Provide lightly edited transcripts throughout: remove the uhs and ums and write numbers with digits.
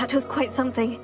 That was quite something.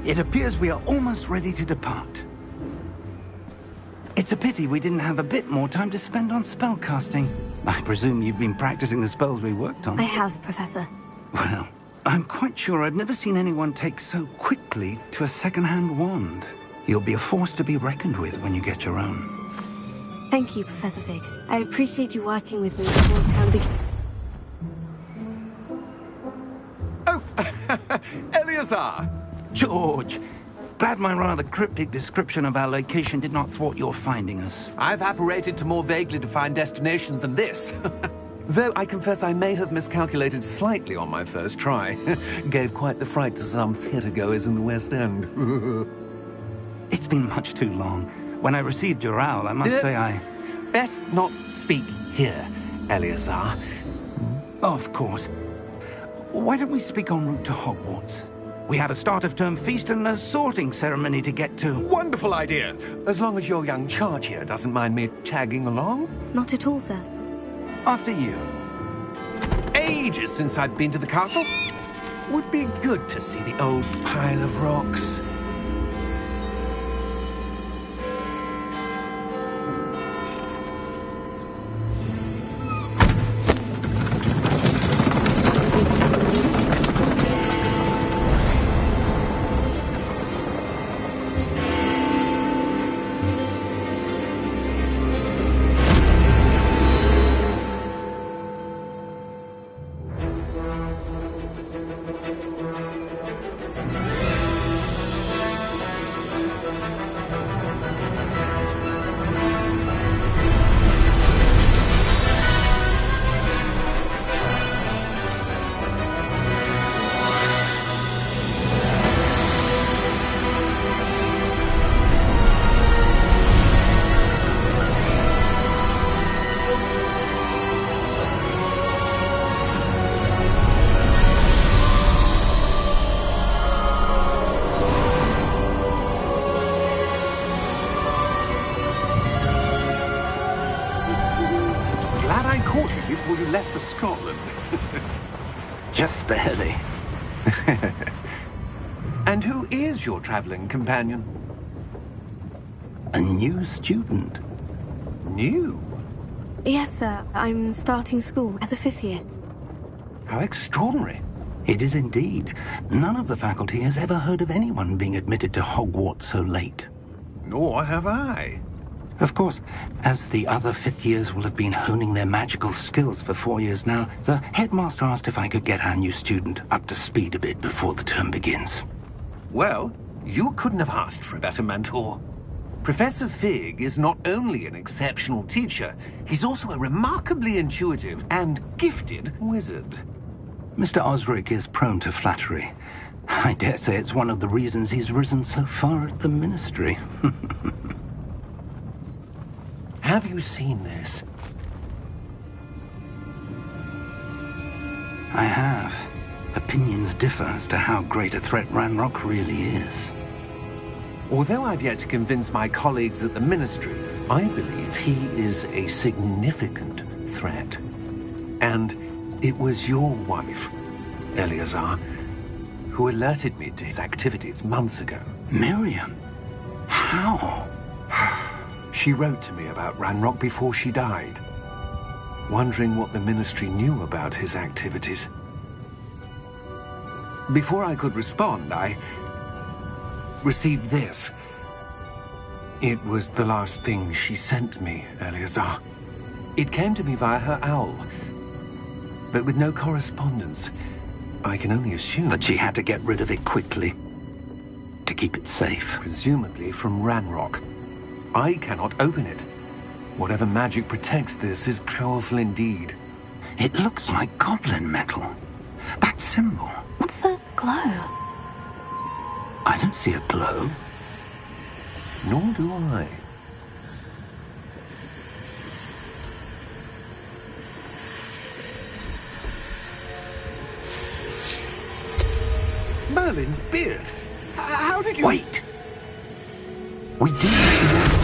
It appears we are almost ready to depart. It's a pity we didn't have a bit more time to spend on spellcasting. I presume you've been practicing the spells we worked on. I have, Professor. Well, I'm quite sure I've never seen anyone take so quickly to a second-hand wand. You'll be a force to be reckoned with when you get your own. Thank you, Professor Fig. I appreciate you working with me before term begins. Oh, Eleazar! George, glad my rather cryptic description of our location did not thwart your finding us. I've apparated to more vaguely defined destinations than this. Though I confess I may have miscalculated slightly on my first try. Gave quite the fright to some theatre-goers in the West End. It's been much too long. When I received your owl, I must say I... Best not speak here, Eleazar. Of course. Why don't we speak en route to Hogwarts? We have a start-of-term feast and a sorting ceremony to get to. Wonderful idea! As long as your young charge here doesn't mind me tagging along. Not at all, sir. After you. Ages since I've been to the castle. Would be good to see the old pile of rocks. Before you left for Scotland. Just barely. And who is your traveling companion? A new student. New? Yes, sir. I'm starting school as a 5th year. How extraordinary. It is indeed. None of the faculty has ever heard of anyone being admitted to Hogwarts so late. Nor have I. Of course, as the other 5th years will have been honing their magical skills for 4 years now, the headmaster asked if I could get our new student up to speed a bit before the term begins. Well, you couldn't have asked for a better mentor. Professor Fig is not only an exceptional teacher, he's also a remarkably intuitive and gifted wizard. Mr. Osric is prone to flattery. I dare say it's one of the reasons he's risen so far at the Ministry. Have you seen this? I have. Opinions differ as to how great a threat Ranrock really is. Although I've yet to convince my colleagues at the Ministry, I believe he is a significant threat. And it was your wife, Eleazar, who alerted me to his activities months ago. Miriam? How? She wrote to me about Ranrock before she died, wondering what the Ministry knew about his activities. Before I could respond, I received this. It was the last thing she sent me, Eleazar. It came to me via her owl, but with no correspondence. I can only assume that she had to get rid of it quickly, to keep it safe. Presumably from Ranrock. I cannot open it. Whatever magic protects this is powerful indeed. It looks like goblin metal. That symbol. What's the glow? I don't see a glow. Nor do I. Merlin's beard. How did you... Wait! We did...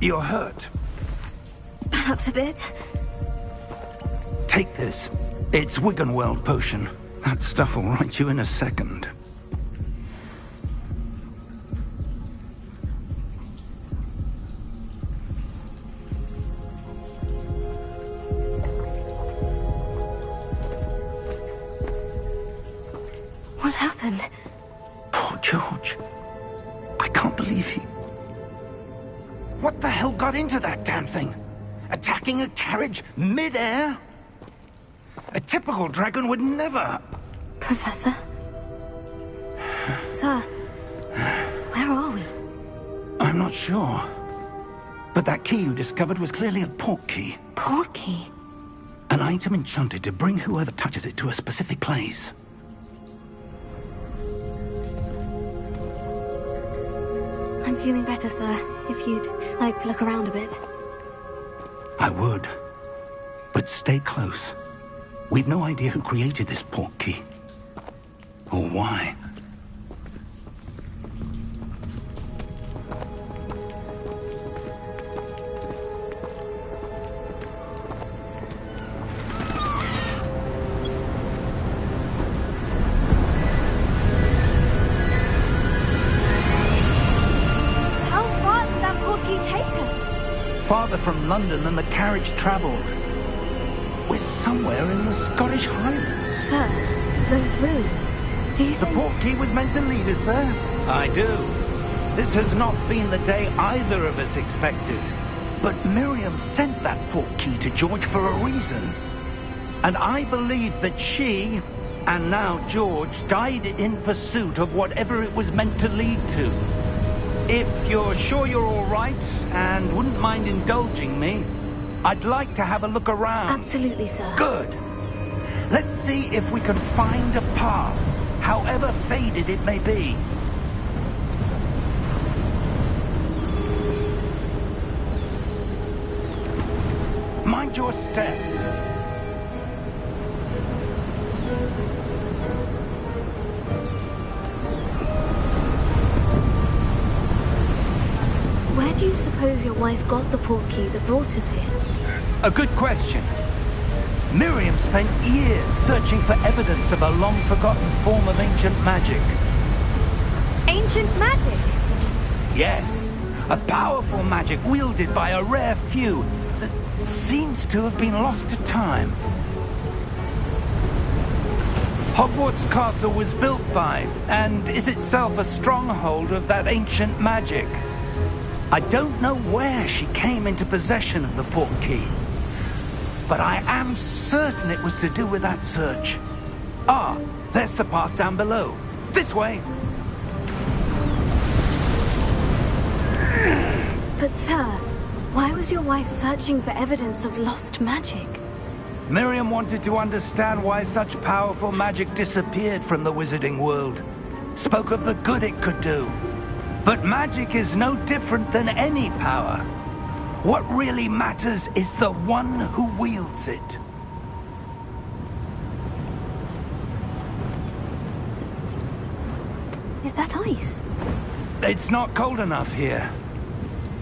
You're hurt. Perhaps a bit. Take this. It's Wiggenweld potion. That stuff will right you in a second. What happened? Poor George. I can't believe he... What the hell got into that damn thing? Attacking a carriage mid-air? A typical dragon would never... Professor? Sir, where are we? I'm not sure. But that key you discovered was clearly a port key. Port key? An item enchanted to bring whoever touches it to a specific place. I'm feeling better, sir. If you'd like to look around a bit. I would. But stay close. We've no idea who created this port key. Or why. Farther from London than the carriage travelled. We're somewhere in the Scottish Highlands. Sir, those ruins. Do you think... The port key was meant to lead us there? I do. This has not been the day either of us expected. But Miriam sent that port key to George for a reason. And I believe that she, and now George, died in pursuit of whatever it was meant to lead to. If you're sure you're all right, and wouldn't mind indulging me, I'd like to have a look around. Absolutely, sir. Good. Let's see if we can find a path, however faded it may be. Mind your step. Where do you suppose your wife got the port key that brought us here? A good question. Miriam spent years searching for evidence of a long-forgotten form of ancient magic. Ancient magic? Yes, a powerful magic wielded by a rare few that seems to have been lost to time. Hogwarts Castle was built by, and is itself a stronghold of that ancient magic. I don't know where she came into possession of the port key, but I am certain it was to do with that search. Ah, there's the path down below. This way. But sir, why was your wife searching for evidence of lost magic? Miriam wanted to understand why such powerful magic disappeared from the wizarding world. Spoke of the good it could do. But magic is no different than any power. What really matters is the one who wields it. Is that ice? It's not cold enough here.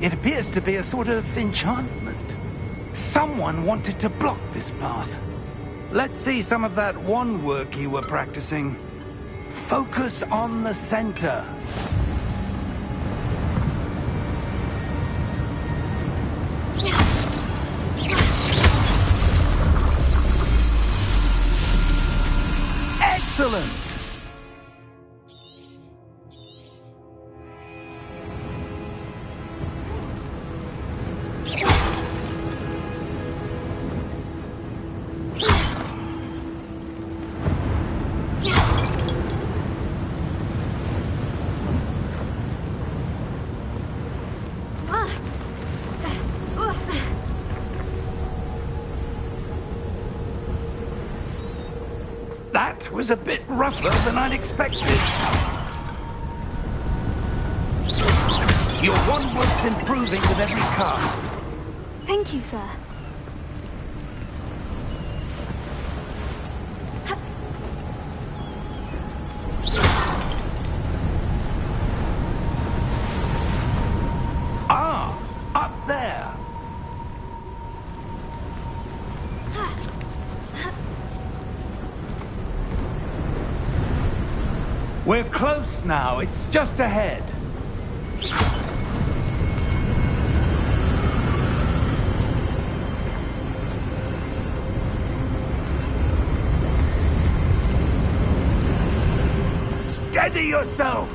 It appears to be a sort of enchantment. Someone wanted to block this path. Let's see some of that wand work you were practicing. Focus on the center. Excellent! That was a bit rougher than I'd expected. Your wand work's improving with every cast. Thank you, sir. Ah, up there. We're close now. It's just ahead. Steady yourself!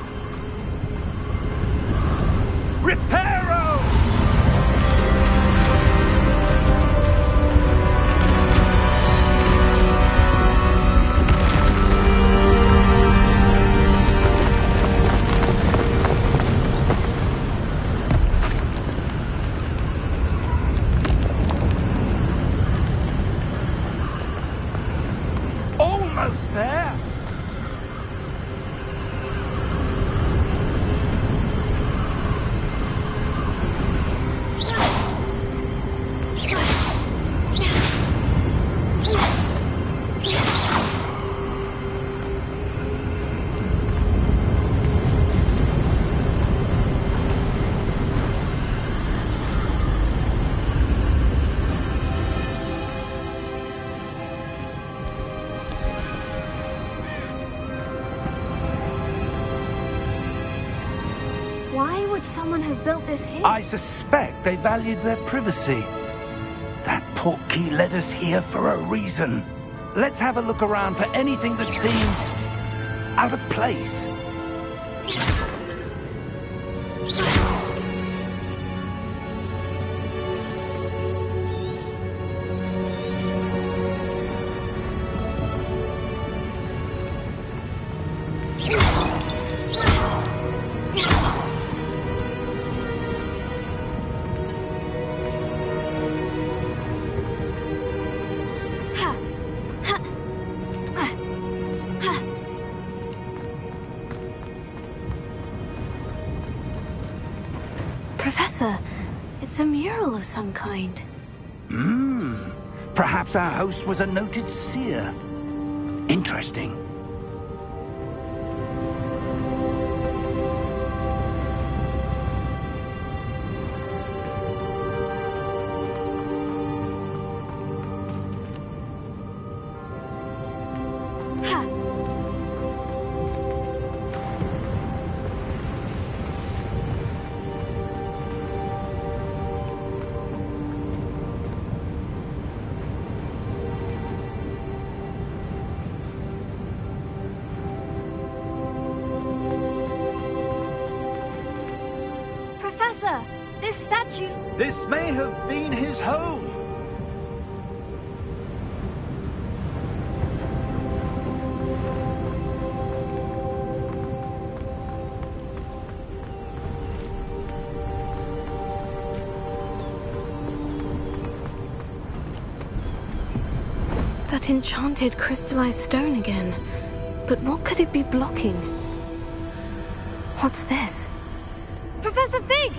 Reparo! Almost there! Why would someone have built this here? I suspect they valued their privacy. That portkey led us here for a reason. Let's have a look around for anything that seems out of place. Professor, it's a mural of some kind. Perhaps our host was a noted seer. Interesting. Professor, this statue... This may have been his home. That enchanted crystallized stone again. But what could it be blocking? What's this? Professor Fig!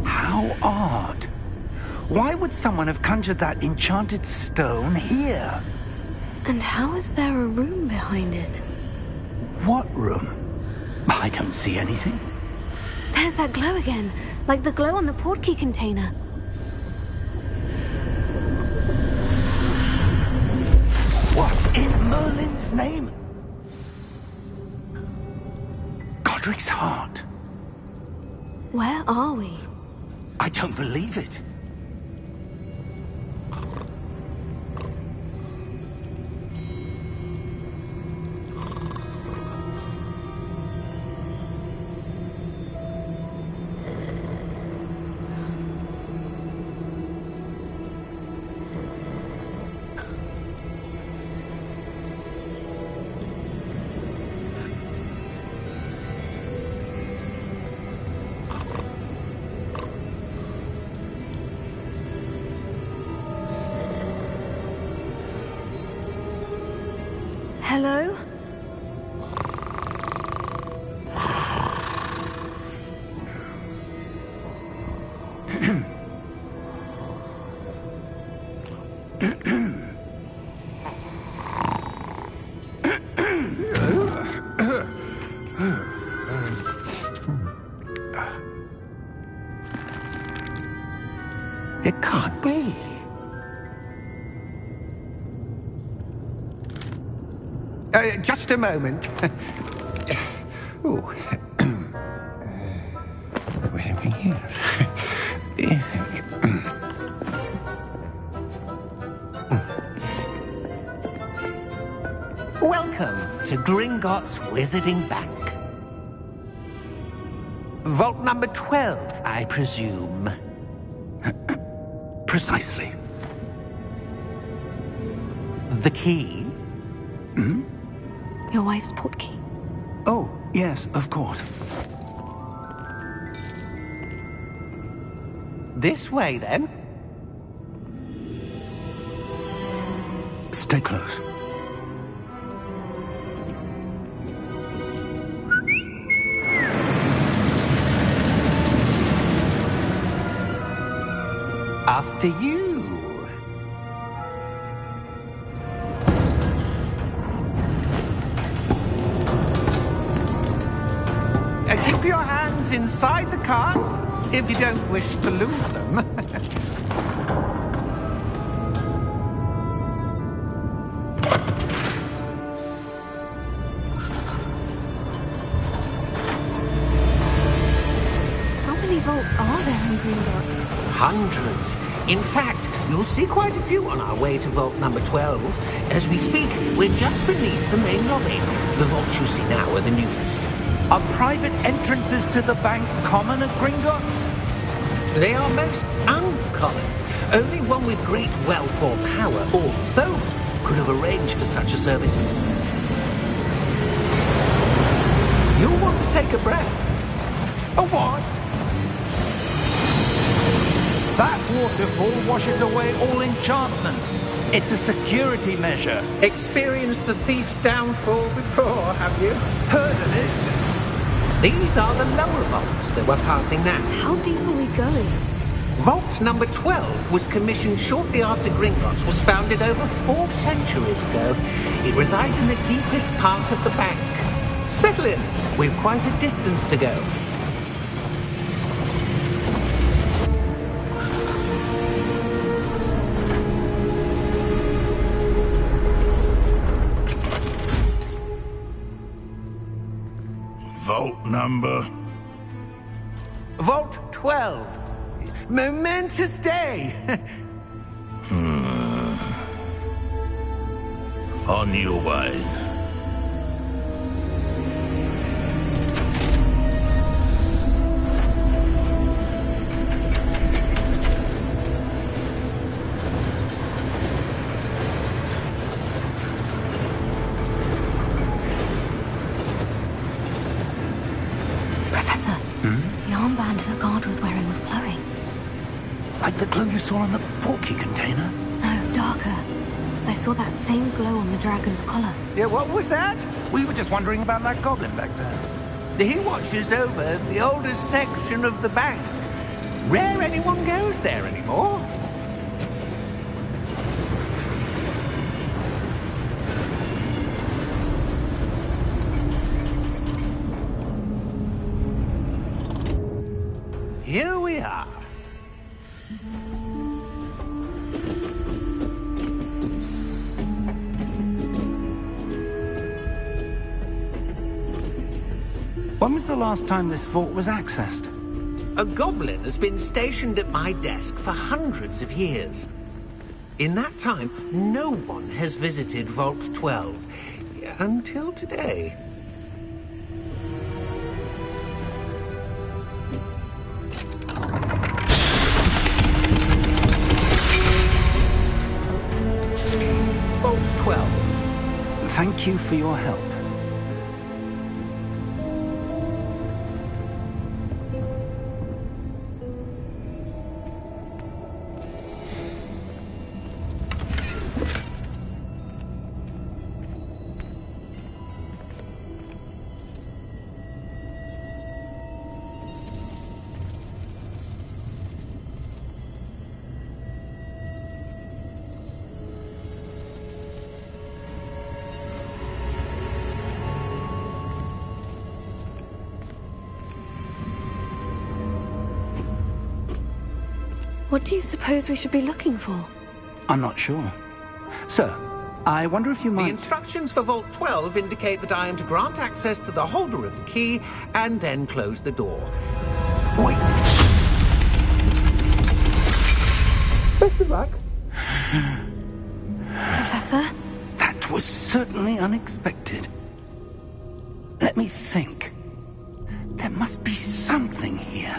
How odd. Why would someone have conjured that enchanted stone here? And how is there a room behind it? What room? I don't see anything. There's that glow again, like the glow on the portkey container. What in Merlin's name? Godric's heart. Where are we? I don't believe it. Hello? It can't be. Just a moment. Oh. Where are we here? Welcome to Gringotts Wizarding Bank. Vault number 12, I presume. Precisely. The key? Your wife's portkey. Oh, yes, of course. This way, then. Stay close. After you. Keep your hands inside the cart if you don't wish to lose them. How many vaults are there in Gringotts? Hundreds. In fact, you'll see quite a few on our way to vault number 12. As we speak, we're just beneath the main lobby. The vaults you see now are the newest. Are private entrances to the bank common at Gringotts? They are most uncommon. Only one with great wealth or power, or both, could have arranged for such a service. You'll want to take a breath. A what? That waterfall washes away all enchantments. It's a security measure. Experienced the thief's downfall before, have you? Heard of it? These are the lower vaults that we're passing now. How deep are we going? Vault number 12 was commissioned shortly after Gringotts was founded over 4 centuries ago. It resides in the deepest part of the bank. Settle in. We've quite a distance to go. Vault number? Vault 12. Momentous day. On your way. Professor, the armband the guard was wearing was glowing. Like the glow you saw on the portkey container? No, darker. I saw that same glow on the dragon's collar. Yeah, what was that? We were just wondering about that goblin back there. He watches over the oldest section of the bank. Rare anyone goes there anymore. Here we are. When was the last time this vault was accessed? A goblin has been stationed at my desk for hundreds of years. In that time, no one has visited Vault 12. Until today. Vault 12. Thank you for your help. What do you suppose we should be looking for? I'm not sure. Sir, I wonder if you The might... instructions for Vault 12 indicate that I am to grant access to the holder of the key and then close the door. Wait! Best of luck. Professor? That was certainly unexpected. Let me think. There must be something here.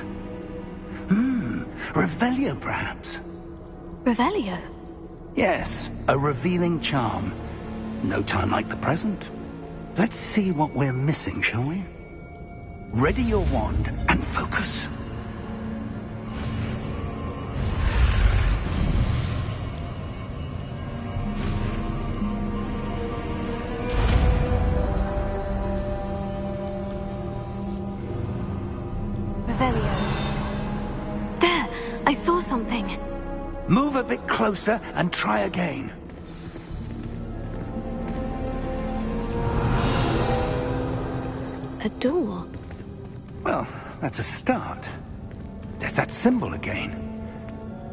Revelio, perhaps? Revelio? Yes, a revealing charm. No time like the present. Let's see what we're missing, shall we? Ready your wand and focus. Revelio. There! I saw something. Move a bit closer and try again. A door? Well, that's a start. There's that symbol again.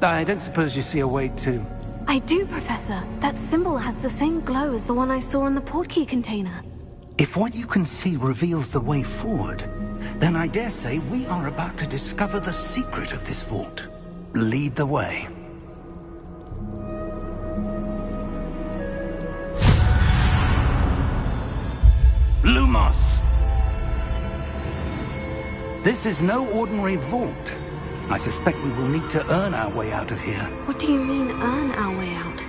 I don't suppose you see a way to... I do, Professor. That symbol has the same glow as the one I saw in the portkey container. If what you can see reveals the way forward, then I dare say we are about to discover the secret of this vault. Lead the way. Lumos! This is no ordinary vault. I suspect we will need to earn our way out of here. What do you mean, earn our way out?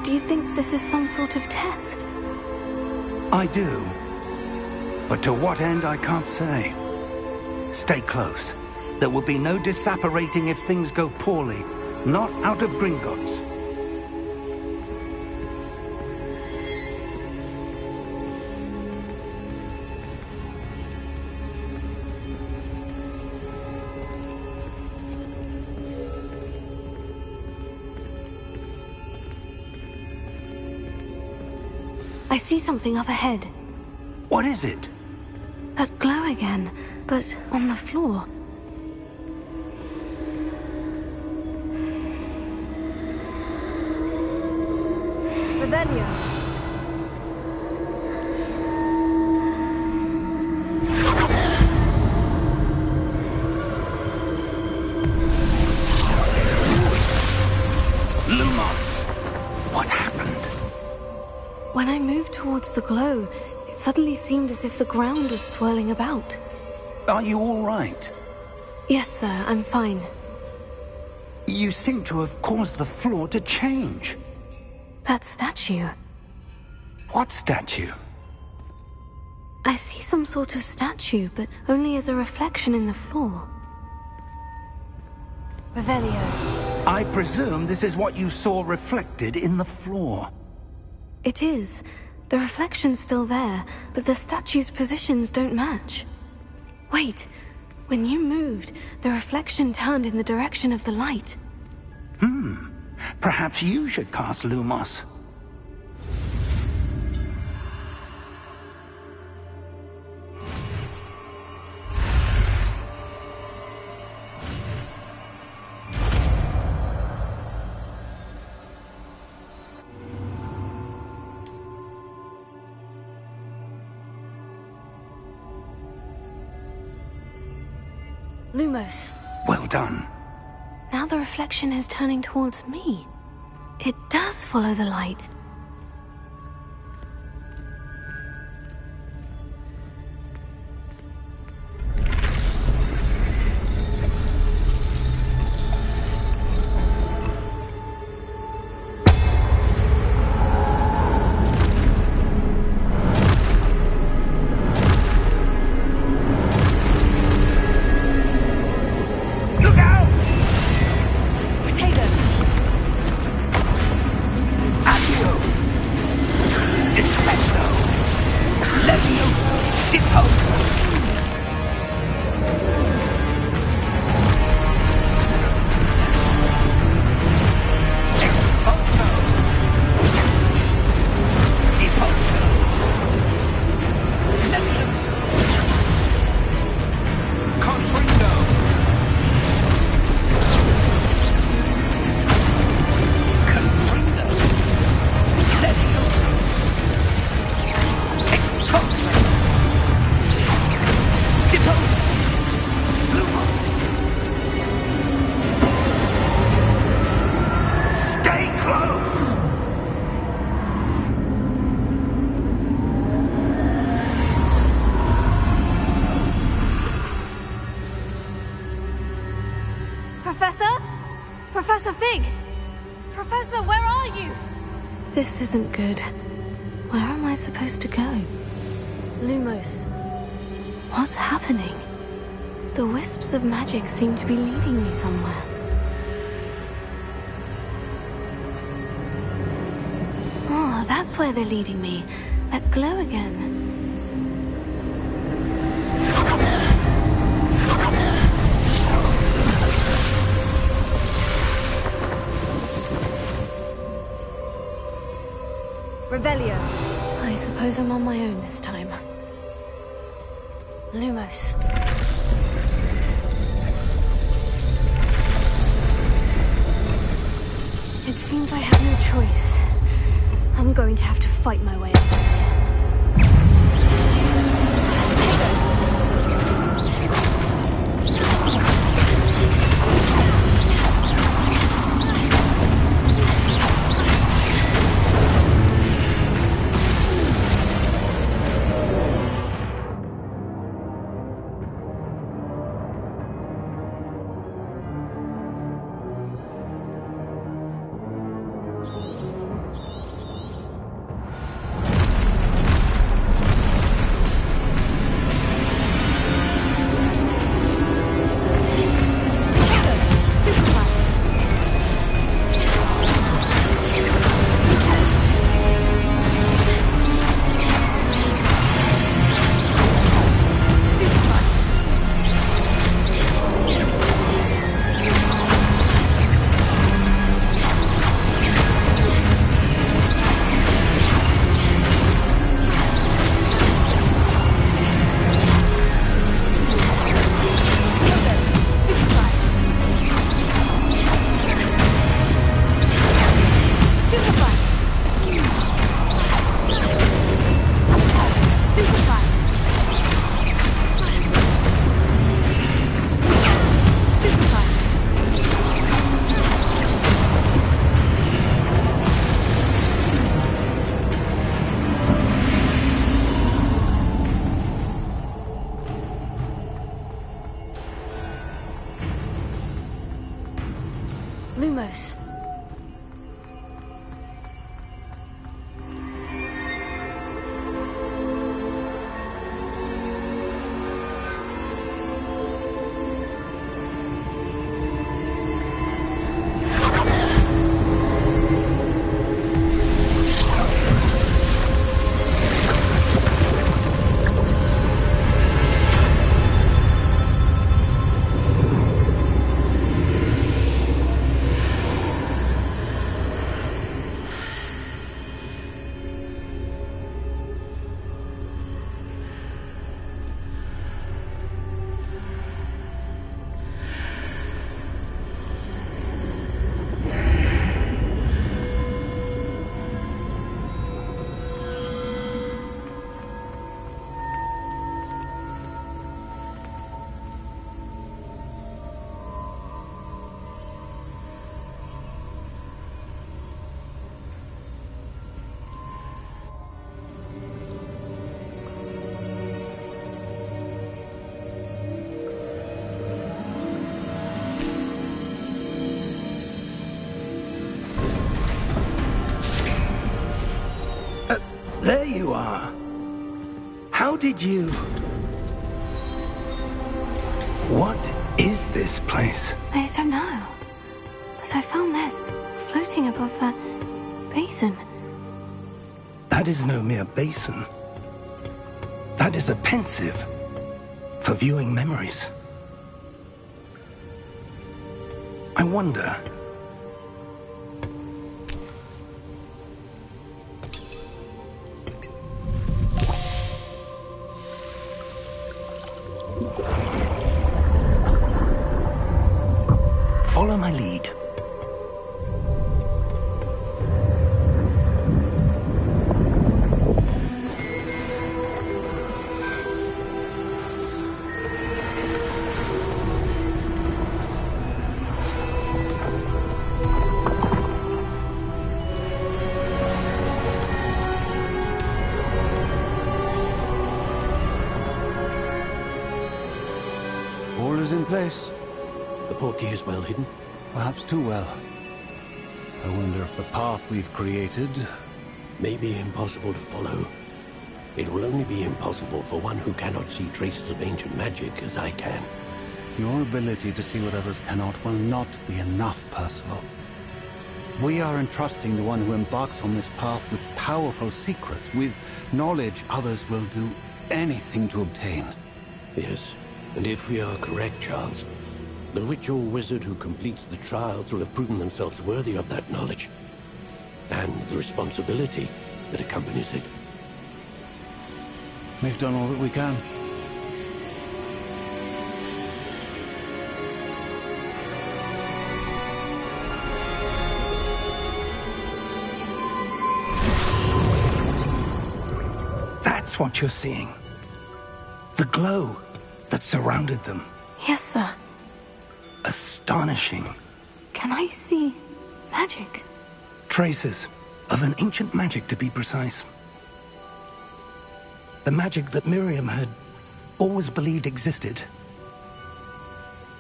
Do you think this is some sort of test? I do. But to what end, I can't say. Stay close. There will be no disapparating if things go poorly. Not out of Gringotts. I see something up ahead. What is it? That glow again, but on the floor. Revelio. Lumos! What happened? When I moved towards the glow, it suddenly seemed as if the ground was swirling about. Are you all right? Yes, sir, I'm fine. You seem to have caused the floor to change. That statue. What statue? I see some sort of statue, but only as a reflection in the floor. Revelio. I presume this is what you saw reflected in the floor. It is. The reflection's still there, but the statue's positions don't match. Wait. When you moved, the reflection turned in the direction of the light. Perhaps you should cast Lumos. Lumos. Well done. Now the reflection is turning towards me. It does follow the light. Accio! Professor Fig! Professor, where are you? This isn't good. Where am I supposed to go? Lumos. What's happening? The wisps of magic seem to be leading me somewhere. Oh, that's where they're leading me. That glow again. Revelio. I suppose I'm on my own this time. Lumos. It seems I have no choice. I'm going to have to fight my way out of here. Lumos. There you are. How did you... What is this place? I don't know. But I found this floating above that basin. That is no mere basin. That is a pensive for viewing memories. I wonder... Follow my lead. All is in place. The portkey is well hidden. Perhaps too well. I wonder if the path we've created may be impossible to follow. It will only be impossible for one who cannot see traces of ancient magic as I can. Your ability to see what others cannot will not be enough, Percival. We are entrusting the one who embarks on this path with powerful secrets, with knowledge others will do anything to obtain. Yes, and if we are correct, Charles, the witch or wizard who completes the trials will have proven themselves worthy of that knowledge, and the responsibility that accompanies it. We've done all that we can. That's what you're seeing. The glow that surrounded them. Yes, sir. Astonishing. Can I see magic? Traces of an ancient magic, to be precise. The magic that Miriam had always believed existed,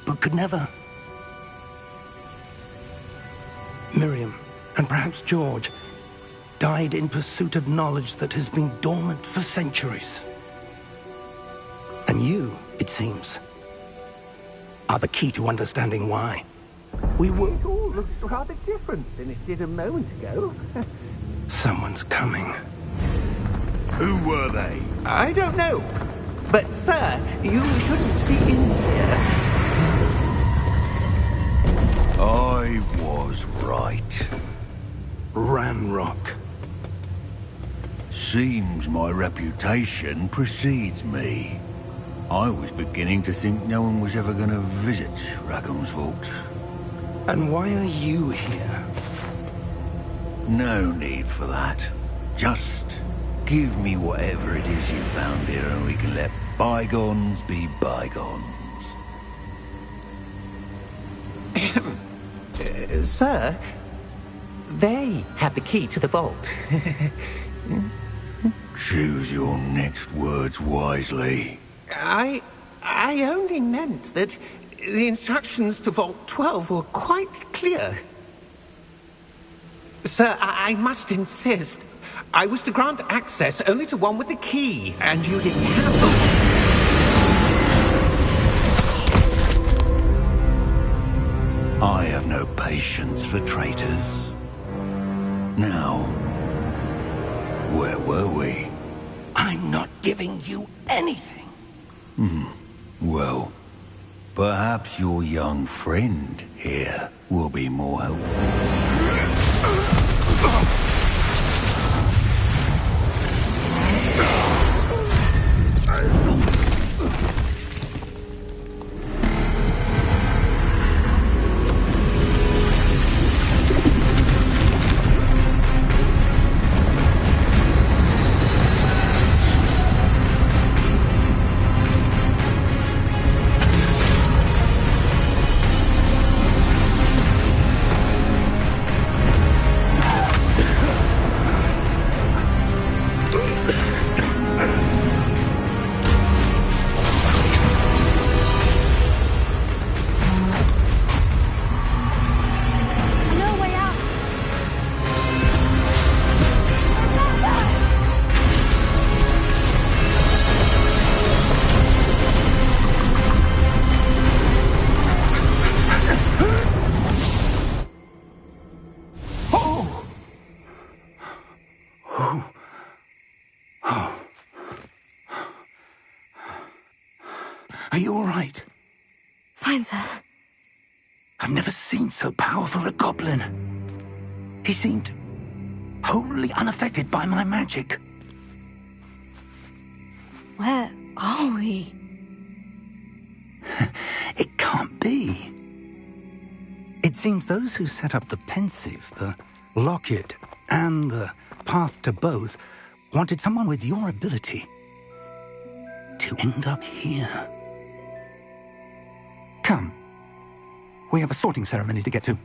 but could never. Miriam, and perhaps George, died in pursuit of knowledge that has been dormant for centuries. And you, it seems, are the key to understanding why. We were... It all looks rather different than it did a moment ago. Someone's coming. Who were they? I don't know. But, sir, you shouldn't be in here. I was right. Ranrock. Seems my reputation precedes me. I was beginning to think no one was ever going to visit Rackham's Vault. And why are you here? No need for that. Just give me whatever it is you found here and we can let bygones be bygones. Sir, they have the key to the vault. Choose your next words wisely. I only meant that the instructions to Vault 12 were quite clear. Sir, I must insist. I was to grant access only to one with the key, and you didn't have them. I have no patience for traitors. Now, where were we? I'm not giving you anything. Well, perhaps your young friend here will be more helpful. Are you all right? Fine, sir. I've never seen so powerful a goblin. He seemed wholly unaffected by my magic. Where are we? It can't be. It seems those who set up the pensive, the locket, and the path to both wanted someone with your ability to end up here. Come. We have a sorting ceremony to get to.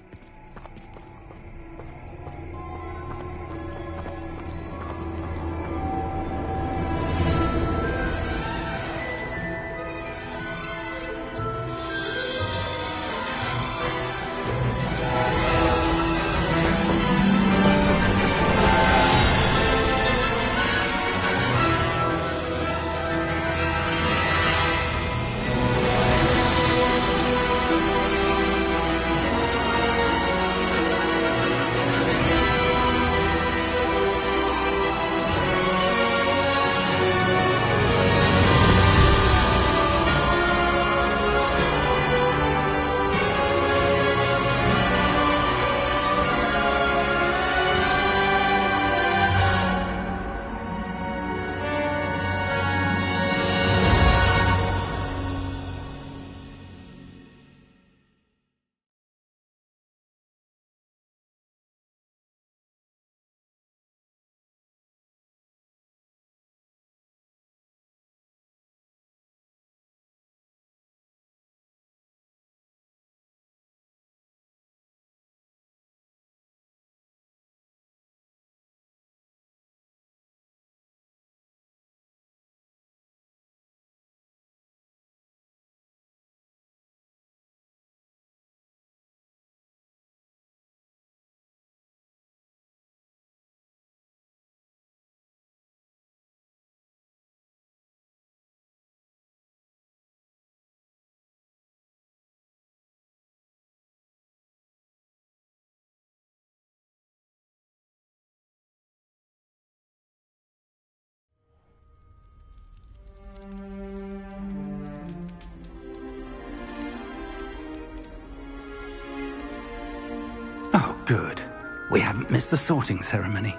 Good. We haven't missed the sorting ceremony.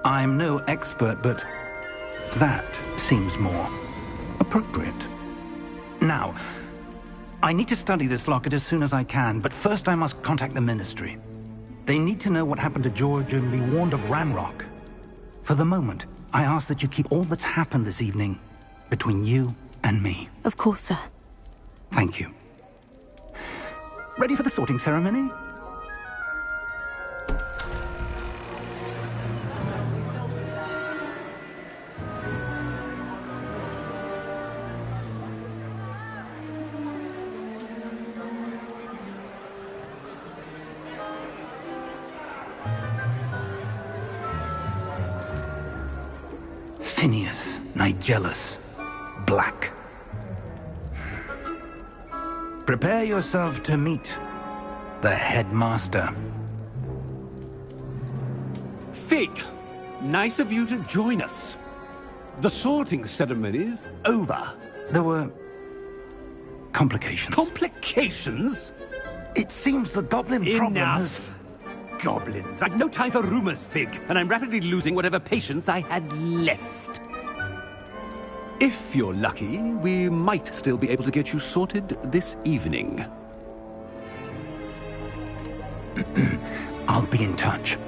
I'm no expert, but that seems more appropriate. Now, I need to study this locket as soon as I can, but first I must contact the Ministry. They need to know what happened to George and be warned of Ranrock. For the moment, I ask that you keep all that's happened this evening between you and me. Of course, sir. Thank you. Ready for the sorting ceremony? Phineas, Nigellus, Black. Prepare yourself to meet the headmaster. Fig, nice of you to join us. The sorting ceremony's over. There were complications. Complications? It seems the goblin problem has... Enough! Goblins. I've no time for rumors, Fig, and I'm rapidly losing whatever patience I had left. If you're lucky, we might still be able to get you sorted this evening. I'll be in touch.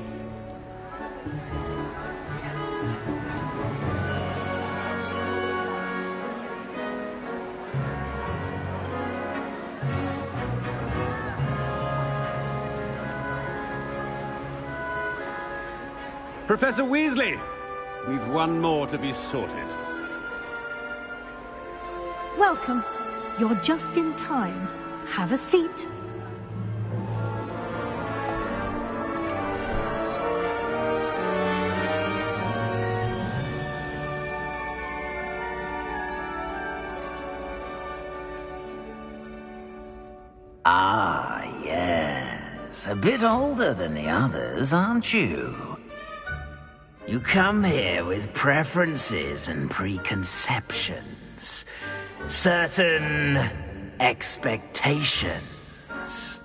Professor Weasley, we've one more to be sorted. Welcome. You're just in time. Have a seat. Ah, yes. A bit older than the others, aren't you? You come here with preferences and preconceptions. Certain expectations.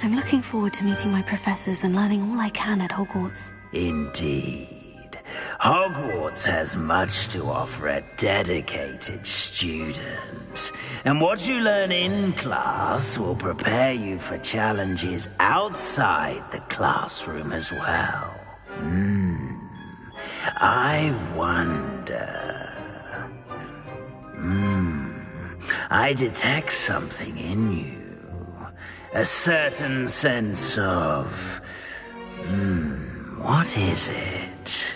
I'm looking forward to meeting my professors and learning all I can at Hogwarts. Indeed. Hogwarts has much to offer a dedicated student. And what you learn in class will prepare you for challenges outside the classroom as well. I wonder... I detect something in you. A certain sense of... what is it?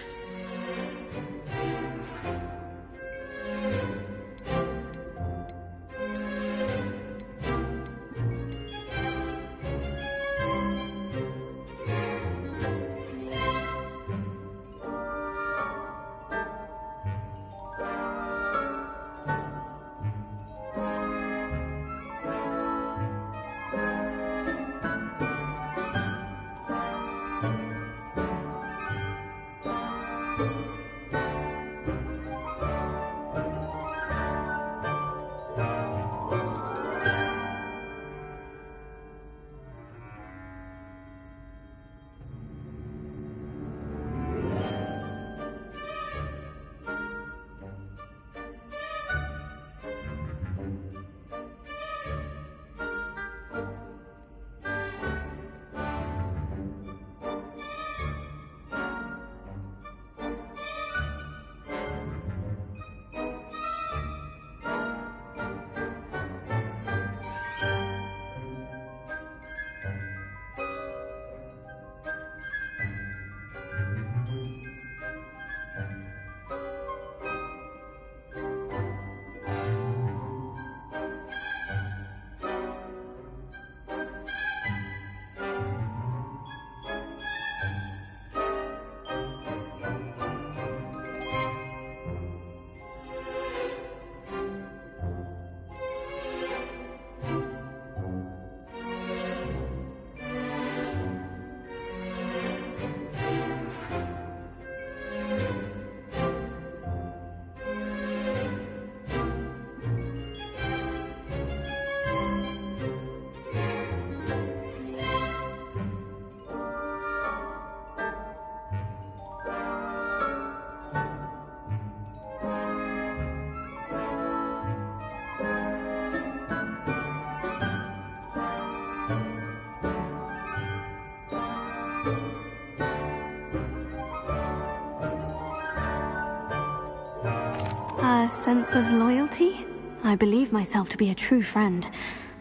A sense of loyalty? I believe myself to be a true friend.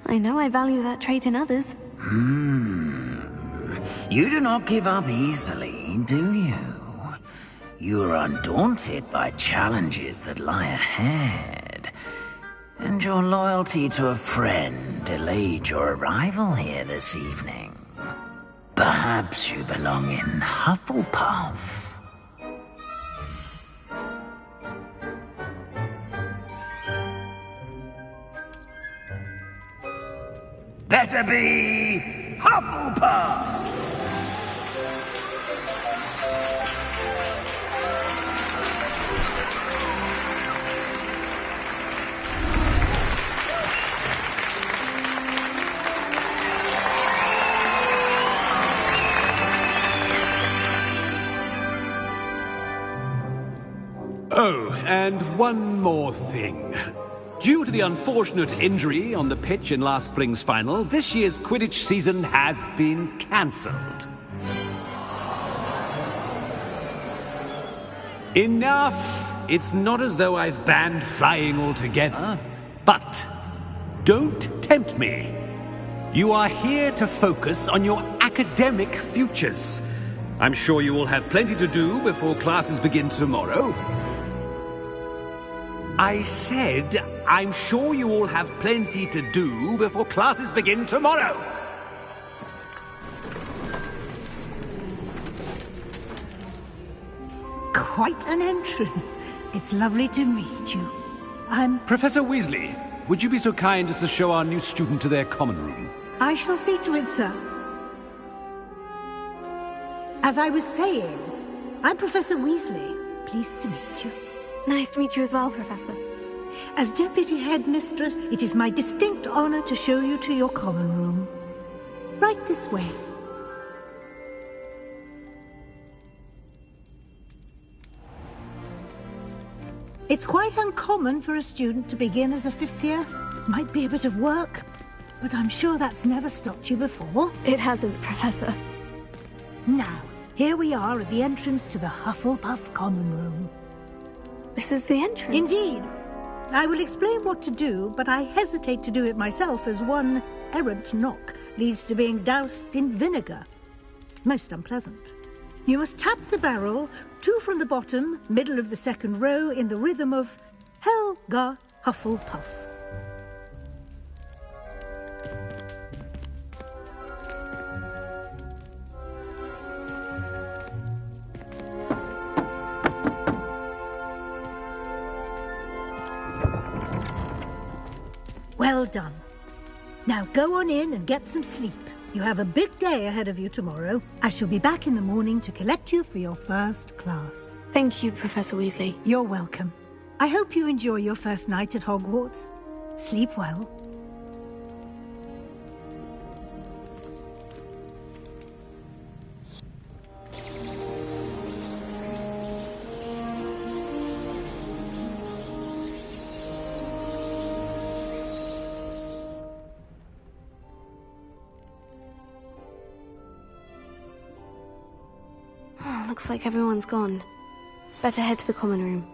I know I value that trait in others. You do not give up easily, do you? You are undaunted by challenges that lie ahead. And your loyalty to a friend delayed your arrival here this evening. Perhaps you belong in Hufflepuff. Better be Hufflepuff! Oh, and one more thing. Due to the unfortunate injury on the pitch in last spring's final, this year's Quidditch season has been cancelled. Enough! It's not as though I've banned flying altogether, but don't tempt me. You are here to focus on your academic futures. I'm sure you will have plenty to do before classes begin tomorrow. I said, I'm sure you all have plenty to do before classes begin tomorrow. Quite an entrance. It's lovely to meet you. Professor Weasley, would you be so kind as to show our new student to their common room? I shall see to it, sir. As I was saying, I'm Professor Weasley. Pleased to meet you. Nice to meet you as well, Professor. As Deputy Headmistress, it is my distinct honor to show you to your common room. Right this way. It's quite uncommon for a student to begin as a fifth year. Might be a bit of work, but I'm sure that's never stopped you before. It hasn't, Professor. Now, here we are at the entrance to the Hufflepuff common room. This is the entrance? Indeed. I will explain what to do, but I hesitate to do it myself as one errant knock leads to being doused in vinegar. Most unpleasant. You must tap the barrel, 2 from the bottom, middle of the second row, in the rhythm of Helga Hufflepuff. Well done. Now go on in and get some sleep. You have a big day ahead of you tomorrow. I shall be back in the morning to collect you for your first class. Thank you, Professor Weasley. You're welcome. I hope you enjoy your first night at Hogwarts. Sleep well. Looks like everyone's gone. Better head to the common room.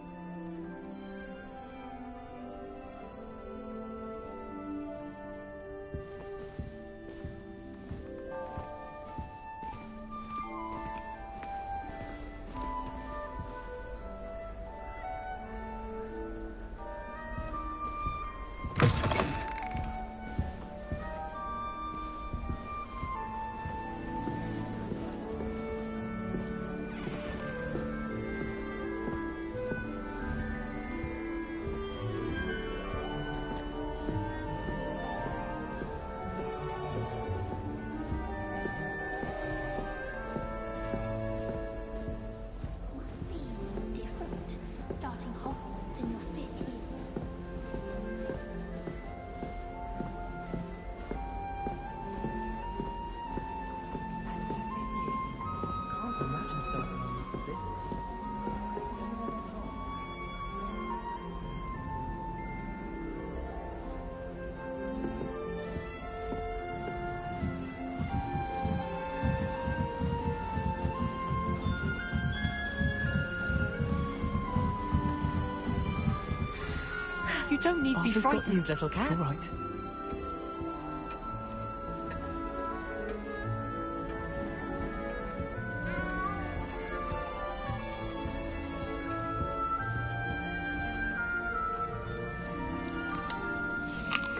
You don't need to be Arthur's got frightened, you. little cat. It's all right.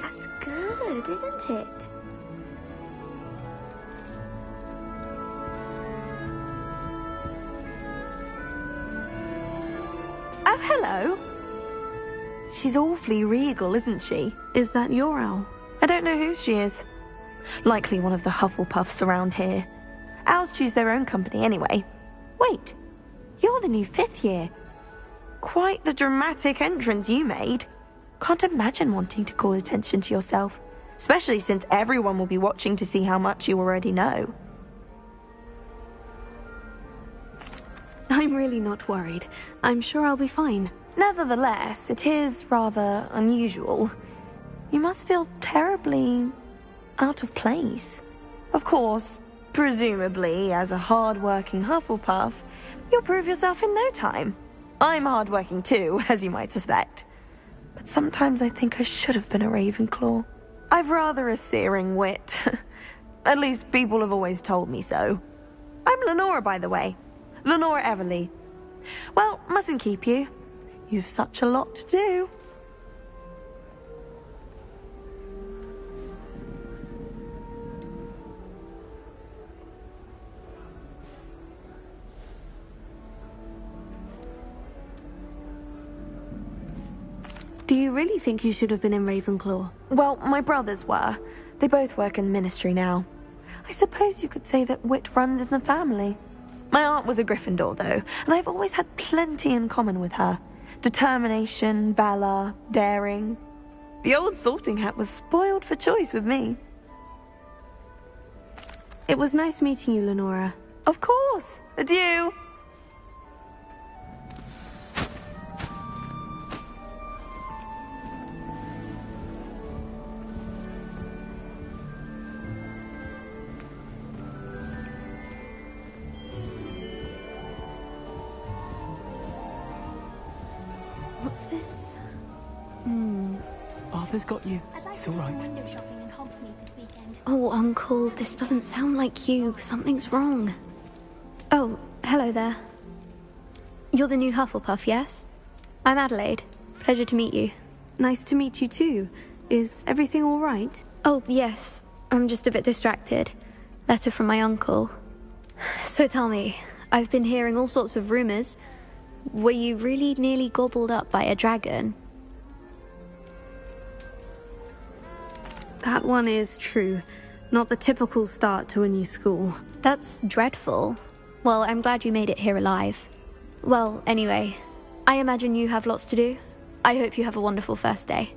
That's good, isn't it? Oh, hello. She's awfully regal, isn't she? Is that your owl? I don't know who she is. Likely one of the Hufflepuffs around here. Owls choose their own company anyway. Wait, you're the new 5th year. Quite the dramatic entrance you made. Can't imagine wanting to call attention to yourself, especially since everyone will be watching to see how much you already know. I'm really not worried. I'm sure I'll be fine. Nevertheless, it is rather unusual. You must feel terribly out of place. Of course, presumably, as a hard-working Hufflepuff, you'll prove yourself in no time. I'm hard-working too, as you might suspect. But sometimes I think I should have been a Ravenclaw. I've rather a searing wit. At least people have always told me so. I'm Lenora, by the way. Lenora Everly. Well, mustn't keep you. You've such a lot to do. Do you really think you should have been in Ravenclaw? Well, my brothers were. They both work in ministry now. I suppose you could say that wit runs in the family. My aunt was a Gryffindor, though, and I've always had plenty in common with her. Determination, valor, daring. The old sorting hat was spoiled for choice with me. It was nice meeting you, Lenora. Of course. Adieu. What's this? Arthur's got you. It's all right. Window shopping in Hogsmeade this weekend. Oh, Uncle, this doesn't sound like you. Something's wrong. Oh, hello there. You're the new Hufflepuff, yes? I'm Adelaide. Pleasure to meet you. Nice to meet you too. Is everything all right? Oh, yes. I'm just a bit distracted. Letter from my uncle. So tell me, I've been hearing all sorts of rumors. Were you really nearly gobbled up by a dragon? That one is true. Not the typical start to a new school. That's dreadful. Well, I'm glad you made it here alive. Well, anyway, I imagine you have lots to do. I hope you have a wonderful first day.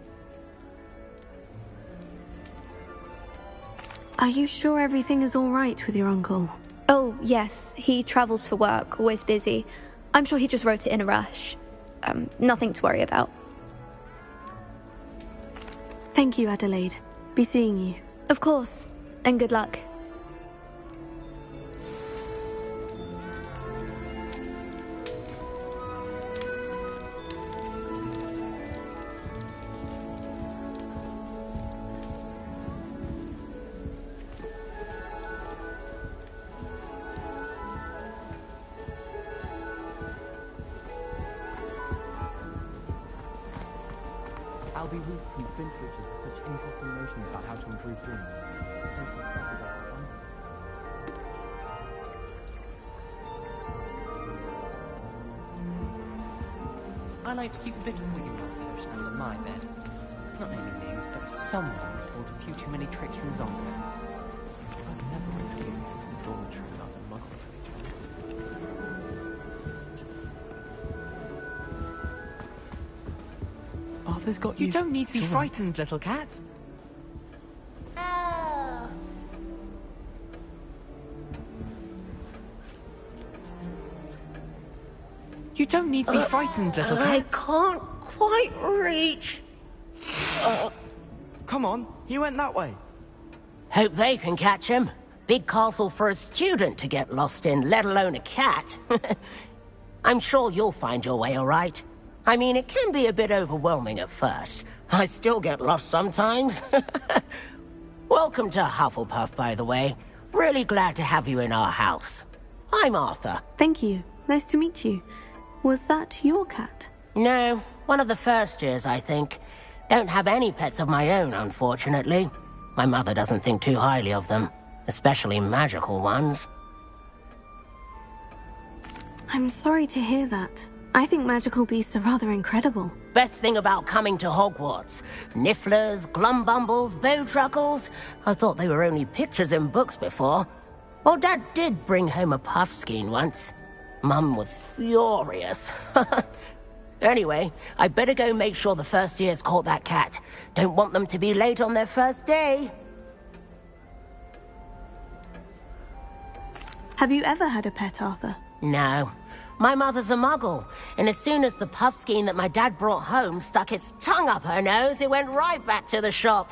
Are you sure everything is all right with your uncle? Oh, yes. He travels for work, always busy. I'm sure he just wrote it in a rush. Nothing to worry about. Thank you, Adelaide. Be seeing you. Of course. And good luck. I'll be weak from Finch with such interesting notions about how to improve things. I like to keep a bit of Wiggin potion under my bed. Not naming names, but someone's pulled a few too many tricks from Zongo. I'd never risk leaving the dormitory without a muggle to Arthur's got you. You don't need to be It's all right. frightened, little cat. You don't need to be frightened, little I cat. can't quite reach. Come on, he went that way. Hope they can catch him. Big castle for a student to get lost in, let alone a cat. I'm sure you'll find your way all right. I mean, it can be a bit overwhelming at first. I still get lost sometimes. Welcome to Hufflepuff, by the way. Really glad to have you in our house. I'm Arthur. Thank you. Nice to meet you. Was that your cat? No, one of the first years, I think. Don't have any pets of my own, unfortunately. My mother doesn't think too highly of them, especially magical ones. I'm sorry to hear that. I think magical beasts are rather incredible. Best thing about coming to Hogwarts. Nifflers, glumbumbles, bowtruckles. I thought they were only pictures in books before. Well, Dad did bring home a puffskein once. Mum was furious. Anyway, I better go make sure the first years caught that cat. Don't want them to be late on their first day. Have you ever had a pet, Arthur? No. My mother's a muggle, and as soon as the puffskein that my dad brought home stuck its tongue up her nose, it went right back to the shop.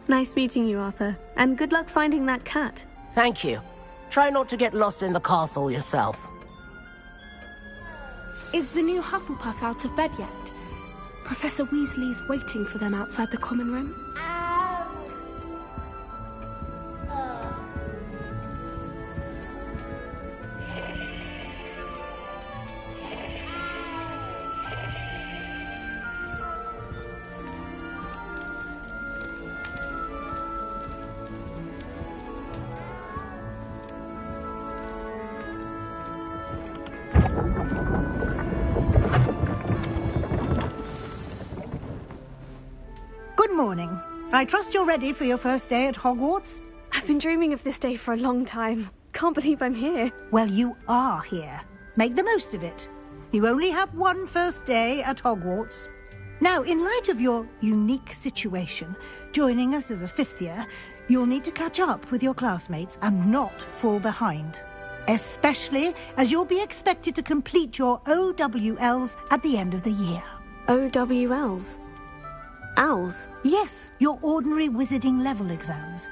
Nice meeting you, Arthur. And good luck finding that cat. Thank you. Try not to get lost in the castle yourself. Is the new Hufflepuff out of bed yet? Professor Weasley's waiting for them outside the common room. Good morning. I trust you're ready for your first day at Hogwarts? I've been dreaming of this day for a long time. Can't believe I'm here. Well, you are here. Make the most of it. You only have one first day at Hogwarts. Now, in light of your unique situation, joining us as a fifth year, you'll need to catch up with your classmates and not fall behind. Especially as you'll be expected to complete your OWLs at the end of the year. OWLs? Owls? Yes, your ordinary wizarding level exams.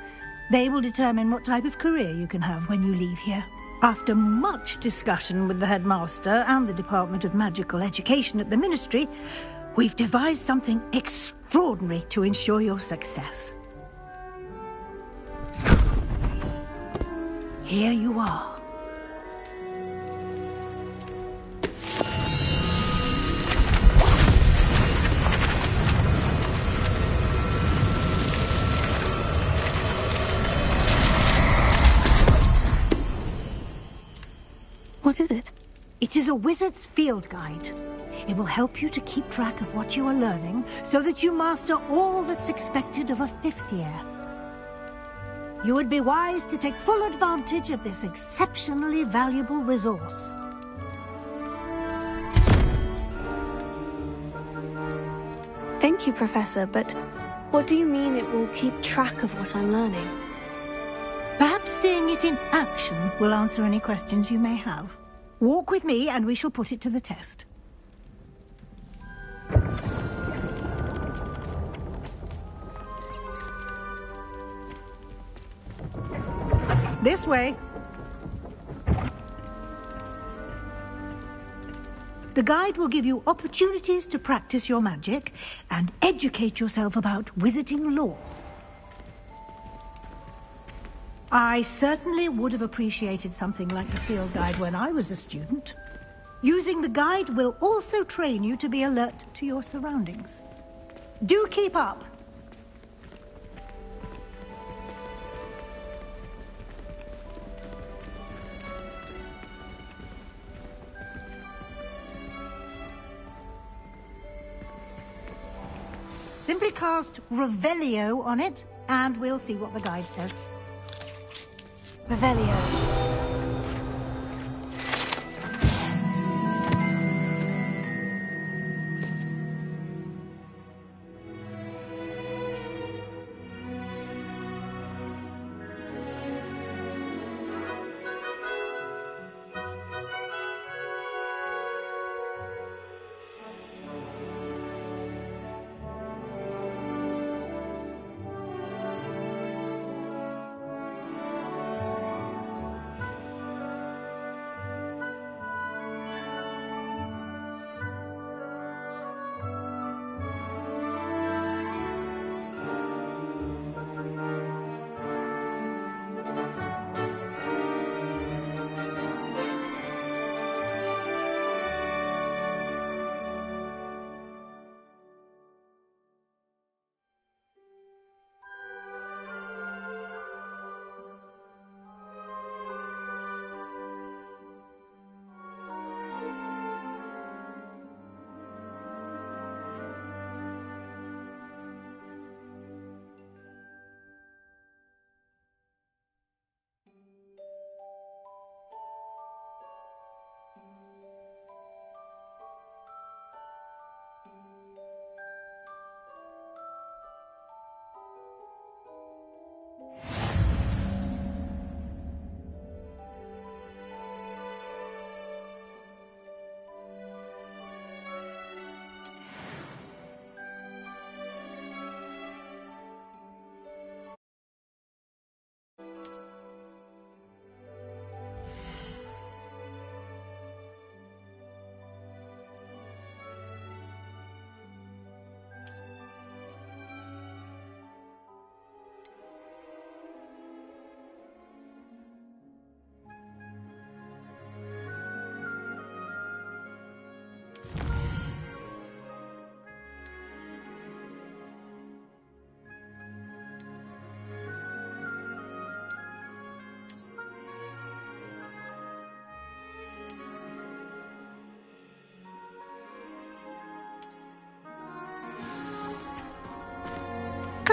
They will determine what type of career you can have when you leave here. After much discussion with the headmaster and the Department of Magical Education at the Ministry, we've devised something extraordinary to ensure your success. Here you are. What is it? It is a wizard's field guide. It will help you to keep track of what you are learning so that you master all that's expected of a fifth year. You would be wise to take full advantage of this exceptionally valuable resource. Thank you, Professor, but what do you mean it will keep track of what I'm learning? Perhaps seeing it in action will answer any questions you may have. Walk with me and we shall put it to the test. This way. The guide will give you opportunities to practice your magic and educate yourself about wizarding lore. I certainly would have appreciated something like the field guide when I was a student. Using the guide will also train you to be alert to your surroundings. Do keep up! Simply cast Revelio on it, and we'll see what the guide says. Revelio.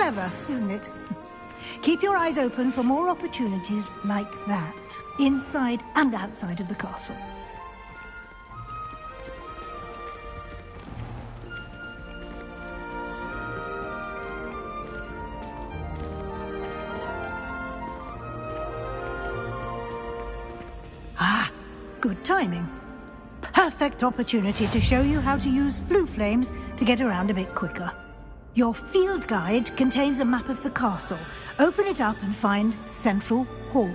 Clever, isn't it? Keep your eyes open for more opportunities like that, inside and outside of the castle. Ah, good timing. Perfect opportunity to show you how to use flue flames to get around a bit quicker. Your field guide contains a map of the castle. Open it up and find Central Hall.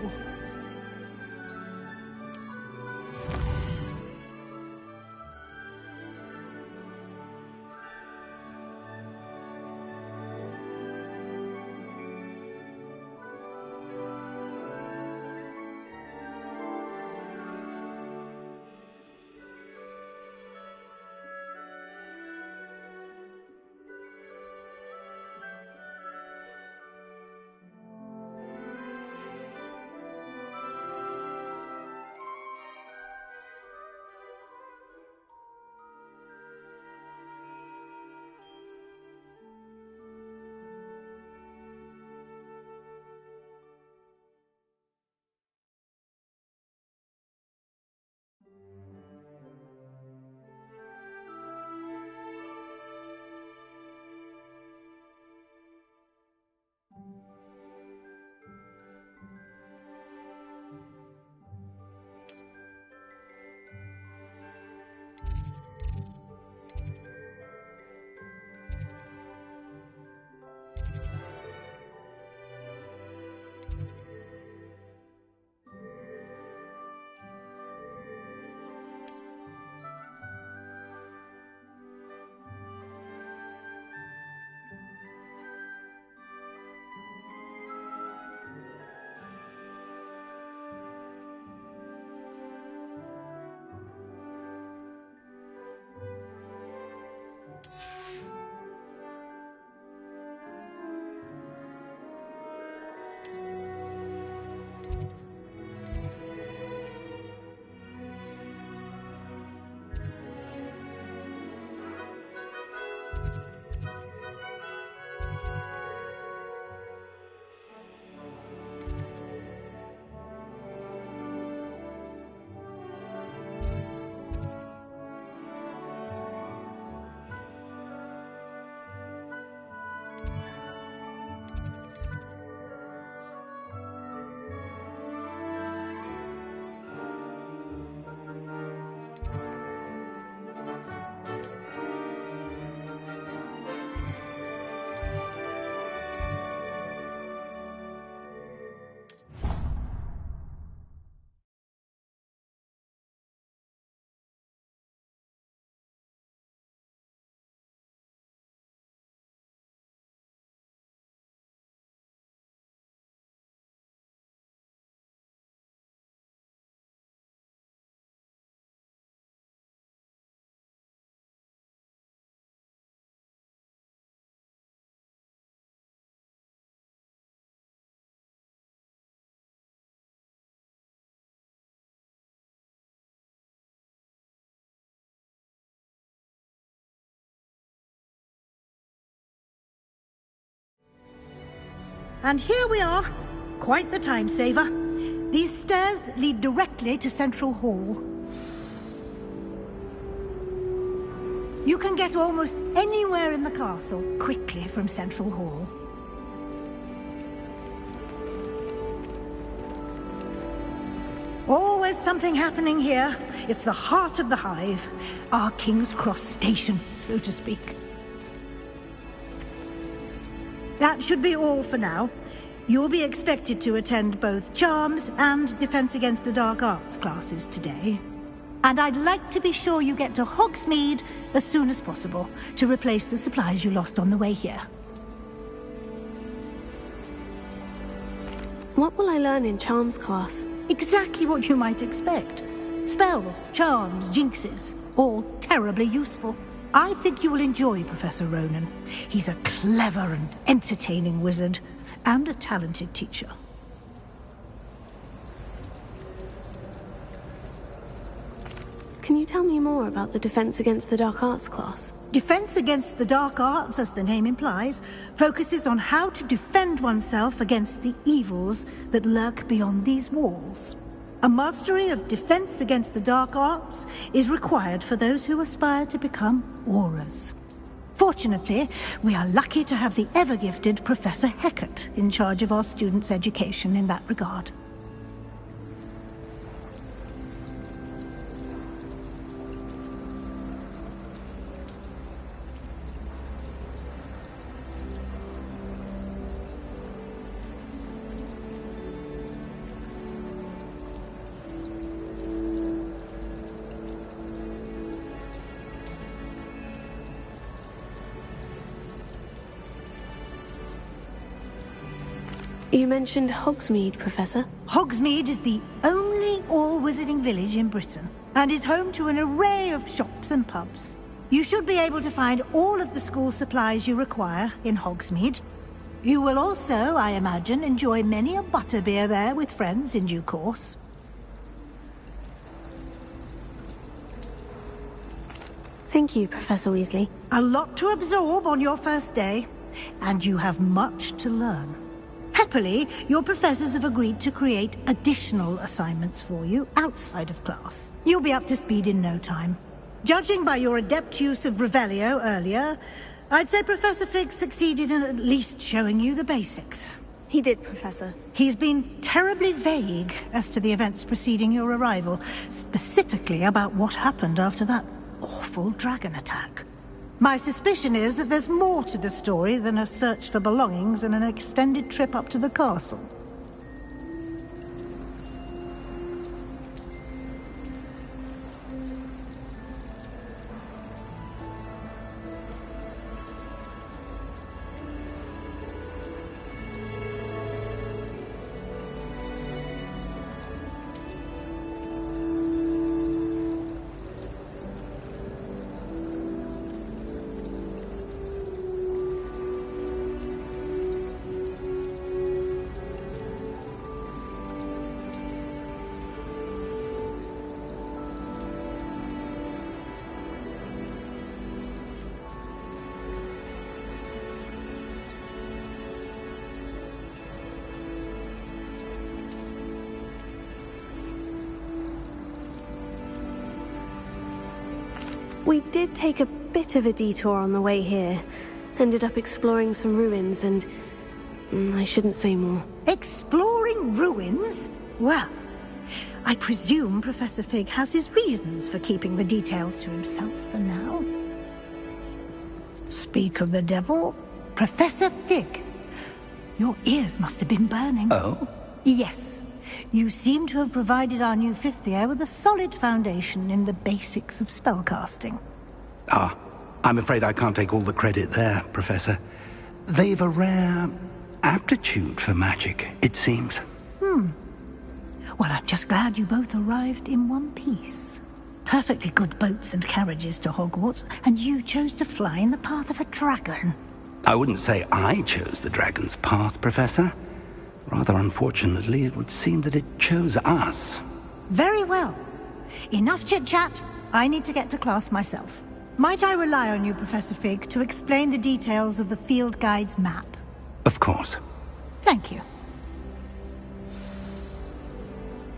And here we are. Quite the time saver. These stairs lead directly to Central Hall. You can get almost anywhere in the castle quickly from Central Hall. Always something happening here. It's the heart of the hive. Our King's Cross station, so to speak. That should be all for now. You'll be expected to attend both Charms and Defense Against the Dark Arts classes today. And I'd like to be sure you get to Hogsmeade as soon as possible to replace the supplies you lost on the way here. What will I learn in Charms class? Exactly what you might expect. Spells, charms, jinxes, all terribly useful. I think you will enjoy Professor Ronan. He's a clever and entertaining wizard, and a talented teacher. Can you tell me more about the Defense Against the Dark Arts class? Defense Against the Dark Arts, as the name implies, focuses on how to defend oneself against the evils that lurk beyond these walls. A mastery of Defense Against the Dark Arts is required for those who aspire to become Aurors. Fortunately, we are lucky to have the ever-gifted Professor Hecat in charge of our students' education in that regard. You mentioned Hogsmeade, Professor. Hogsmeade is the only all-wizarding village in Britain, and is home to an array of shops and pubs. You should be able to find all of the school supplies you require in Hogsmeade. You will also, I imagine, enjoy many a butterbeer there with friends in due course. Thank you, Professor Weasley. A lot to absorb on your first day, and you have much to learn. Happily, your professors have agreed to create additional assignments for you outside of class. You'll be up to speed in no time. Judging by your adept use of Revelio earlier, I'd say Professor Fig succeeded in at least showing you the basics. He did, Professor. He's been terribly vague as to the events preceding your arrival, specifically about what happened after that awful dragon attack. My suspicion is that there's more to the story than a search for belongings and an extended trip up to the castle. We did take a bit of a detour on the way here. Ended up exploring some ruins and... I shouldn't say more. Exploring ruins? Well, I presume Professor Fig has his reasons for keeping the details to himself for now. Speak of the devil, Professor Fig. Your ears must have been burning. Oh? Yes. You seem to have provided our new fifth year with a solid foundation in the basics of spellcasting. Ah, I'm afraid I can't take all the credit there, Professor. They've a rare aptitude for magic, it seems. Well, I'm just glad you both arrived in one piece. Perfectly good boats and carriages to Hogwarts, and you chose to fly in the path of a dragon. I wouldn't say I chose the dragon's path, Professor. Rather unfortunately, it would seem that it chose us. Very well. Enough chit-chat. I need to get to class myself. Might I rely on you, Professor Fig, to explain the details of the field guide's map? Of course. Thank you.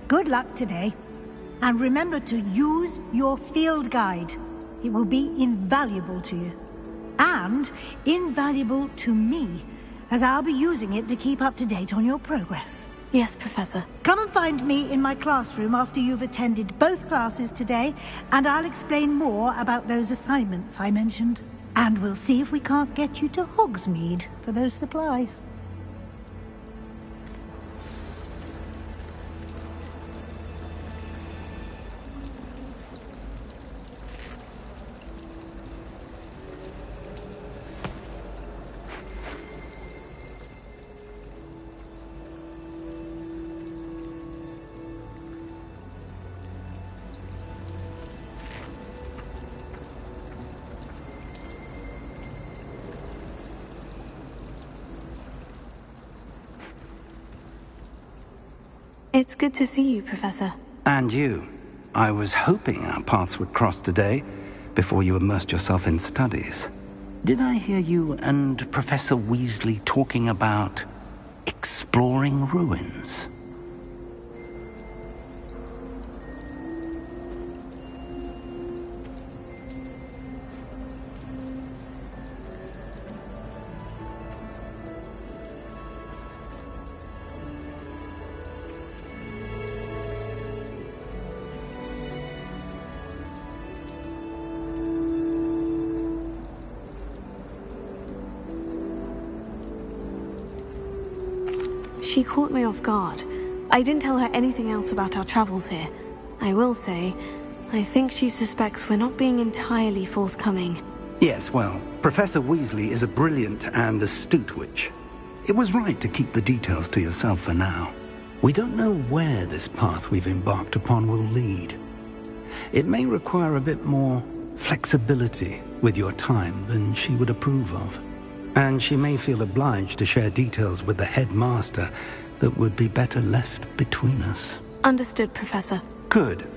Good luck today. And remember to use your field guide. It will be invaluable to you. And invaluable to me, as I'll be using it to keep up to date on your progress. Yes, Professor. Come and find me in my classroom after you've attended both classes today, and I'll explain more about those assignments I mentioned. And we'll see if we can't get you to Hogsmeade for those supplies. It's good to see you, Professor. And you. I was hoping our paths would cross today, before you immersed yourself in studies. Did I hear you and Professor Weasley talking about exploring ruins? She caught me off guard. I didn't tell her anything else about our travels here. I will say, I think she suspects we're not being entirely forthcoming. Yes, well, Professor Weasley is a brilliant and astute witch. It was right to keep the details to yourself for now. We don't know where this path we've embarked upon will lead. It may require a bit more flexibility with your time than she would approve of. And she may feel obliged to share details with the headmaster that would be better left between us. Understood, Professor. Good.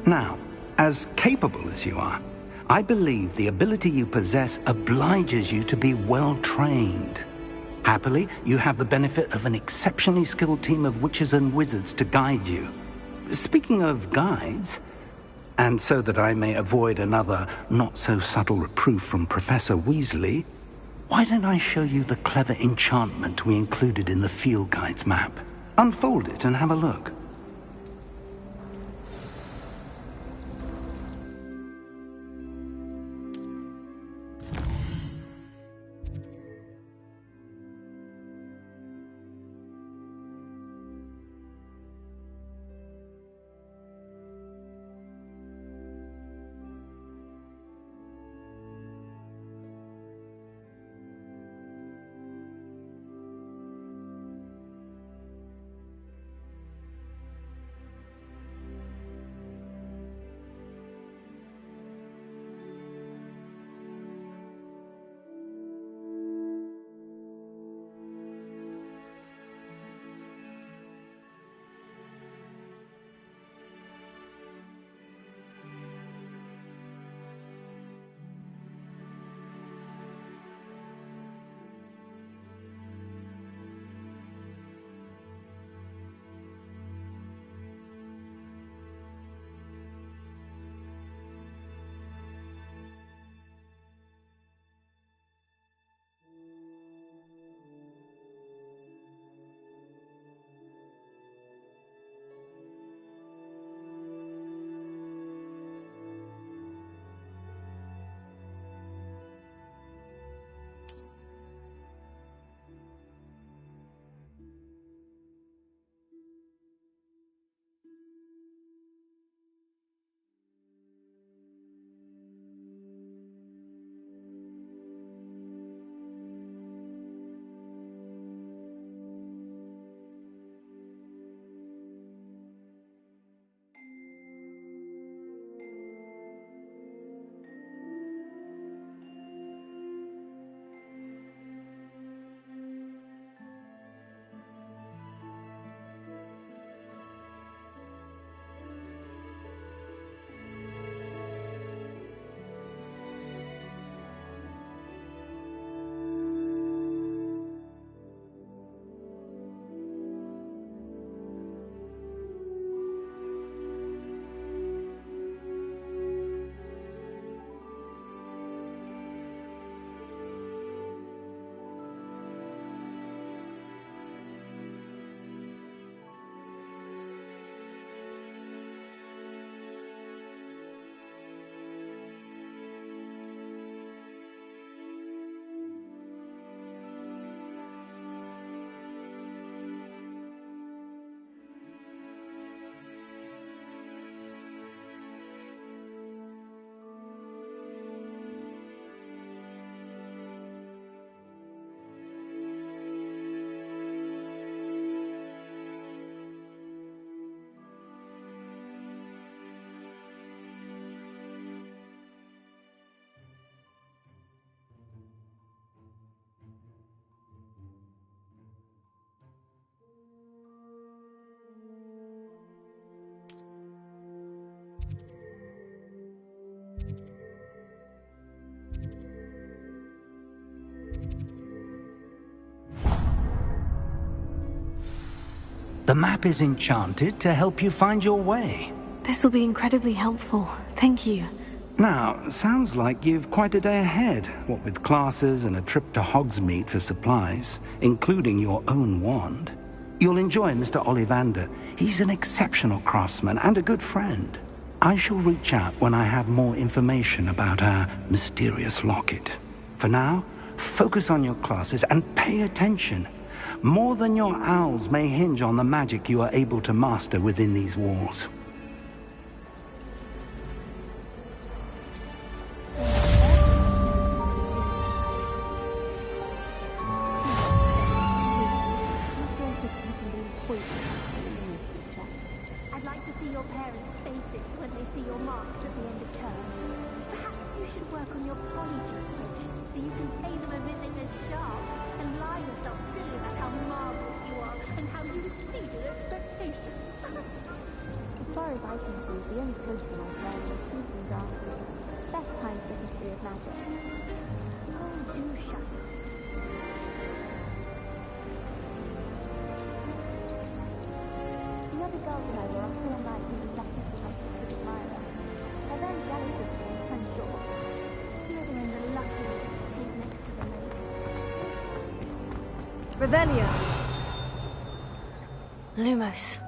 Now, as capable as you are, I believe the ability you possess obliges you to be well-trained. Happily, you have the benefit of an exceptionally skilled team of witches and wizards to guide you. Speaking of guides, and so that I may avoid another not-so-subtle reproof from Professor Weasley, why don't I show you the clever enchantment we included in the field guide's map? Unfold it and have a look. The map is enchanted to help you find your way. This will be incredibly helpful. Thank you. Now, sounds like you've quite a day ahead, what with classes and a trip to Hogsmeade for supplies, including your own wand. You'll enjoy Mr. Ollivander. He's an exceptional craftsman and a good friend. I shall reach out when I have more information about our mysterious locket. For now, focus on your classes and pay attention. More than your owls may hinge on the magic you are able to master within these walls. I'd like to see your parents' faces when they see your marks at the end of term. Perhaps you should work on your polyjuice so you can pay them a visit as sharp and lie yourself silly about how marvelous you are and how you exceeded expectations. As far as I can see, the only poster I've read is Susan's Arthur. Best time for the history of magic. Oh, do shut up. The other girls and I were often unlike reading letters from my sister's admirer. They're very jealous of me, I'm sure. Living in the lucky estate next to the lake. Revelio. Lumos.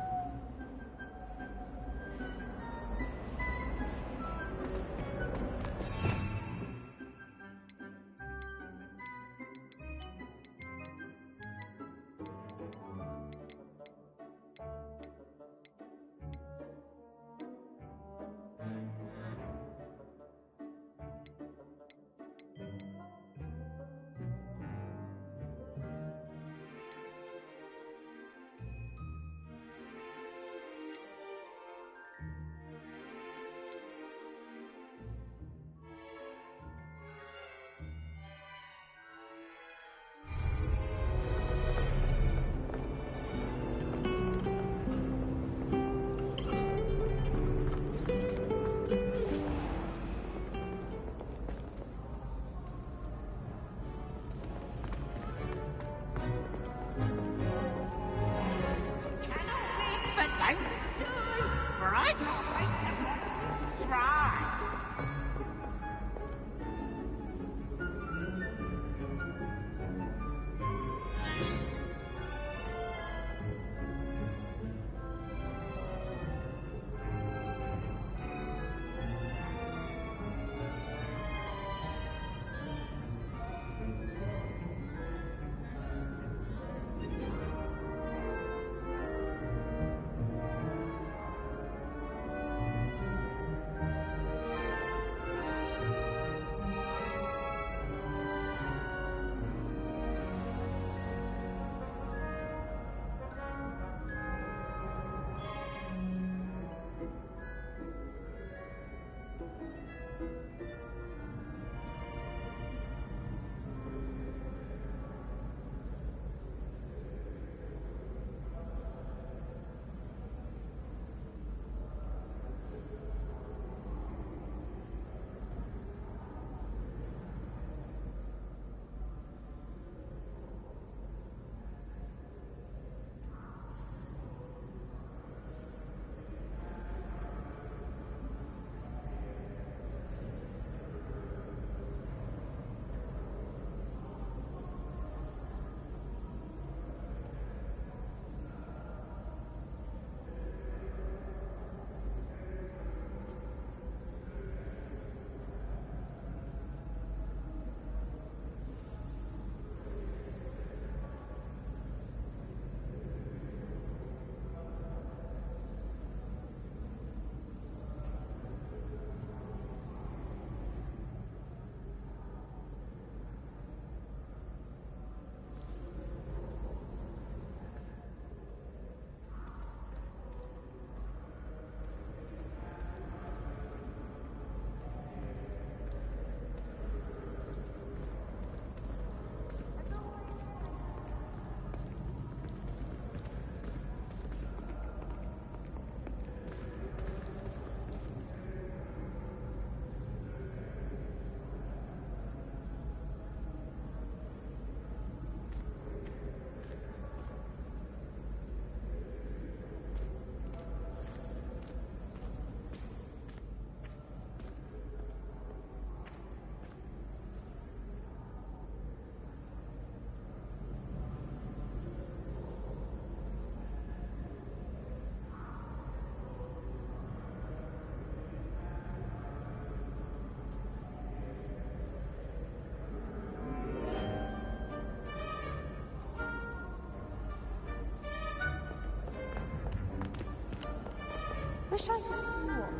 wish I knew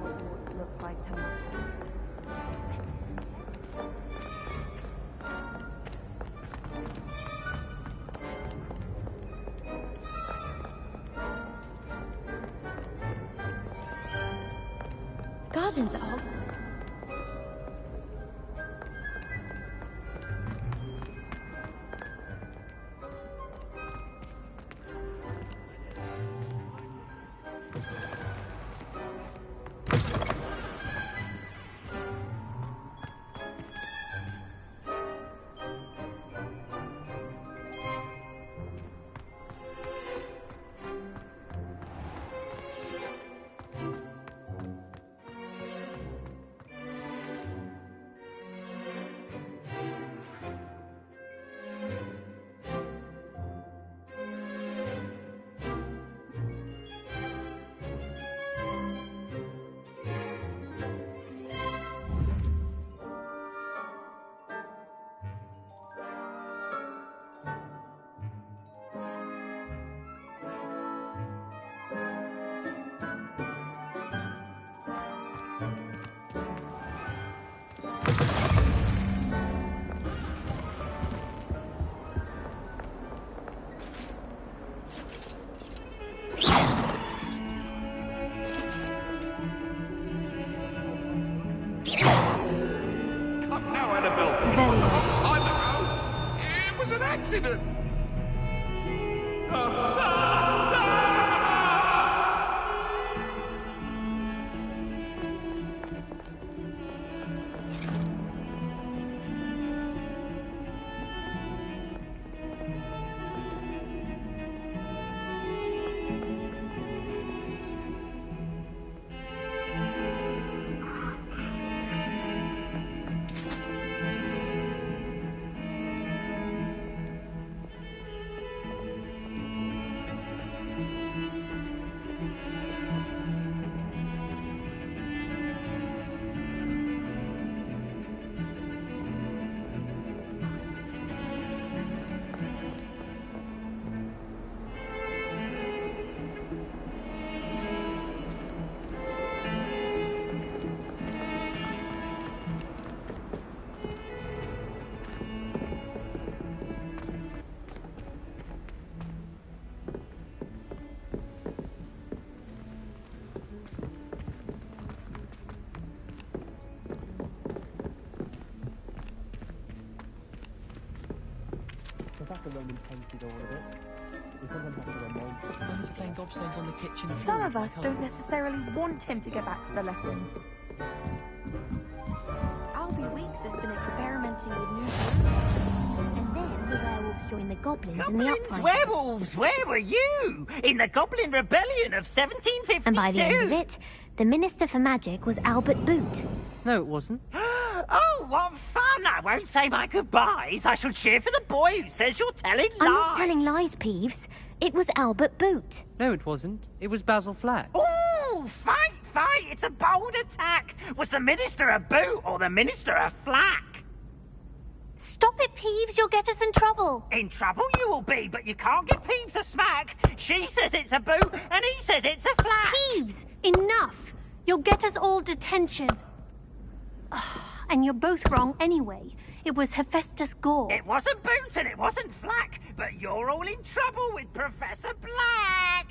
what Hogwarts looked like to muggles. Gardens at Hogwarts. It was an accident! Mum's playing gobstones on the kitchen floor. Some of us don't necessarily want him to get back to the lesson. Albie Weeks has been experimenting with new food. And then the werewolves joined the goblins in the uprising. Werewolves, where were you? In the Goblin Rebellion of 1752. And by the end of it, the Minister for Magic was Albert Boot. No, it wasn't. Oh, what fun! I won't say my goodbyes. I shall cheer for the boy who says you're telling lies. I'm not telling lies, Peeves. It was Albert Boot. No, it wasn't. It was Basil Flack. Ooh, fight! It's a bold attack. Was the Minister a boot or the Minister a flack? Stop it, Peeves. You'll get us in trouble. In trouble you will be, but you can't give Peeves a smack. She says it's a boot and he says it's a flack. Peeves, enough. You'll get us all detention. And you're both wrong anyway. It was Hephaestus Gore. It wasn't Boot and it wasn't Flack, but you're all in trouble with Professor Black.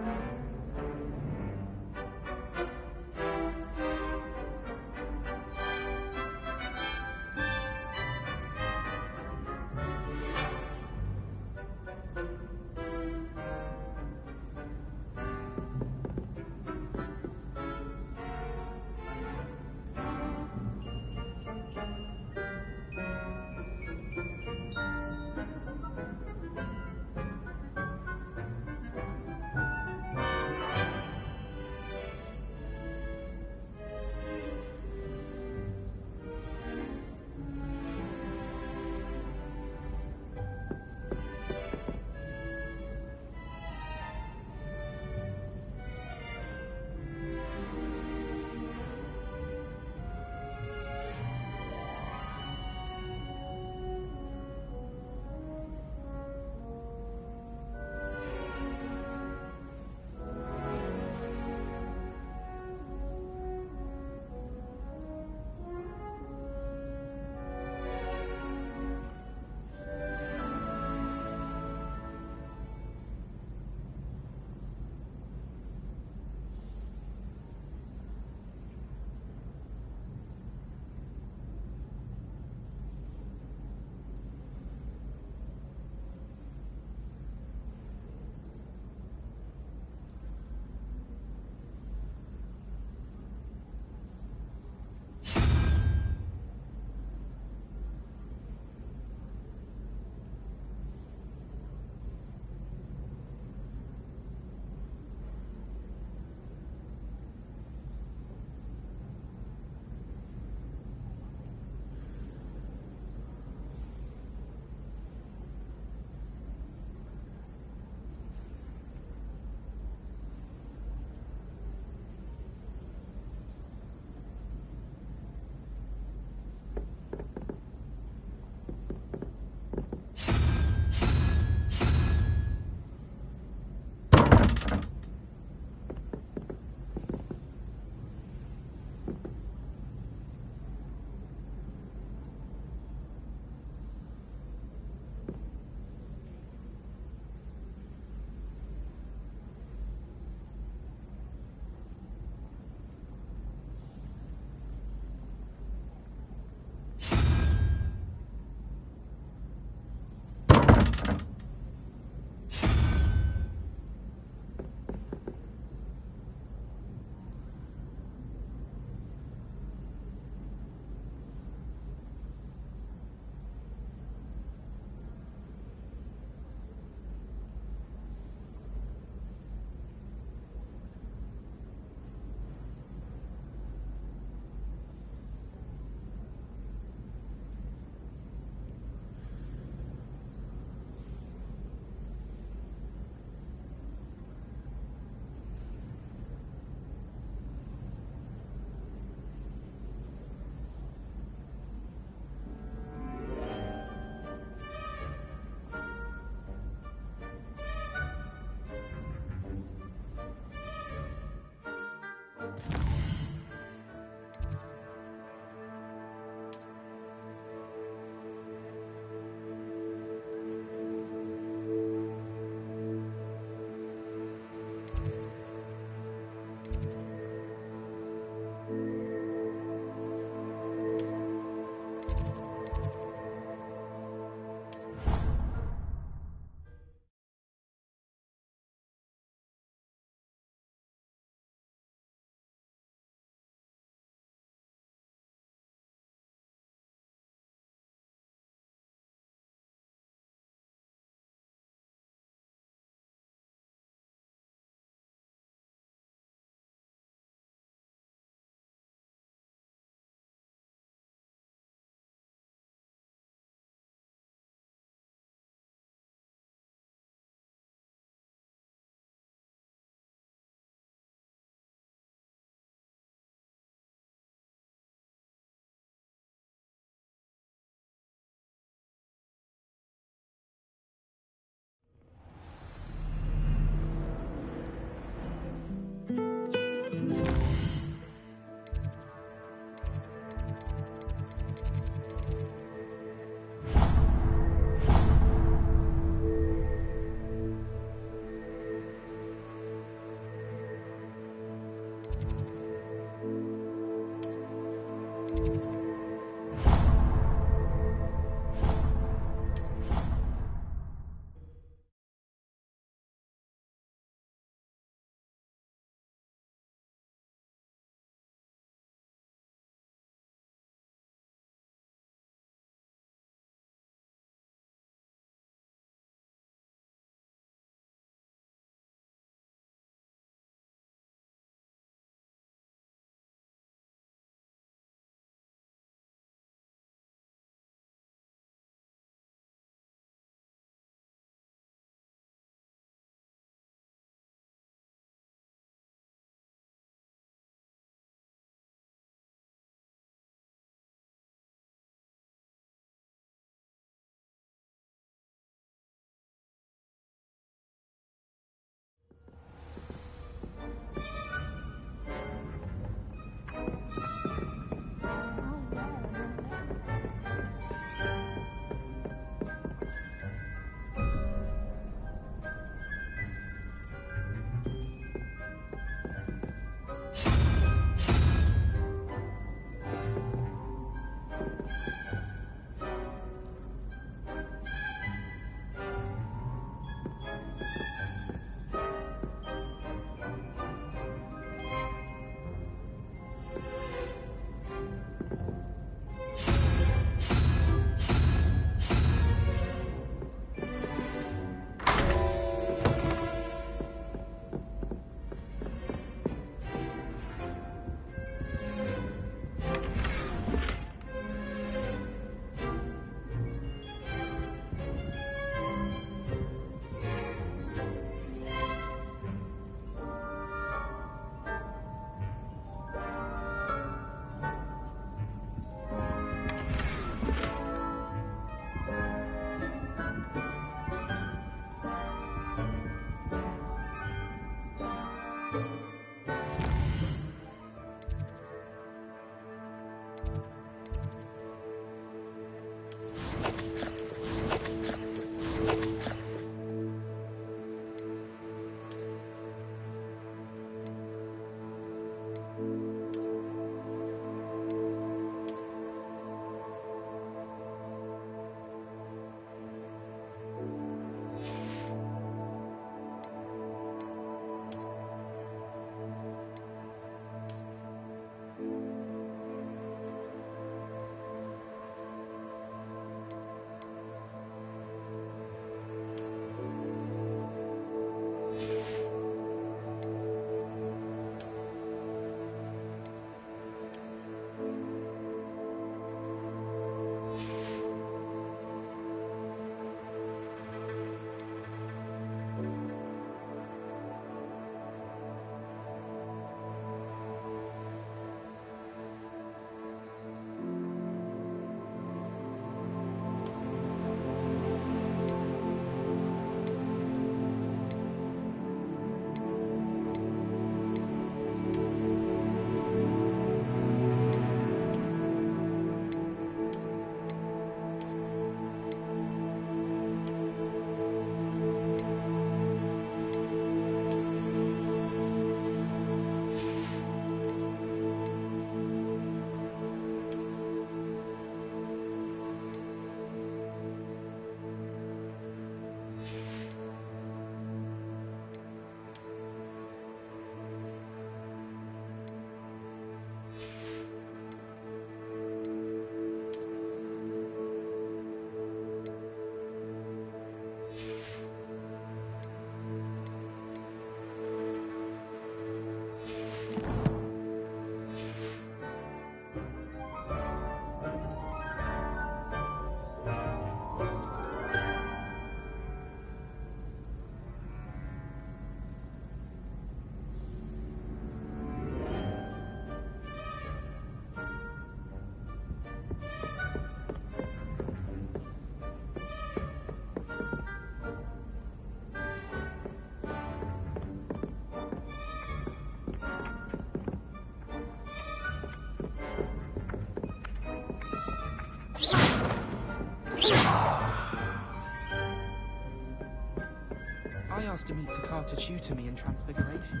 I asked him to Carter tutor me in Transfiguration.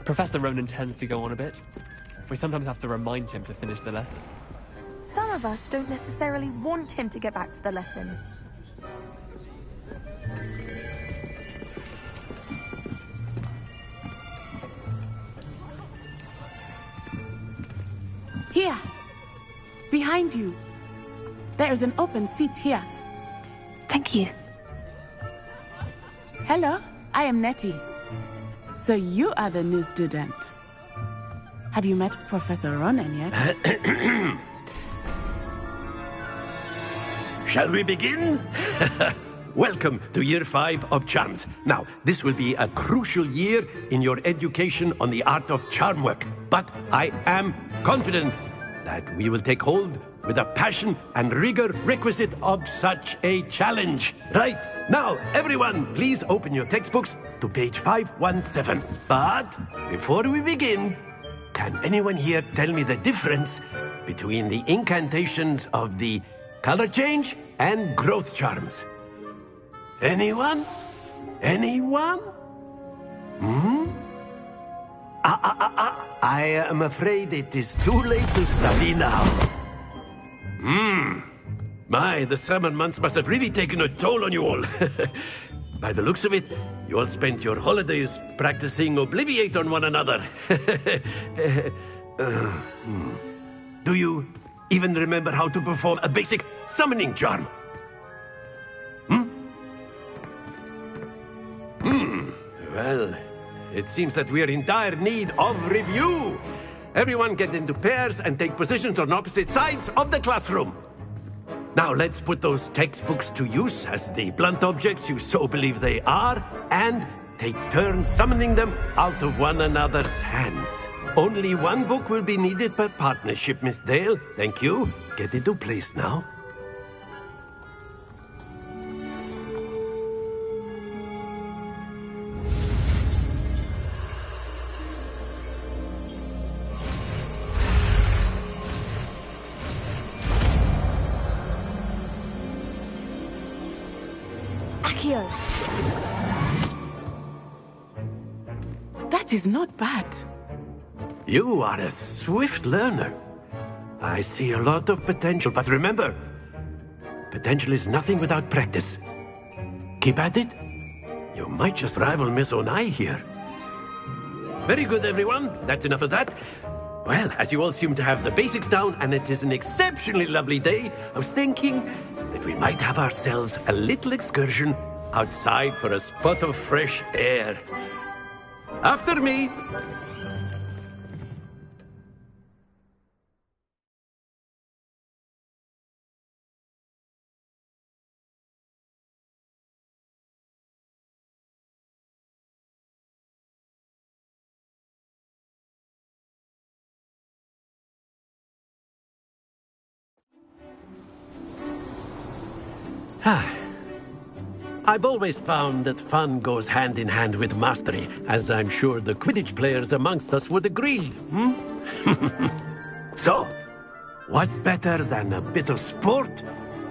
Professor Ronan tends to go on a bit. We sometimes have to remind him to finish the lesson. Some of us don't necessarily want him to get back to the lesson. Here! Behind you. There is an open seat here. Thank you. Hello, I am Nettie. So you are the new student. Have you met Professor Ronan yet? Shall we begin? Welcome to Year 5 of Charms. Now, this will be a crucial year in your education on the art of charm work. But I am confident that we will take hold with the passion and rigor requisite of such a challenge. Right, now, everyone, please open your textbooks to page 517. But before we begin, can anyone here tell me the difference between the incantations of the color change and growth charms? Anyone? Anyone? I am afraid it is too late to study now. My, the summer months must have really taken a toll on you all. By the looks of it, you all spent your holidays practicing Obliviate on one another. Do you even remember how to perform a basic summoning charm? Well, it seems that we are in dire need of review. Everyone get into pairs and take positions on opposite sides of the classroom. Now let's put those textbooks to use as the blunt objects you so believe they are, and take turns summoning them out of one another's hands. Only one book will be needed per partnership, Miss Dale. Thank you. Get into place now. Accio! That is not bad. You are a swift learner. I see a lot of potential, but remember, potential is nothing without practice. Keep at it. You might just rival Miss Onai here. Very good, everyone. That's enough of that. Well, as you all seem to have the basics down, and it is an exceptionally lovely day, I was thinking that we might have ourselves a little excursion outside for a spot of fresh air. After me! I've always found that fun goes hand in hand with mastery, as I'm sure the Quidditch players amongst us would agree, So, what better than a bit of sport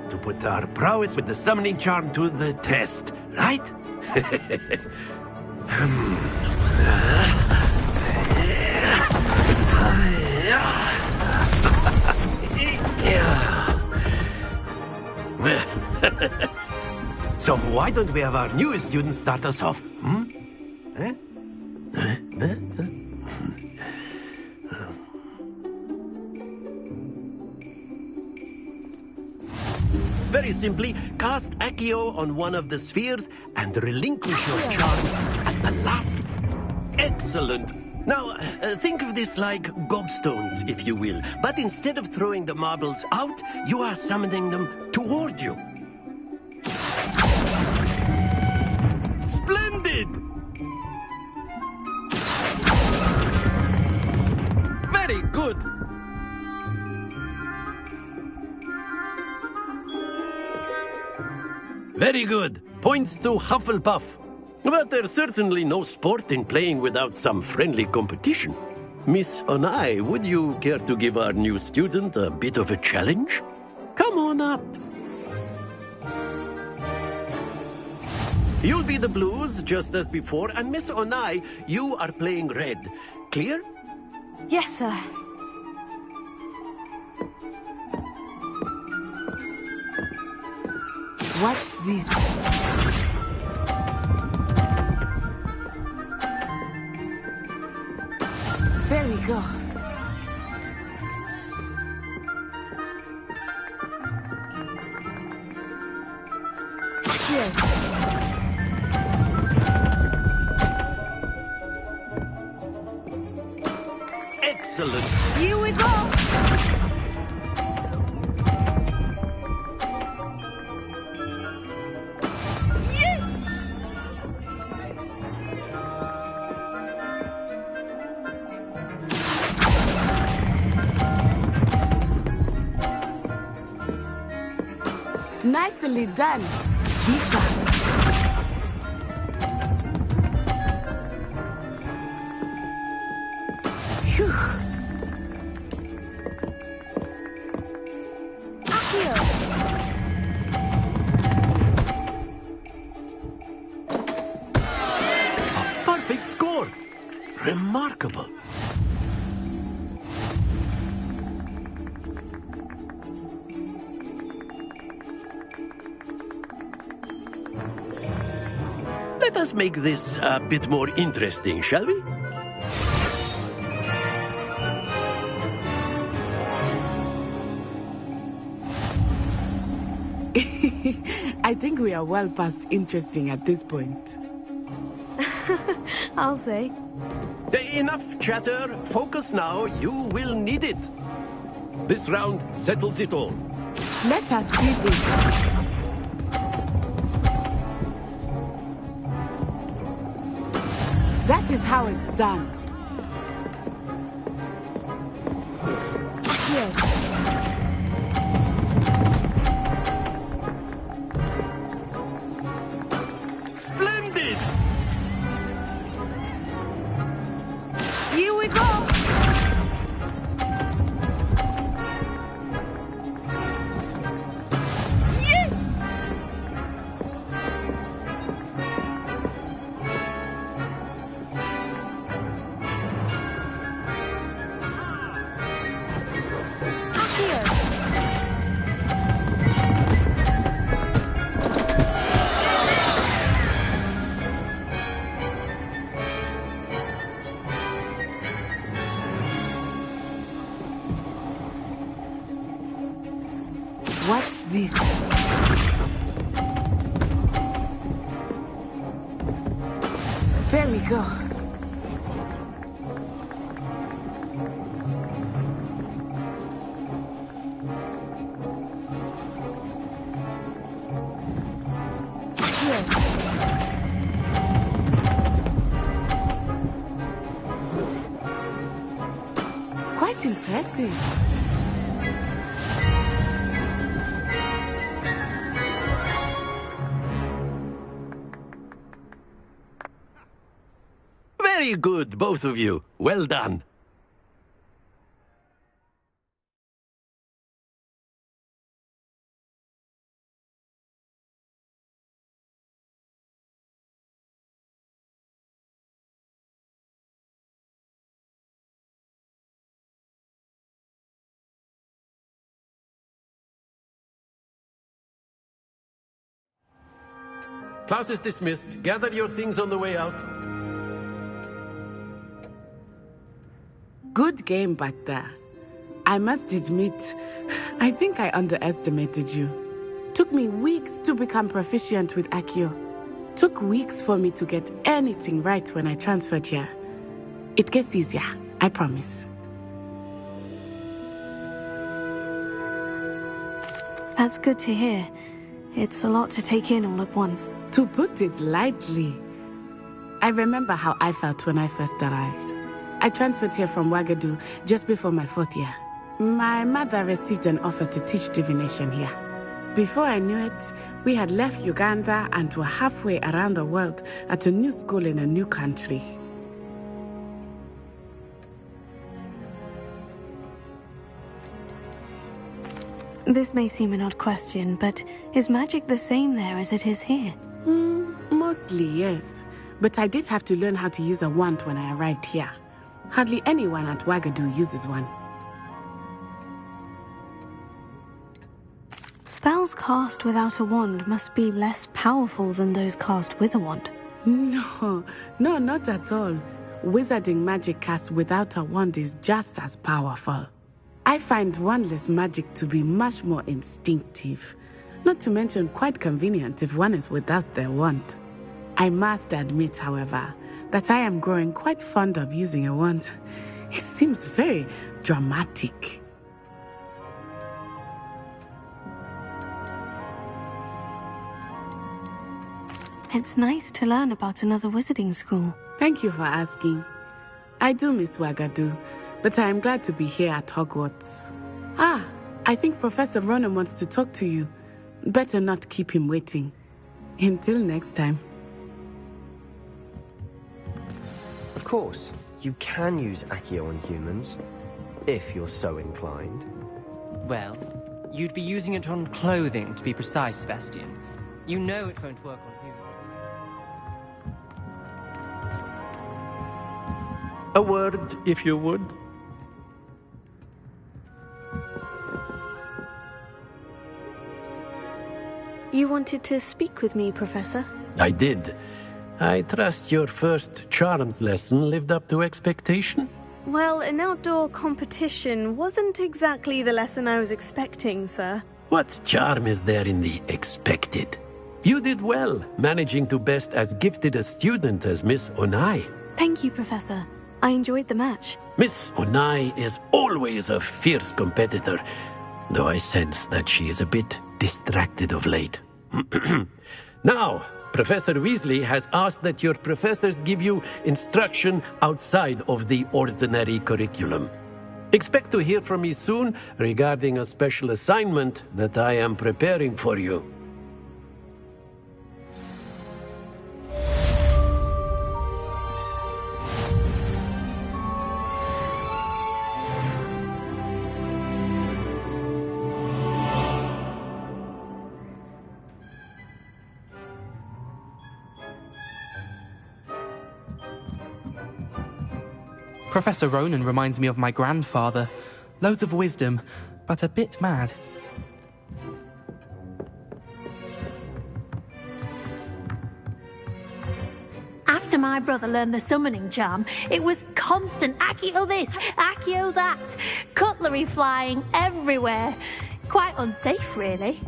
to put our prowess with the summoning charm to the test, right? So why don't we have our newest student start us off? Very simply, cast Accio on one of the spheres and relinquish your charm at the last. Excellent. Now, think of this like gobstones, if you will. But instead of throwing the marbles out, you are summoning them toward you. Splendid! Very good. Very good. Points to Hufflepuff. But there's certainly no sport in playing without some friendly competition. Miss Onai, would you care to give our new student a bit of a challenge? Come on up. You'll be the blues, just as before, and Miss Onai, you are playing red. Clear? Yes, sir. Watch this. There we go. Here. Excellent. Here we go. Nicely done, Lisa. Phew. A perfect score. Remarkable. Let us make this a bit more interesting, shall we? I think we are well past interesting at this point. I'll say. Enough chatter. Focus now. You will need it. This round settles it all. Let us see this. That is how it's done. Here. Splendid! Here we go. Yes! Watch this. There we go. Quite impressive. Very good, both of you. Well done. Class is dismissed. Gather your things on the way out. Good game back there. I must admit, I think I underestimated you. Took me weeks to become proficient with Accio. Took weeks for me to get anything right when I transferred here. It gets easier, I promise. That's good to hear. It's a lot to take in all at once. To put it lightly, I remember how I felt when I first arrived. I transferred here from Ouagadougou just before my 4th year. My mother received an offer to teach divination here. Before I knew it, we had left Uganda and were halfway around the world at a new school in a new country. This may seem an odd question, but is magic the same there as it is here? Mostly, yes. But I did have to learn how to use a wand when I arrived here. Hardly anyone at Ouagadougou uses one. Spells cast without a wand must be less powerful than those cast with a wand. No, not at all. Wizarding magic cast without a wand is just as powerful. I find wandless magic to be much more instinctive. Not to mention quite convenient if one is without their wand. I must admit, however, that I am growing quite fond of using a wand. It seems very dramatic. It's nice to learn about another wizarding school. Thank you for asking. I do miss Ouagadougou, but I am glad to be here at Hogwarts. I think Professor Ronan wants to talk to you. Better not keep him waiting. Until next time. Of course, you can use Accio on humans, if you're so inclined. Well, you'd be using it on clothing, to be precise, Sebastian. You know it won't work on humans. A word, if you would. You wanted to speak with me, Professor? I did. I trust your first charms lesson lived up to expectation? Well, an outdoor competition wasn't exactly the lesson I was expecting, sir. What charm is there in the expected? You did well, managing to best as gifted a student as Miss Onai. Thank you, Professor. I enjoyed the match. Miss Onai is always a fierce competitor, though I sense that she is a bit distracted of late. Now, Professor Weasley has asked that your professors give you instruction outside of the ordinary curriculum. Expect to hear from me soon regarding a special assignment that I am preparing for you. Professor Ronan reminds me of my grandfather. Loads of wisdom, but a bit mad. After my brother learned the summoning charm, it was constant Accio this, Accio that, cutlery flying everywhere. Quite unsafe, really.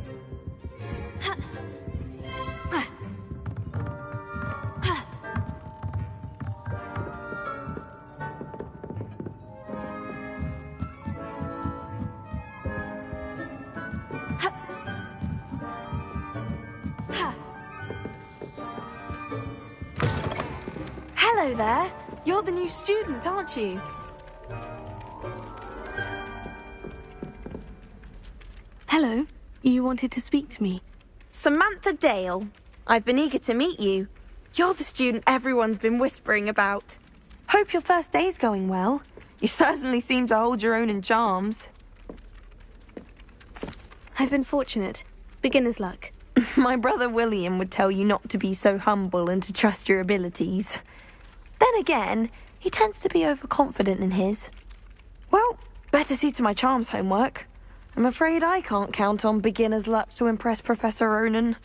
Hello there. You're the new student, aren't you? Hello. You wanted to speak to me? Samantha Dale. I've been eager to meet you. You're the student everyone's been whispering about. Hope your first day's going well. You certainly seem to hold your own in charms. I've been fortunate. Beginner's luck. My brother William would tell you not to be so humble and to trust your abilities. Then again, he tends to be overconfident in his. Well, better see to my charms homework. I'm afraid I can't count on beginner's luck to impress Professor Ronan.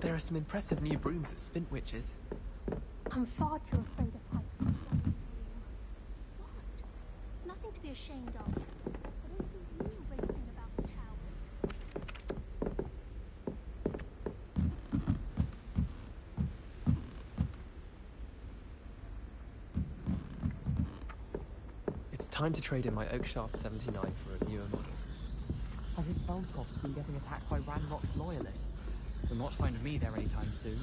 There are some impressive new brooms at Spintwitch's. I'm far too afraid of heights. What? It's nothing to be ashamed of. I don't think you knew anything about the towers. It's time to trade in my Oakshaft 79 for a newer model. I think Beltoft's been getting attacked by Ranrock's loyalists. Will not find me there anytime soon.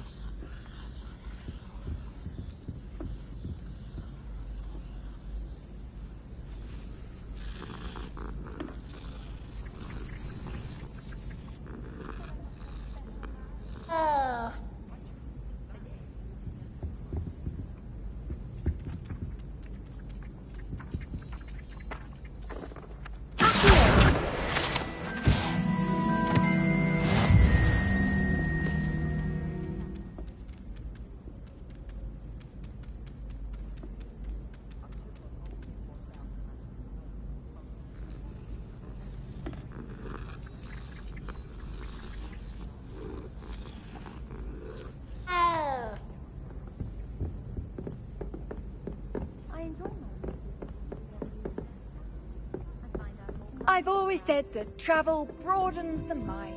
I've always said that travel broadens the mind.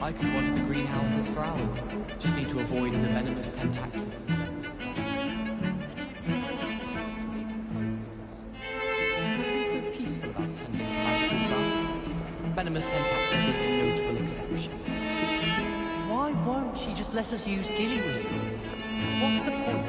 I could water the greenhouses for hours. Just need to avoid the venomous tentaculars. There's something so peaceful about tending to magical plants. Venomous tentaculars are a notable exception. Why won't she just let us use gillyweed? What's the point?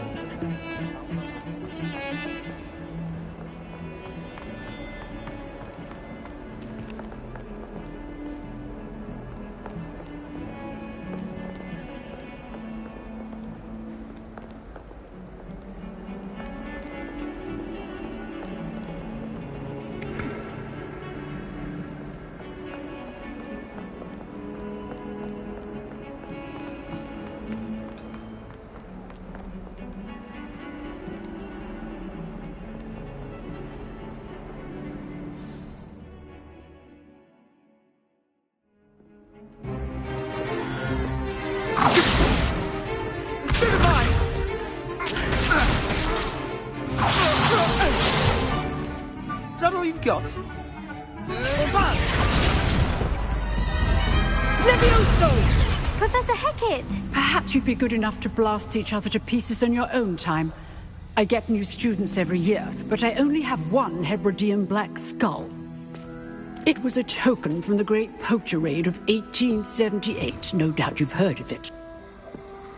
that all you've got? Levioso! Professor Hecat! Perhaps you'd be good enough to blast each other to pieces on your own time. I get new students every year, but I only have one Hebridean black skull. It was a token from the Great Poacher Raid of 1878. No doubt you've heard of it.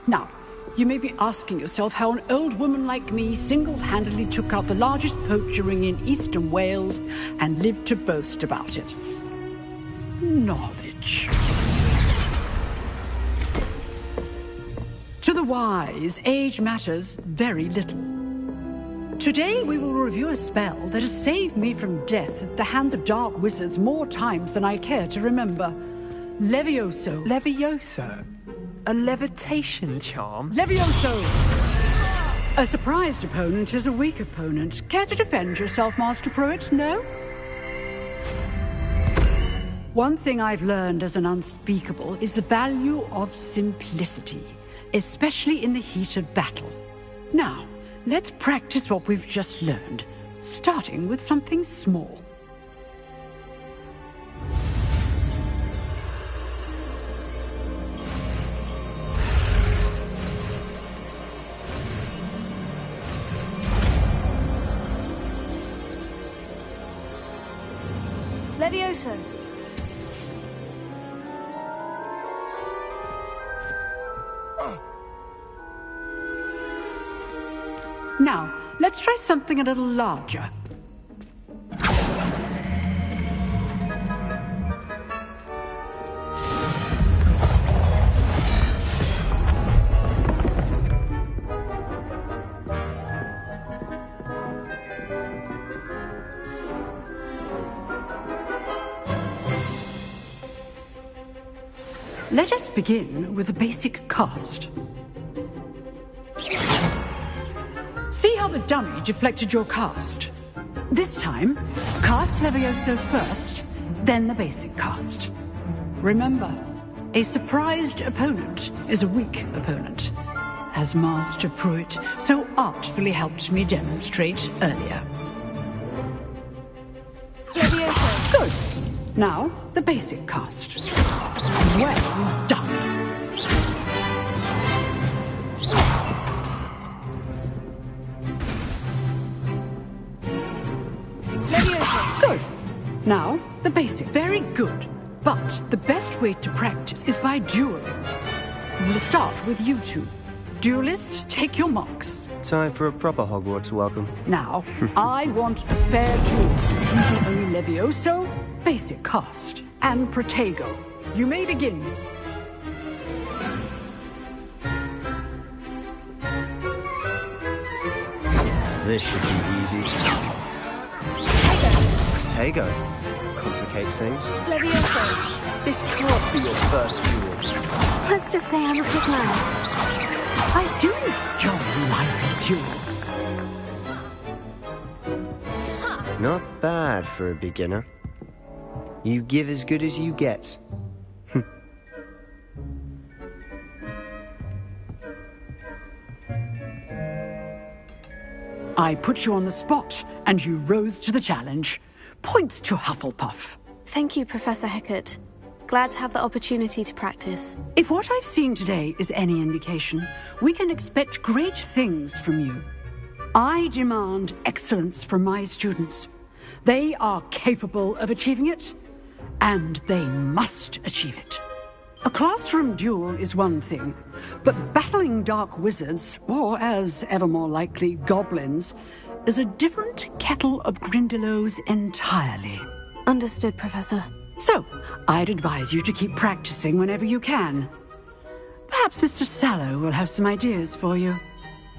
Now, you may be asking yourself how an old woman like me single-handedly took out the largest poacher ring in eastern Wales and lived to boast about it. Knowledge. To the wise, age matters very little. Today we will review a spell that has saved me from death at the hands of dark wizards more times than I care to remember. Levioso. Levioso? A levitation charm? Levioso! A surprised opponent is a weak opponent. Care to defend yourself, Master Pruitt? No? One thing I've learned as an unspeakable is the value of simplicity, especially in the heat of battle. Now, let's practice what we've just learned, starting with something small. Levioso. Now, let's try something a little larger. Let us begin with a basic cast. See how the dummy deflected your cast? This time, cast Levioso first, then the basic cast. Remember, a surprised opponent is a weak opponent, as Master Pruitt so artfully helped me demonstrate earlier. Levioso. Good. Now, the basic cast. Well done. Good. Now, the basic. Very good. But the best way to practice is by dueling. We'll start with you two. Duelists, take your marks. Time for a proper Hogwarts welcome. Now, I want a fair duel, using only Levioso, basic cast, and Protego. You may begin. This should be easy. Protego. Complicates things. Levioso. This can't be your first duel. Let's just say I'm a quick man. I do enjoy a lively duel. Not bad for a beginner. You give as good as you get. I put you on the spot, and you rose to the challenge. Points to Hufflepuff. Thank you, Professor Hecat. Glad to have the opportunity to practice. If what I've seen today is any indication, we can expect great things from you. I demand excellence from my students. They are capable of achieving it, and they must achieve it. A classroom duel is one thing, but battling dark wizards, or as ever more likely, goblins, is a different kettle of Grindylows entirely. Understood, Professor. So, I'd advise you to keep practicing whenever you can. Perhaps Mr. Sallow will have some ideas for you.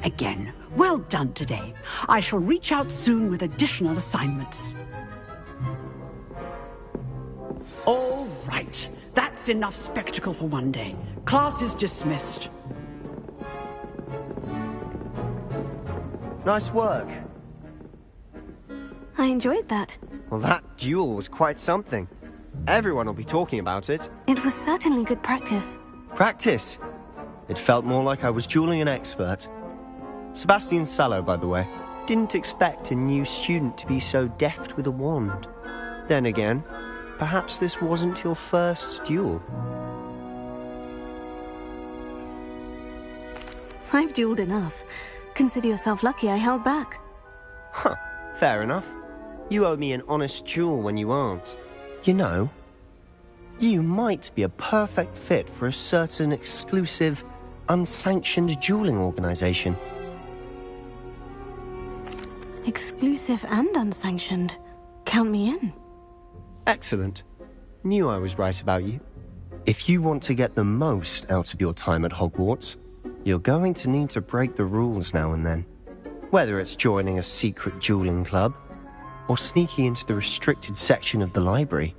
Again, well done today. I shall reach out soon with additional assignments. All right. That's enough spectacle for one day. Class is dismissed. Nice work. I enjoyed that. Well, that duel was quite something. Everyone will be talking about it. It was certainly good practice. Practice? It felt more like I was dueling an expert. Sebastian Sallow, by the way. Didn't expect a new student to be so deft with a wand. Then again, perhaps this wasn't your first duel. I've dueled enough. Consider yourself lucky I held back. Huh, fair enough. You owe me an honest duel when you aren't. You know, you might be a perfect fit for a certain exclusive, unsanctioned dueling organization. Exclusive and unsanctioned. Count me in. Excellent. Knew I was right about you. If you want to get the most out of your time at Hogwarts, you're going to need to break the rules now and then. Whether it's joining a secret dueling club, or sneaking into the restricted section of the library,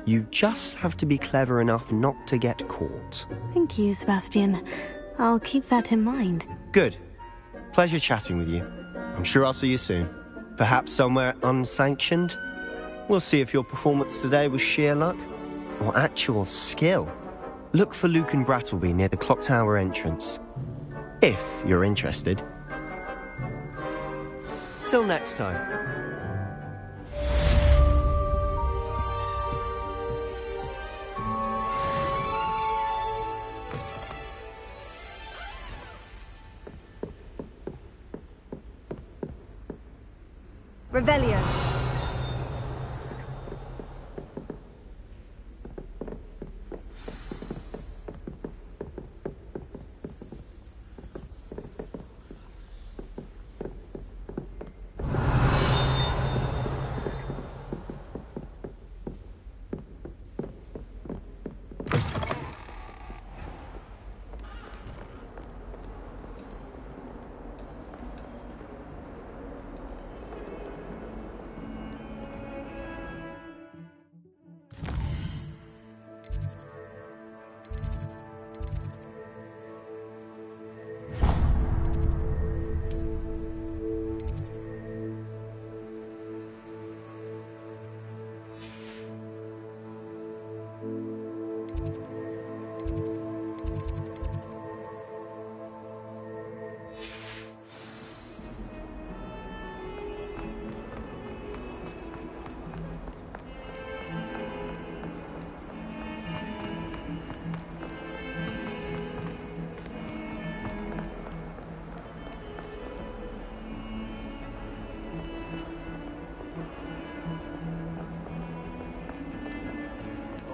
you just have to be clever enough not to get caught. Thank you, Sebastian. I'll keep that in mind. Good. Pleasure chatting with you. I'm sure I'll see you soon. Perhaps somewhere unsanctioned? We'll see if your performance today was sheer luck or actual skill. Look for Luke and Brattleby near the clock tower entrance. If you're interested. Till next time. Revelio.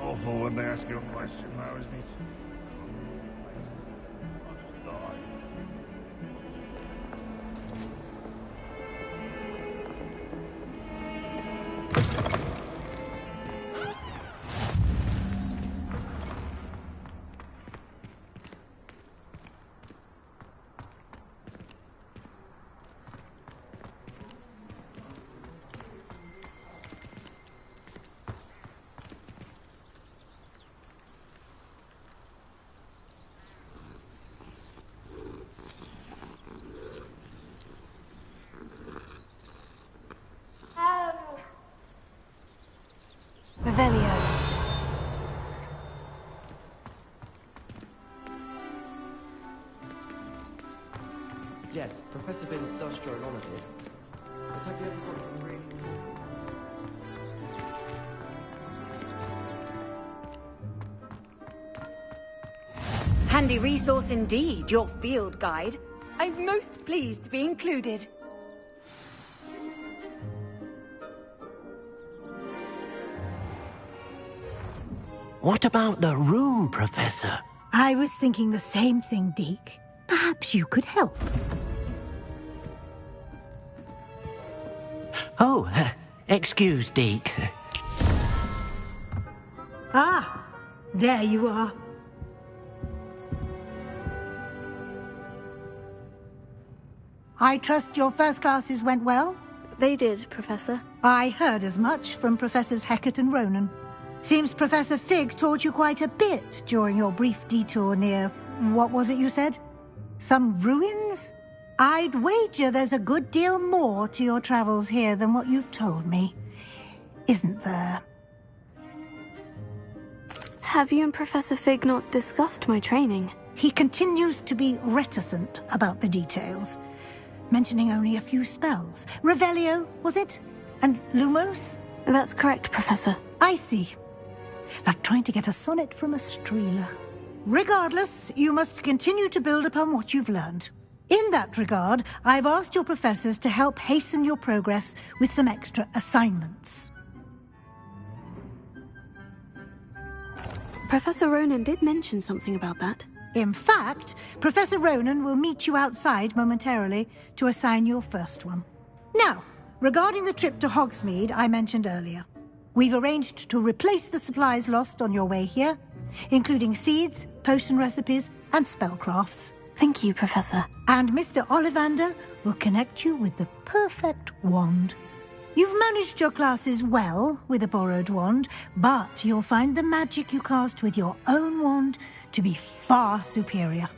Awful when they ask you a question, though, isn't it? I'll just die. Revelio. Yes, Professor Binns does draw on of it. But have you ever got a really... Handy resource indeed, your field guide. I'm most pleased to be included. What about the room, Professor? I was thinking the same thing, Deke. Perhaps you could help. Oh, excuse, Deke. Ah, there you are. I trust your first classes went well? They did, Professor. I heard as much from Professors Hecat and Ronan. Seems Professor Fig taught you quite a bit during your brief detour near... what was it you said? Some ruins? I'd wager there's a good deal more to your travels here than what you've told me. Isn't there? Have you and Professor Fig not discussed my training? He continues to be reticent about the details. mentioning only a few spells. Revelio, was it? And Lumos? That's correct, Professor. I see. Like trying to get a sonnet from a streeler. Regardless, you must continue to build upon what you've learned. In that regard, I've asked your professors to help hasten your progress with some extra assignments. Professor Ronan did mention something about that. In fact, Professor Ronan will meet you outside momentarily to assign your first one. Now, regarding the trip to Hogsmeade I mentioned earlier, we've arranged to replace the supplies lost on your way here, including seeds, potion recipes, and spellcrafts. Thank you, Professor. And Mr. Ollivander will connect you with the perfect wand. You've managed your classes well with a borrowed wand, but you'll find the magic you cast with your own wand to be far superior.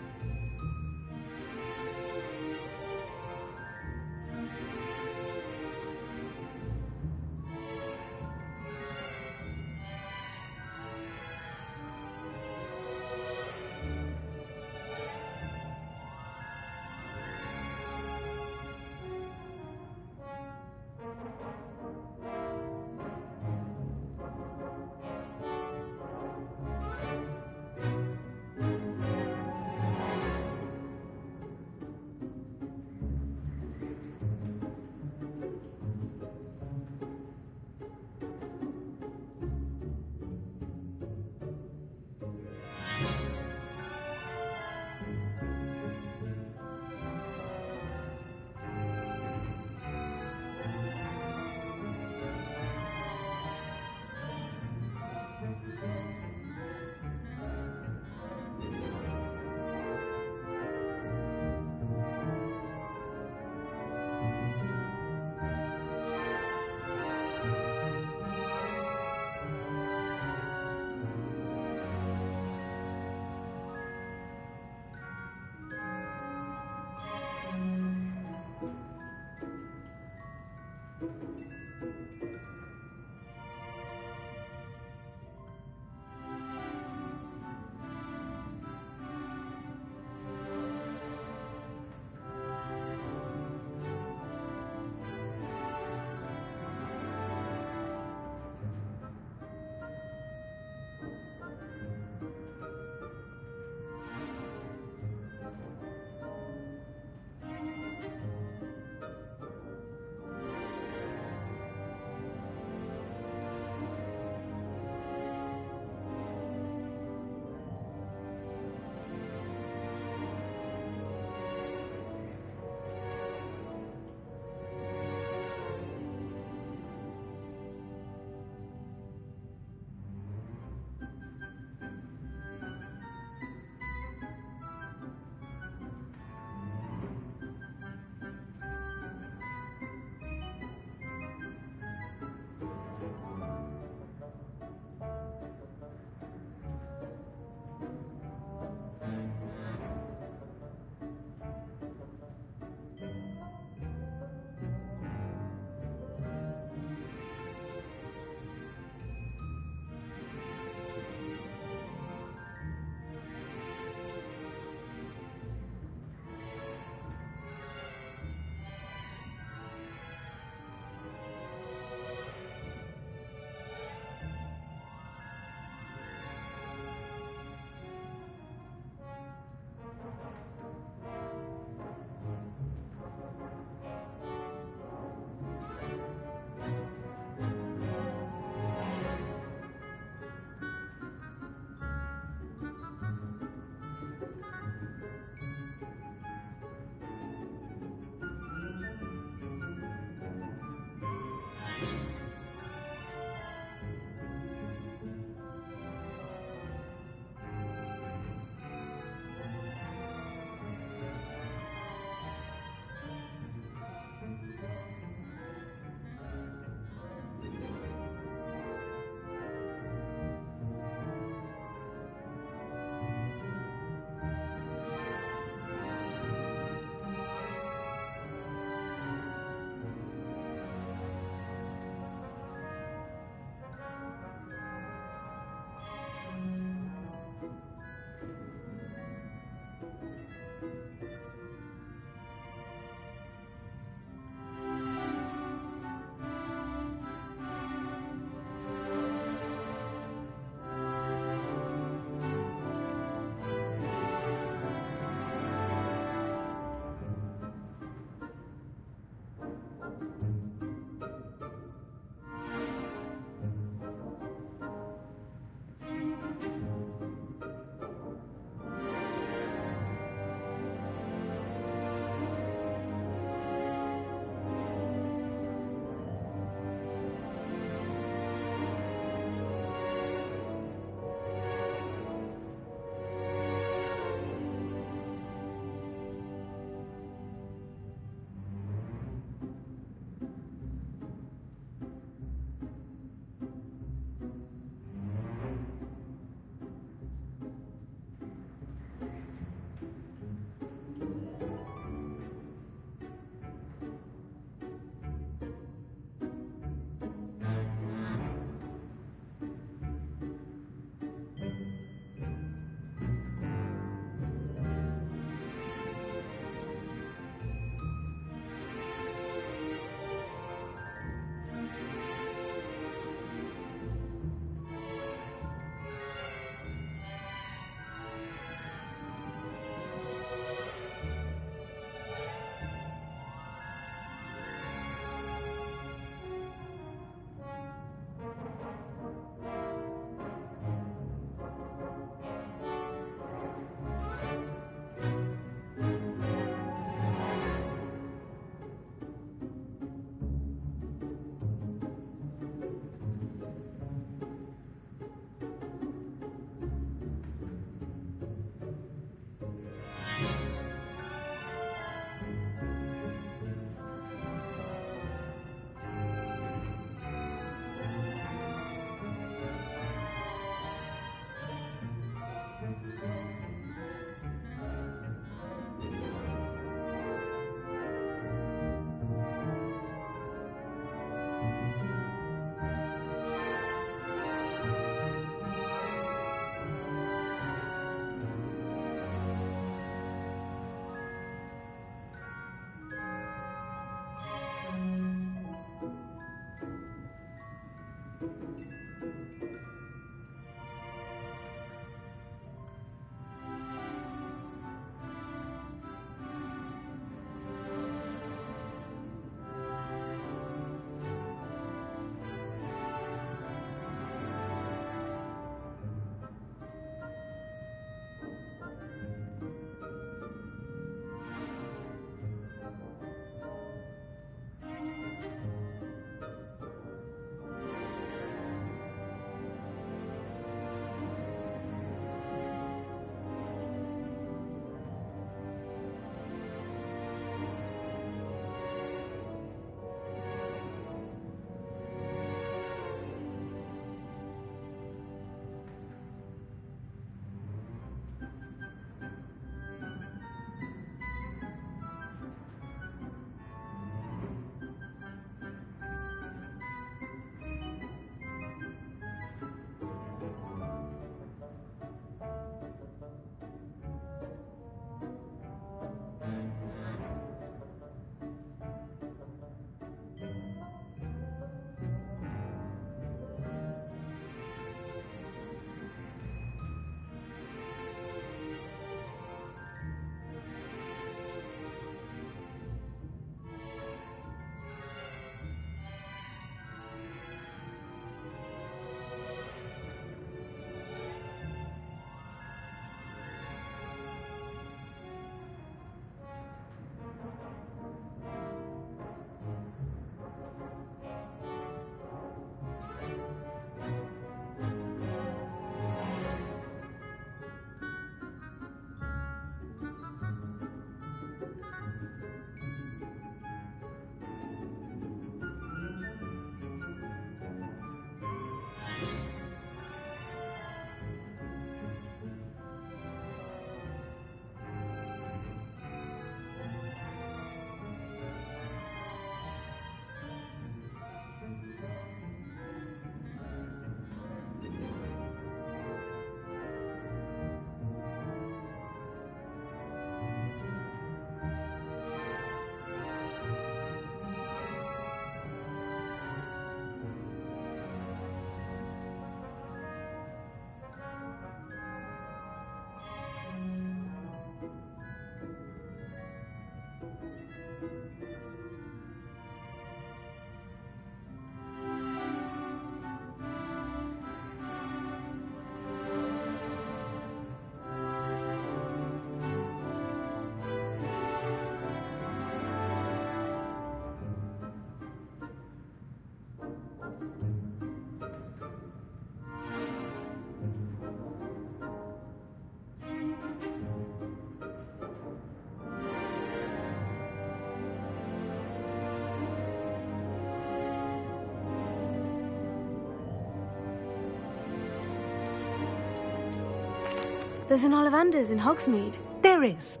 There's an Ollivander's in Hogsmeade. There is.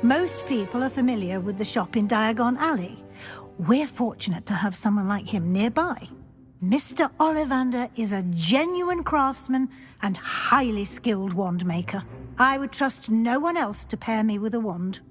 Most people are familiar with the shop in Diagon Alley. We're fortunate to have someone like him nearby. Mr. Ollivander is a genuine craftsman and highly skilled wand maker. I would trust no one else to pair me with a wand.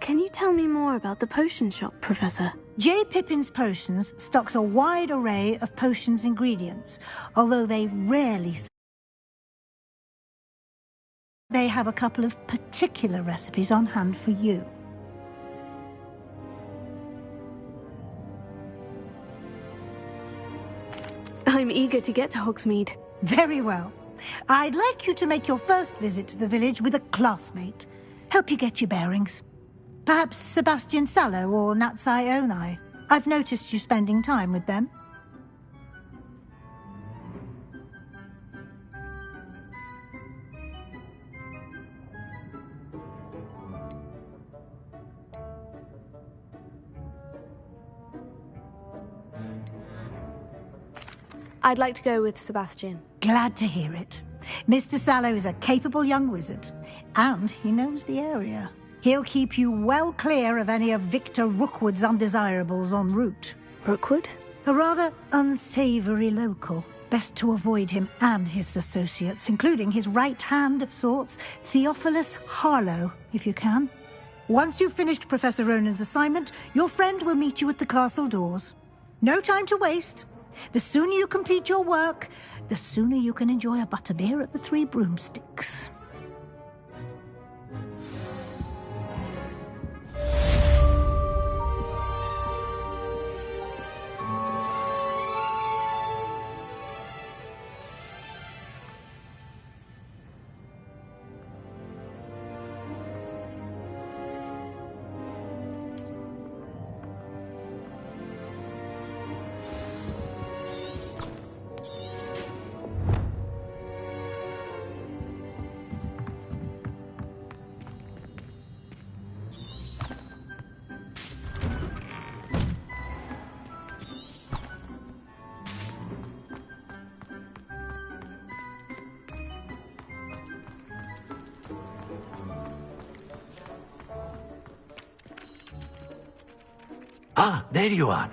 Can you tell me more about the potion shop, Professor? J. Pippin's Potions stocks a wide array of potions ingredients, although they rarely... They have a couple of particular recipes on hand for you. I'm eager to get to Hogsmeade. Very well. I'd like you to make your first visit to the village with a classmate. Help you get your bearings. Perhaps Sebastian Sallow or Natsai Onai. I've noticed you spending time with them. I'd like to go with Sebastian. Glad to hear it. Mr. Sallow is a capable young wizard, and he knows the area. He'll keep you well clear of any of Victor Rookwood's undesirables en route. Rookwood? A rather unsavory local. Best to avoid him and his associates, including his right hand of sorts, Theophilus Harlow, if you can. Once you've finished Professor Ronan's assignment, your friend will meet you at the castle doors. No time to waste. The sooner you complete your work, the sooner you can enjoy a butterbeer at the Three Broomsticks. Ah, there you are.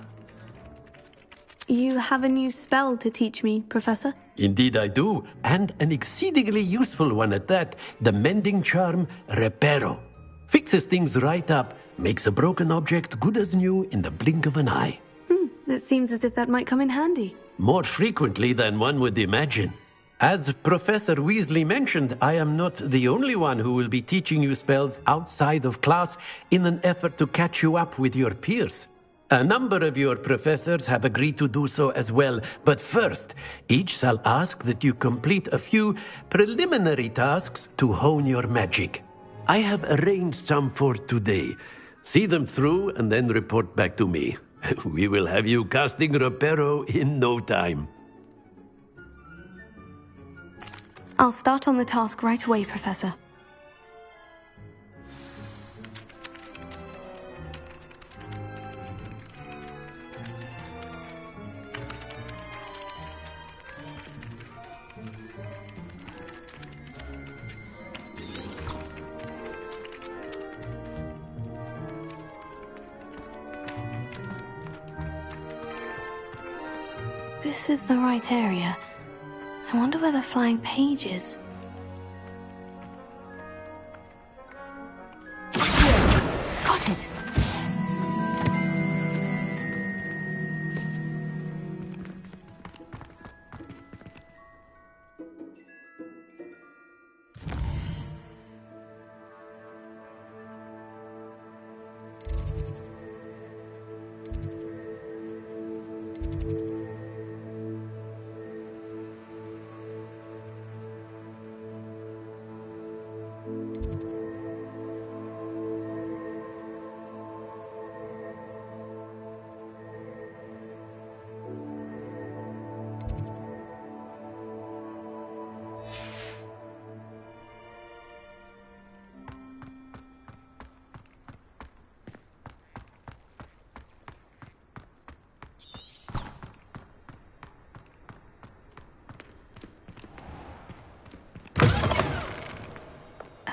You have a new spell to teach me, Professor? Indeed I do, and an exceedingly useful one at that. The mending charm, Reparo. Fixes things right up, makes a broken object good as new in the blink of an eye. It seems as if that might come in handy. More frequently than one would imagine. As Professor Weasley mentioned, I am not the only one who will be teaching you spells outside of class in an effort to catch you up with your peers. A number of your professors have agreed to do so as well, but first, each shall ask that you complete a few preliminary tasks to hone your magic. I have arranged some for today. See them through and then report back to me. We will have you casting Reparo in no time. I'll start on the task right away, Professor. This is the right area. I wonder where the flying page is. Got it!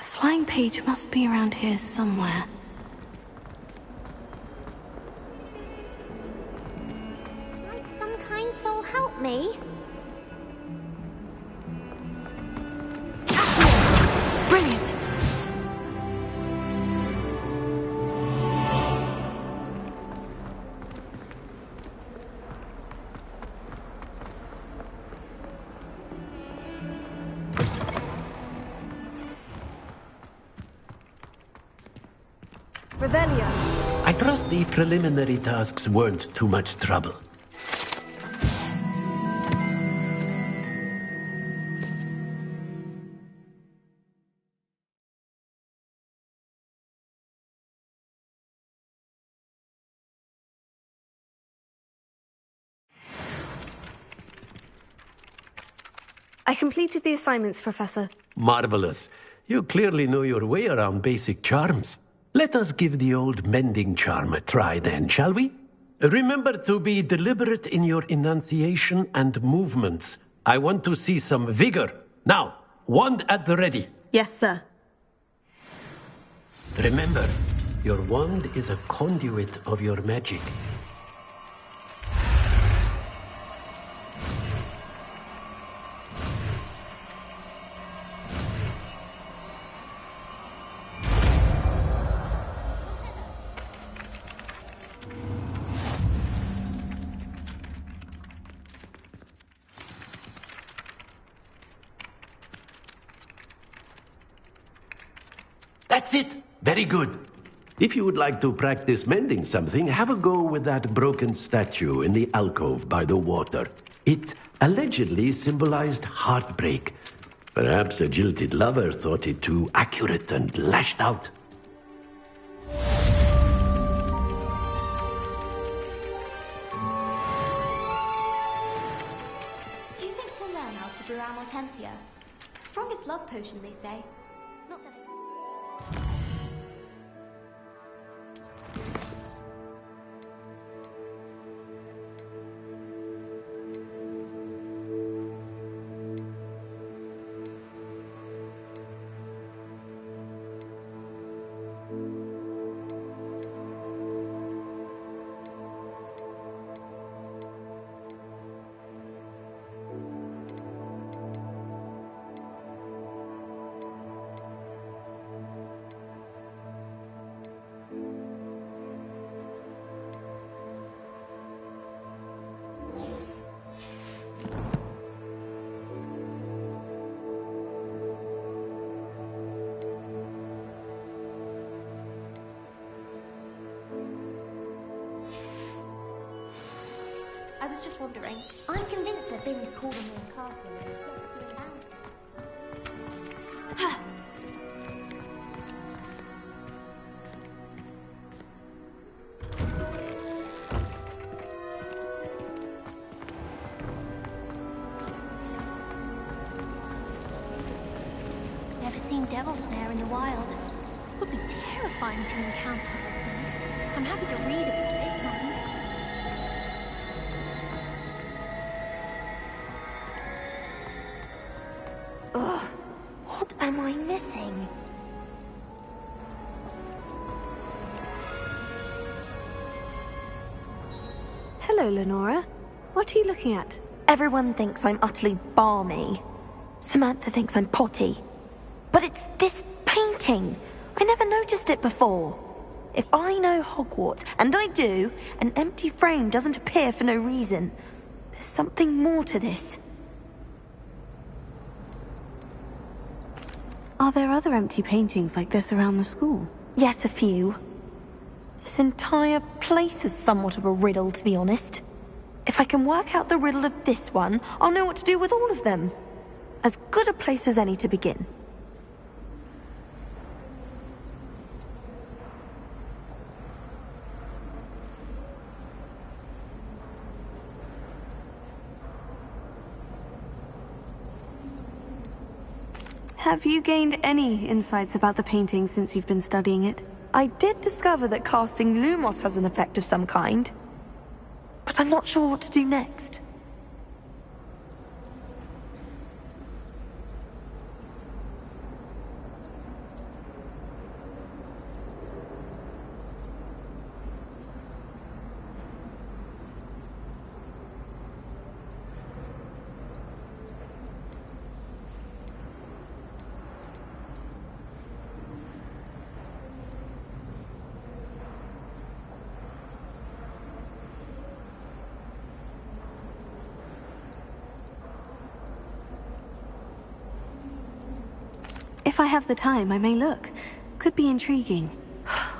Flying page must be around here somewhere. Might some kind soul help me? Brilliant! I trust the preliminary tasks weren't too much trouble. I completed the assignments, Professor. Marvelous. You clearly know your way around basic charms. Let us give the old mending charm a try then, shall we? Remember to be deliberate in your enunciation and movements. I want to see some vigor. Now, wand at the ready. Yes, sir. Remember, your wand is a conduit of your magic. That's it! Very good. If you would like to practice mending something, have a go with that broken statue in the alcove by the water. It allegedly symbolized heartbreak. Perhaps a jilted lover thought it too accurate and lashed out. Do you think we'll learn how to brew our Mortentia? Strongest love potion, they say. Not that was just wondering. I'm convinced that Bin's called on the castle and never seen devil snare in the wild. Would be terrifying to encounter. I'm happy to read about it, mind. Ugh, what am I missing? Hello, Lenora. What are you looking at? Everyone thinks I'm utterly balmy. Samantha thinks I'm potty. But it's this painting. I never noticed it before. If I know Hogwarts, and I do, an empty frame doesn't appear for no reason. There's something more to this. Are there other empty paintings like this around the school? Yes, a few. This entire place is somewhat of a riddle, to be honest. If I can work out the riddle of this one, I'll know what to do with all of them. As good a place as any to begin. Have you gained any insights about the painting since you've been studying it? I did discover that casting Lumos has an effect of some kind. But I'm not sure what to do next. If I have the time, I may look. Could be intriguing.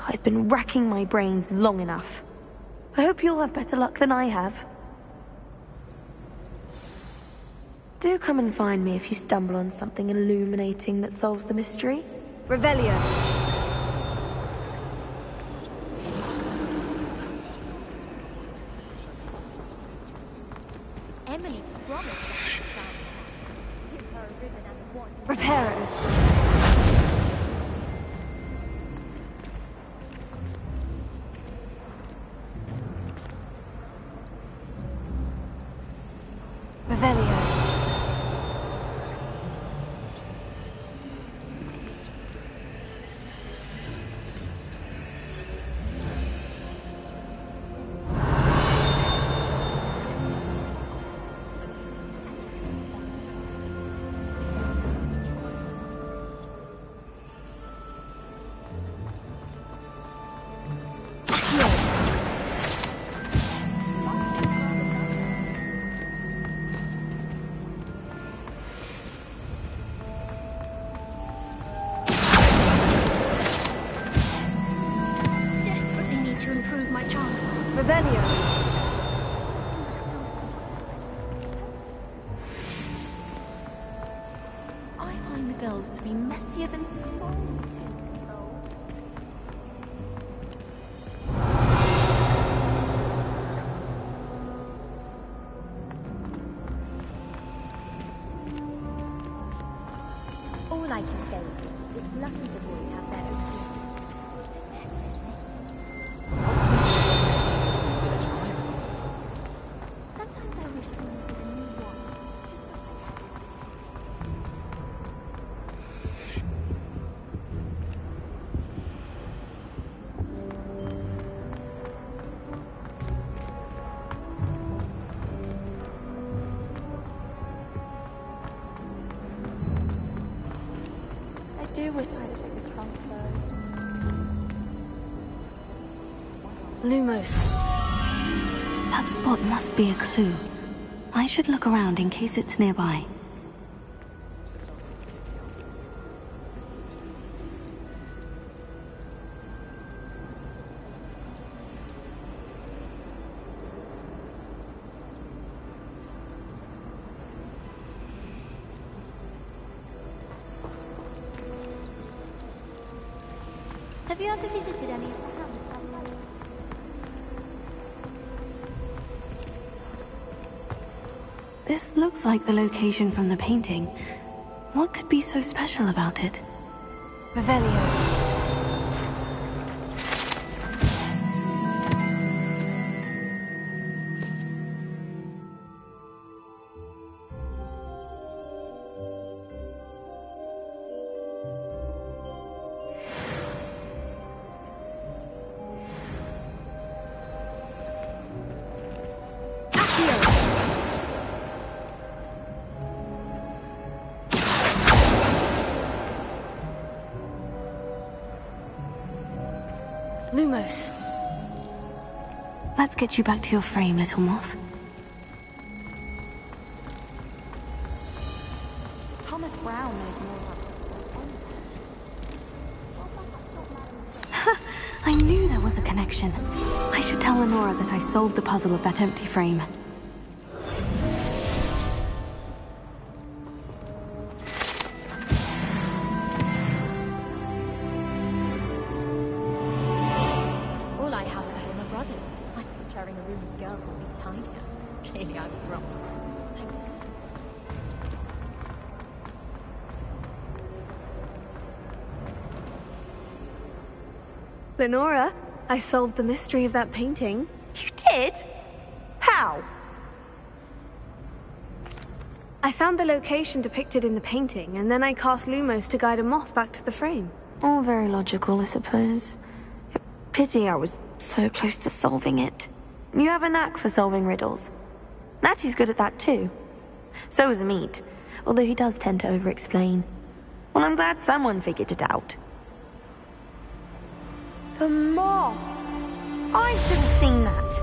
I've been racking my brains long enough. I hope you'll have better luck than I have. Do come and find me if you stumble on something illuminating that solves the mystery. Revelio. Emily promised that give her a ribbon and a wand. Reparo. Revelio. Desperately need to improve my charm. Revelio. I find the girls to be messier than... All I can say is it's lucky the boys have their own secrets. Sometimes I wish we needed a new one. I do wish I had a bigger transfer. Lumos. That spot must be a clue. I should look around in case it's nearby. Have you ever visited any of the houses outside? This looks like the location from the painting. What could be so special about it? Revelio. Lumos. Let's get you back to your frame, little moth. Thomas Brown knows more about I knew there was a connection. I should tell Lenora that I solved the puzzle of that empty frame. All I have for him are brothers. I thought sharing a room with girls would be tinier. Clearly I was wrong. Lenora, I solved the mystery of that painting. You did? How? I found the location depicted in the painting, and then I cast Lumos to guide a moth back to the frame. All very logical, I suppose. Pity I was so close to solving it. You have a knack for solving riddles. Natty's good at that too. So is Meat, although he does tend to over-explain. Well, I'm glad someone figured it out. The moth! I should have seen that.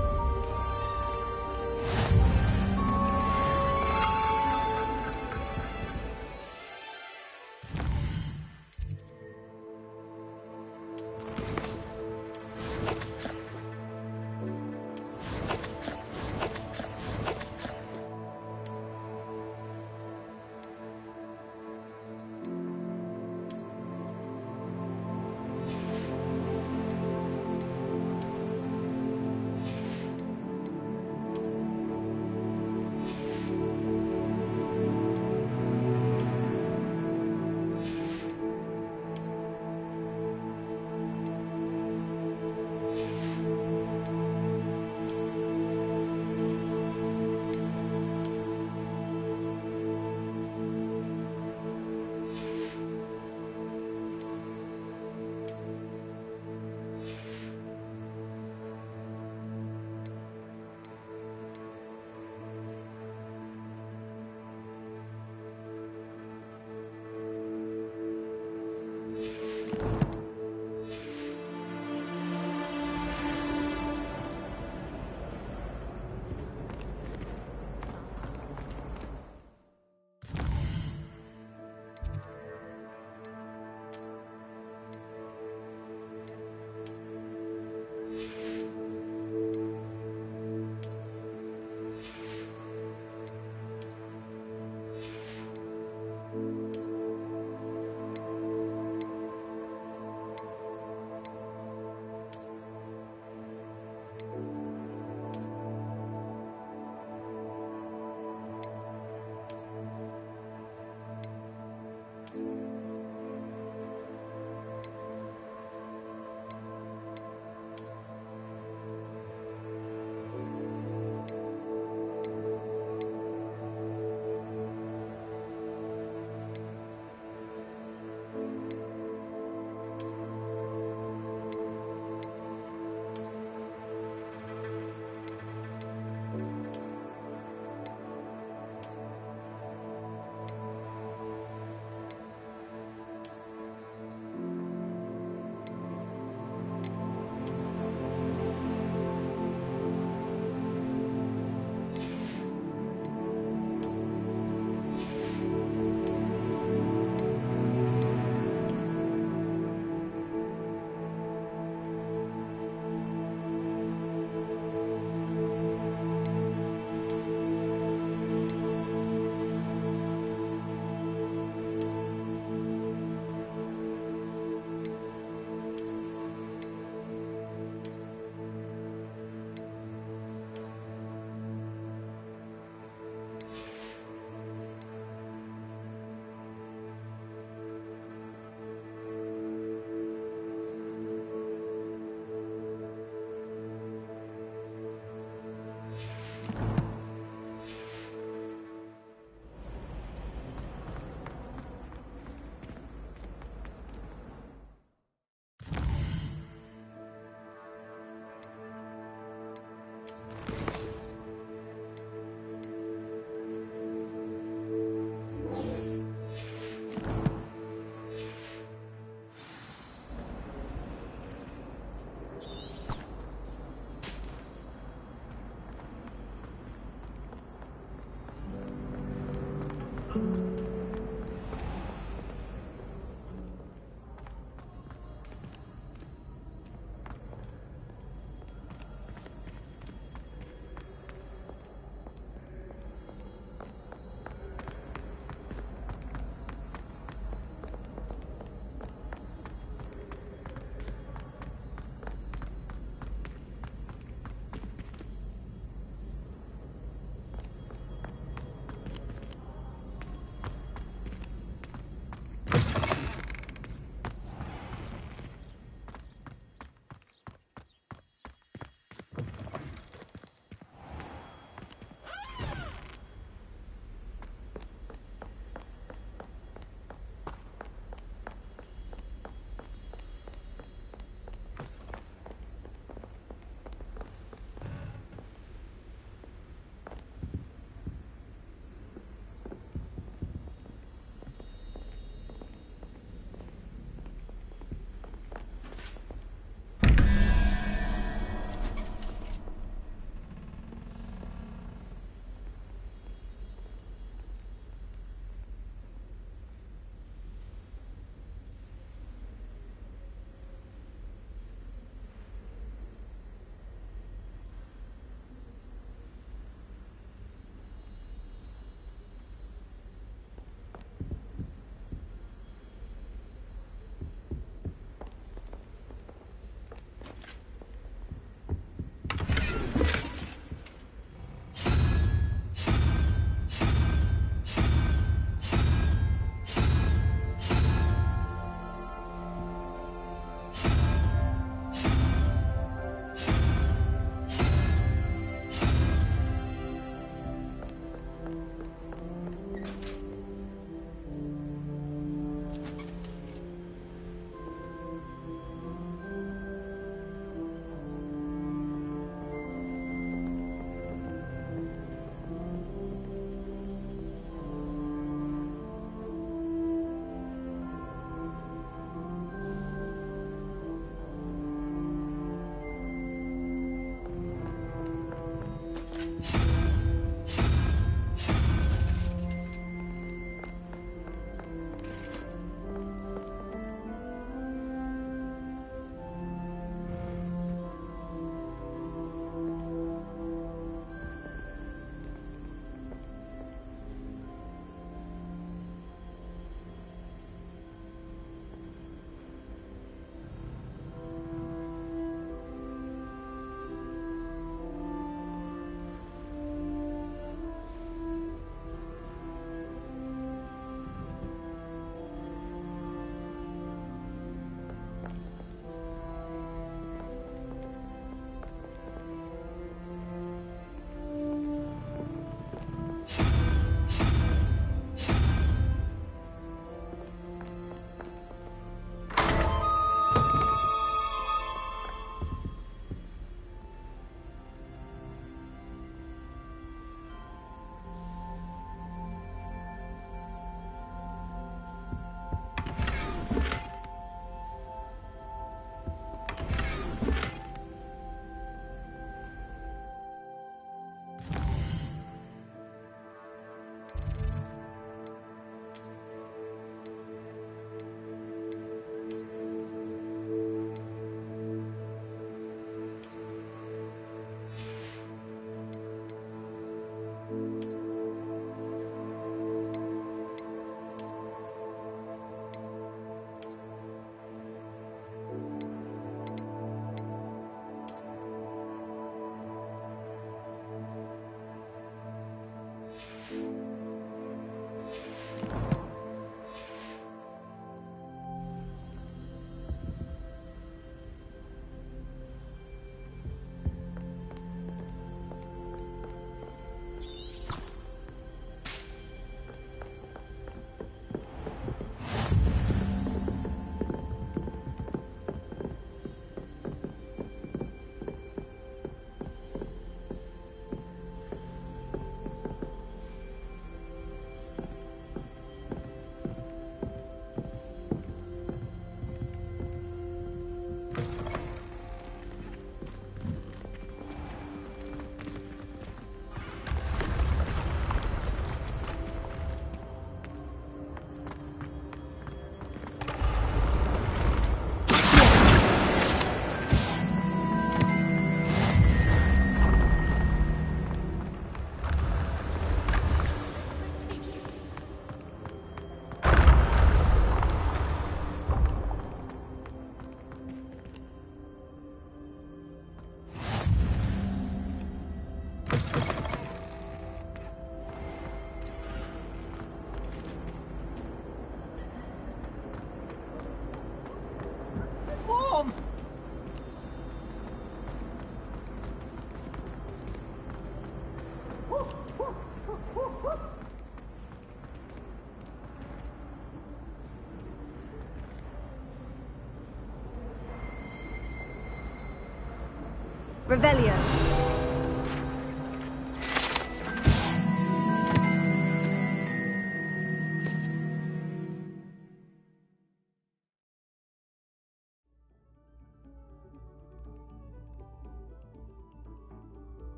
Revelio.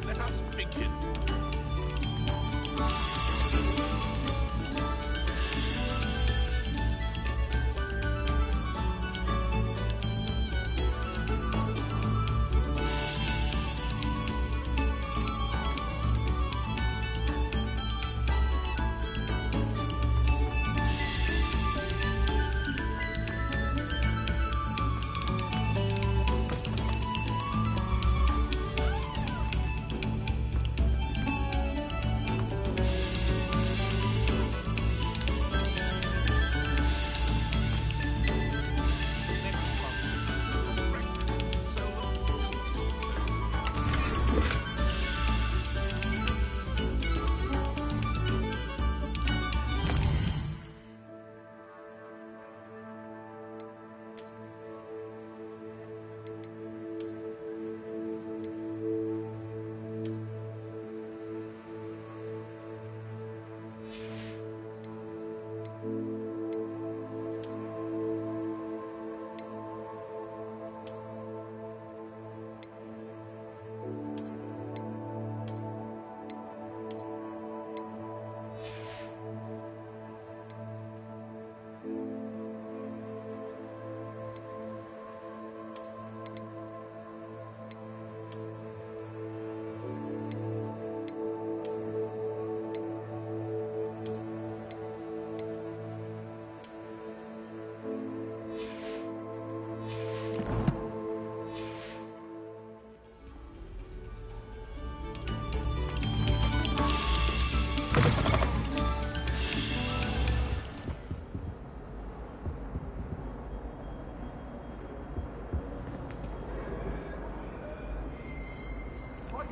Let us begin.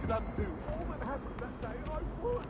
could undo all that happened that day, I would.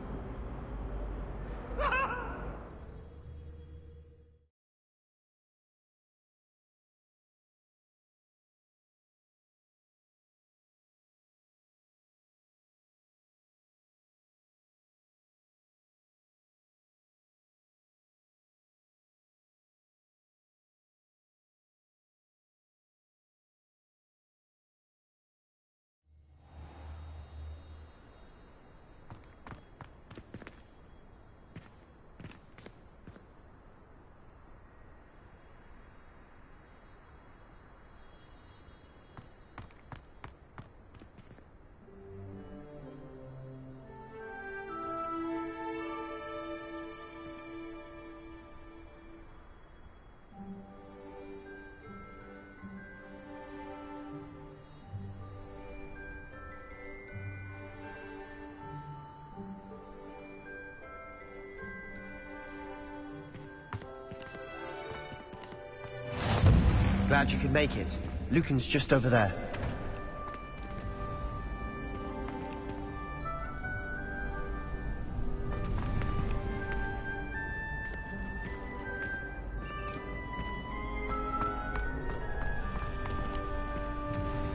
Glad you could make it. Lucan's just over there.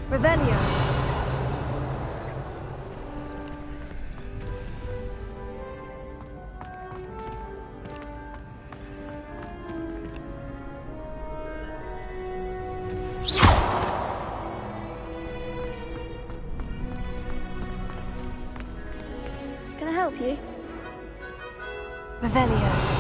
Revelio. Can I help you? Revelio.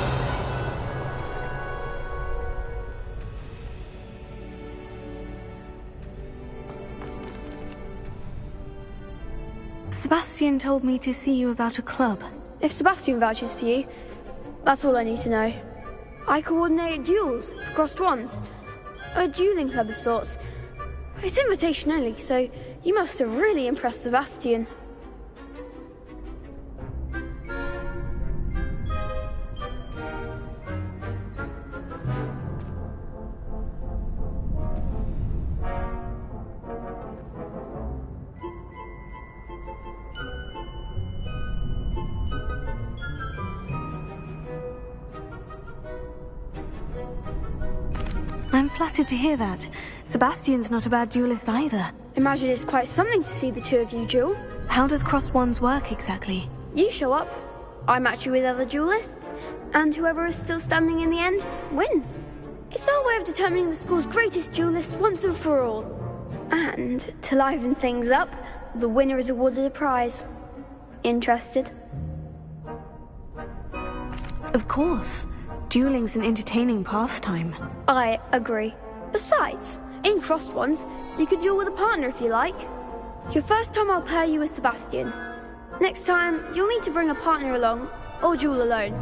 Sebastian told me to see you about a club. If Sebastian vouches for you, that's all I need to know. I coordinate duels for crossed ones. A dueling club of sorts. It's invitation only, so you must have really impressed Sebastian. I'm flattered to hear that. Sebastian's not a bad duelist either. Imagine it's quite something to see the two of you duel. How does crossed wands work exactly? You show up, I match you with other duelists, and whoever is still standing in the end wins. It's our way of determining the school's greatest duelist once and for all. And to liven things up, the winner is awarded a prize. Interested? Of course. Dueling's an entertaining pastime. I agree. Besides, in crossed ones, you could duel with a partner if you like. Your first time I'll pair you with Sebastian. Next time, you'll need to bring a partner along, or duel alone.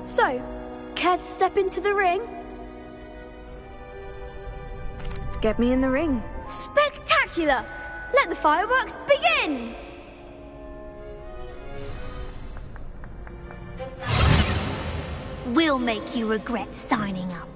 So, care to step into the ring? Get me in the ring. Spectacular! Let the fireworks begin! We'll make you regret signing up.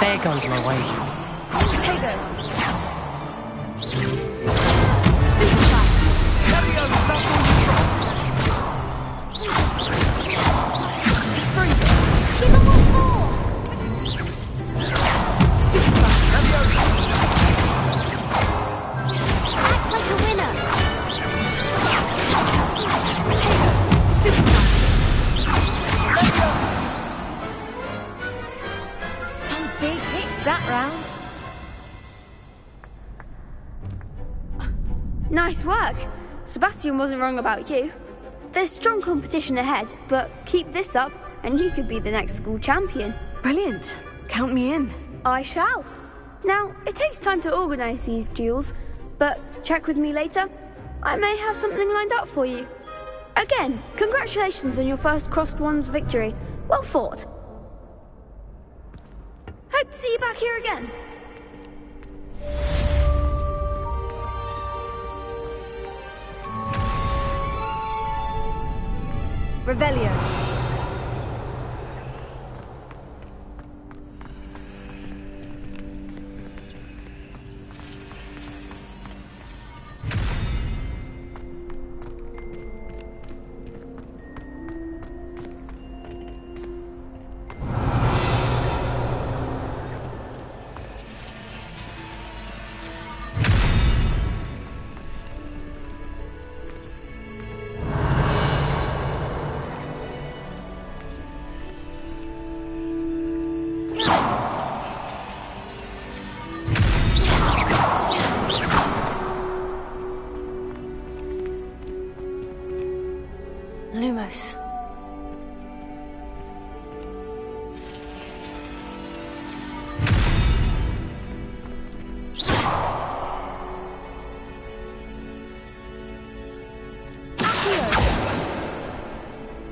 There goes my wager. Potato! Nice work. Sebastian wasn't wrong about you. There's strong competition ahead, but keep this up and you could be the next school champion. Brilliant. Count me in. I shall. Now, it takes time to organise these duels, but check with me later. I may have something lined up for you. Again, congratulations on your first crossed wands victory. Well fought. Hope to see you back here again. Revelio. Lumos.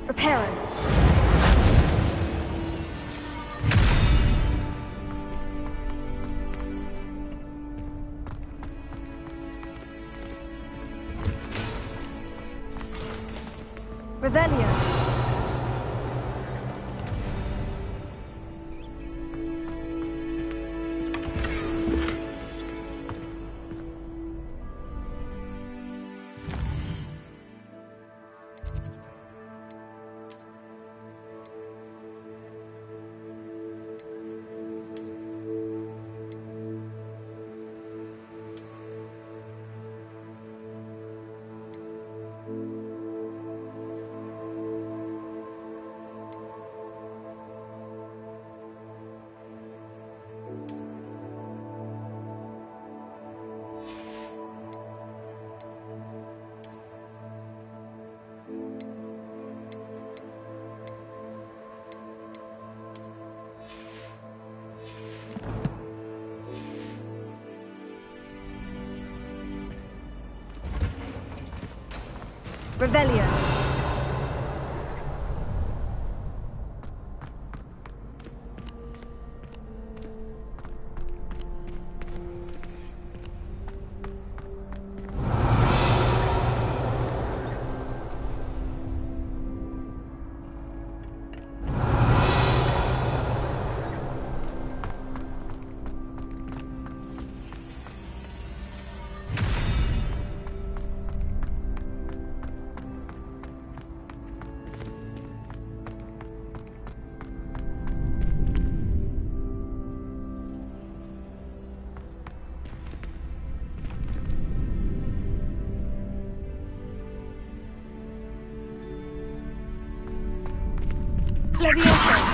Reparo. Revelio. Revelio. Levioso.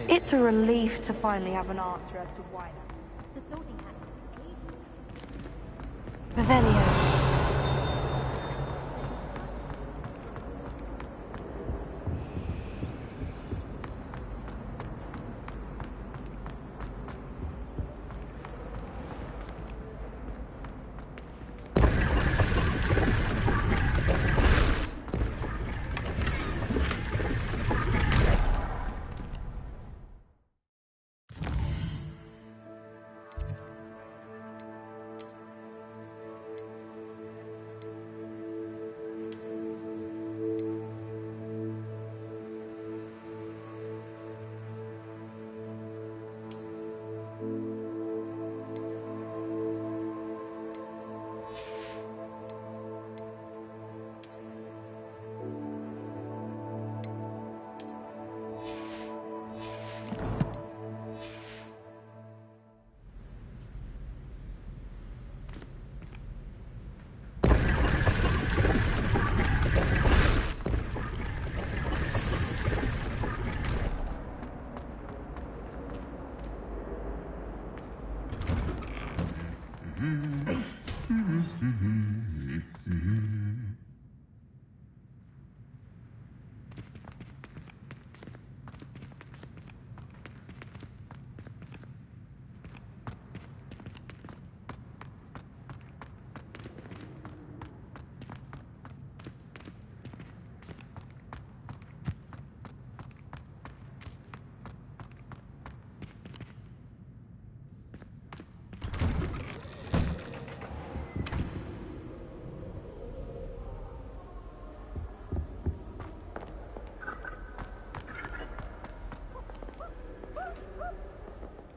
It's a relief to finally have an answer as to why that. Revelio.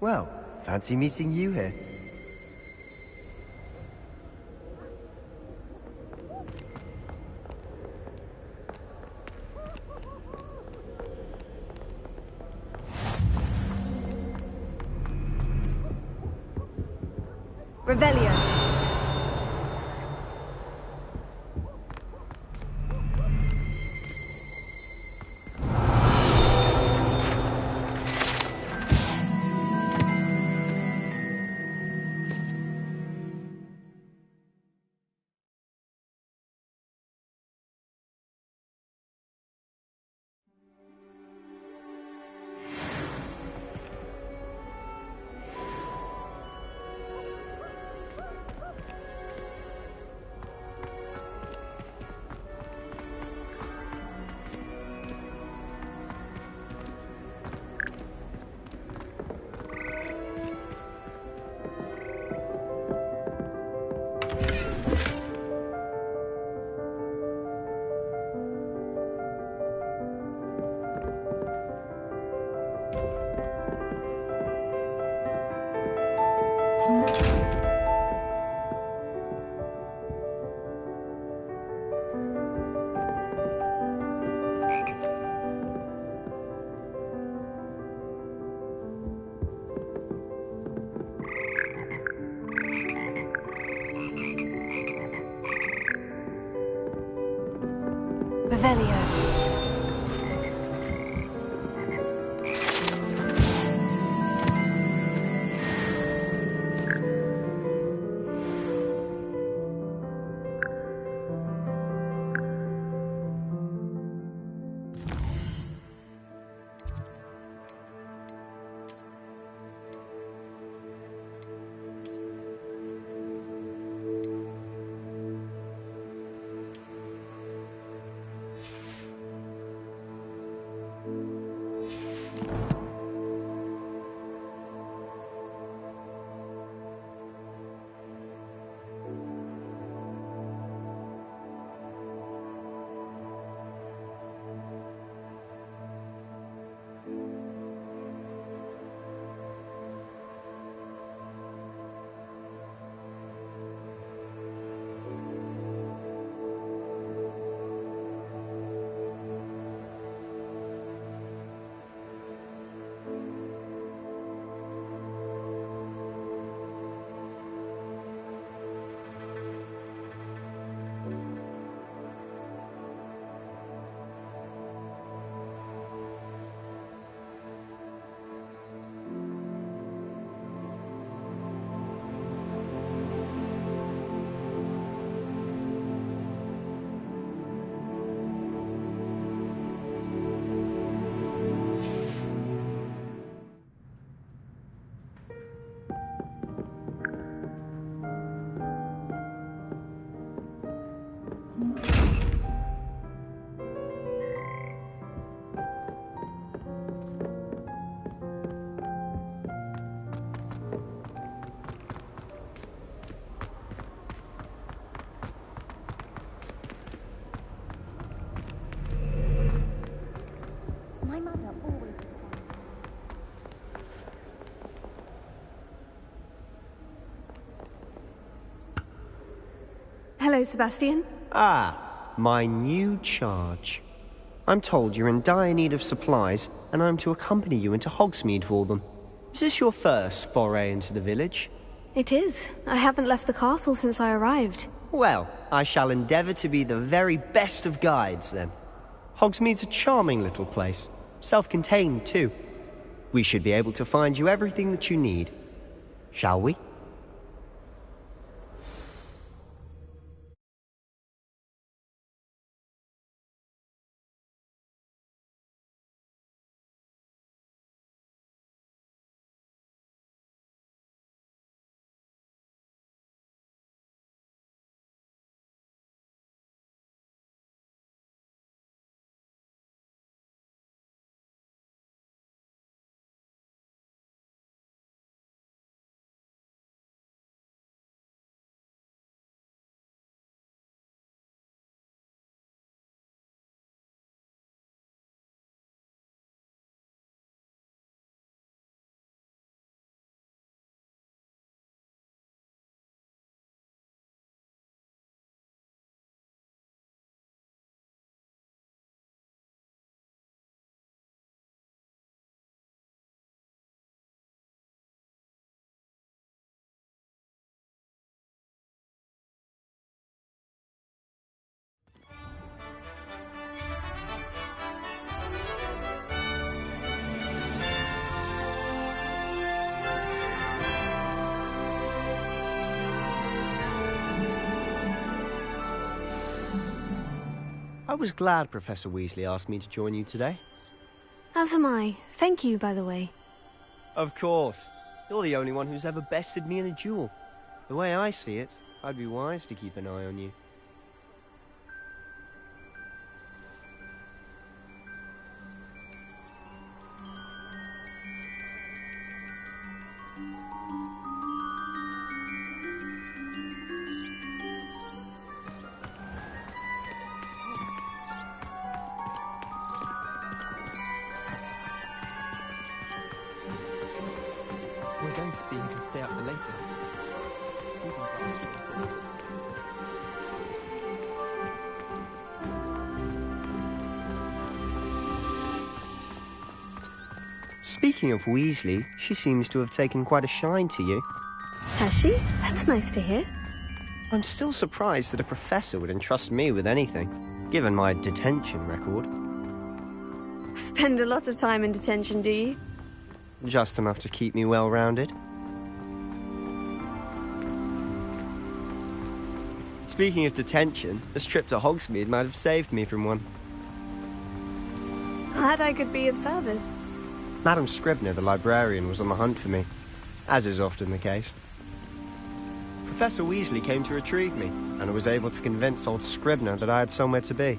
Well, fancy meeting you here. Revelio. Revelio. Hello, Sebastian. Ah, my new charge. I'm told you're in dire need of supplies, and I'm to accompany you into Hogsmeade for them. Is this your first foray into the village? It is. I haven't left the castle since I arrived. Well, I shall endeavour to be the very best of guides, then. Hogsmeade's a charming little place. Self-contained, too. We should be able to find you everything that you need. Shall we? I was glad Professor Weasley asked me to join you today. As am I. Thank you, by the way. Of course. You're the only one who's ever bested me in a duel. The way I see it, I'd be wise to keep an eye on you. We're going to see who can stay up the latest. Speaking of Weasley, she seems to have taken quite a shine to you. Has she? That's nice to hear. I'm still surprised that a professor would entrust me with anything, given my detention record. Spend a lot of time in detention, do you? Just enough to keep me well-rounded. Speaking of detention, this trip to Hogsmeade might have saved me from one. Glad I could be of service. Madam Scribner, the librarian, was on the hunt for me, as is often the case. Professor Weasley came to retrieve me, and was able to convince old Scribner that I had somewhere to be.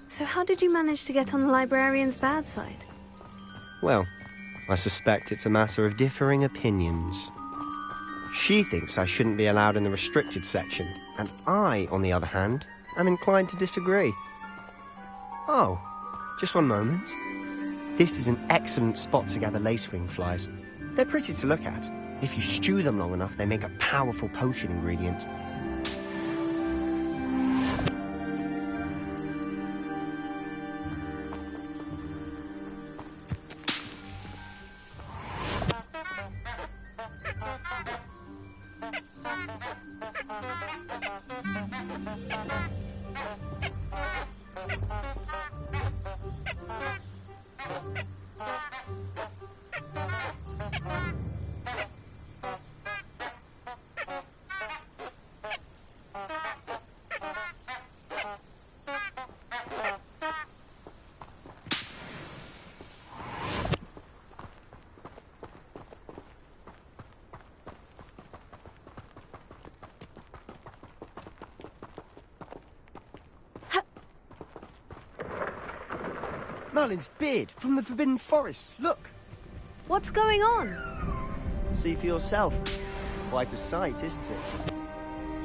So how did you manage to get on the librarian's bad side? Well, I suspect it's a matter of differing opinions. She thinks I shouldn't be allowed in the restricted section, and I, on the other hand, am inclined to disagree. Oh, just one moment. This is an excellent spot to gather lacewing flies. They're pretty to look at. If you stew them long enough, they make a powerful potion ingredient. Merlin's beard from the Forbidden Forest. Look. What's going on? See for yourself. Quite a sight, isn't it?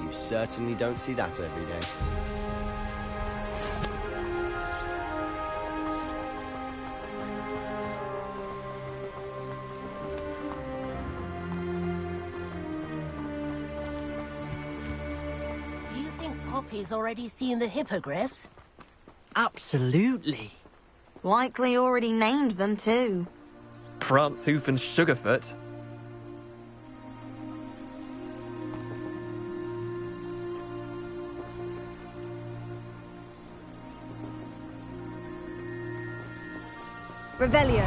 You certainly don't see that every day. Do you think Poppy's already seen the hippogriffs? Absolutely. Likely already named them too. Prance, Hoof and Sugarfoot. Revelio.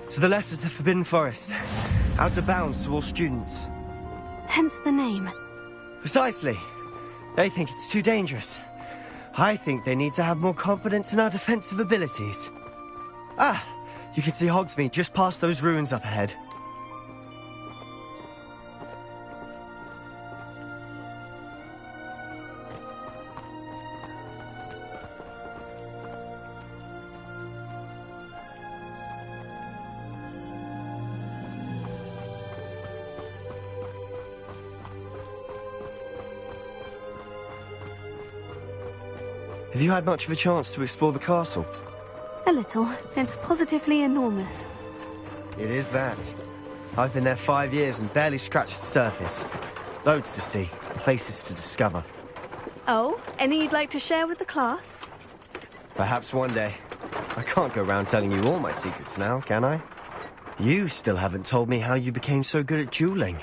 To the left is the Forbidden Forest. Out of bounds to all students. Hence the name. Precisely. They think it's too dangerous. I think they need to have more confidence in our defensive abilities. Ah, you can see Hogsmeade just past those ruins up ahead. Have you had much of a chance to explore the castle? A little. It's positively enormous. It is that. I've been there 5 years and barely scratched the surface. Loads to see, places to discover. Oh, any you'd like to share with the class? Perhaps one day. I can't go around telling you all my secrets now, can I? You still haven't told me how you became so good at dueling.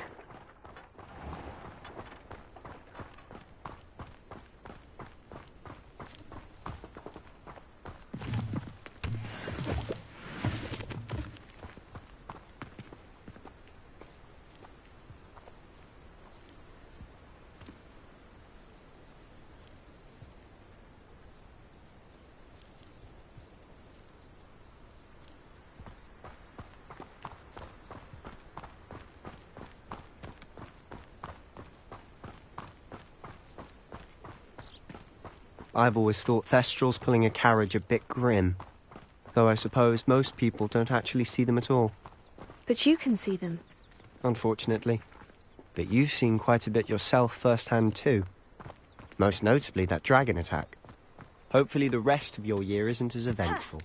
I've always thought Thestrals pulling a carriage a bit grim. Though I suppose most people don't actually see them at all. But you can see them. Unfortunately. But you've seen quite a bit yourself firsthand too. Most notably that dragon attack. Hopefully the rest of your year isn't as eventful.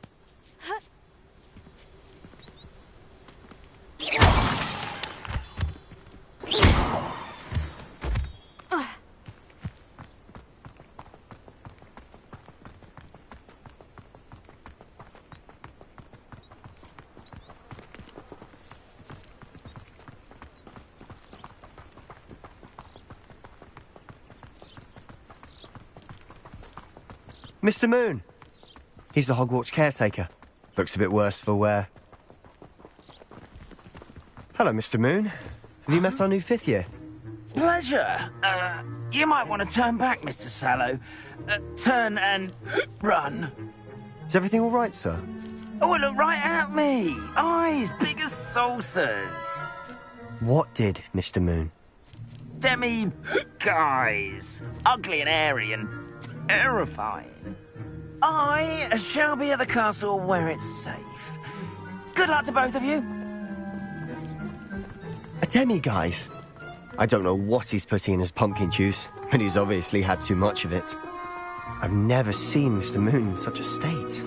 Mr. Moon! He's the Hogwarts caretaker. Looks a bit worse for wear. Hello, Mr. Moon. Have you met our new 5th year? Pleasure. You might want to turn back, Mr. Sallow. Turn and run. Is everything all right, sir? Oh, look right at me. Eyes big as saucers. What did, Mr. Moon? Guys. Ugly and airy and terrifying. I shall be at the castle where it's safe. Good luck to both of you. A demi-guise? I don't know what he's putting in his pumpkin juice, but he's obviously had too much of it. I've never seen Mr. Moon in such a state.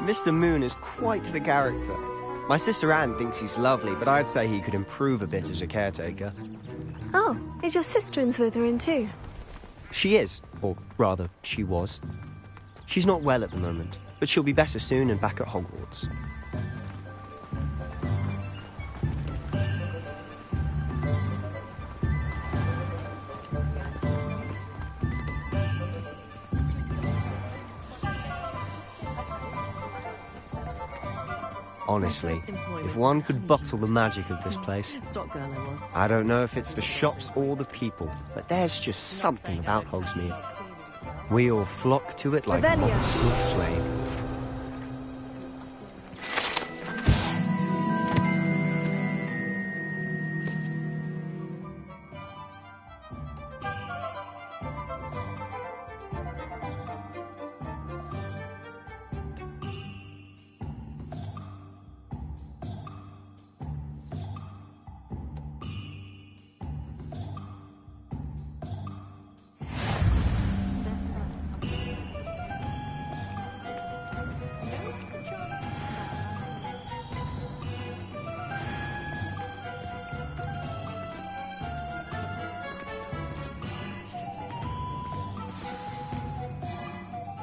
Mr. Moon is quite the character. My sister Anne thinks he's lovely, but I'd say he could improve a bit as a caretaker. Oh, is your sister in Slytherin too? She is, or rather, she was. She's not well at the moment, but she'll be better soon and back at Hogwarts. Honestly, if one could bottle the magic of this place. I don't know if it's the shops or the people, but there's just something about Hogsmeade. We all flock to it like moths to a flame.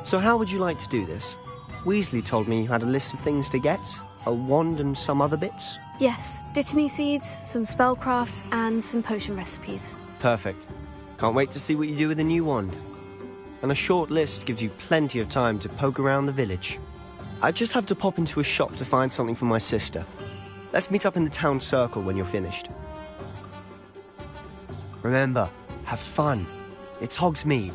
So how would you like to do this? Weasley told me you had a list of things to get. A wand and some other bits? Yes, Dittany seeds, some spellcrafts, and some potion recipes. Perfect. Can't wait to see what you do with the new wand. And a short list gives you plenty of time to poke around the village. I just have to pop into a shop to find something for my sister. Let's meet up in the town circle when you're finished. Remember, have fun. It's Hogsmeade.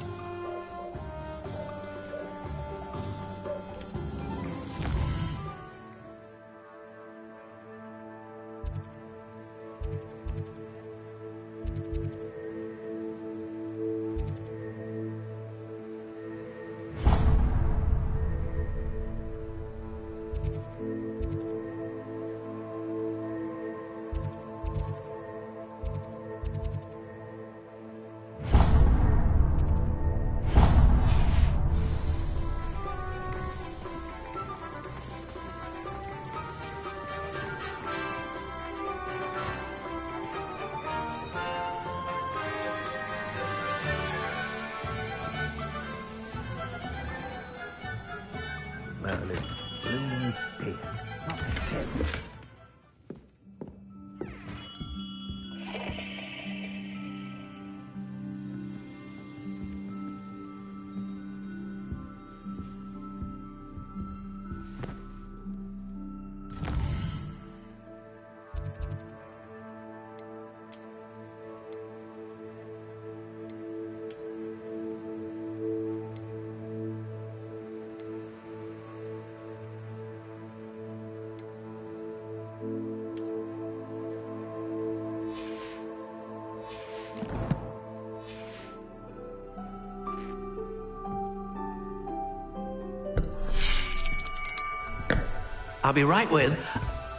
I'll be right with...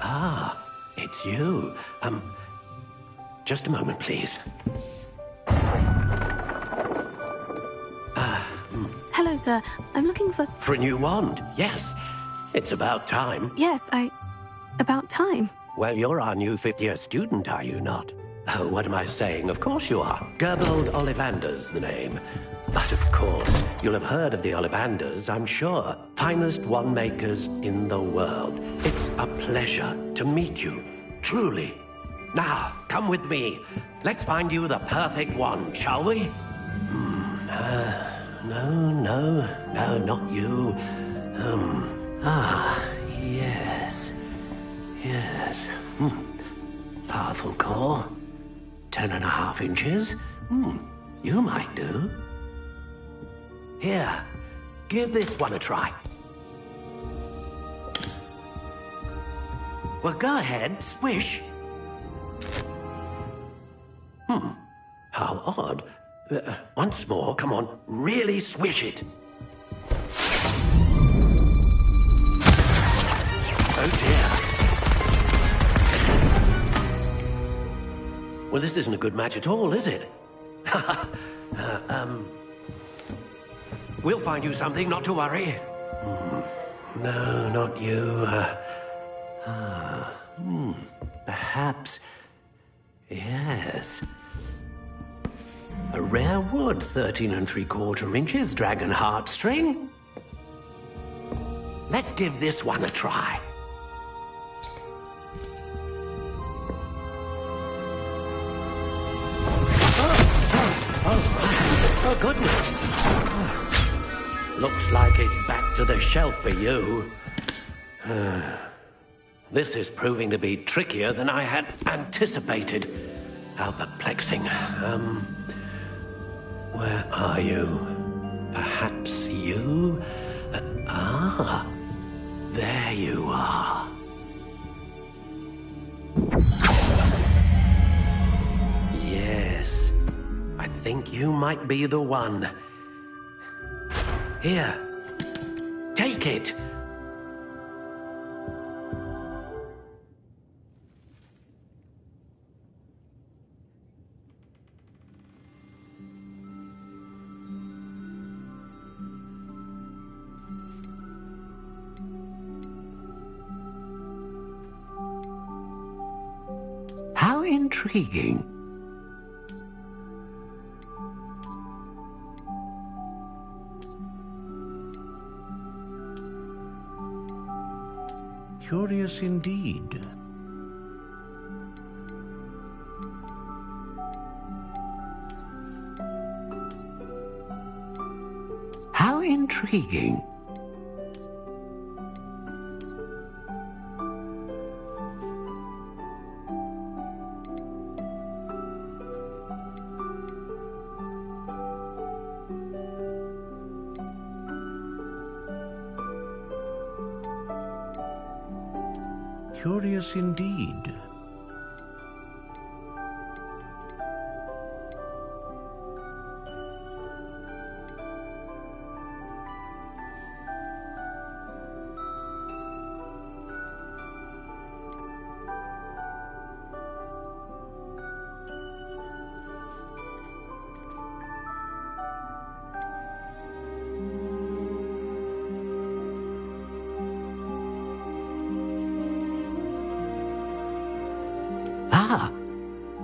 Ah, it's you. Just a moment, please. Hello, sir. I'm looking for... For a new wand, yes. It's about time. Yes, about time. Well, you're our new fifth-year student, are you not? Oh, what am I saying? Of course you are. Gerbold Ollivander's the name. But of course, you'll have heard of the Ollivanders, I'm sure. Finest wand makers in the world. It's a pleasure to meet you, truly. Now, come with me. Let's find you the perfect wand, shall we? No, not you. Yes. Powerful core. 10.5 inches. You might do. Here, give this one a try. Well, go ahead, swish. How odd. Once more, come on, really swish it. Oh dear. Well, this isn't a good match at all, is it? We'll find you something, not to worry. No, not you. Perhaps... Yes. A rare wood, 13 3/4 inches, dragon heartstring. Let's give this one a try. Oh, goodness. Looks like it's back to the shelf for you. This is proving to be trickier than I had anticipated. How perplexing. Where are you? Perhaps you? There you are. Yes, I think you might be the one. Here, take it. How intriguing. Curious indeed. How intriguing. Curious indeed.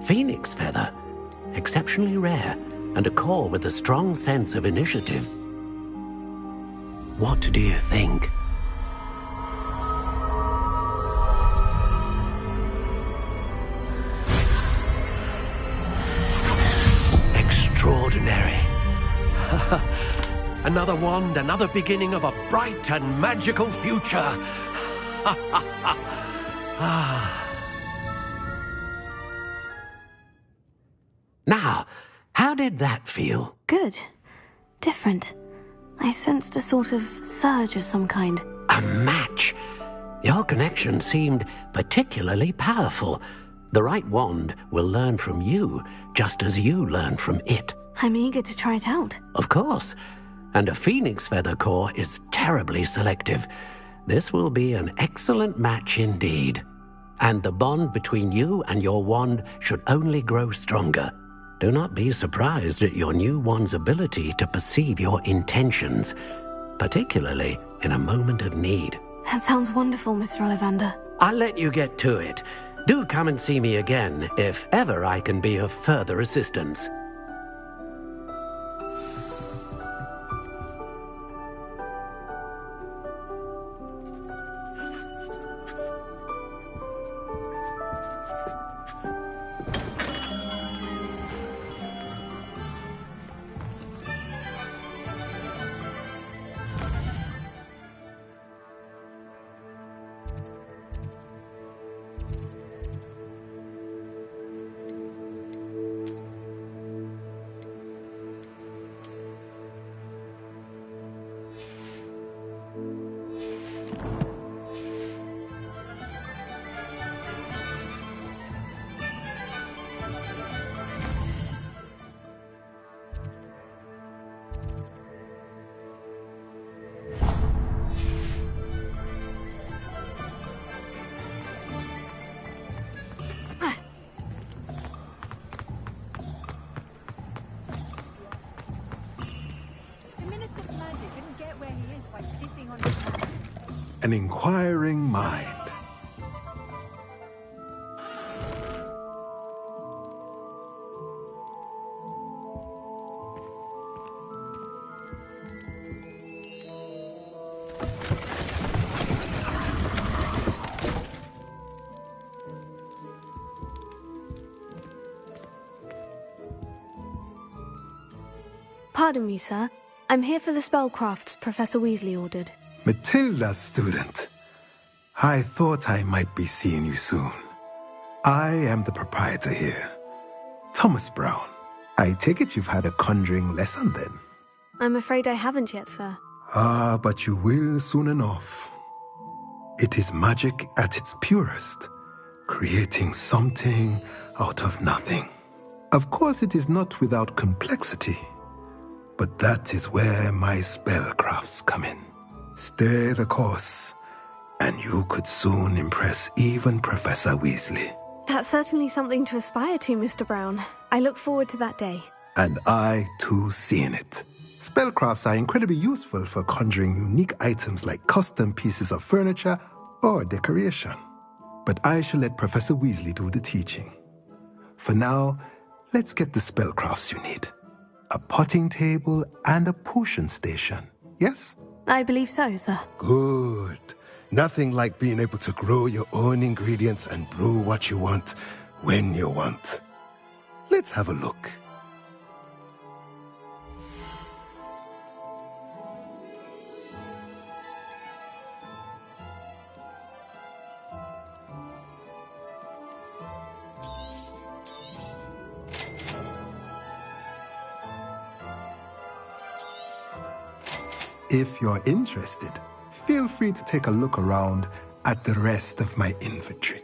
Phoenix feather. Exceptionally rare, and a core with a strong sense of initiative. What do you think? Extraordinary. Another wand, another beginning of a bright and magical future. Now, how did that feel? Good. Different. I sensed a sort of surge of some kind. A match. Your connection seemed particularly powerful. The right wand will learn from you, just as you learn from it. I'm eager to try it out. Of course. and a phoenix feather core is terribly selective. This will be an excellent match indeed. And the bond between you and your wand should only grow stronger. Do not be surprised at your new wand's ability to perceive your intentions, particularly in a moment of need. That sounds wonderful, Mr. Ollivander. I'll let you get to it. Do come and see me again if ever I can be of further assistance. An inquiring mind. Pardon me, sir. I'm here for the spellcrafts Professor Weasley ordered. Matilda's student. I thought I might be seeing you soon. I am the proprietor here, Thomas Brown. I take it you've had a conjuring lesson then? I'm afraid I haven't yet, sir. Ah, but you will soon enough. It is magic at its purest, creating something out of nothing. Of course, it is not without complexity, but that is where my spellcrafts come in. Stay the course, and you could soon impress even Professor Weasley. That's certainly something to aspire to, Mr. Brown. I look forward to that day. And I, too, seeing it. Spellcrafts are incredibly useful for conjuring unique items like custom pieces of furniture or decoration. But I shall let Professor Weasley do the teaching. For now, let's get the spellcrafts you need. A potting table and a potion station, yes? I believe so, sir. Good. Nothing like being able to grow your own ingredients and brew what you want when you want. Let's have a look. If you're interested, feel free to take a look around at the rest of my inventory.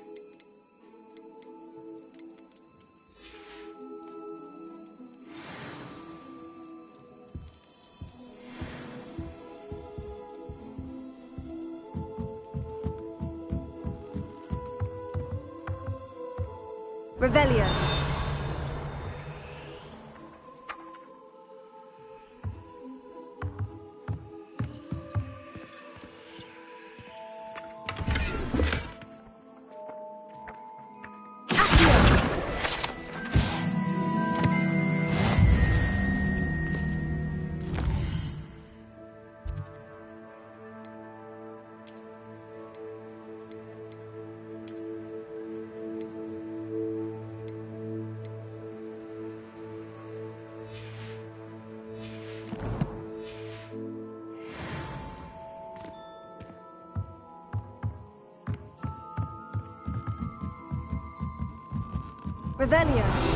Revelio. Revelio.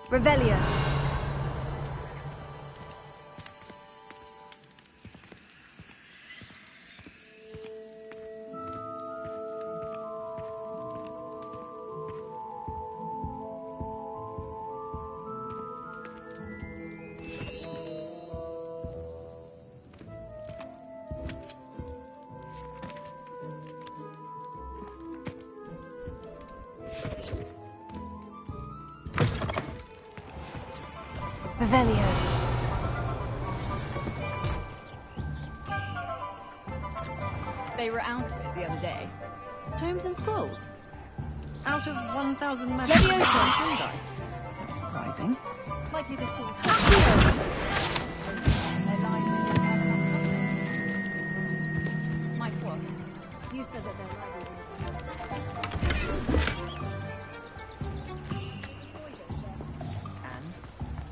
Revelio. Revelio. They were out of it the other day. Tomes and scrolls. Out of 1,000 magic. Leviosa. That's surprising. Likely this thing Mike, what? You said that they're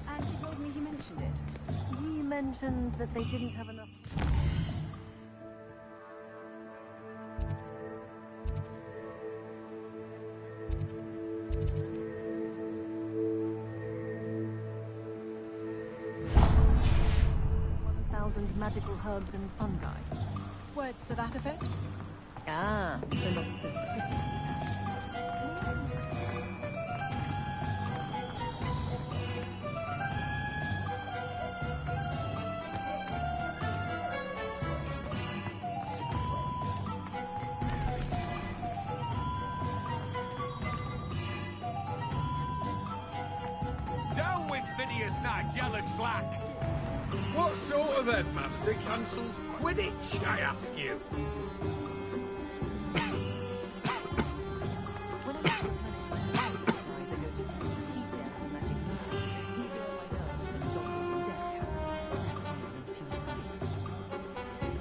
And he told me he mentioned it. He mentioned that they didn't have enough. Magical herbs and fungi. Words to that effect? Ah, so not Down with Phineas, that jealous black! What sort of headmaster cancels Quidditch, I ask you?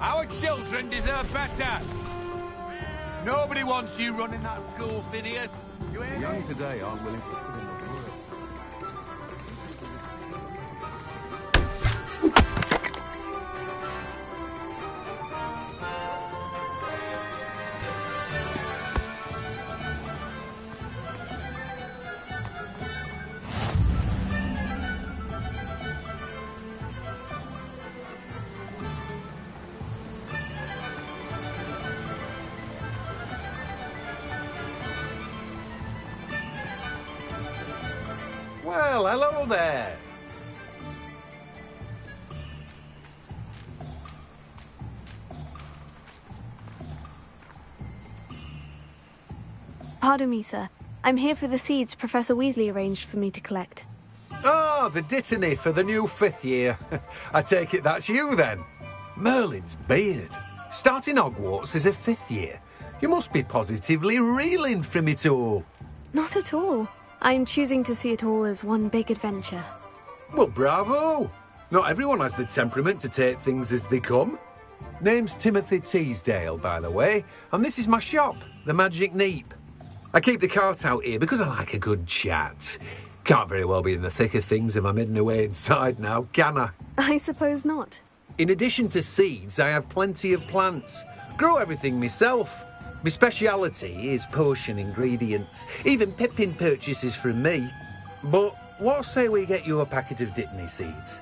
Our children deserve better! Nobody wants you running that school, Phineas. You hear me? Young today aren't willing to put in the work. Well, hello there. Pardon me, sir. I'm here for the seeds Professor Weasley arranged for me to collect. Oh, the dittany for the new 5th year. I take it that's you, then. Merlin's beard. Starting Hogwarts as a 5th year. You must be positively reeling from it all. Not at all. I'm choosing to see it all as one big adventure. Well, bravo. Not everyone has the temperament to take things as they come. Name's Timothy Teasdale, by the way, and this is my shop, the Magic Neep. I keep the cart out here because I like a good chat. Can't very well be in the thick of things if I'm hidden away inside now, can I? I suppose not. In addition to seeds, I have plenty of plants. Grow everything myself. My speciality is potion ingredients. Even Pippin purchases from me. But what say we get you a packet of Dittany seeds?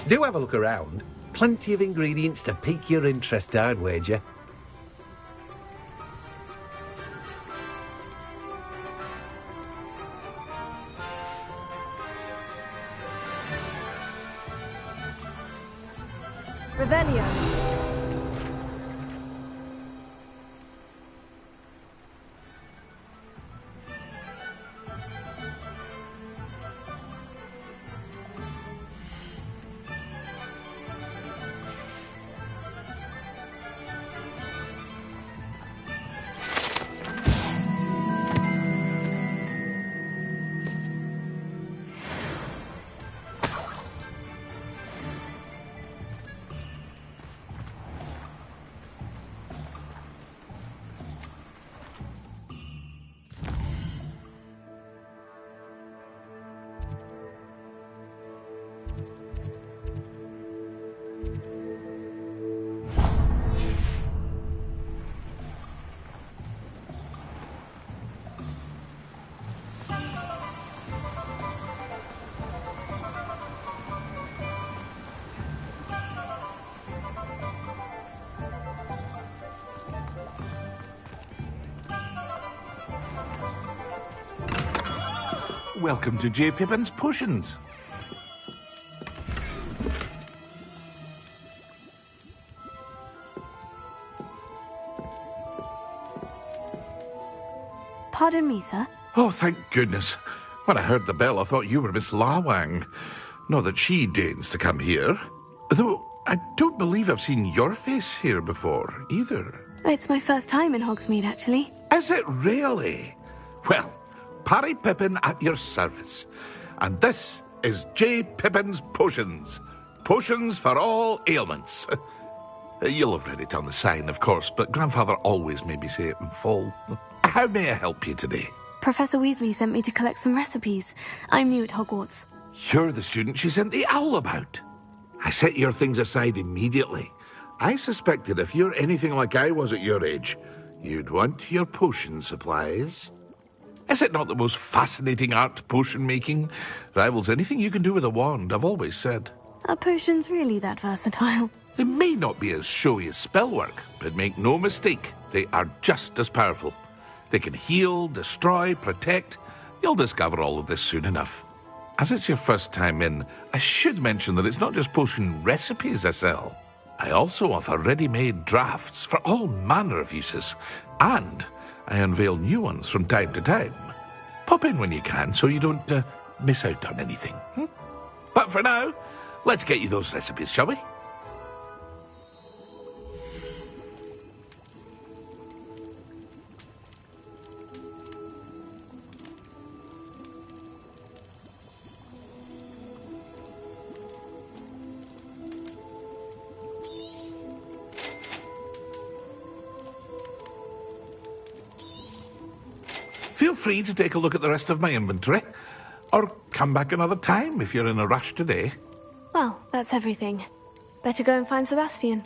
Do have a look around. Plenty of ingredients to pique your interest, I'd wager. Revelio. welcome to J. Pippin's Potions. Pardon me, sir. Oh, thank goodness. When I heard the bell, I thought you were Miss Lawang. Not that she deigns to come here. Though, I don't believe I've seen your face here before, either. It's my first time in Hogsmeade, actually. Is it really? Well, Parry Pippin at your service. And this is J. Pippin's Potions. Potions for all ailments. You'll have read it on the sign, of course, but Grandfather always made me say it in full. How may I help you today? Professor Weasley sent me to collect some recipes. I'm new at Hogwarts. You're the student she sent the owl about. I set your things aside immediately. I suspected if you're anything like I was at your age, you'd want your potion supplies. Is it not the most fascinating art, potion making? Rivals anything you can do with a wand, I've always said. Are potions really that versatile? They may not be as showy as spellwork, but make no mistake, they are just as powerful. They can heal, destroy, protect. You'll discover all of this soon enough. As it's your first time in, I should mention that it's not just potion recipes I sell. I also offer ready-made drafts for all manner of uses, and I unveil new ones from time to time. Pop in when you can so you don't miss out on anything. But for now, let's get you those recipes, shall we? Feel free to take a look at the rest of my inventory, or come back another time if you're in a rush today. Well, that's everything. Better go and find Sebastian.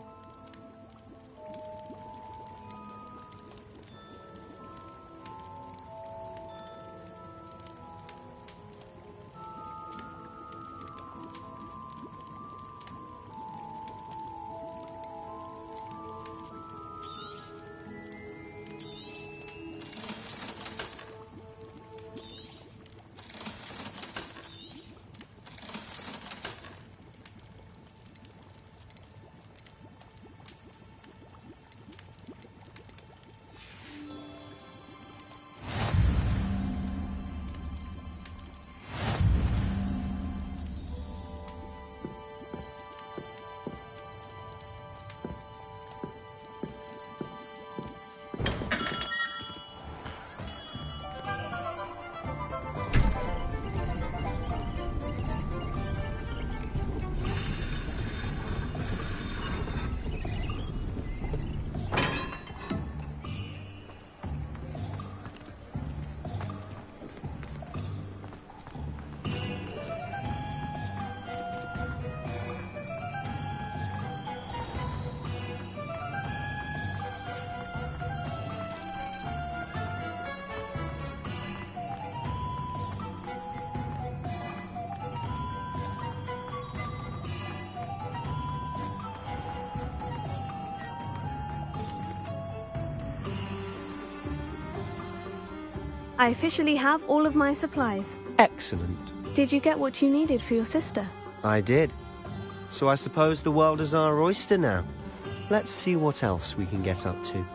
I officially have all of my supplies. Excellent. Did you get what you needed for your sister? I did. So I suppose the world is our oyster now. Let's see what else we can get up to.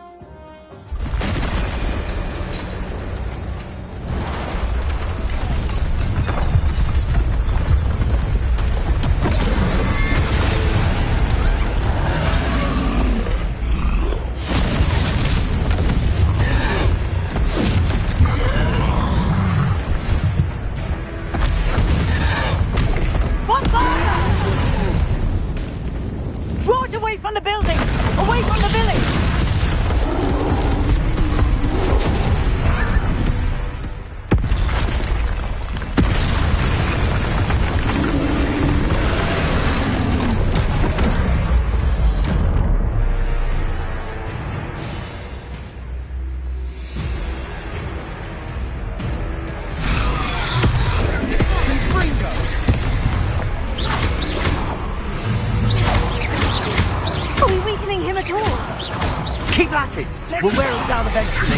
We'll wear him down eventually.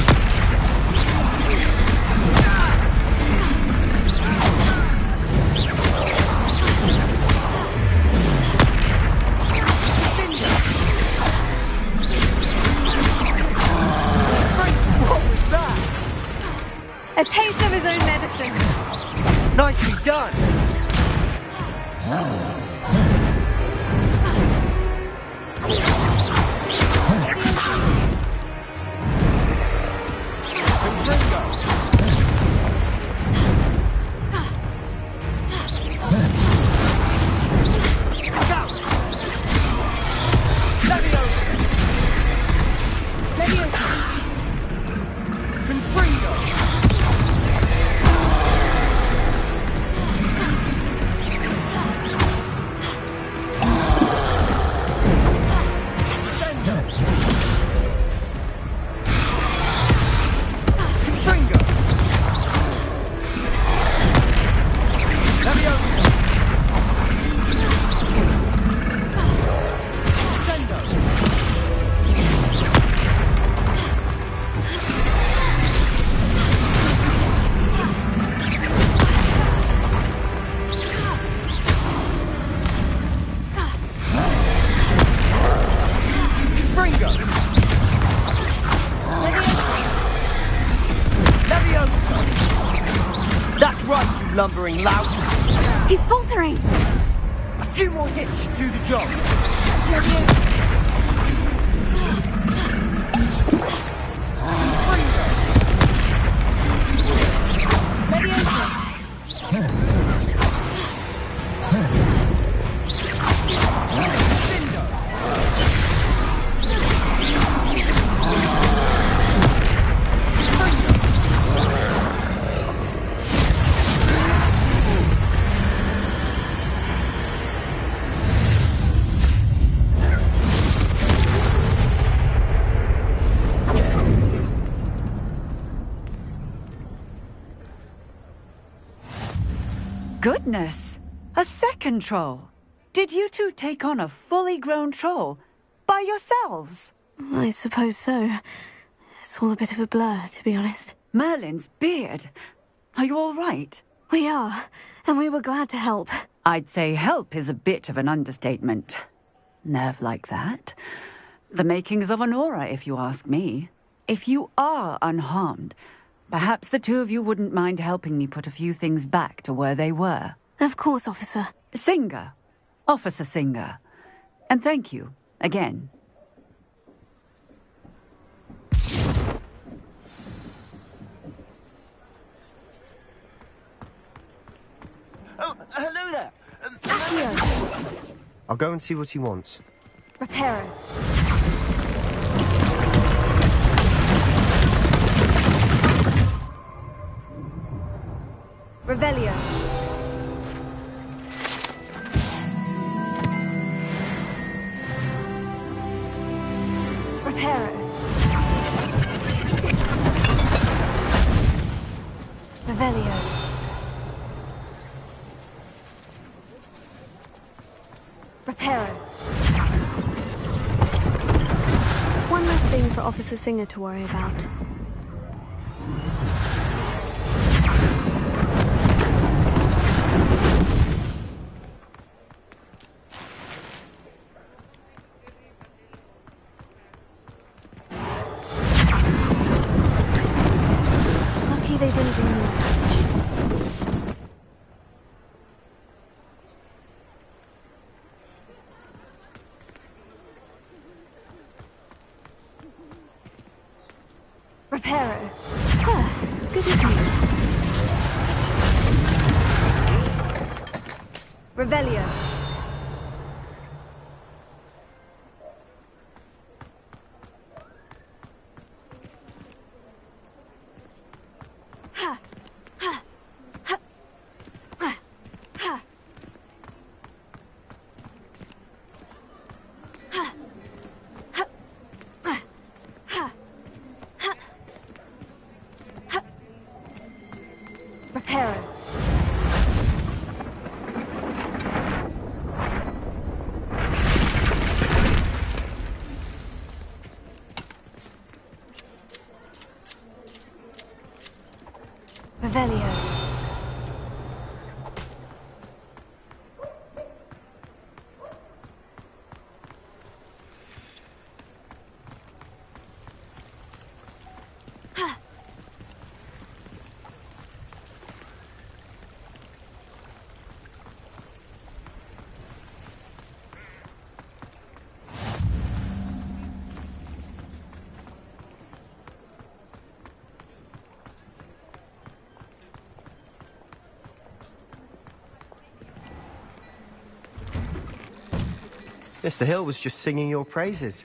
A taste of his own medicine. Nicely done. Lumbering lout. He's faltering. A few more hits should do the job. Goodness! A second troll! Did you two take on a fully grown troll by yourselves? I suppose so. It's all a bit of a blur, to be honest. Merlin's beard. Are you all right? We are, and we were glad to help. I'd say help is a bit of an understatement. Nerve like that. The makings of an aura, if you ask me. If you are unharmed, perhaps the two of you wouldn't mind helping me put a few things back to where they were. Of course, officer. Singer. Officer Singer. And thank you, again. Oh, hello there. I'll go and see what he wants. Reparo. Revelio. Reparo. Revelio. Reparo. One less thing for Officer Singer to worry about. Lucky they didn't do any damage. Reparo. Good as new. Revelio. Reparo. Revelio. Mr. Hill was just singing your praises.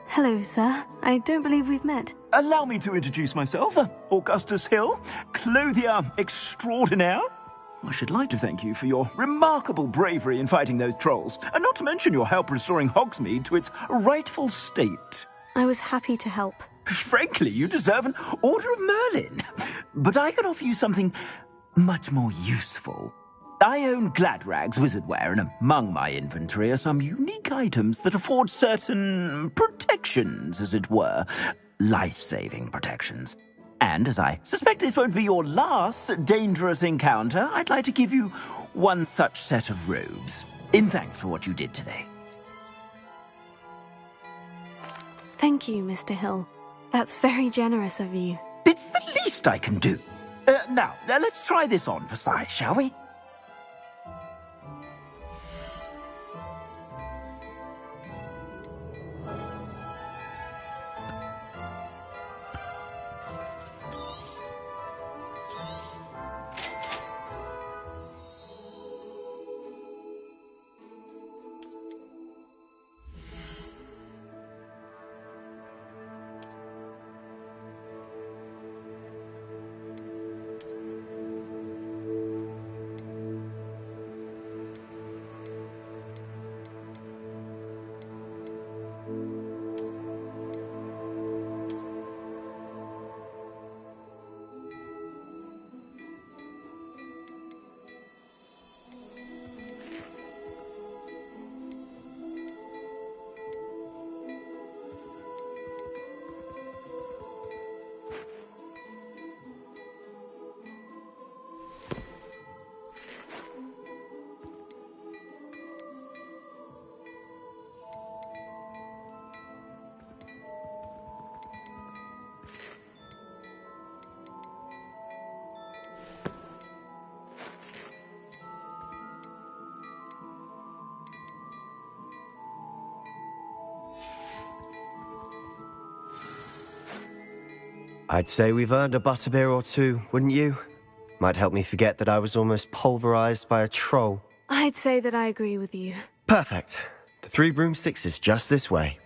Hello, sir. I don't believe we've met. Allow me to introduce myself. Augustus Hill, clothier extraordinaire. I should like to thank you for your remarkable bravery in fighting those trolls, and not to mention your help restoring Hogsmeade to its rightful state. I was happy to help. Frankly, you deserve an Order of Merlin. But I can offer you something much more useful. I own Gladrag's wizardware, and among my inventory are some unique items that afford certain protections, as it were. Life-saving protections. And as I suspect this won't be your last dangerous encounter, I'd like to give you one such set of robes, in thanks for what you did today. Thank you, Mr. Hill. That's very generous of you. It's the least I can do. Now, let's try this on for size, shall we? I'd say we've earned a butterbeer or two, wouldn't you? Might help me forget that I was almost pulverized by a troll. I'd say that I agree with you. Perfect. The 3 broomsticks is just this way.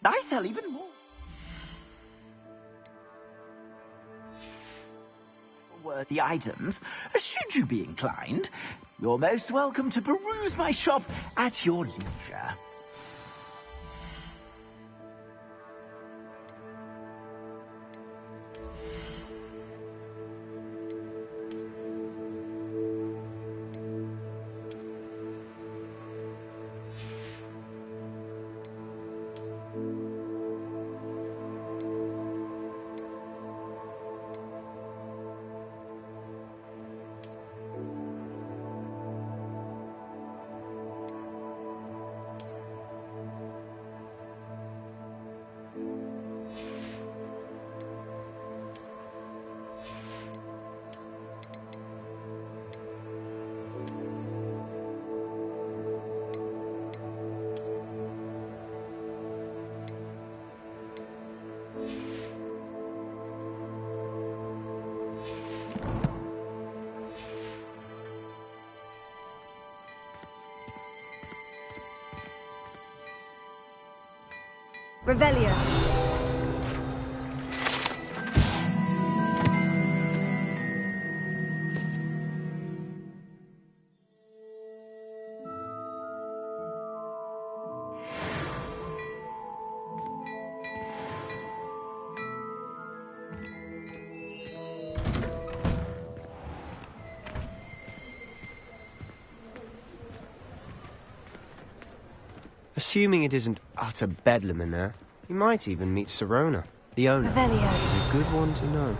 I sell even more. Worthy items, should you be inclined. You're most welcome to peruse my shop at your leisure. Revelio. Assuming it isn't utter bedlam in there, you might even meet Sirona, the owner. Revelio. Is a good one to know.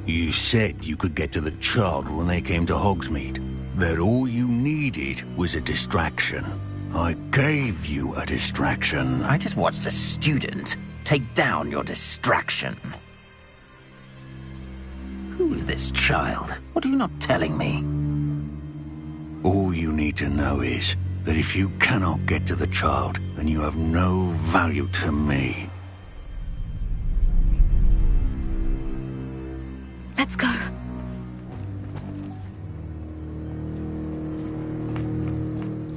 You said you could get to the child when they came to Hogsmeade. That all you needed was a distraction. I gave you a distraction. I just watched a student take down your distraction. Who is this child? What are you not telling me? All you need to know is that if you cannot get to the child, then you have no value to me. Let's go.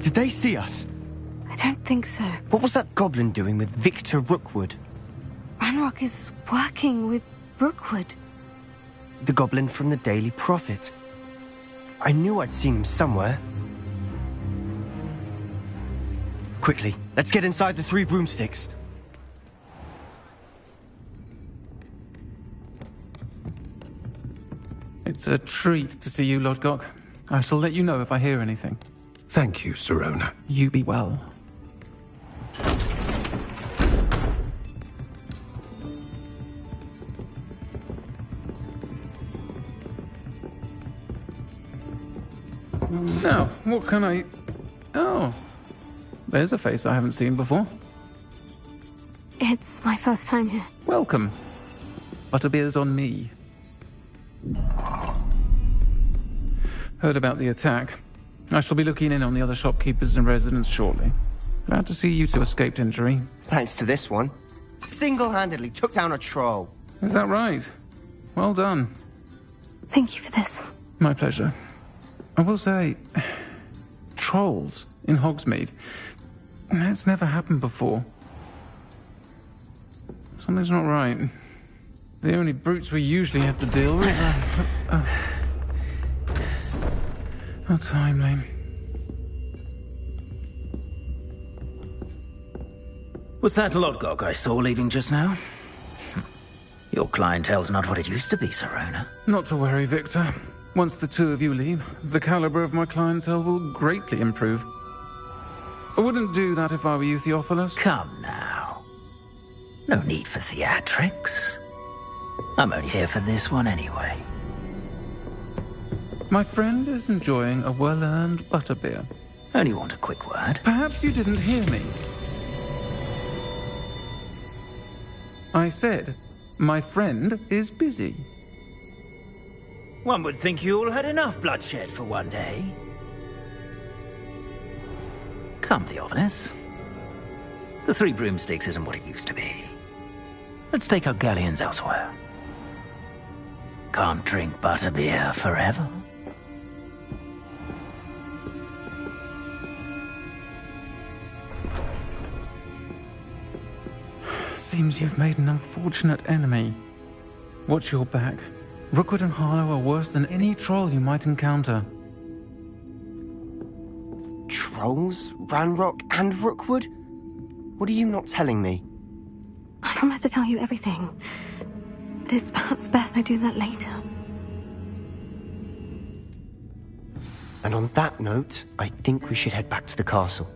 Did they see us? I don't think so. What was that goblin doing with Victor Rookwood? Ranrock is working with Rookwood. The goblin from the Daily Prophet. I knew I'd seen him somewhere. Quickly, let's get inside the 3 broomsticks. It's a treat to see you, Lodgok. I shall let you know if I hear anything. Thank you, Sirona. You be well. Now, what can I... Oh, there's a face I haven't seen before. It's my first time here. Welcome. Butterbeer's on me. Heard about the attack. I shall be looking in on the other shopkeepers and residents shortly. Glad to see you two escaped injury. Thanks to this one. Single-handedly took down a troll. Is that right? Well done. Thank you for this. My pleasure. I will say, trolls in Hogsmeade. That's never happened before. Something's not right. The only brutes we usually have to deal with are... How timely. Was that Lodgok I saw leaving just now? Your clientele's not what it used to be, Sirona. Not to worry, Victor. Once the two of you leave, the caliber of my clientele will greatly improve. I wouldn't do that if I were you, Theophilus. Come now. No need for theatrics. I'm only here for this one anyway. My friend is enjoying a well-earned butterbeer. Only want a quick word. Perhaps you didn't hear me. I said, my friend is busy. One would think you all had enough bloodshed for one day. Come, Theophilus. The 3 broomsticks isn't what it used to be. Let's take our galleons elsewhere. Can't drink butterbeer forever. Seems you've made an unfortunate enemy. Watch your back. Rookwood and Harlow are worse than any troll you might encounter. Trolls? Ranrock and Rookwood? What are you not telling me? I promise to tell you everything. But it's perhaps best I do that later. And on that note, I think we should head back to the castle.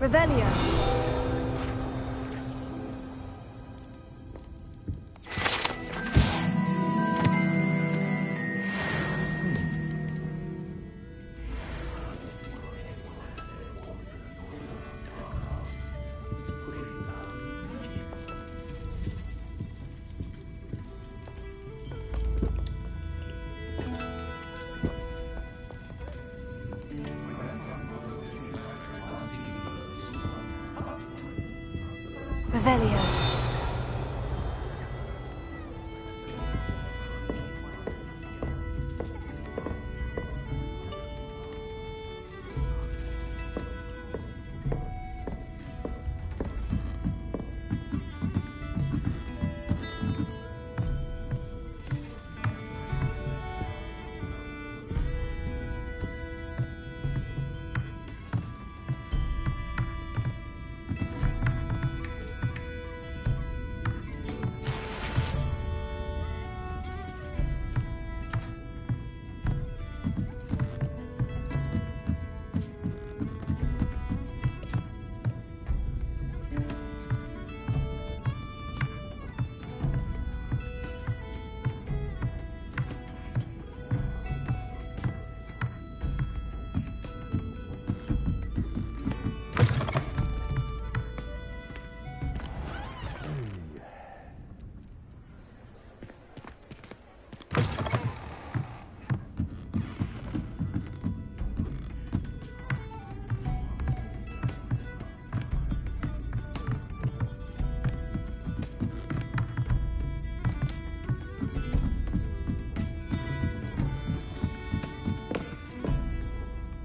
Revelio. Revelio.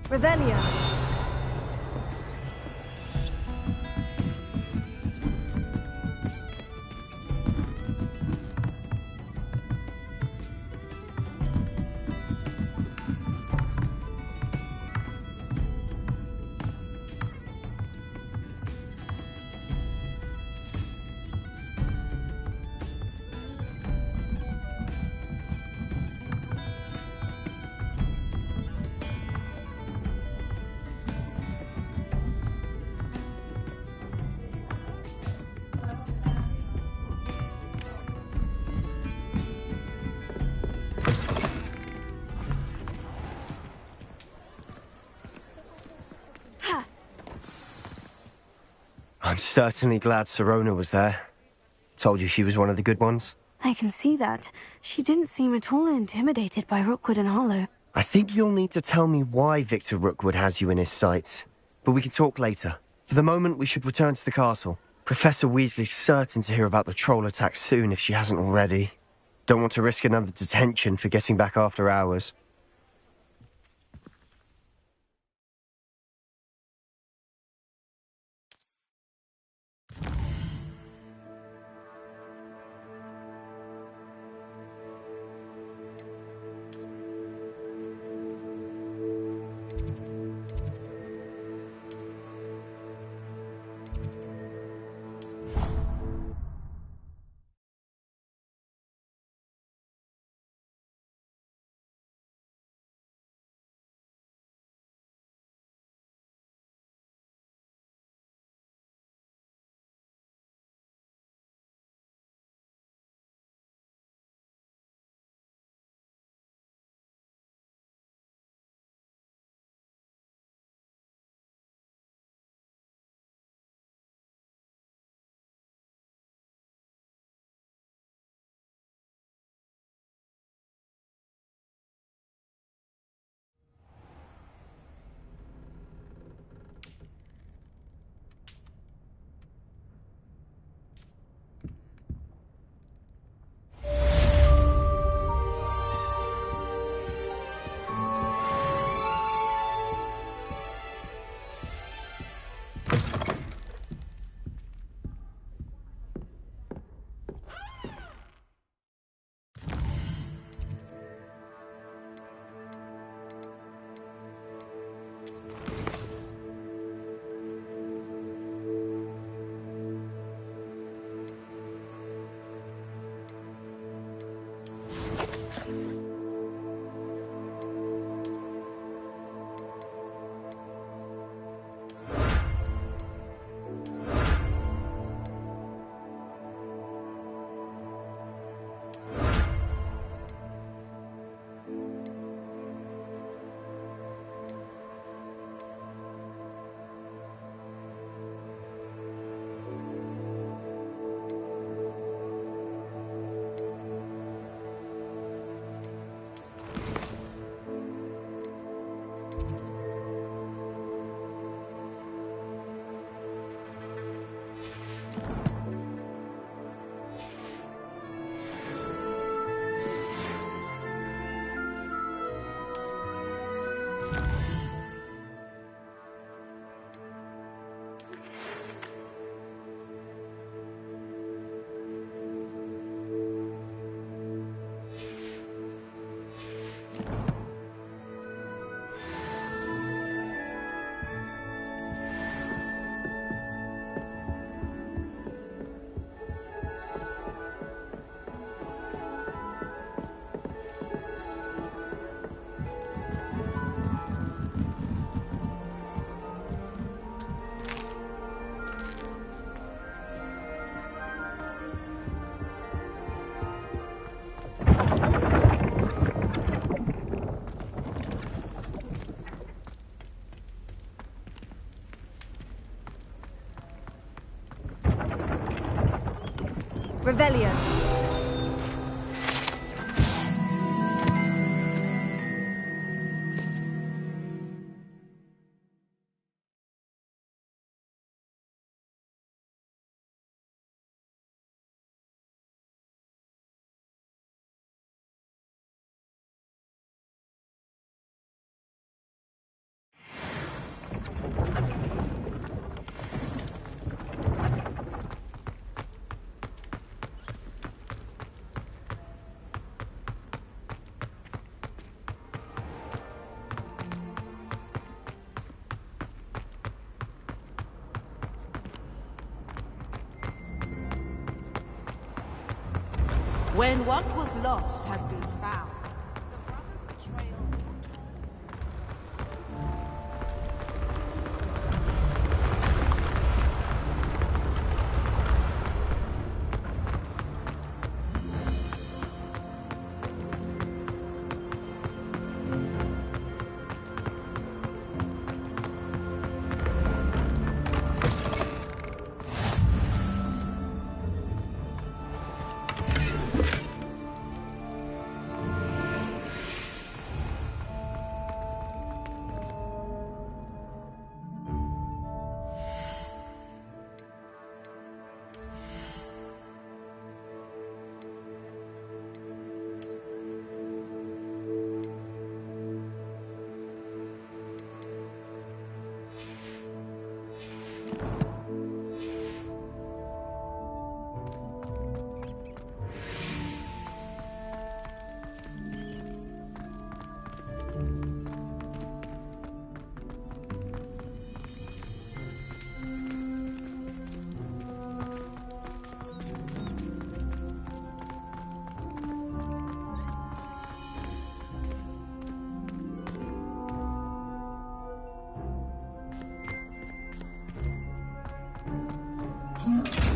Revelio. I'm certainly glad Sirona was there. Told you she was one of the good ones. I can see that. She didn't seem at all intimidated by Rookwood and Harlow. I think you'll need to tell me why Victor Rookwood has you in his sights. But we can talk later. For the moment, we should return to the castle. Professor Weasley's certain to hear about the troll attack soon if she hasn't already. Don't want to risk another detention for getting back after hours. Revelio. When what was lost has been found.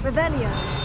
Revelio.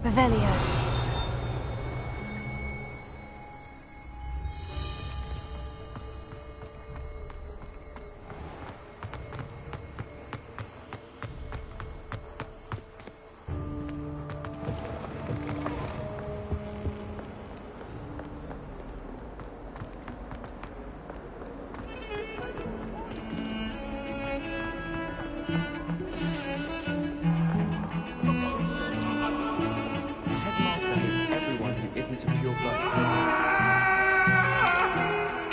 Revelio.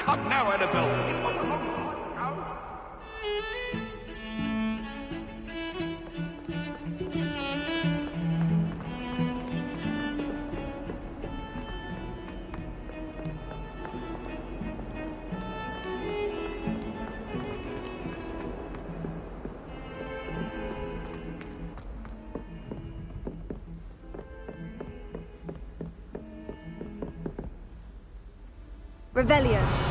Come now, Annabelle! Revelio.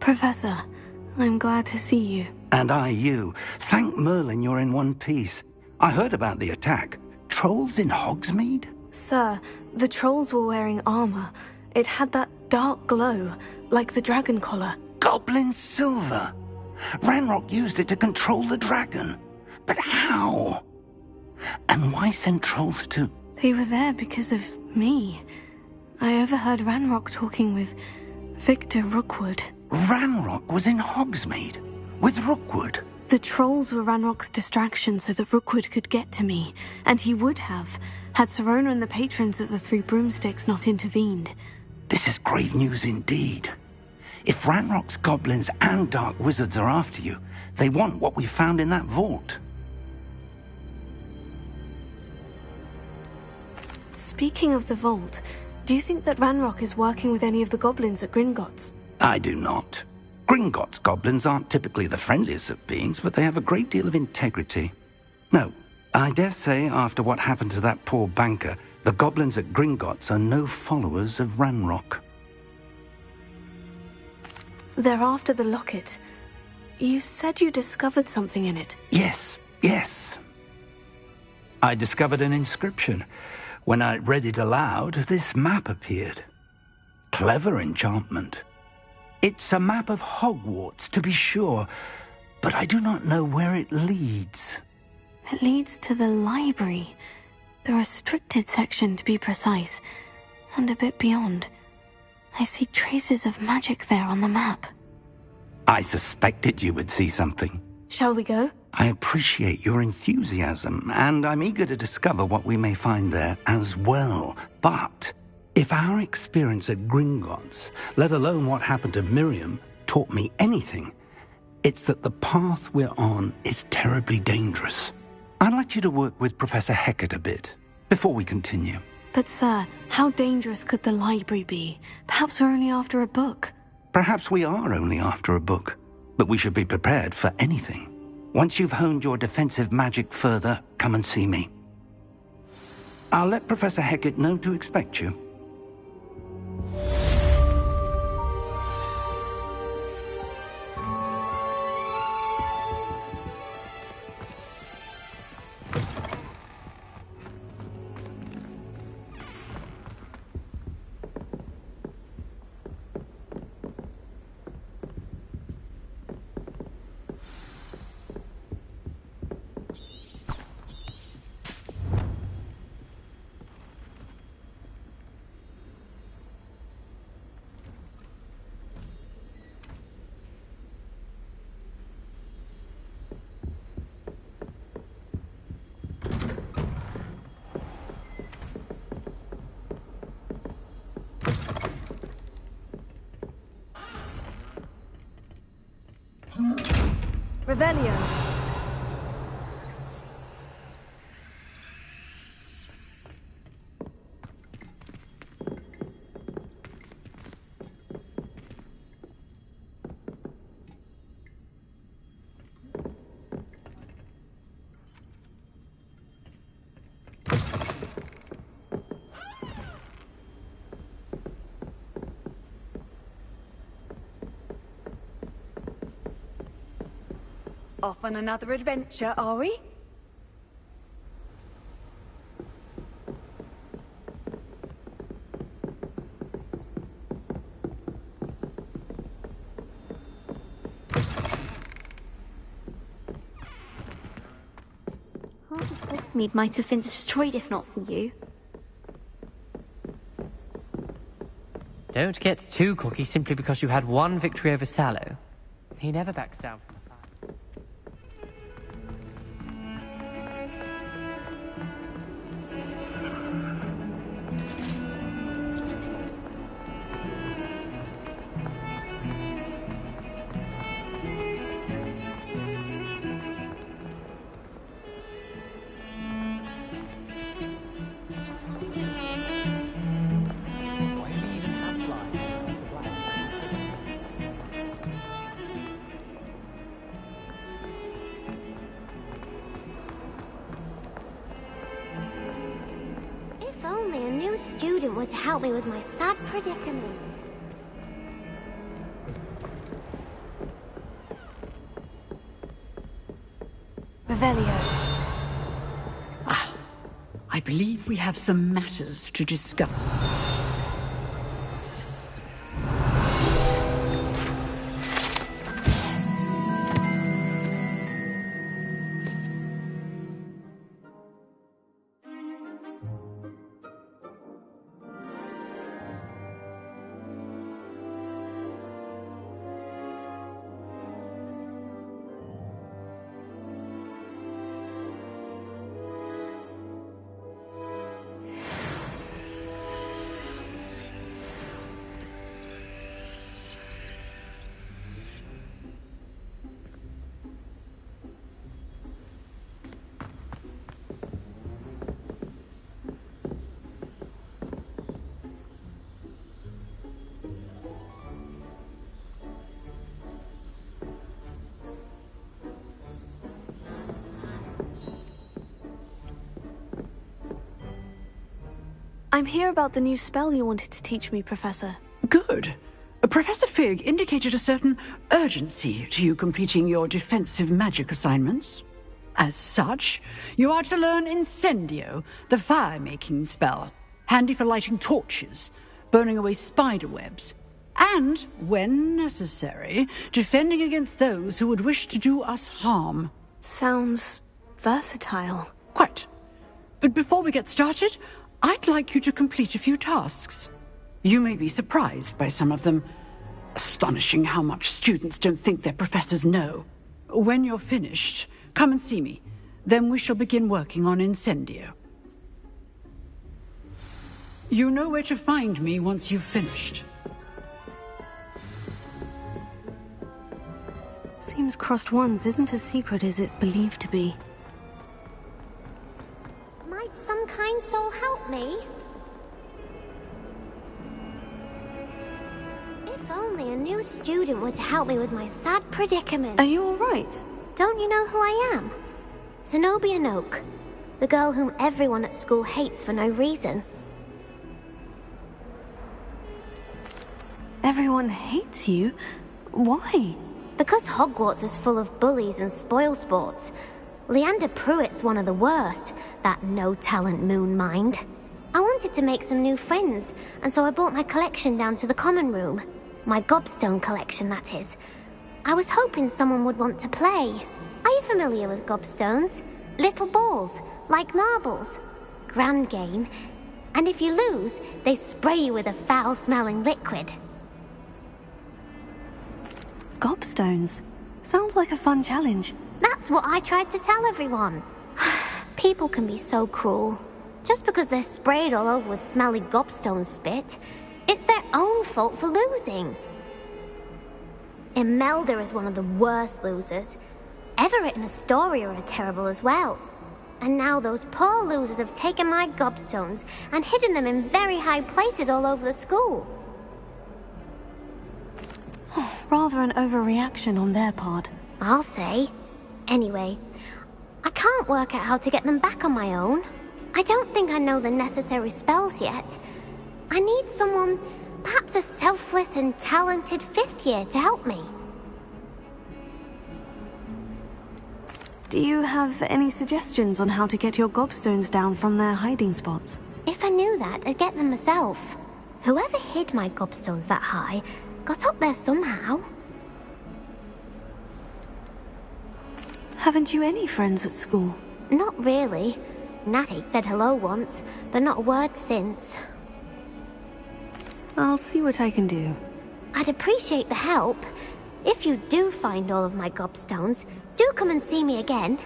Professor, I'm glad to see you. And I you. Thank Merlin you're in one piece. I heard about the attack. Trolls in Hogsmeade? Sir, the trolls were wearing armor. It had that dark glow, like the dragon collar. Goblin silver! Ranrock used it to control the dragon. But how? And why send trolls too? They were there because of me. I overheard Ranrock talking with Victor Rookwood. Ranrock was in Hogsmeade? With Rookwood? The trolls were Ranrock's distraction so that Rookwood could get to me, and he would have, had Sirona and the patrons at the Three Broomsticks not intervened. This is grave news indeed. If Ranrock's goblins and dark wizards are after you, they want what we found in that vault. Speaking of the vault, do you think that Ranrock is working with any of the goblins at Gringotts? I do not. Gringotts goblins aren't typically the friendliest of beings, but they have a great deal of integrity. No, I dare say after what happened to that poor banker, the goblins at Gringotts are no followers of Ranrock. They're after the locket. You said you discovered something in it. Yes. I discovered an inscription. When I read it aloud, this map appeared. Clever enchantment. It's a map of Hogwarts, to be sure, but I do not know where it leads. It leads to the library. The restricted section, to be precise, and a bit beyond. I see traces of magic there on the map. I suspected you would see something. Shall we go? I appreciate your enthusiasm, and I'm eager to discover what we may find there as well. But if our experience at Gringotts, let alone what happened to Miriam, taught me anything, it's that the path we're on is terribly dangerous. I'd like you to work with Professor Hecat a bit before we continue. But sir, how dangerous could the library be? Perhaps we're only after a book. Perhaps we are only after a book, but we should be prepared for anything. Once you've honed your defensive magic further, come and see me. I'll let Professor Hecat know to expect you. Revelio. Off on another adventure, are we? Hogsmeade might have been destroyed if not for you. Don't get too cocky simply because you had one victory over Sallow. He never backs down from the fight. Student would help me with my sad predicament. Revelio. I believe we have some matters to discuss. I'm here about the new spell you wanted to teach me, Professor. Good. Professor Fig indicated a certain urgency to you completing your defensive magic assignments. As such, you are to learn Incendio, the fire-making spell, handy for lighting torches, burning away spider webs, and, when necessary, defending against those who would wish to do us harm. Sounds versatile. Quite. But before we get started, I'd like you to complete a few tasks. You may be surprised by some of them. Astonishing how much students don't think their professors know. When you're finished, come and see me. Then we shall begin working on Incendio. You know where to find me once you've finished. Seems crossed wands isn't as secret as it's believed to be. Might some kind soul help me? If only a new student were to help me with my sad predicament. Are you all right? Don't you know who I am? Zenobia Noak, the girl whom everyone at school hates for no reason. Everyone hates you? Why? Because Hogwarts is full of bullies and spoilsports. Leander Pruitt's one of the worst, that no-talent moon mind. I wanted to make some new friends, and so I brought my collection down to the common room. My gobstone collection, that is. I was hoping someone would want to play. Are you familiar with gobstones? Little balls, like marbles. Grand game. And if you lose, they spray you with a foul-smelling liquid. Gobstones? Sounds like a fun challenge. That's what I tried to tell everyone. People can be so cruel. Just because they're sprayed all over with smelly gobstone spit, it's their own fault for losing. Imelda is one of the worst losers. Everett and Astoria are terrible as well. And now those poor losers have taken my gobstones and hidden them in very high places all over the school. Rather an overreaction on their part. I'll say. Anyway, I can't work out how to get them back on my own. I don't think I know the necessary spells yet. I need someone, perhaps a selfless and talented fifth year to help me. Do you have any suggestions on how to get your gobstones down from their hiding spots? If I knew that, I'd get them myself. Whoever hid my gobstones that high got up there somehow. Haven't you any friends at school? Not really. Natty said hello once, but not a word since. I'll see what I can do. I'd appreciate the help. If you do find all of my gobstones, do come and see me again.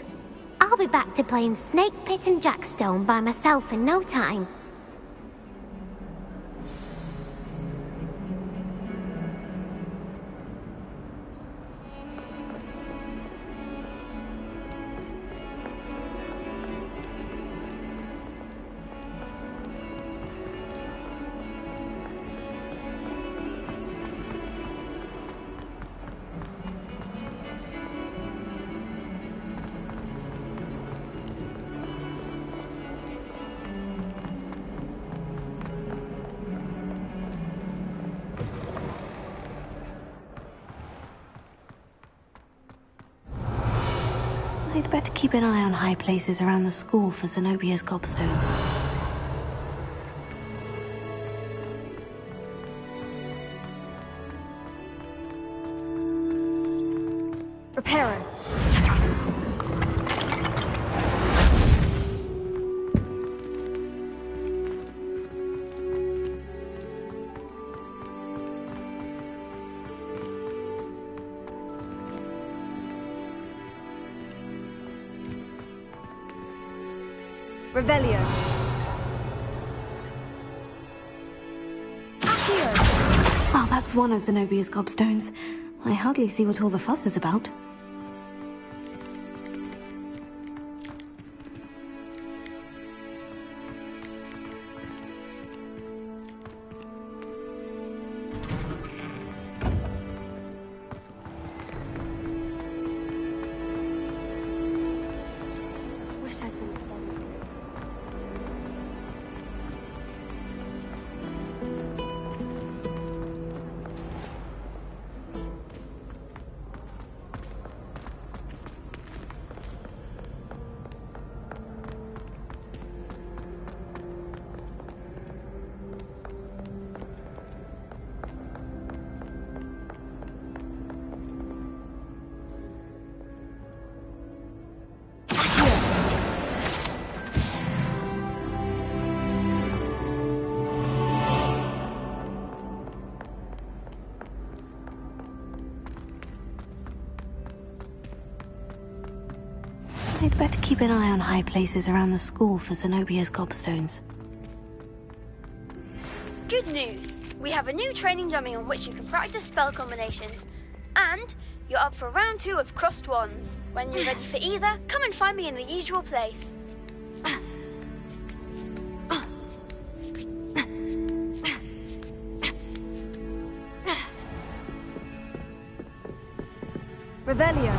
I'll be back to playing Snake Pit and Jackstone by myself in no time. I'd better keep an eye on high places around the school for Zenobia's gobstones. Reparo. Revelio. Well, that's one of Zenobia's gobstones. I hardly see what all the fuss is about. I'd better keep an eye on high places around the school for Zenobia's gobstones. Good news! We have a new training dummy on which you can practice spell combinations. And you're up for round 2 of Crossed Wands. When you're ready for either, come and find me in the usual place. Revelio.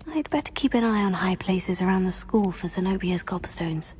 I'd better keep an eye on high places around the school for Zenobia's gobstones.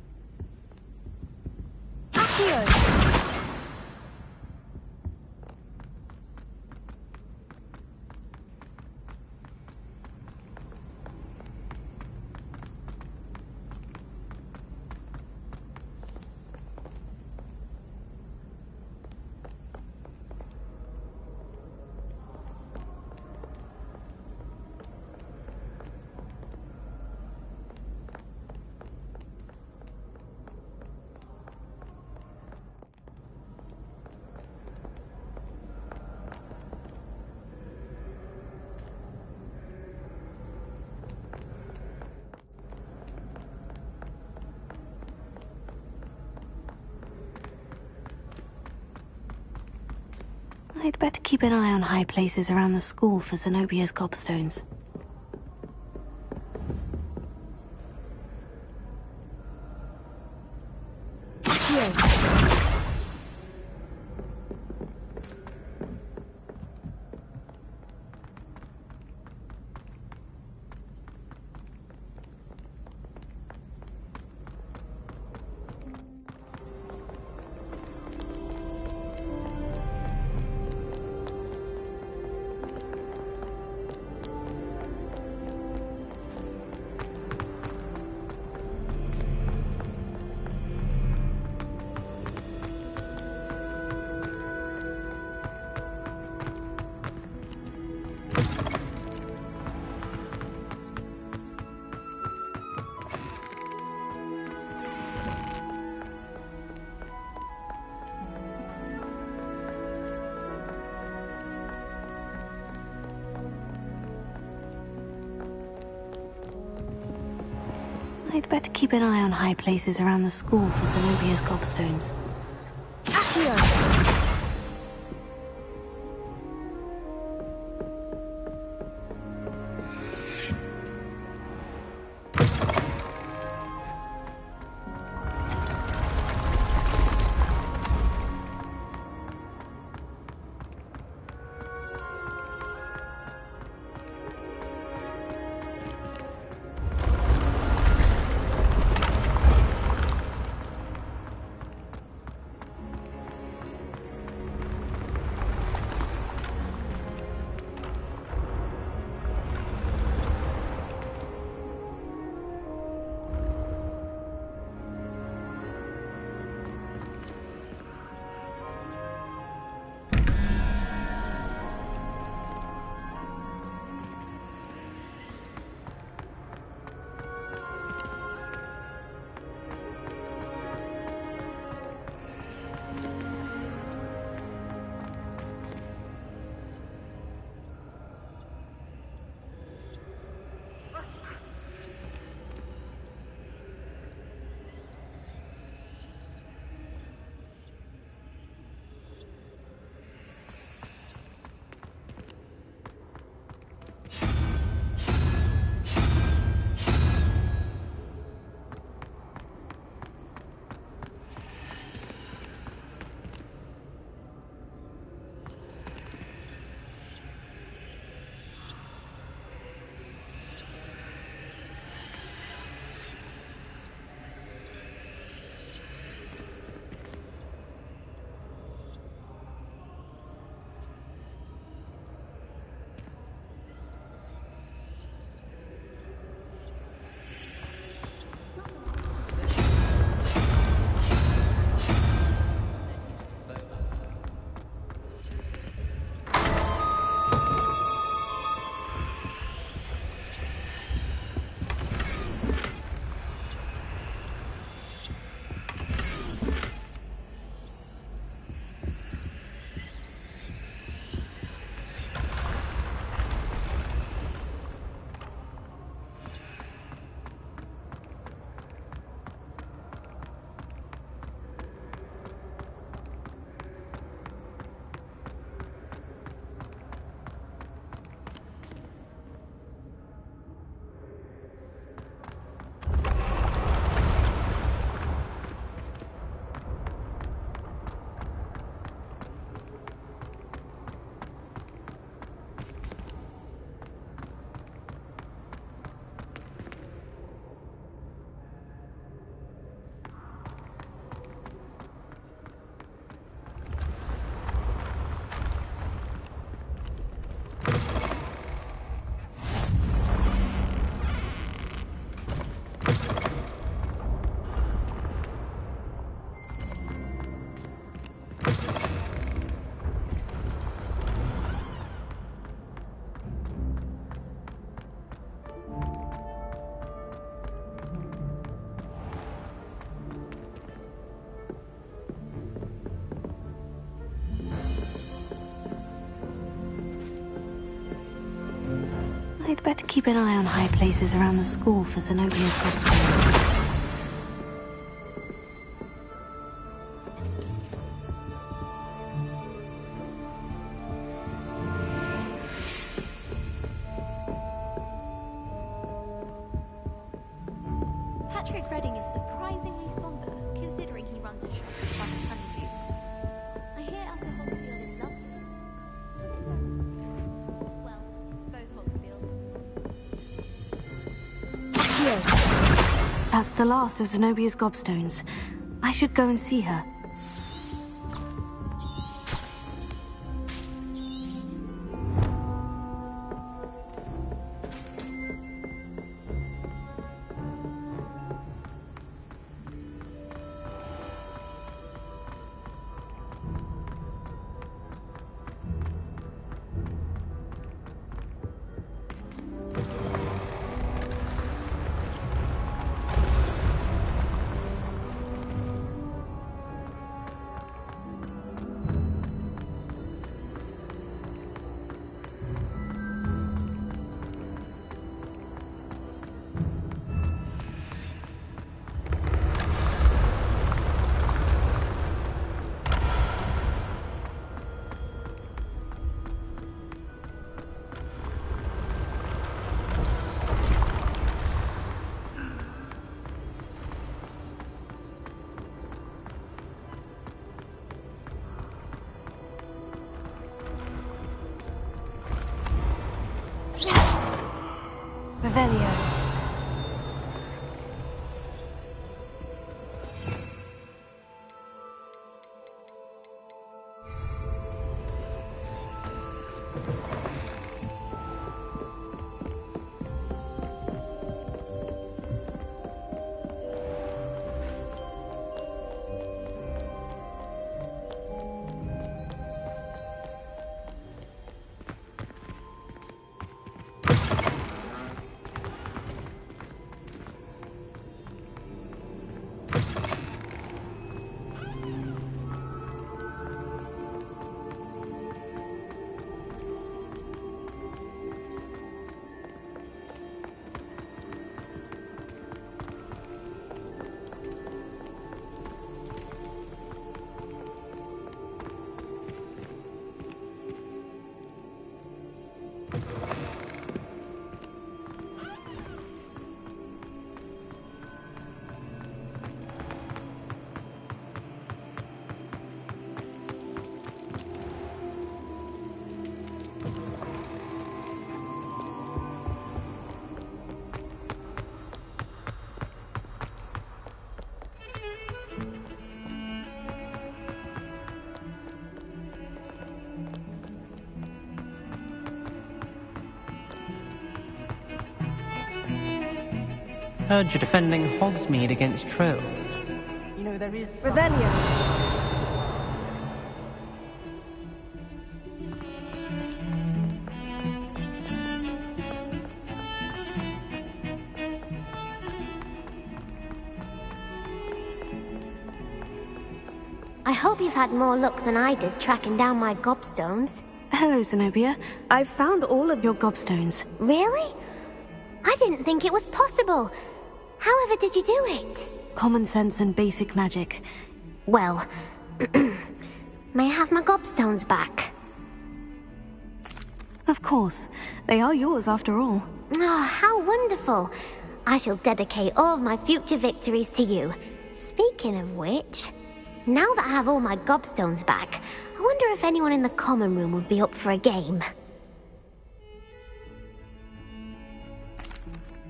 I'd better keep an eye on high places around the school for Zenobia's gobstones. I'd better keep an eye on high places around the school for Zenobia's gobstones. Accio! I'd better keep an eye on high places around the school for Zenobia's gobstones. Patrick Redding is surprisingly somber, considering he runs a shop with one of Honeydukes. I hear Uncle Hogsfield is lovely. Well, both Hogsfields. That's the last of Zenobia's gobstones. I should go and see her. Revelio. Heard you're defending Hogsmeade against trolls. You know, there is... Revelio. I hope you've had more luck than I did tracking down my gobstones. Hello, Zenobia. I've found all of your gobstones. Really? I didn't think it was possible. However did you do it? Common sense and basic magic. Well, may I have my gobstones back? Of course. They are yours after all. Oh, how wonderful. I shall dedicate all of my future victories to you. Speaking of which, now that I have all my gobstones back, I wonder if anyone in the common room would be up for a game.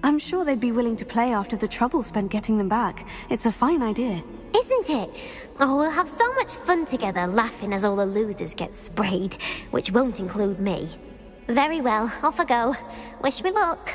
I'm sure they'd be willing to play after the trouble spent getting them back. It's a fine idea. Isn't it? Oh, we'll have so much fun together laughing as all the losers get sprayed, which won't include me. Very well, off I go. Wish me luck.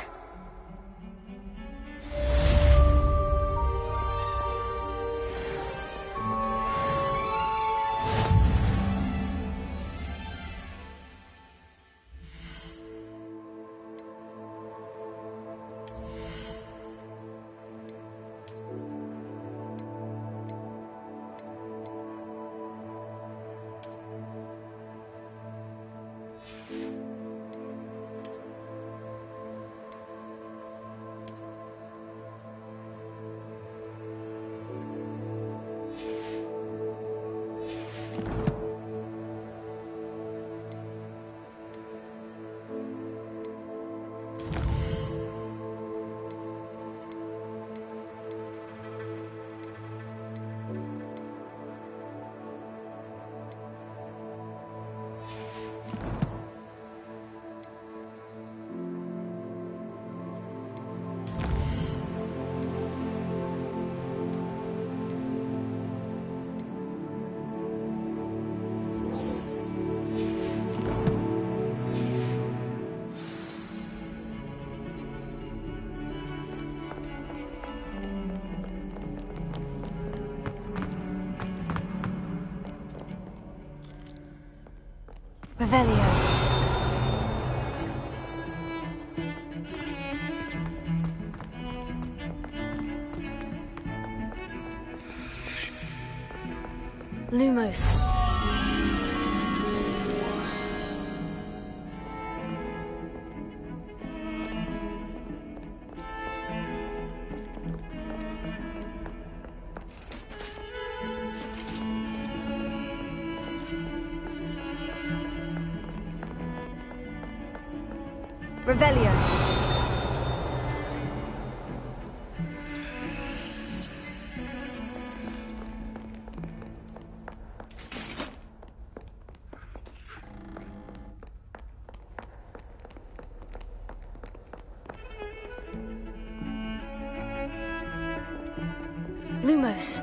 Revelio. Lumos. Revelio. Lumos.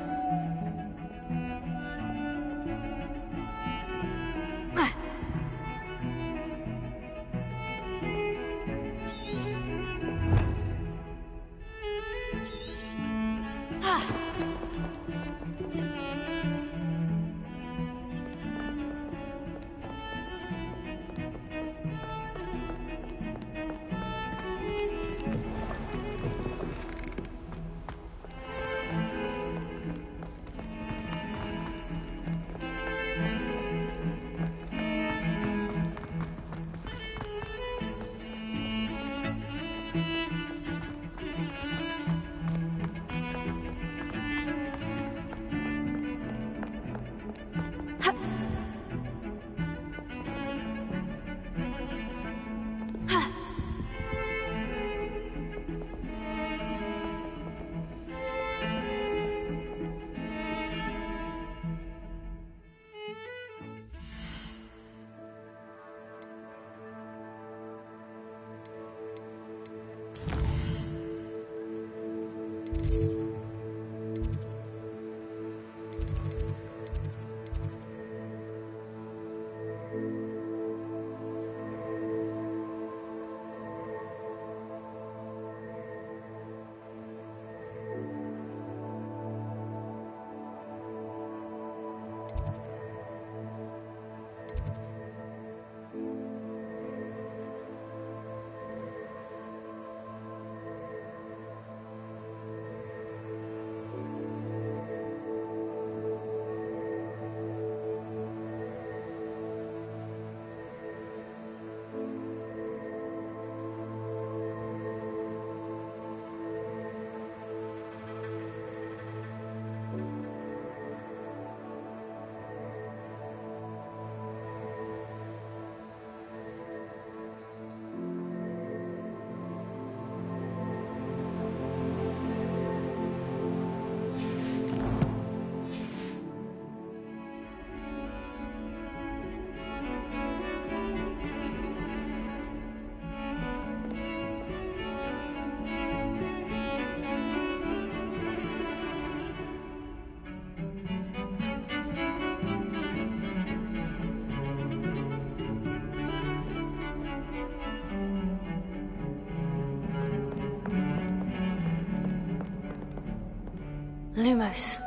Lumos.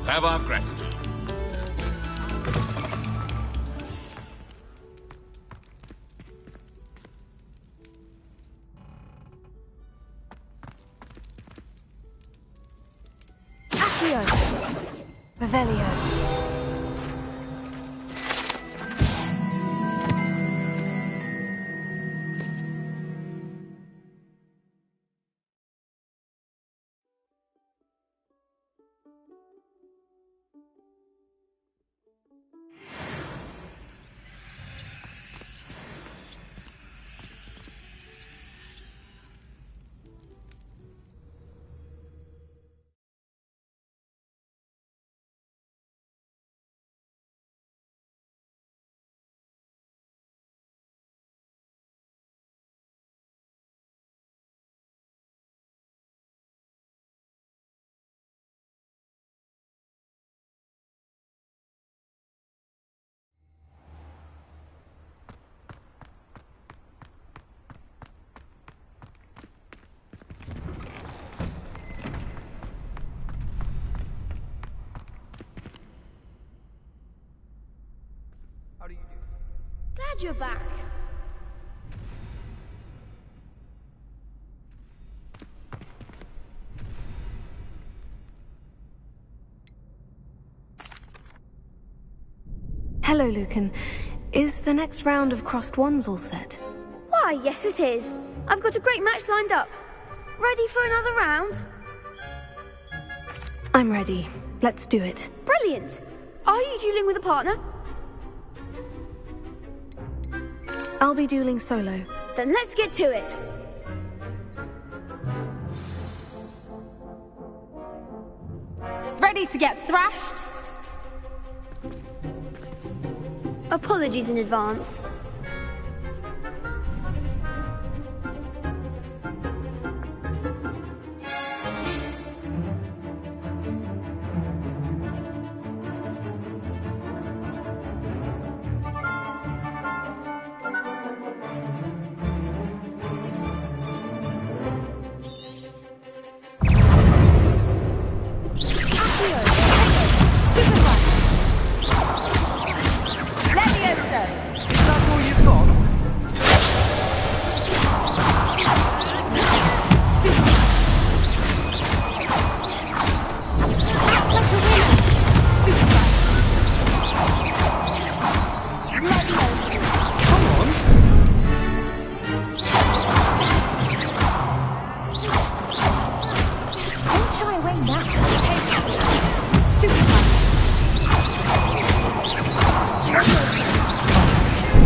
Have our gratitude. Accio! Revelio. Glad you're back. Hello, Lucan. Is the next round of crossed wands all set? Why, yes it is. I've got a great match lined up. Ready for another round? I'm ready. Let's do it. Brilliant. Are you dueling with a partner? I'll be dueling solo. Then let's get to it. Ready to get thrashed? Apologies in advance.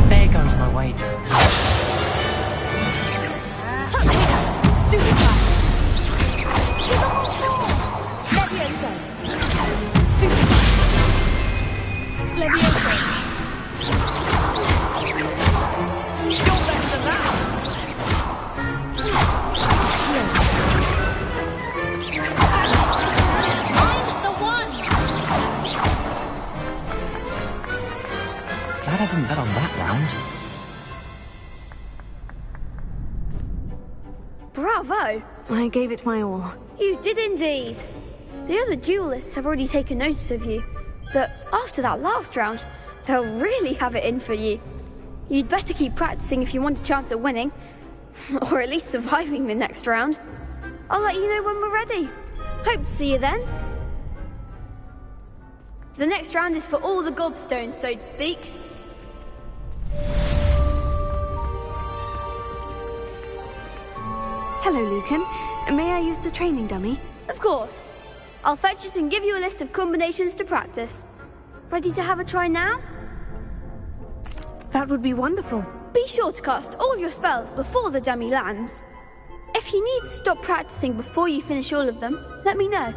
There goes my wager. Glad I didn't bet on that round. Bravo! I gave it my all. You did indeed. The other duelists have already taken notice of you, but after that last round, they'll really have it in for you. You'd better keep practicing if you want a chance at winning, or at least surviving the next round. I'll let you know when we're ready. Hope to see you then. The next round is for all the gobstones, so to speak. Hello, Lucan. May I use the training dummy? Of course. I'll fetch it and give you a list of combinations to practice. Ready to have a try now? That would be wonderful. Be sure to cast all your spells before the dummy lands. If you need to stop practicing before you finish all of them, let me know.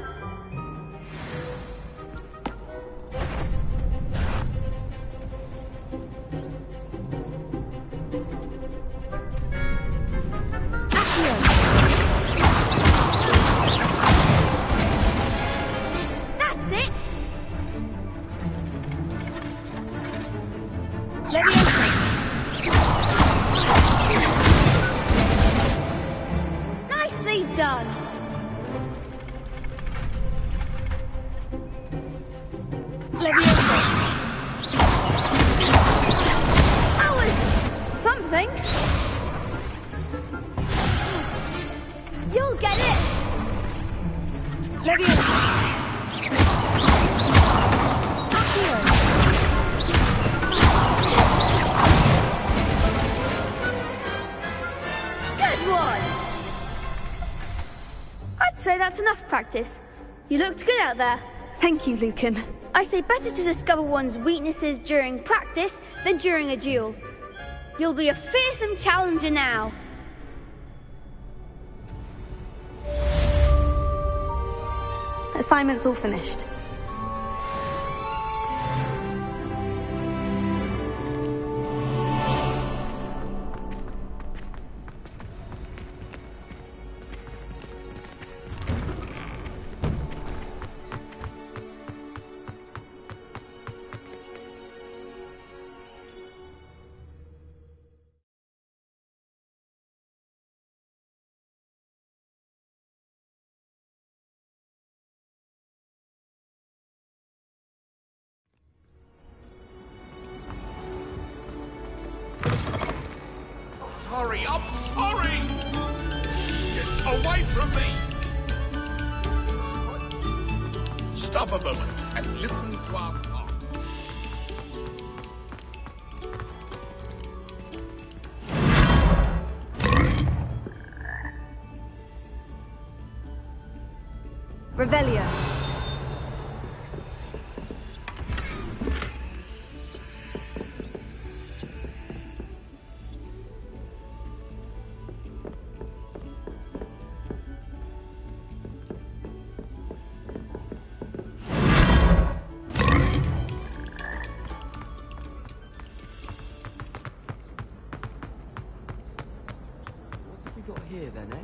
practice. You looked good out there. Thank you, Lucan. I say better to discover one's weaknesses during practice than during a duel. You'll be a fearsome challenger now. Assignment's all finished. Sorry, I'm sorry! Get away from me! Stop a moment and listen to our song. Revelio. Got here then, eh?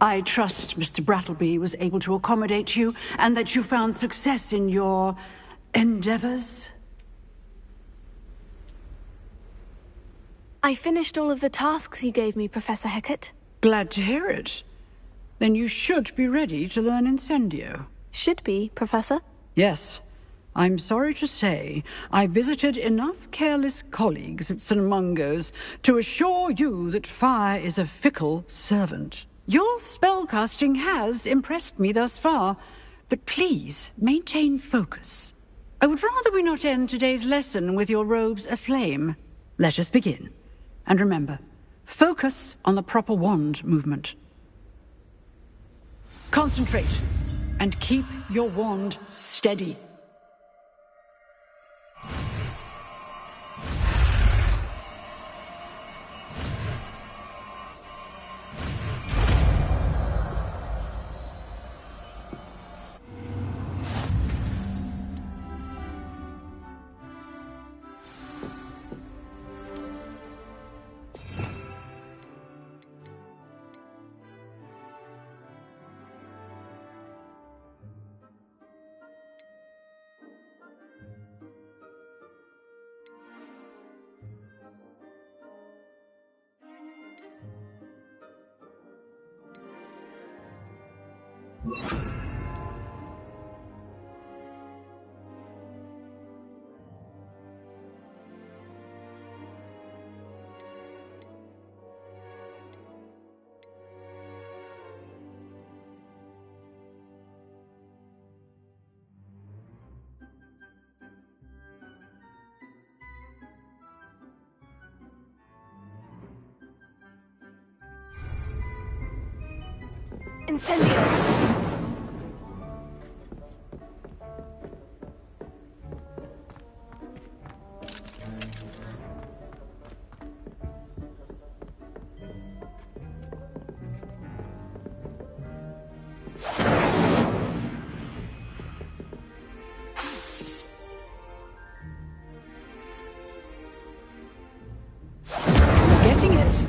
I trust Mr. Brattleby was able to accommodate you, and that you found success in your endeavors? I finished all of the tasks you gave me, Professor Hecat. Glad to hear it. Then you should be ready to learn Incendio. Should be, Professor? Yes. I'm sorry to say, I visited enough careless colleagues at St. Mungo's to assure you that fire is a fickle servant. Your spellcasting has impressed me thus far, but please maintain focus. I would rather we not end today's lesson with your robes aflame. Let us begin. And remember, focus on the proper wand movement. Concentrate, and keep your wand steady. Incendio! Getting it.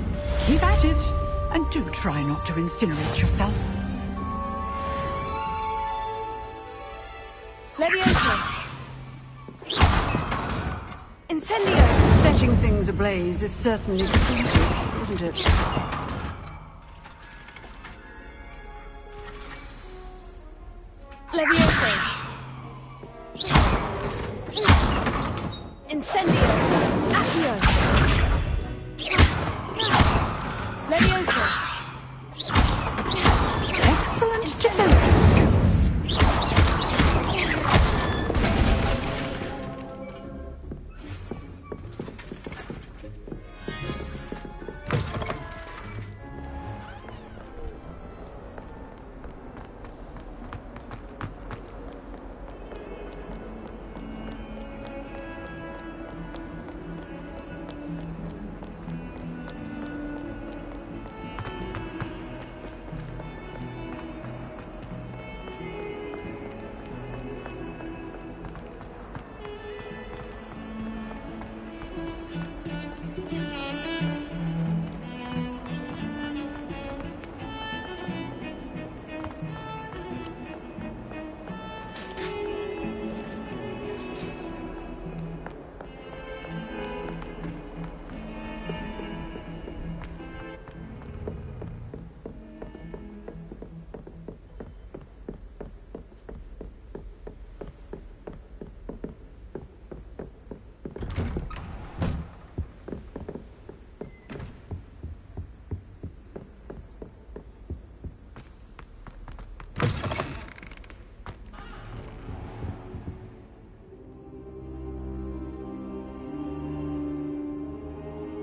Keep at it. And do try not to incinerate yourself. Leviosa! Incendio! Setting things ablaze is certainly defeating, isn't it? Leviosa! Incendio! Accio! Leviosa! Excellent defensive skills.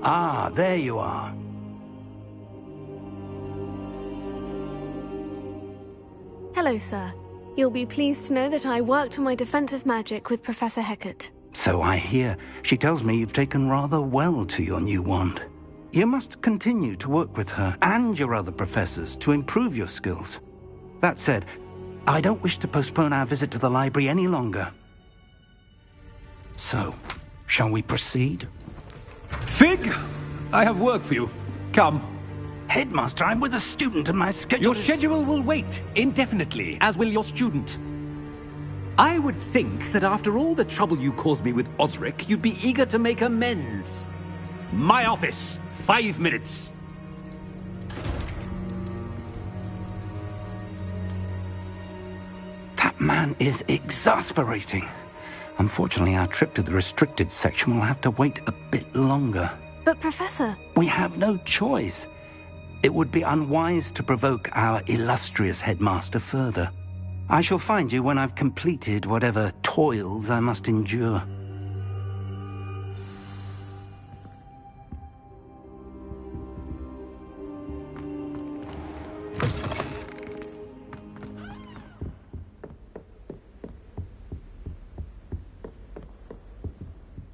Ah, there you are. Hello, sir. You'll be pleased to know that I worked on my defensive magic with Professor Hecat. So I hear. She tells me you've taken rather well to your new wand. You must continue to work with her and your other professors to improve your skills. That said, I don't wish to postpone our visit to the library any longer. So, shall we proceed? Fig, I have work for you. Come. Headmaster, I'm with a student and my schedule Your schedule will wait indefinitely, as will your student. I would think that after all the trouble you caused me with Osric, you'd be eager to make amends. My office, 5 minutes. That man is exasperating. Unfortunately, our trip to the restricted section will have to wait a bit longer. But Professor... We have no choice. It would be unwise to provoke our illustrious headmaster further. I shall find you when I've completed whatever toils I must endure.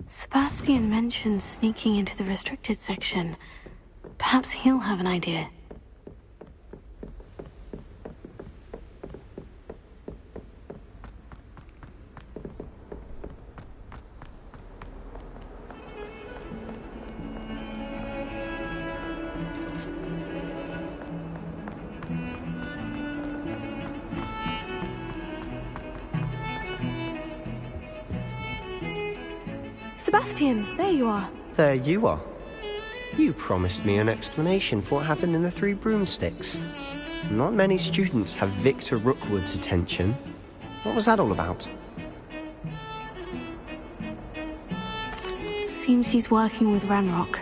Sebastian mentioned sneaking into the restricted section. Perhaps he'll have an idea. Sebastian, there you are. There you are. You promised me an explanation for what happened in the Three Broomsticks. Not many students have Victor Rookwood's attention. What was that all about? Seems he's working with Ranrock.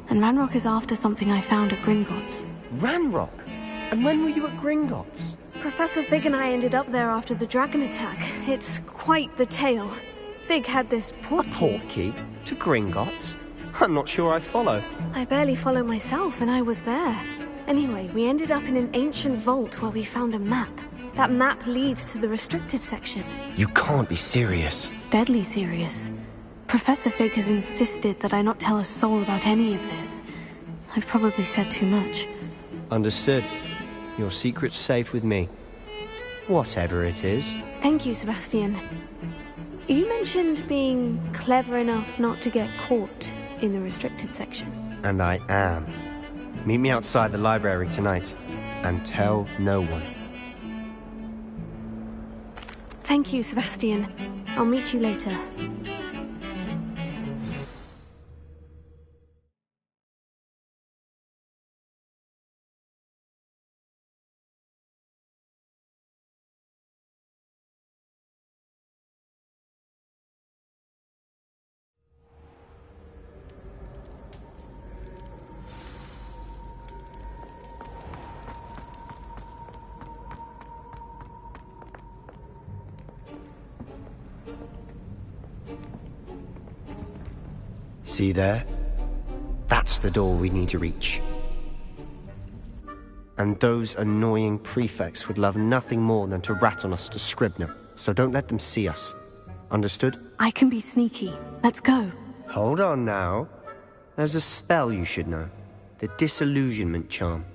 And Ranrock is after something I found at Gringotts. Ranrock? And when were you at Gringotts? Professor Fig and I ended up there after the dragon attack. It's quite the tale. Fig had this portkey. A portkey? To Gringotts? I'm not sure I follow. I barely follow myself, and I was there. Anyway, we ended up in an ancient vault where we found a map. That map leads to the restricted section. You can't be serious. Deadly serious. Professor Fig has insisted that I not tell a soul about any of this. I've probably said too much. Understood. Your secret's safe with me. Whatever it is. Thank you, Sebastian. You mentioned being clever enough not to get caught in the restricted section. And I am. Meet me outside the library tonight, and tell no one. Thank you, Sebastian. I'll meet you later. See there? That's the door we need to reach. And those annoying prefects would love nothing more than to rat on us to Scribner, so don't let them see us. Understood? I can be sneaky. Let's go. Hold on now. There's a spell you should know. The Disillusionment Charm.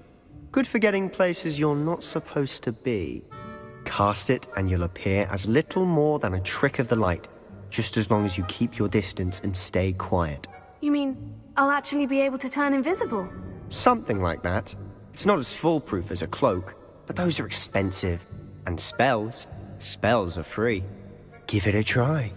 Good for getting places you're not supposed to be. Cast it and you'll appear as little more than a trick of the light, just as long as you keep your distance and stay quiet. You mean, I'll actually be able to turn invisible? Something like that. It's not as foolproof as a cloak, but those are expensive. And spells are free. Give it a try.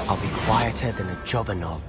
I'll be quieter than a jobberknoll.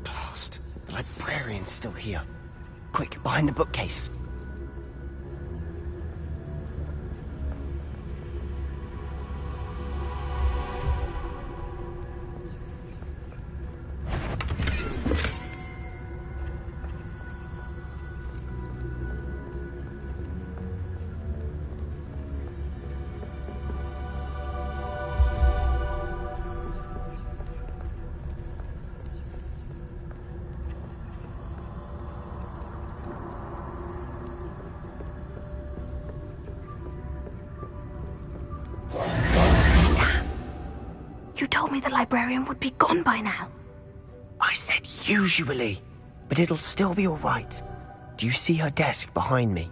Blast. The librarian's still here. Quick, behind the bookcase. You told me the librarian would be gone by now. I said usually, but it'll still be all right. Do you see her desk behind me?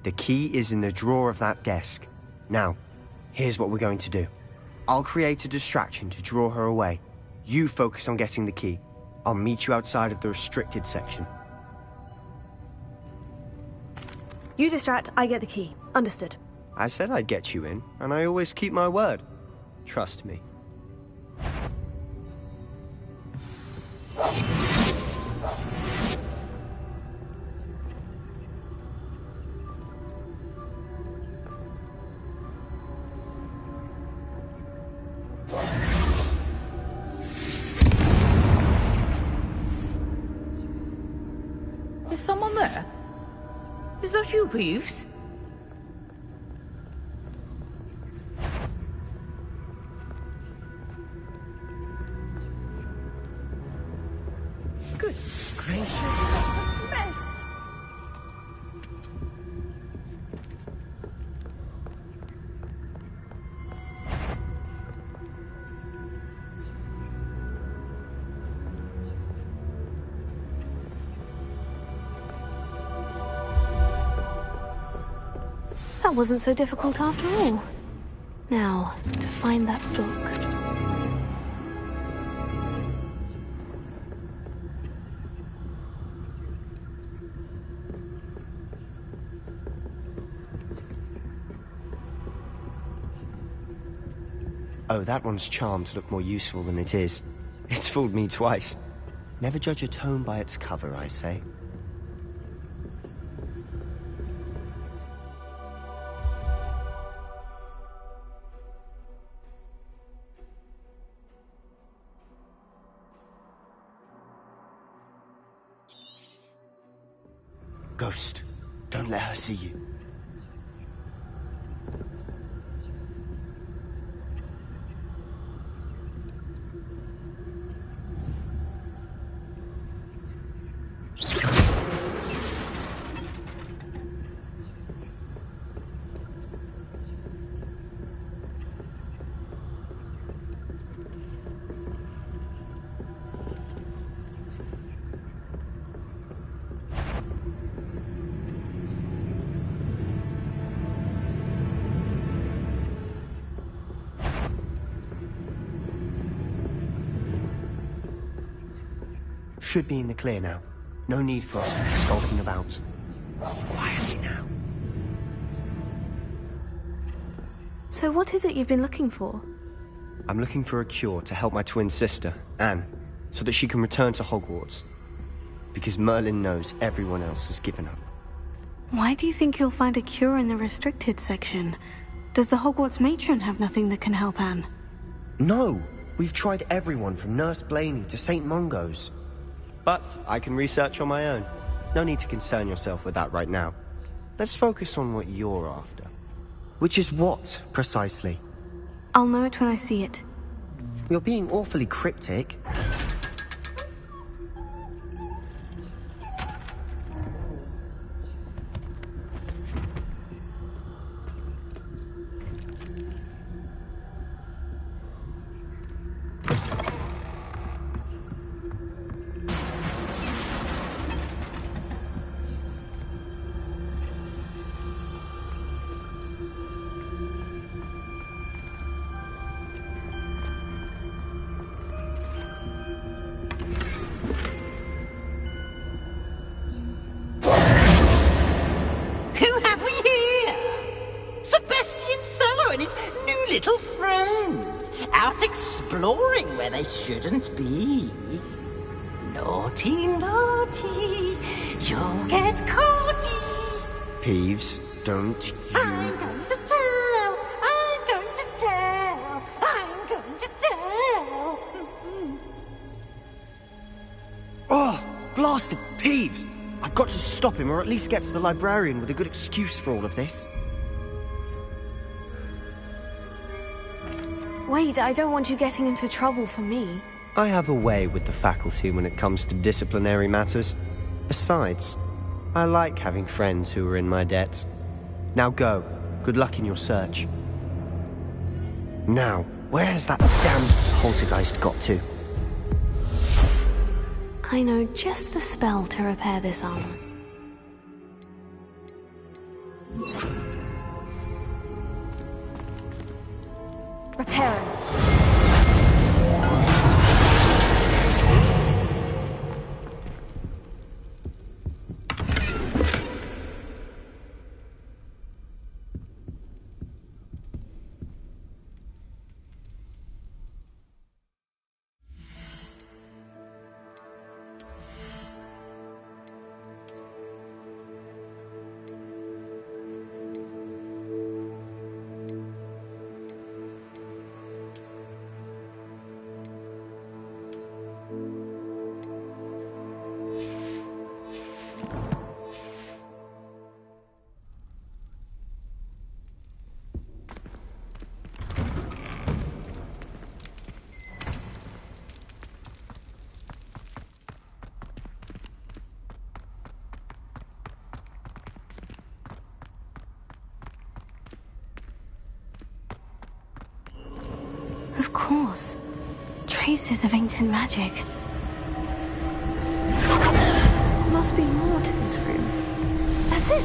The key is in the drawer of that desk. Now, here's what we're going to do. I'll create a distraction to draw her away. You focus on getting the key. I'll meet you outside of the restricted section. You distract, I get the key. Understood. I said I'd get you in, and I always keep my word. Trust me. Is someone there? Is that you, Peeves? Goodness gracious, what a mess! That wasn't so difficult after all. Now, to find that book. Oh, that one's charmed to look more useful than it is. It's fooled me twice. Never judge a tome by its cover, I say. Ghost, don't let her see you. Should be in the clear now. No need for us to be skulking about. Quietly now. So what is it you've been looking for? I'm looking for a cure to help my twin sister, Anne, so that she can return to Hogwarts. Because Merlin knows everyone else has given up. Why do you think you'll find a cure in the restricted section? Does the Hogwarts matron have nothing that can help Anne? No! We've tried everyone from Nurse Blaney to St. Mungo's. But I can research on my own. No need to concern yourself with that right now. Let's focus on what you're after. Which is what, precisely? I'll know it when I see it. You're being awfully cryptic. where they shouldn't be. Naughty, naughty, you'll get caughty. Peeves, don't you... I'm going to tell, I'm going to tell, I'm going to tell. Oh, blasted Peeves! I've got to stop him, or at least get to the librarian with a good excuse for all of this. Wait, I don't want you getting into trouble for me. I have a way with the faculty when it comes to disciplinary matters. Besides, I like having friends who are in my debt. Now go. Good luck in your search. Now, where has that damned poltergeist got to? I know just the spell to repair this armor. Repair it. Of course. Traces of ancient magic. There must be more to this room. That's it!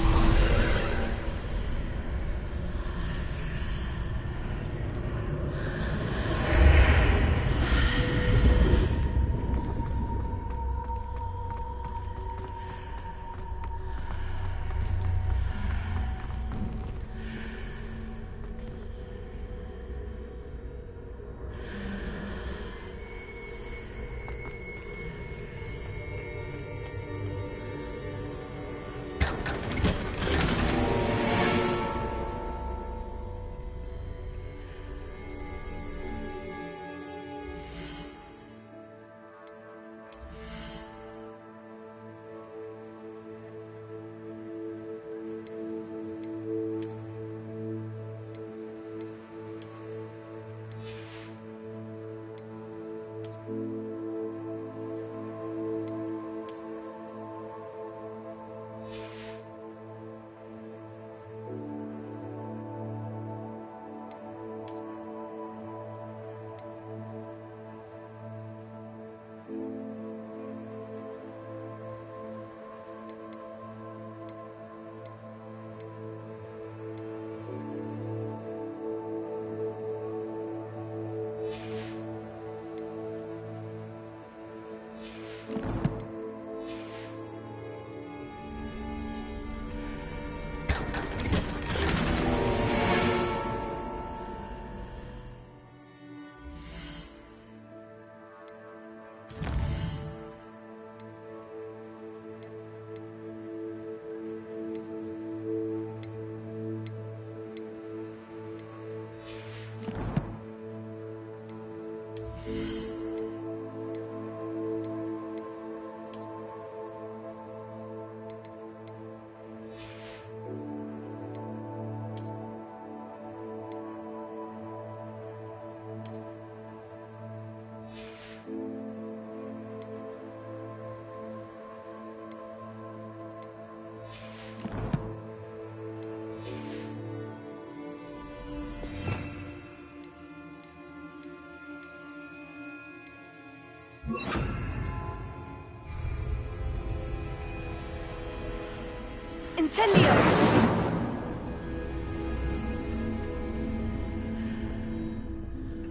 Incendio!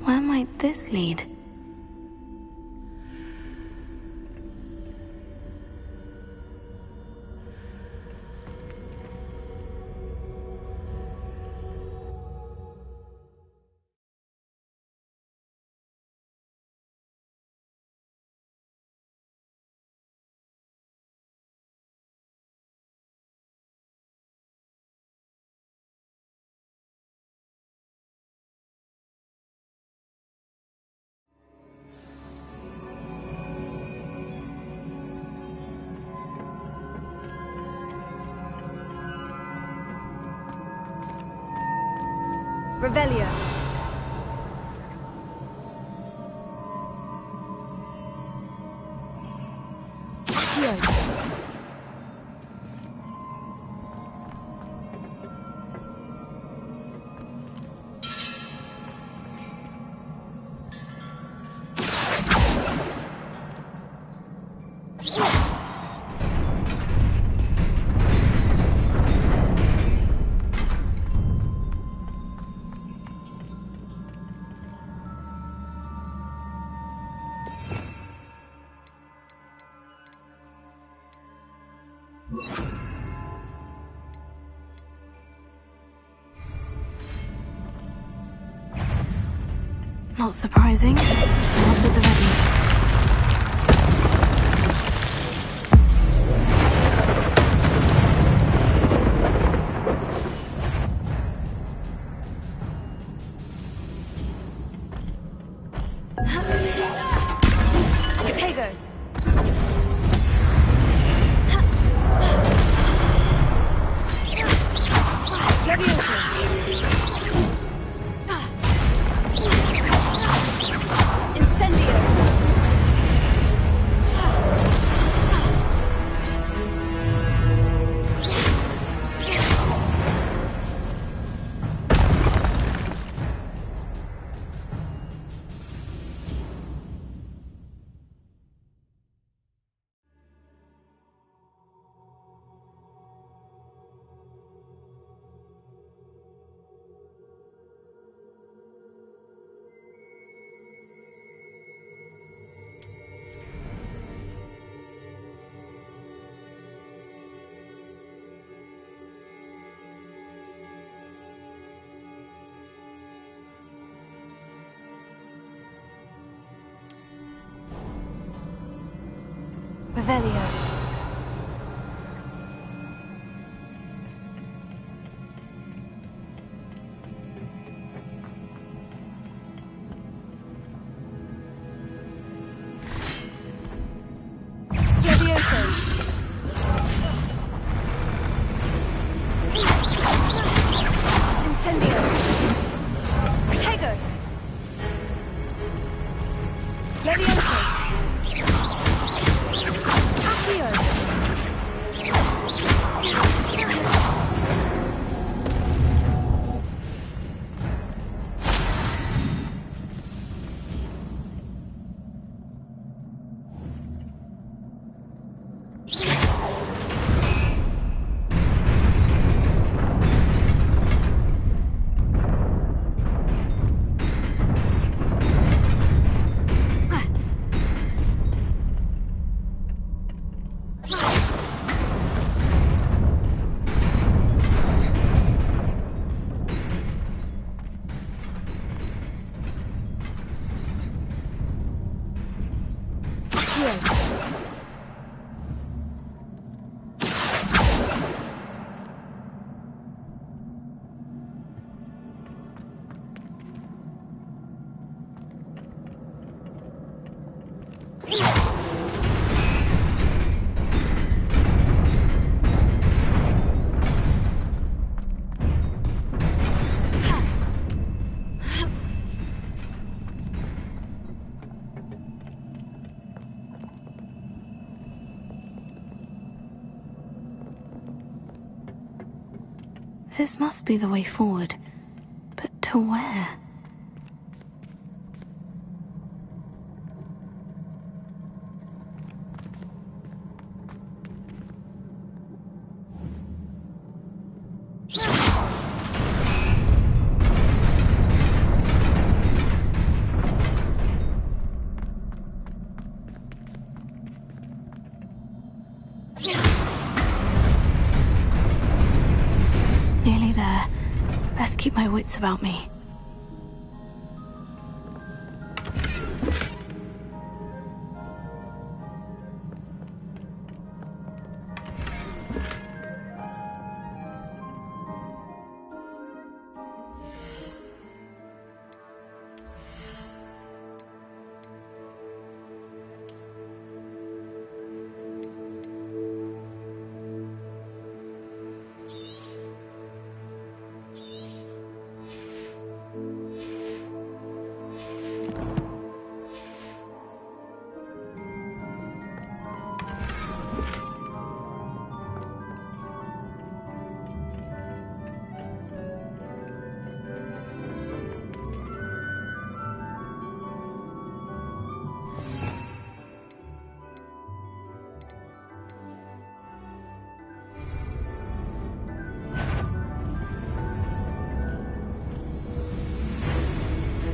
Where might this lead? Revelio. Accio. Not surprising. Not at the ready. Potato. Revelio. Levioso. Incendio. Protego. Levioso. This must be the way forward. But to where? Nearly there. Best keep my wits about me.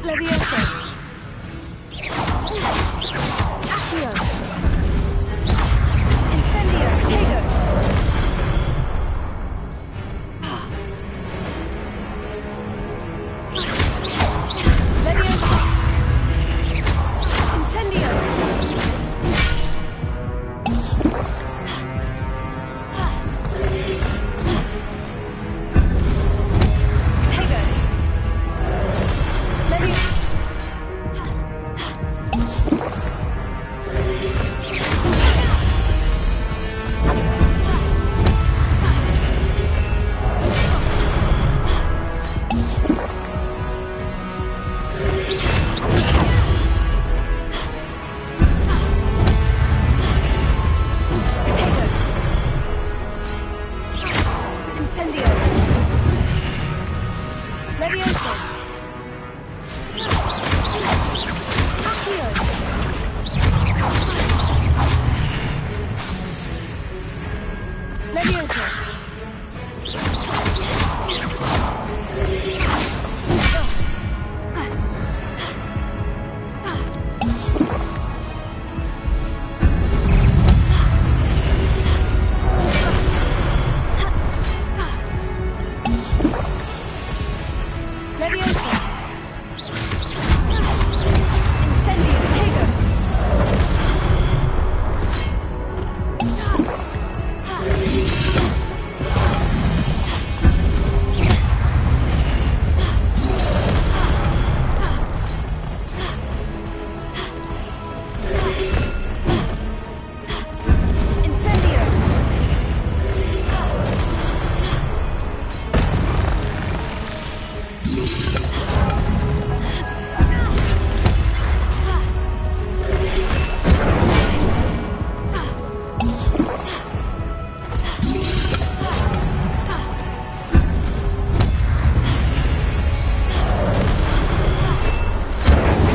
Levioso. Accio. Incendio. Tego. Levioso. Incendio. Tego. Levioso. Incendio. Levioso. Accio. Levioso. Levioso. Incendio. Tego. Incendio.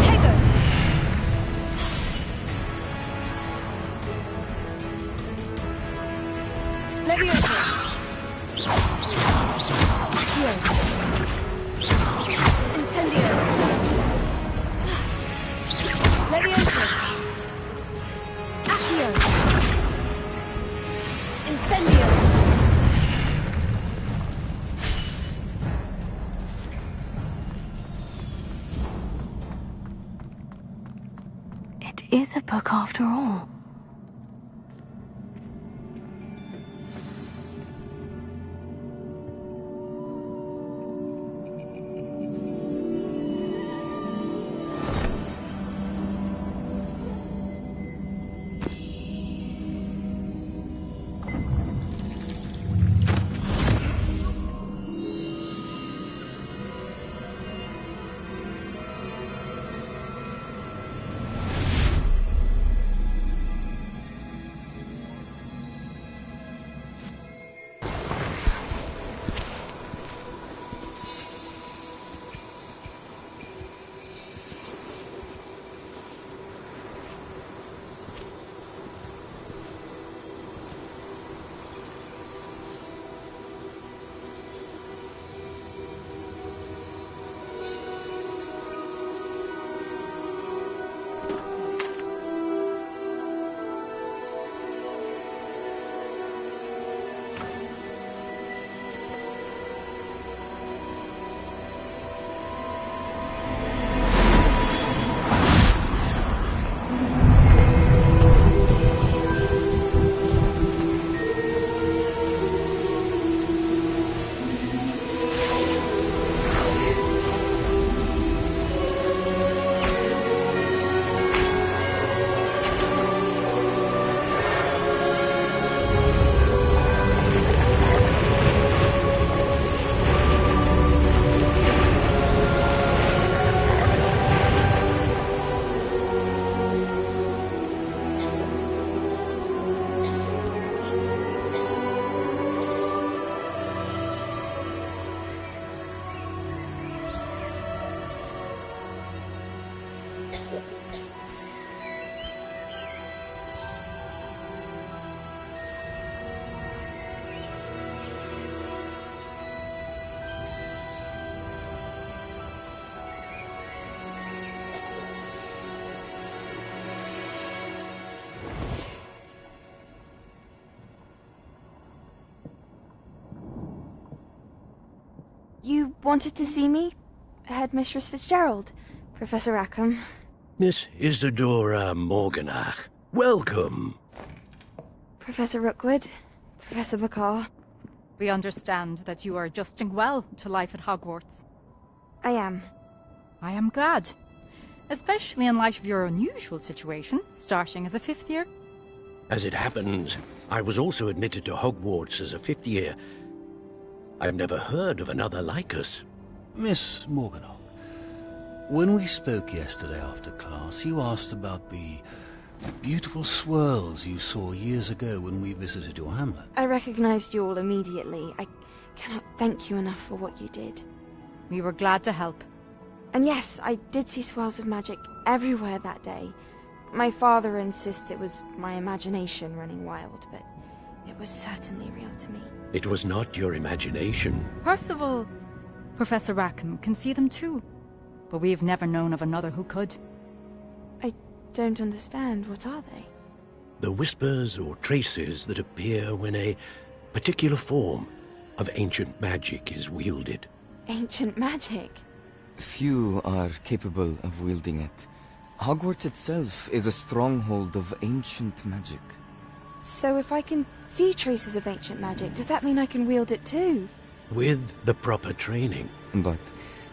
Tego. Levioso. Accio. Incendio. Levioso. Accio. Incendio. It is a book after all. You wanted to see me? Headmistress Fitzgerald, Professor Rackham. Miss Isadora Morganach, welcome. Professor Rookwood, Professor McCaw. We understand that you are adjusting well to life at Hogwarts. I am. I am glad. Especially in light of your unusual situation, starting as a 5th year. As it happens, I was also admitted to Hogwarts as a 5th year. I've never heard of another like us. Miss Morganach, when we spoke yesterday after class, you asked about the beautiful swirls you saw years ago when we visited your hamlet. I recognized you all immediately. I cannot thank you enough for what you did. We were glad to help. And yes, I did see swirls of magic everywhere that day. My father insists it was my imagination running wild, but it was certainly real to me. It was not your imagination. Percival, Professor Rackham can see them too, but we've never known of another who could. I don't understand. What are they? The whispers or traces that appear when a particular form of ancient magic is wielded. Ancient magic? Few are capable of wielding it. Hogwarts itself is a stronghold of ancient magic. So if I can see traces of ancient magic, does that mean I can wield it too? With the proper training. But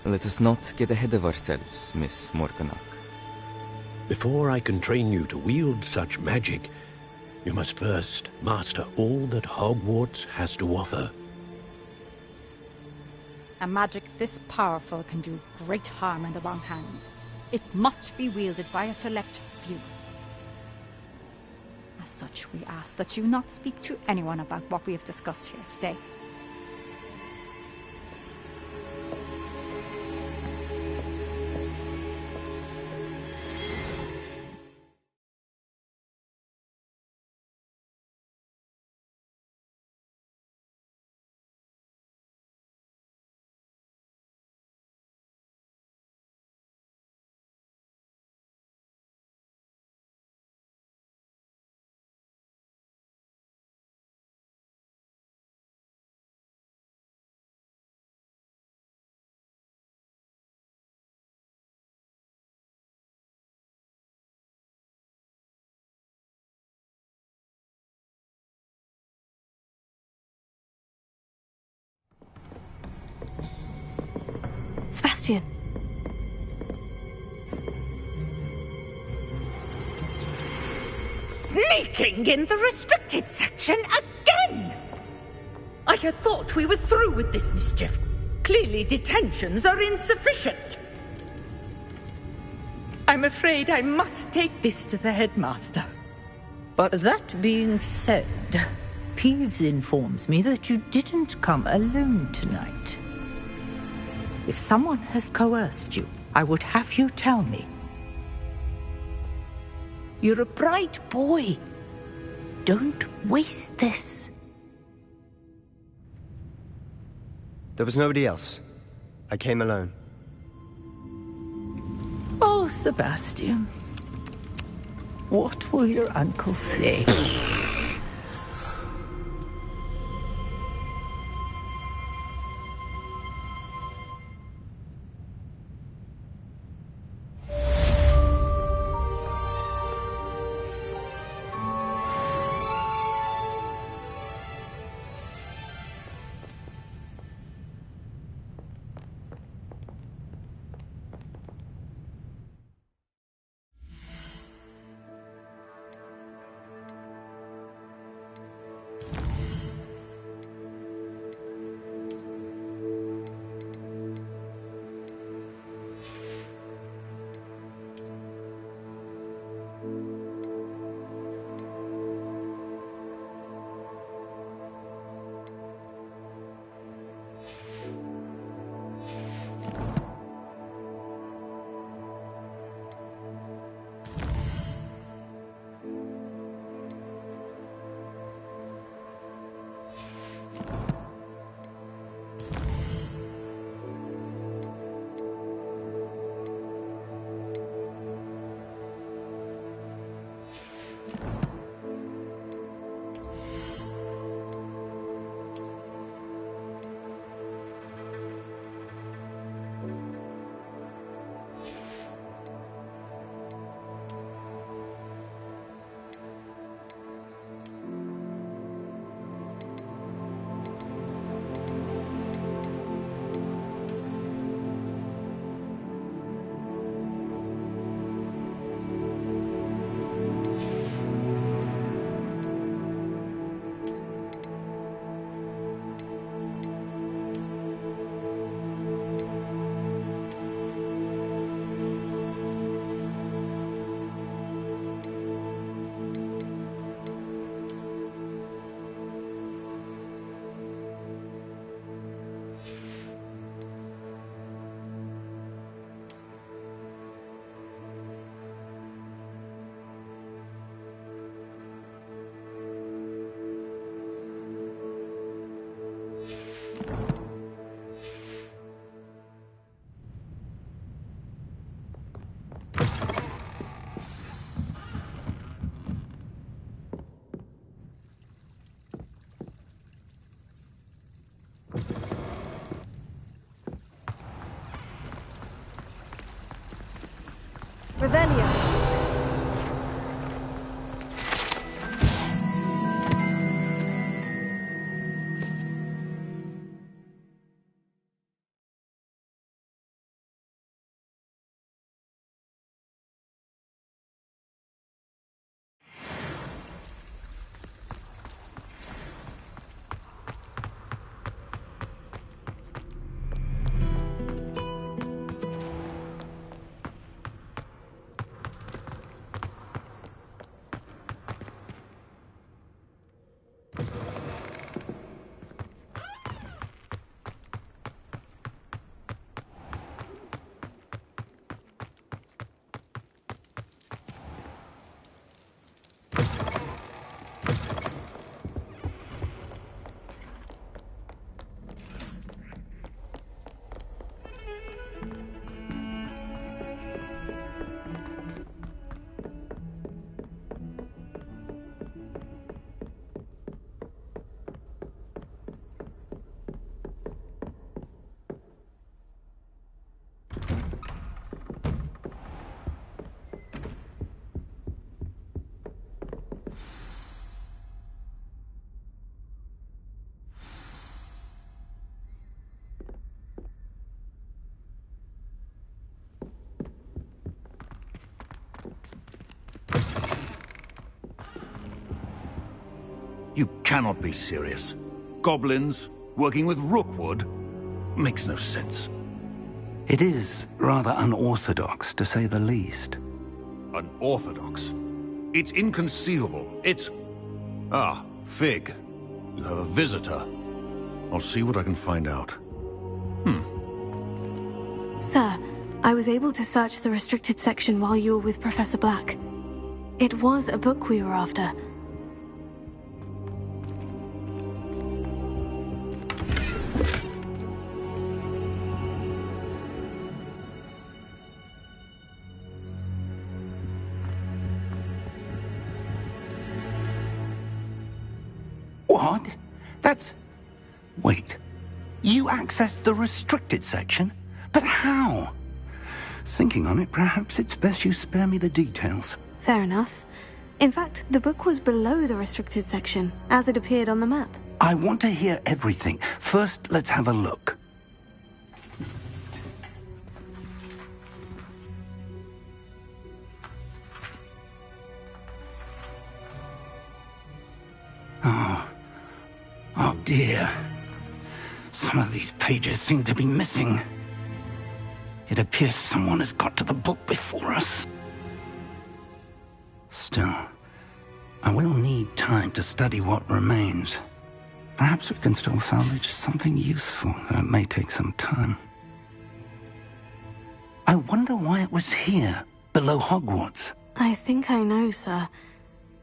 let us not get ahead of ourselves, Miss Morganach. Before I can train you to wield such magic, you must first master all that Hogwarts has to offer. A magic this powerful can do great harm in the wrong hands. It must be wielded by a select few. As such, we ask that you not speak to anyone about what we have discussed here today. Sebastian! Sneaking in the restricted section again! I had thought we were through with this mischief. Clearly detentions are insufficient. I'm afraid I must take this to the headmaster. But that being said, Peeves informs me that you didn't come alone tonight. If someone has coerced you, I would have you tell me. You're a bright boy. Don't waste this. There was nobody else. I came alone. Oh, Sebastian. What will your uncle say? Revelio. You cannot be serious. Goblins working with Rookwood? Makes no sense. It is rather unorthodox, to say the least. Unorthodox? It's inconceivable. It's... Ah, Fig. You have a visitor. I'll see what I can find out. Sir, I was able to search the restricted section while you were with Professor Black. It was a book we were after. What? That's... Wait. You accessed the restricted section? But how? Thinking on it, perhaps it's best you spare me the details. Fair enough. In fact, the book was below the restricted section, as it appeared on the map. I want to hear everything. First, let's have a look. Oh dear. Some of these pages seem to be missing. It appears someone has got to the book before us. Still, I will need time to study what remains. Perhaps we can still salvage something useful, though it may take some time. I wonder why it was here, below Hogwarts. I think I know, sir.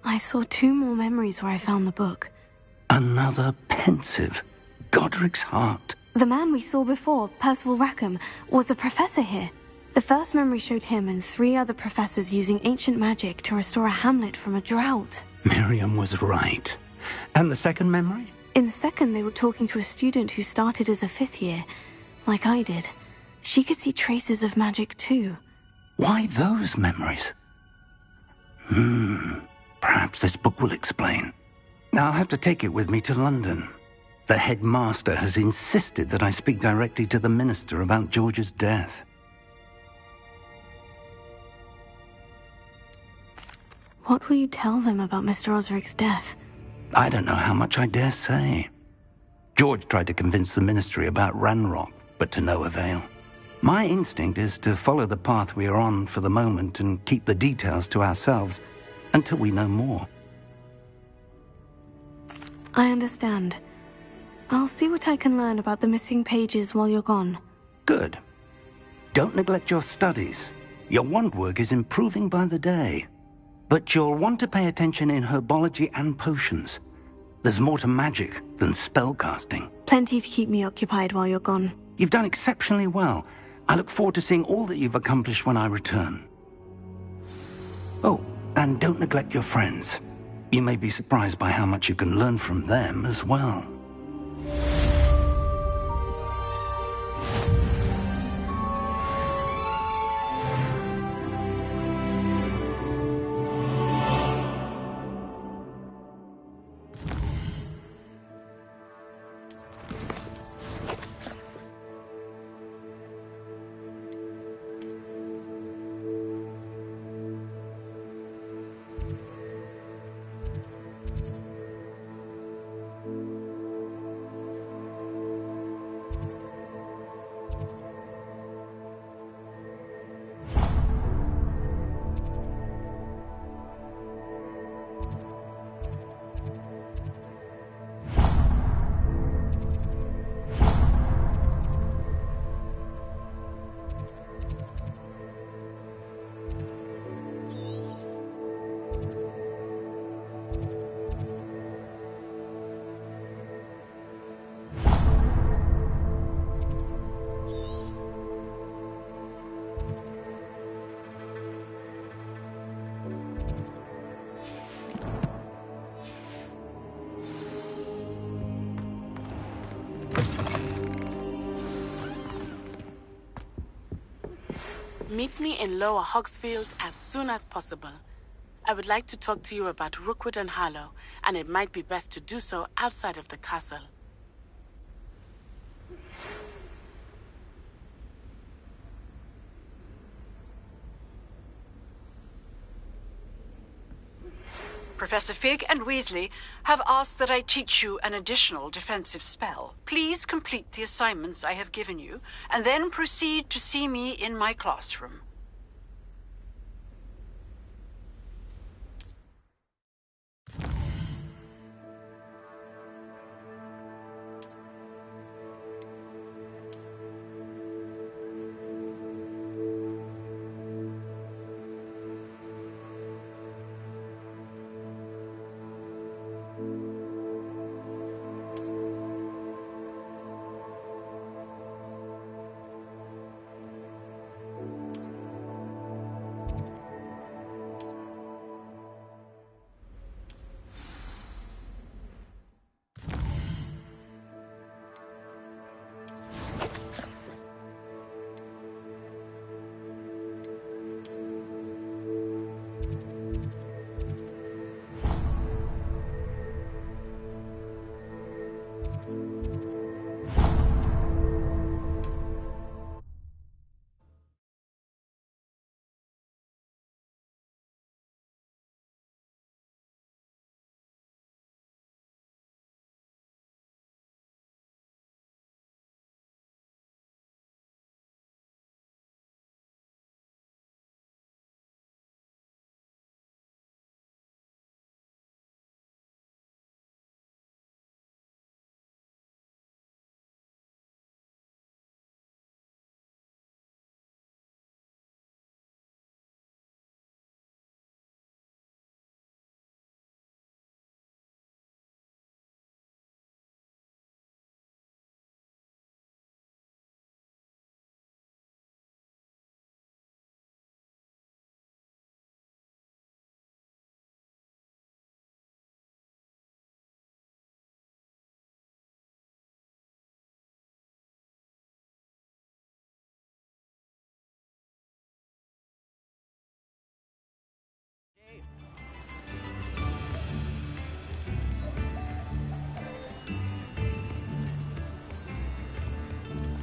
I saw 2 more memories where I found the book. Another pensive. Godric's heart. The man we saw before, Percival Rackham, was a professor here. The first memory showed him and 3 other professors using ancient magic to restore a hamlet from a drought. Miriam was right. And the second memory? In the second, they were talking to a student who started as a 5th year, like I did. She could see traces of magic too. Why those memories? Perhaps this book will explain. I'll have to take it with me to London. The headmaster has insisted that I speak directly to the minister about George's death. What will you tell them about Mr. Osric's death? I don't know how much I dare say. George tried to convince the ministry about Ranrock, but to no avail. My instinct is to follow the path we are on for the moment and keep the details to ourselves until we know more. I understand. I'll see what I can learn about the missing pages while you're gone. Good. Don't neglect your studies. Your wand work is improving by the day. But you'll want to pay attention in herbology and potions. There's more to magic than spellcasting. Plenty to keep me occupied while you're gone. You've done exceptionally well. I look forward to seeing all that you've accomplished when I return. Oh, and don't neglect your friends. You may be surprised by how much you can learn from them as well. Meet me in Lower Hogsfield as soon as possible. I would like to talk to you about Rookwood and Harlow, and it might be best to do so outside of the castle. Professor Fig and Weasley have asked that I teach you an additional defensive spell. Please complete the assignments I have given you, and then proceed to see me in my classroom.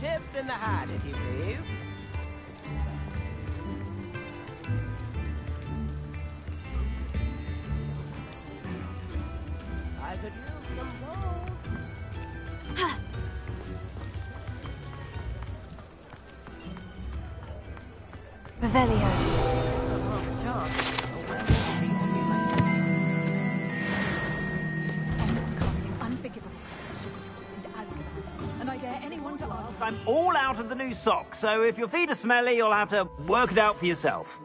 Tips in the hat, if you please. I could use some gold. Revelio. And I dare anyone to ask. I'm all out of the new socks, so if your feet are smelly, you'll have to work it out for yourself.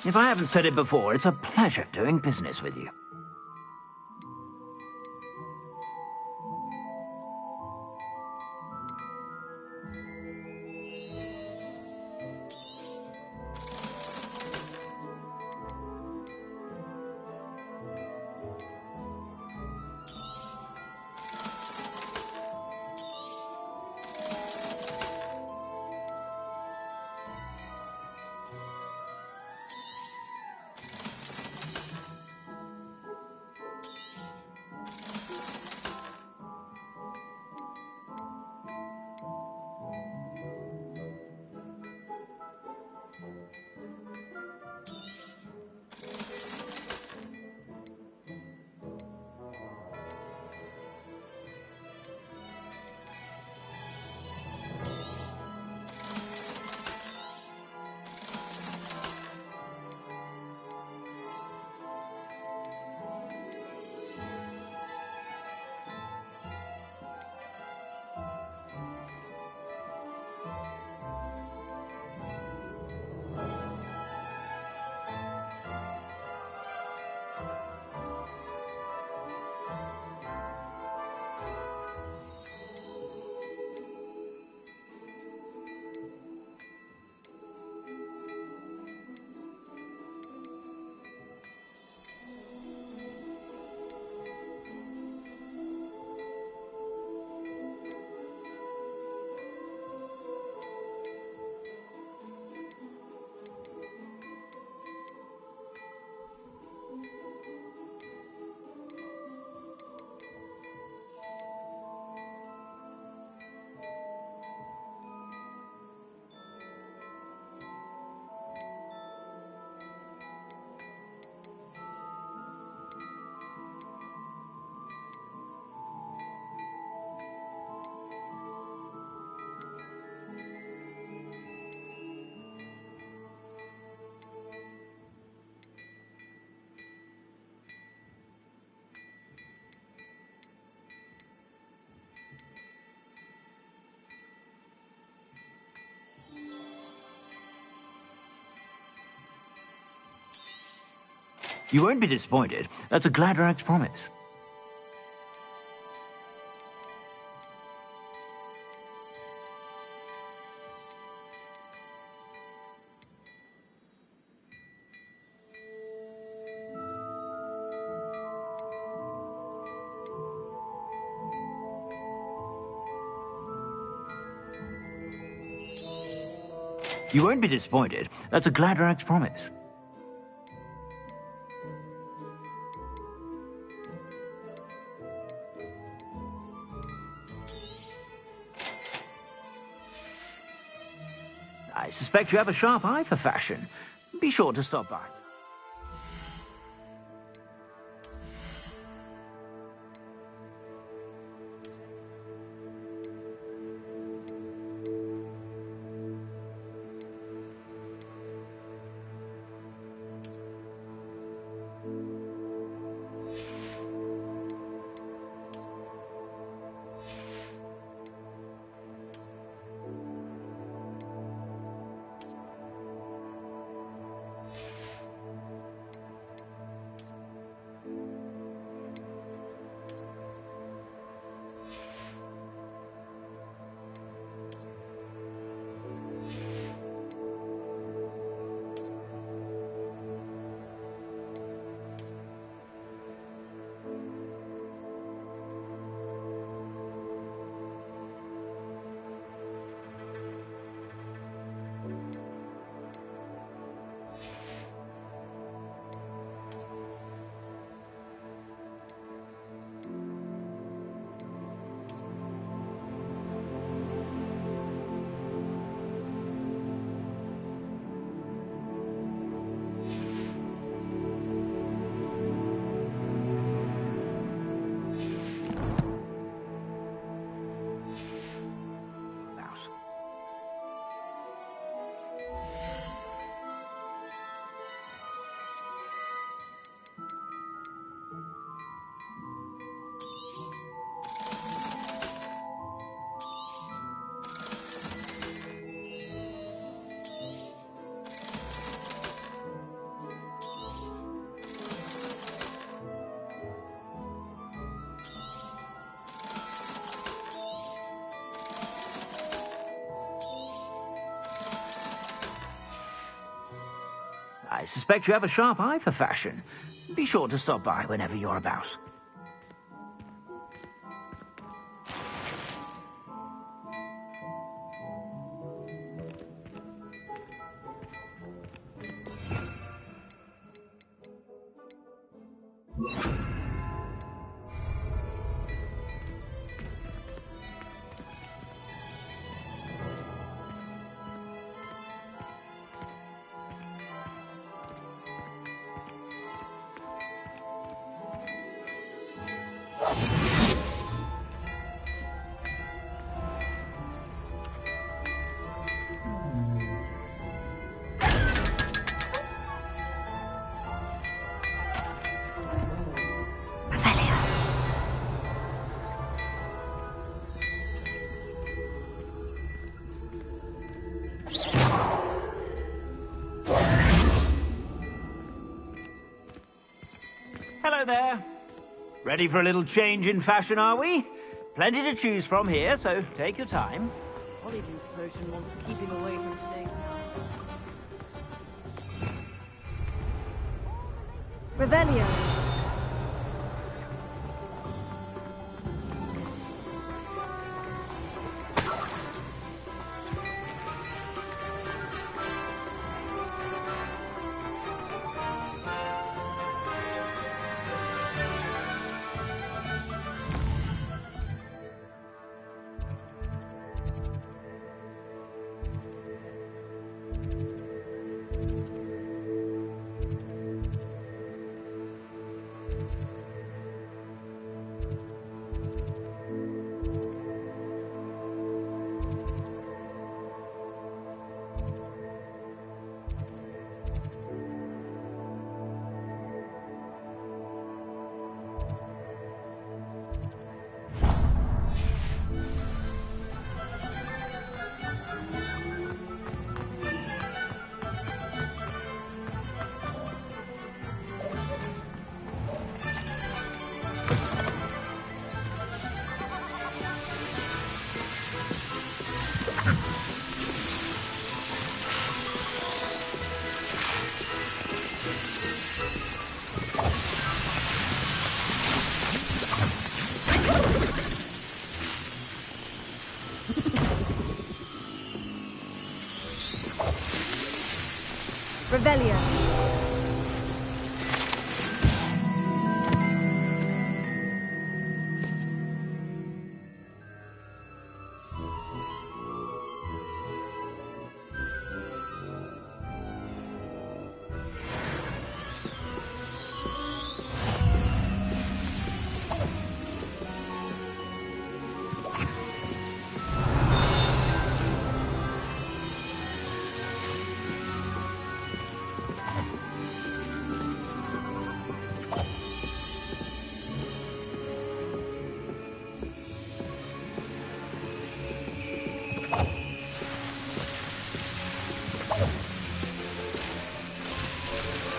If I haven't said it before, it's a pleasure doing business with you. You won't be disappointed. That's a Gladrag's promise. You won't be disappointed. That's a Gladrag's promise. I suspect you have a sharp eye for fashion. Be sure to stop by. I suspect you have a sharp eye for fashion. Be sure to stop by whenever you're about. Hello there. Ready for a little change in fashion, are we? Plenty to choose from here, so take your time. Hollywood potion wants keeping away from today's Revelio.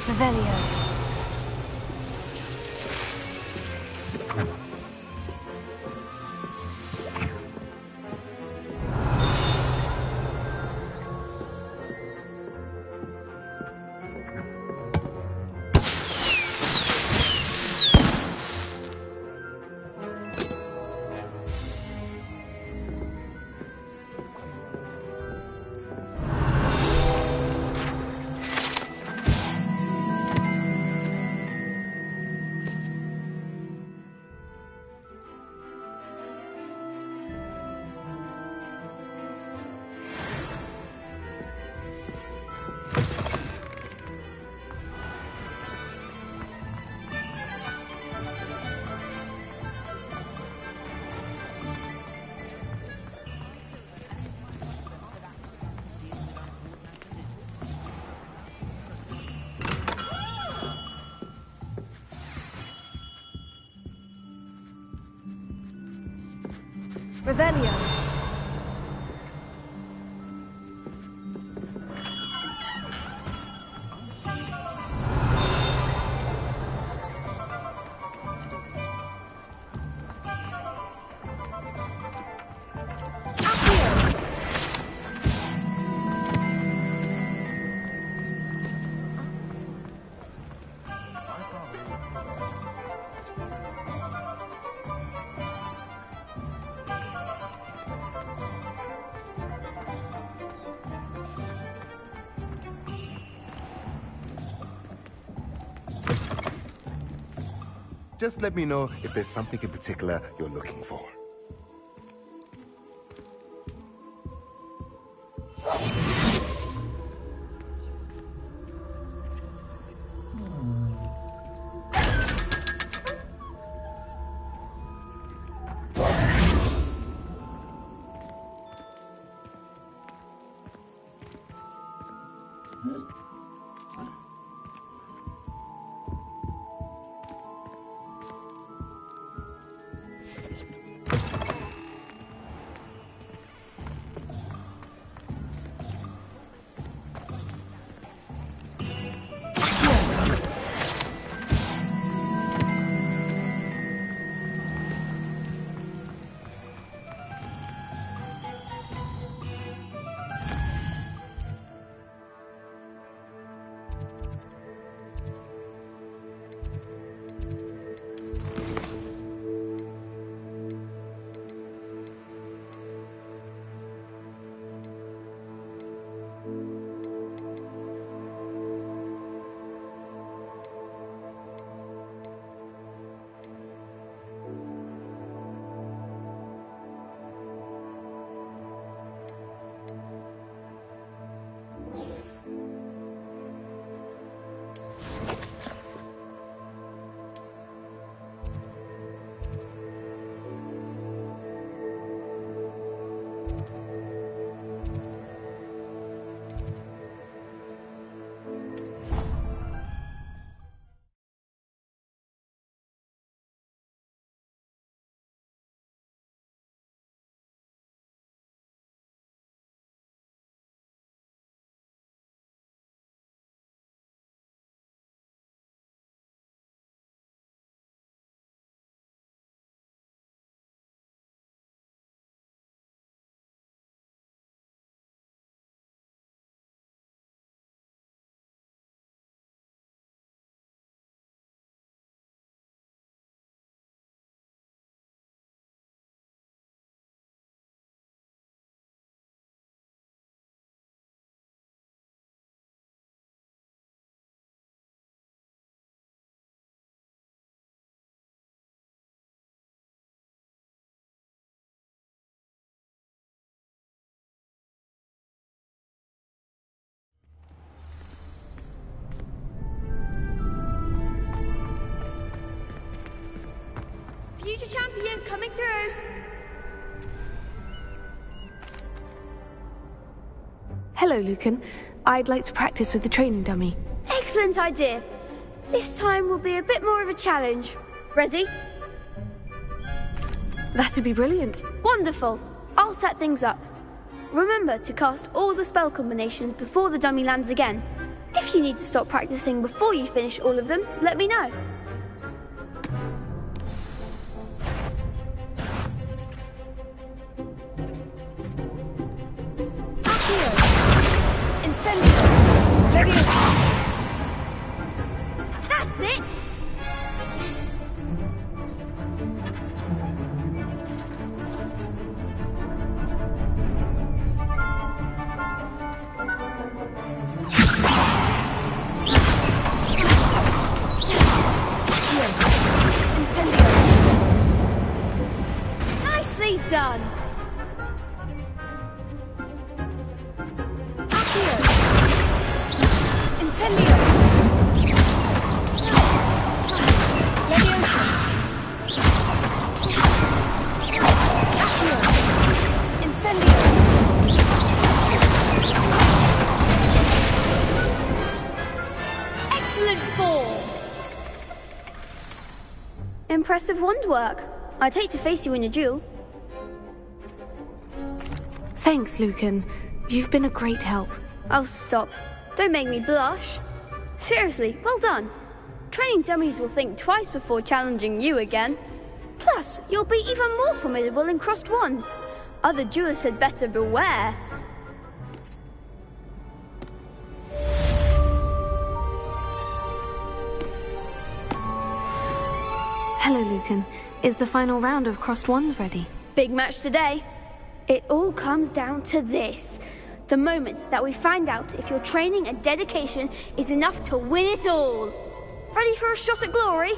Revelio. Revelio. Just let me know if there's something in particular you're looking for. Future champion coming through. Hello, Lucan. I'd like to practice with the training dummy. Excellent idea. This time will be a bit more of a challenge. Ready? That'd be brilliant. Wonderful. I'll set things up. Remember to cast all the spell combinations before the dummy lands again. If you need to stop practicing before you finish all of them, let me know. Incendio! That's it! Nicely done! Incendio! Leviosa! Incendio! Excellent form! Impressive wand work. I'd hate to face you in a duel. Thanks, Lucan. You've been a great help. Oh, stop. Don't make me blush. Seriously, well done. Training dummies will think twice before challenging you again. Plus, you'll be even more formidable in crossed wands. Other duelists had better beware. Hello, Lucan. Is the final round of crossed wands ready? Big match today. It all comes down to this. The moment that we find out if your training and dedication is enough to win it all. Ready for a shot at glory?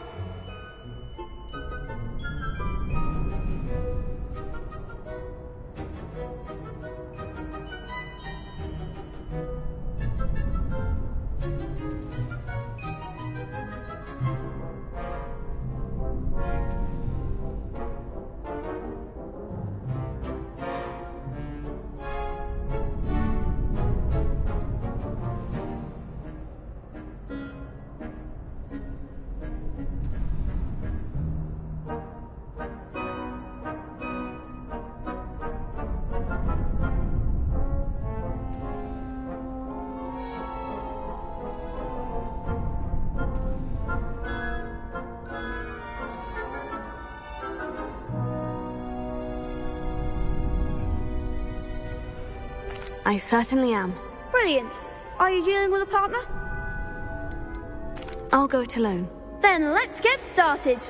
I certainly am. Brilliant. Are you dealing with a partner? I'll go it alone. Then let's get started.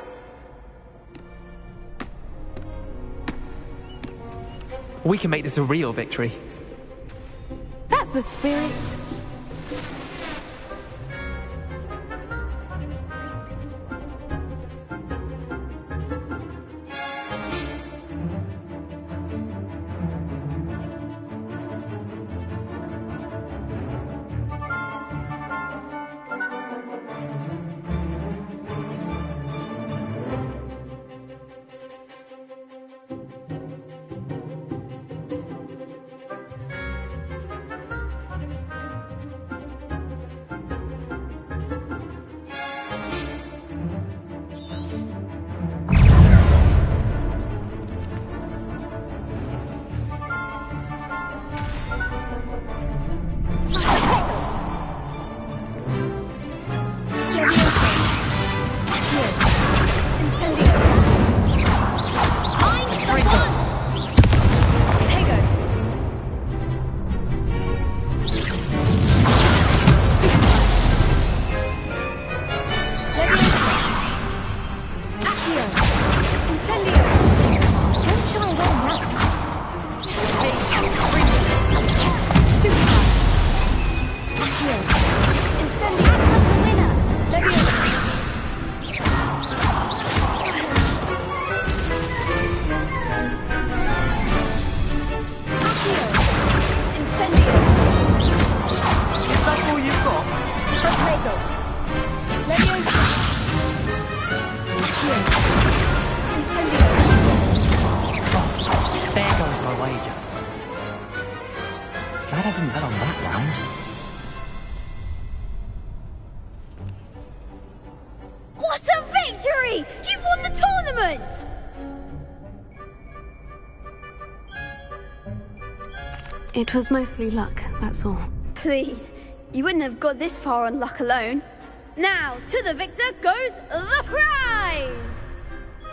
We can make this a real victory. That's the spirit. Glad I didn't bet on that round. What a victory! You've won the tournament! It was mostly luck, that's all. Please, You wouldn't have got this far on luck alone. Now, to the victor goes the prize!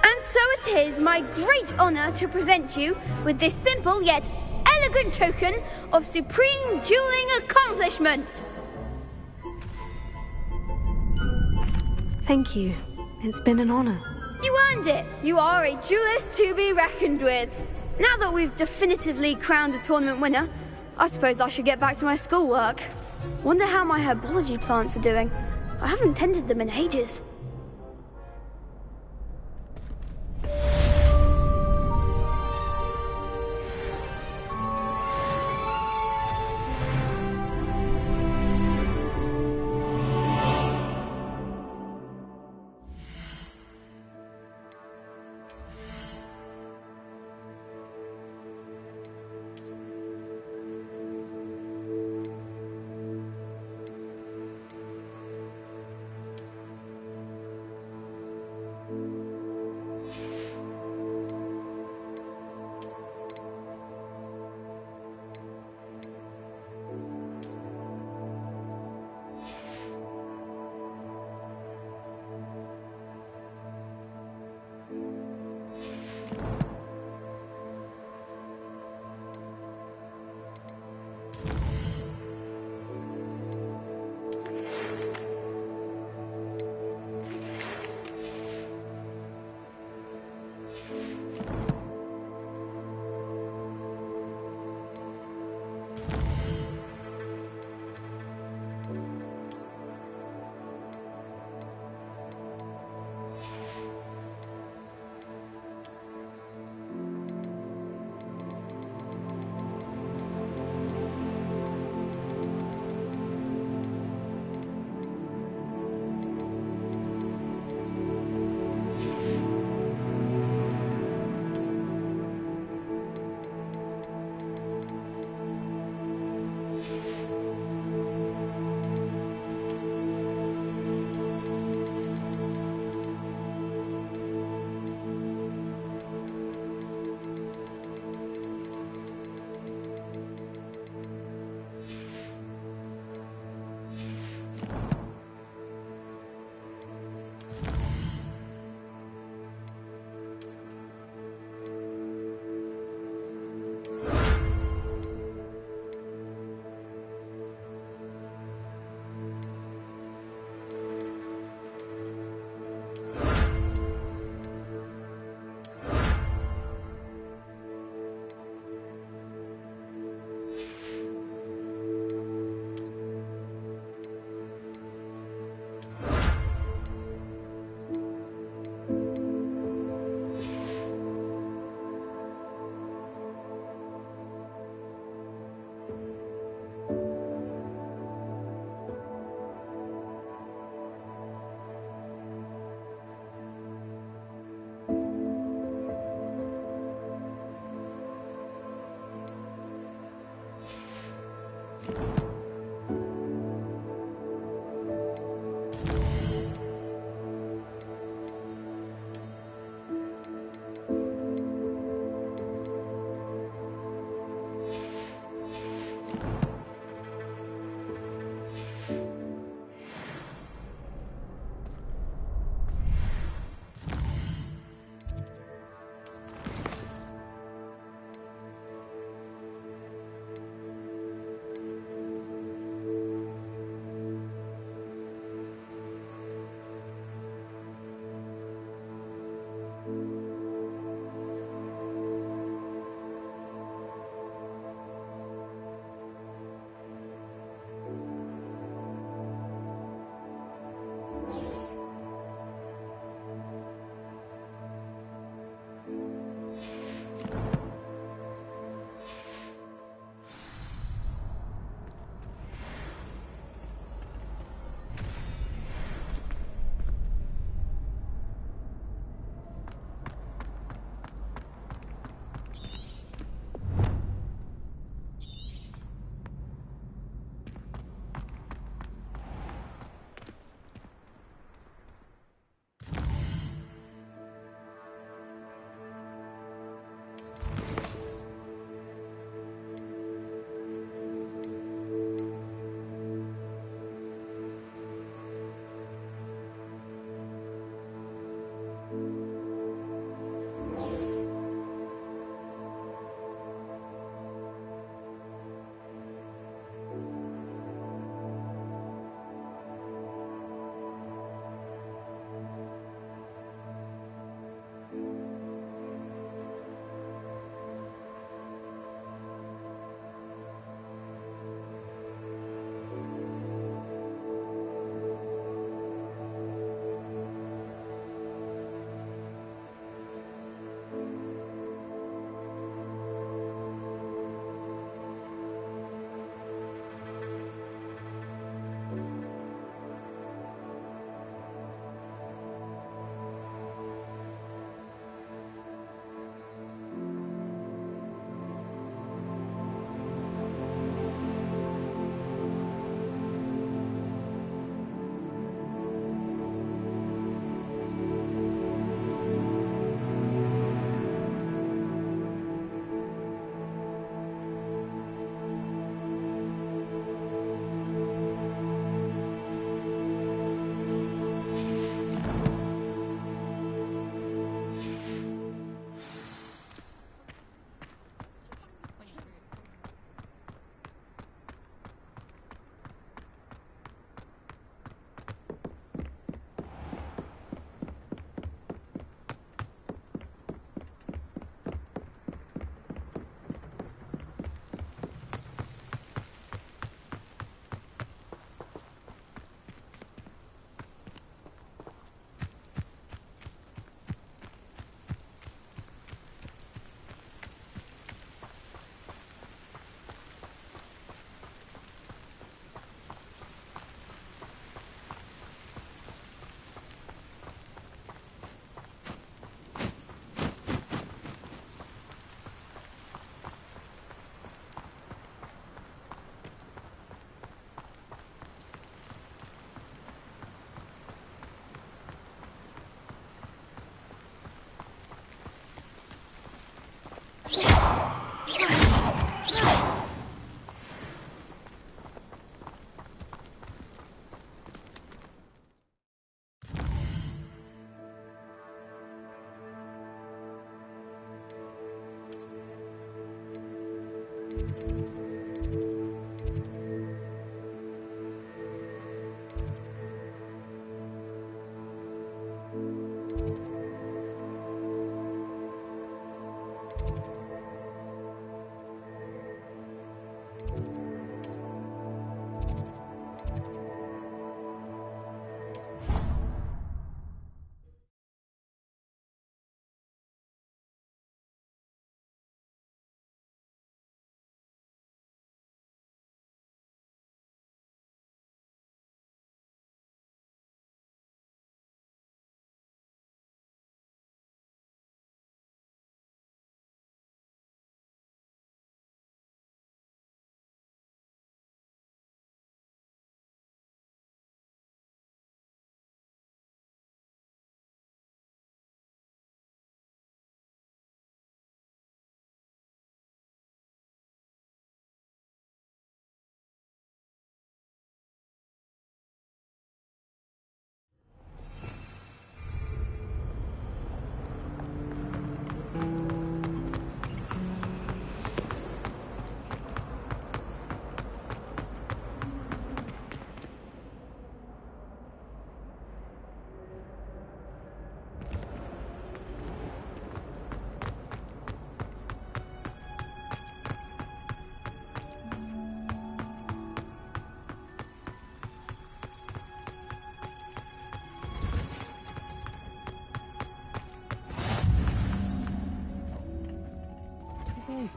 And so it is my great honor to present you with this simple yet elegant token of supreme dueling accomplishment. Thank you. It's been an honor. You earned it. You are a duelist to be reckoned with. Now that we've definitively crowned the tournament winner, I suppose I should get back to my schoolwork. Wonder how my herbology plants are doing. I haven't tended them in ages.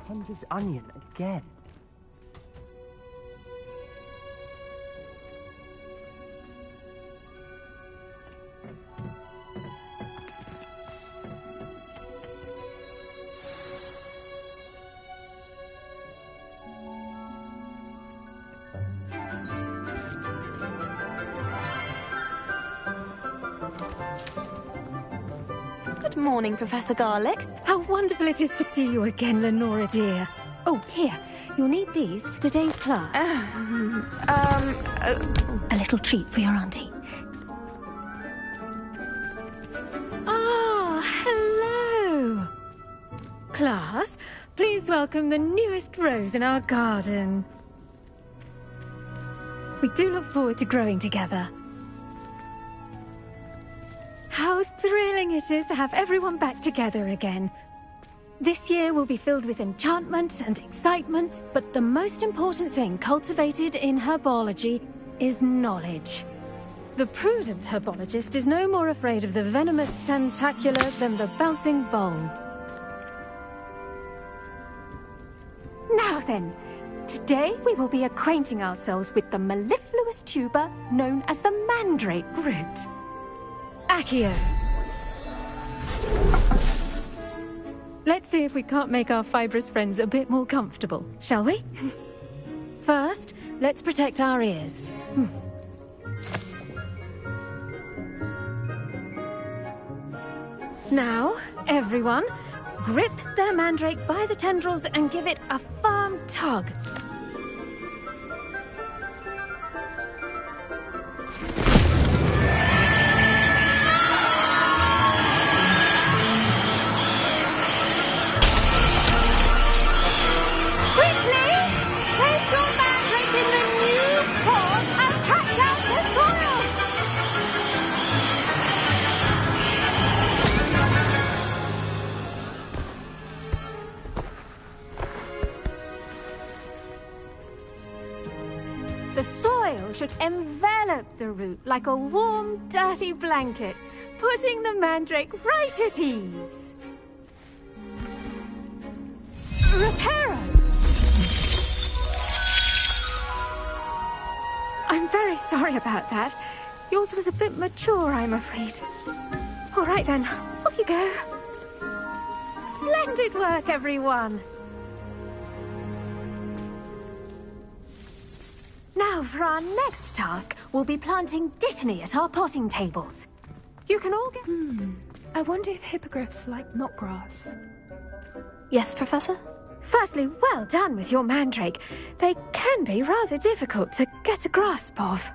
Conjures onion again. Good morning, Professor Garlic. How wonderful it is to see you again, Lenora dear. Oh, here. You'll need these for today's class. A little treat for your auntie. Ah, hello. Class, please welcome the newest rose in our garden. We do look forward to growing together. How thrilling it is to have everyone back together again. This year will be filled with enchantment and excitement, but the most important thing cultivated in herbology is knowledge. The prudent herbologist is no more afraid of the venomous tentacular than the bouncing bulb. Now then, today we will be acquainting ourselves with the mellifluous tuber known as the mandrake root. Accio. Let's see if we can't make our fibrous friends a bit more comfortable, shall we? First, let's protect our ears. Now, everyone, grip their mandrake by the tendrils and give it a firm tug. Should envelop the root like a warm, dirty blanket, putting the mandrake right at ease. Reparo! I'm very sorry about that. Yours was a bit mature, I'm afraid. All right then, off you go. Splendid work, everyone. Now, for our next task, we'll be planting dittany at our potting tables. You can all get... I wonder if hippogriffs like knotgrass. Yes, Professor? Firstly, well done with your mandrake. They can be rather difficult to get a grasp of.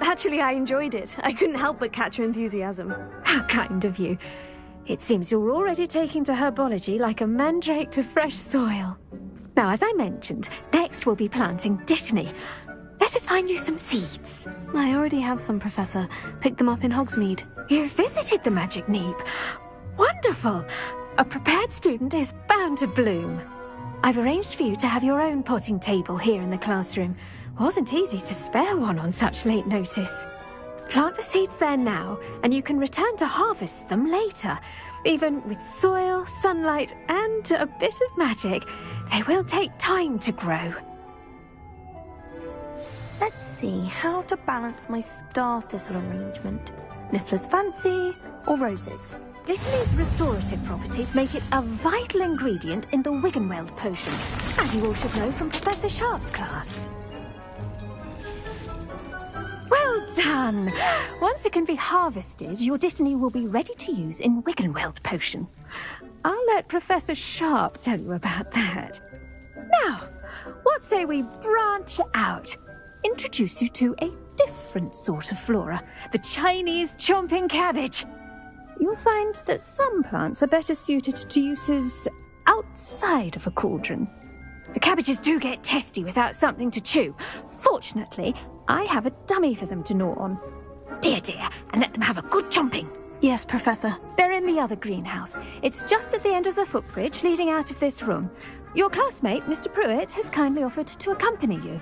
Actually, I enjoyed it. I couldn't help but catch your enthusiasm. How kind of you. It seems you're already taking to herbology like a mandrake to fresh soil. Now, as I mentioned, next we'll be planting Dittany. Let us find you some seeds. I already have some, Professor. Picked them up in Hogsmeade. You visited the Magic Neep. Wonderful. A prepared student is bound to bloom. I've arranged for you to have your own potting table here in the classroom. Wasn't easy to spare one on such late notice. Plant the seeds there now, and you can return to harvest them later. Even with soil, sunlight, and a bit of magic, they will take time to grow. Let's see how to balance my star thistle arrangement. Niffler's fancy or roses? Dittany's restorative properties make it a vital ingredient in the Wiggenweld potion, as you all should know from Professor Sharp's class. Well done! Once it can be harvested, your Dittany will be ready to use in Wiggenweld potion. I'll let Professor Sharp tell you about that. Now, what say we branch out? Introduce you to a different sort of flora, the Chinese chomping cabbage. You'll find that some plants are better suited to uses outside of a cauldron. The cabbages do get testy without something to chew. Fortunately, I have a dummy for them to gnaw on. Be dear, and let them have a good chomping. Yes, Professor. They're in the other greenhouse. It's just at the end of the footbridge leading out of this room. Your classmate, Mr. Pruitt, has kindly offered to accompany you.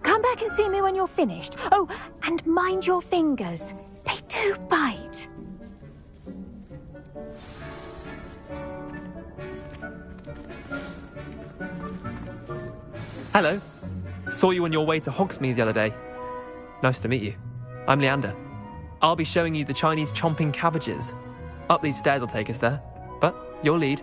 Come back and see me when you're finished. Oh, and mind your fingers. They do bite. Hello. Saw you on your way to Hogsmeade the other day. Nice to meet you. I'm Leander. I'll be showing you the Chinese chomping cabbages. Up these stairs will take us there, but you'll lead.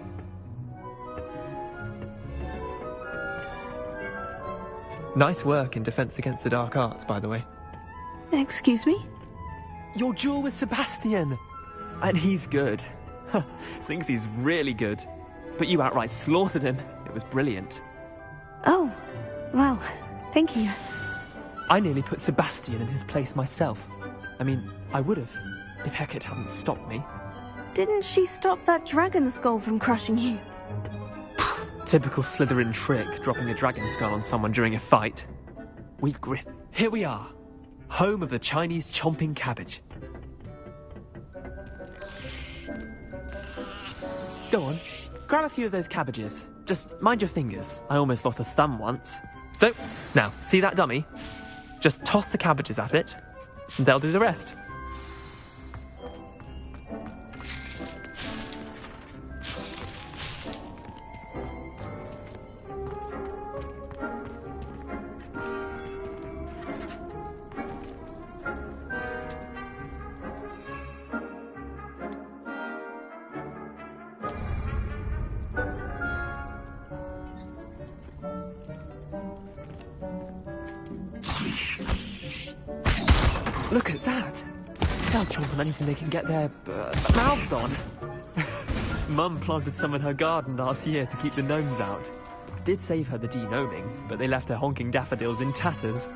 Nice work in Defense Against the Dark Arts, by the way. Excuse me? Your duel with Sebastian! And he's good. Thinks he's really good. But you outright slaughtered him. It was brilliant. Oh, well, thank you. I nearly put Sebastian in his place myself. I mean, I would have, if Hecate hadn't stopped me. Didn't she stop that dragon skull from crushing you? Typical Slytherin trick, dropping a dragon skull on someone during a fight. Weak grip. Here we are. Home of the Chinese chomping cabbage. Go on, grab a few of those cabbages. Just mind your fingers. I almost lost a thumb once. Don't. Now, see that dummy? Just toss the cabbages at it, and they'll do the rest. Look at that! They'll chomp on anything they can get their mouths on. Mum planted some in her garden last year to keep the gnomes out. Did save her the de-gnoming, but they left her honking daffodils in tatters.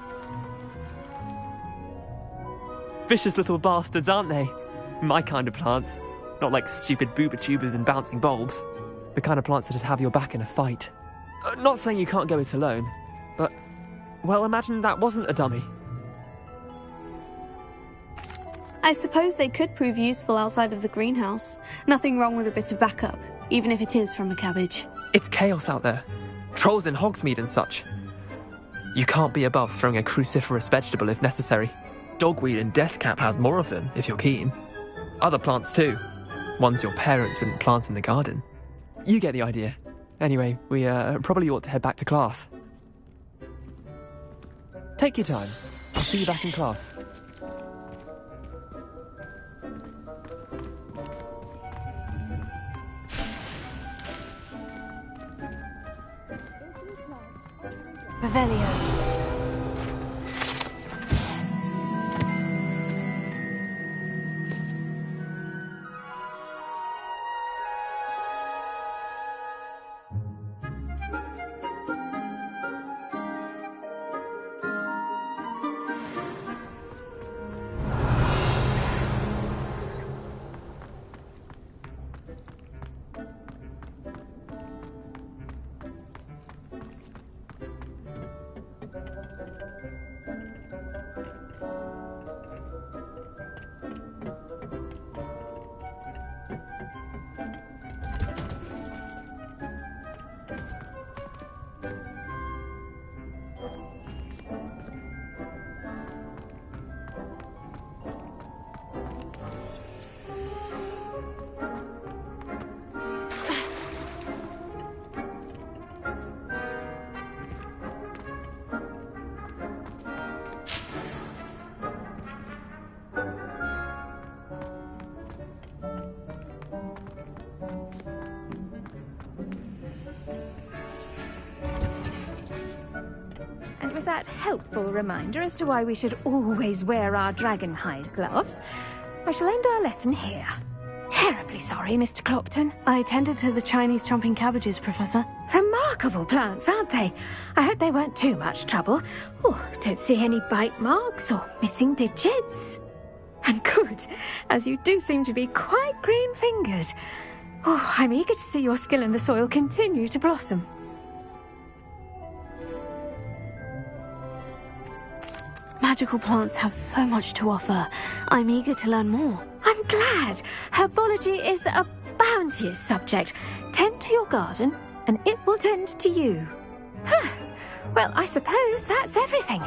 Vicious little bastards, aren't they? My kind of plants. Not like stupid booba tubers and bouncing bulbs. The kind of plants that'd have your back in a fight. Not saying you can't go it alone, but, well, imagine that wasn't a dummy. I suppose they could prove useful outside of the greenhouse. Nothing wrong with a bit of backup, even if it is from a cabbage. It's chaos out there. Trolls in Hogsmeade and such. You can't be above throwing a cruciferous vegetable if necessary. Dogweed and deathcap has more of them, if you're keen. Other plants too. Ones your parents wouldn't plant in the garden. You get the idea. Anyway, we probably ought to head back to class. Take your time. I'll see you back in class. Revelio. And with that helpful reminder as to why we should always wear our dragonhide gloves, I shall end our lesson here. Terribly sorry, Mr. Clopton. I attended to the Chinese chomping cabbages, Professor. Remarkable plants, aren't they? I hope they weren't too much trouble. Oh, don't see any bite marks or missing digits. And good, as you do seem to be quite green-fingered. Oh, I'm eager to see your skill in the soil continue to blossom. Magical plants have so much to offer. I'm eager to learn more. I'm glad. Herbology is a bounteous subject. Tend to your garden, and it will tend to you. Well, I suppose that's everything.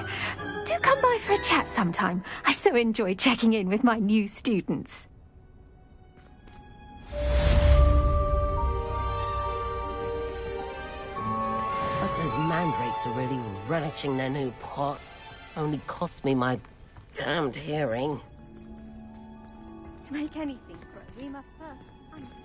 Do come by for a chat sometime. I so enjoy checking in with my new students. But those mandrakes are really relishing their new pots. Only cost me my damned hearing. To make anything grow, we must first understand.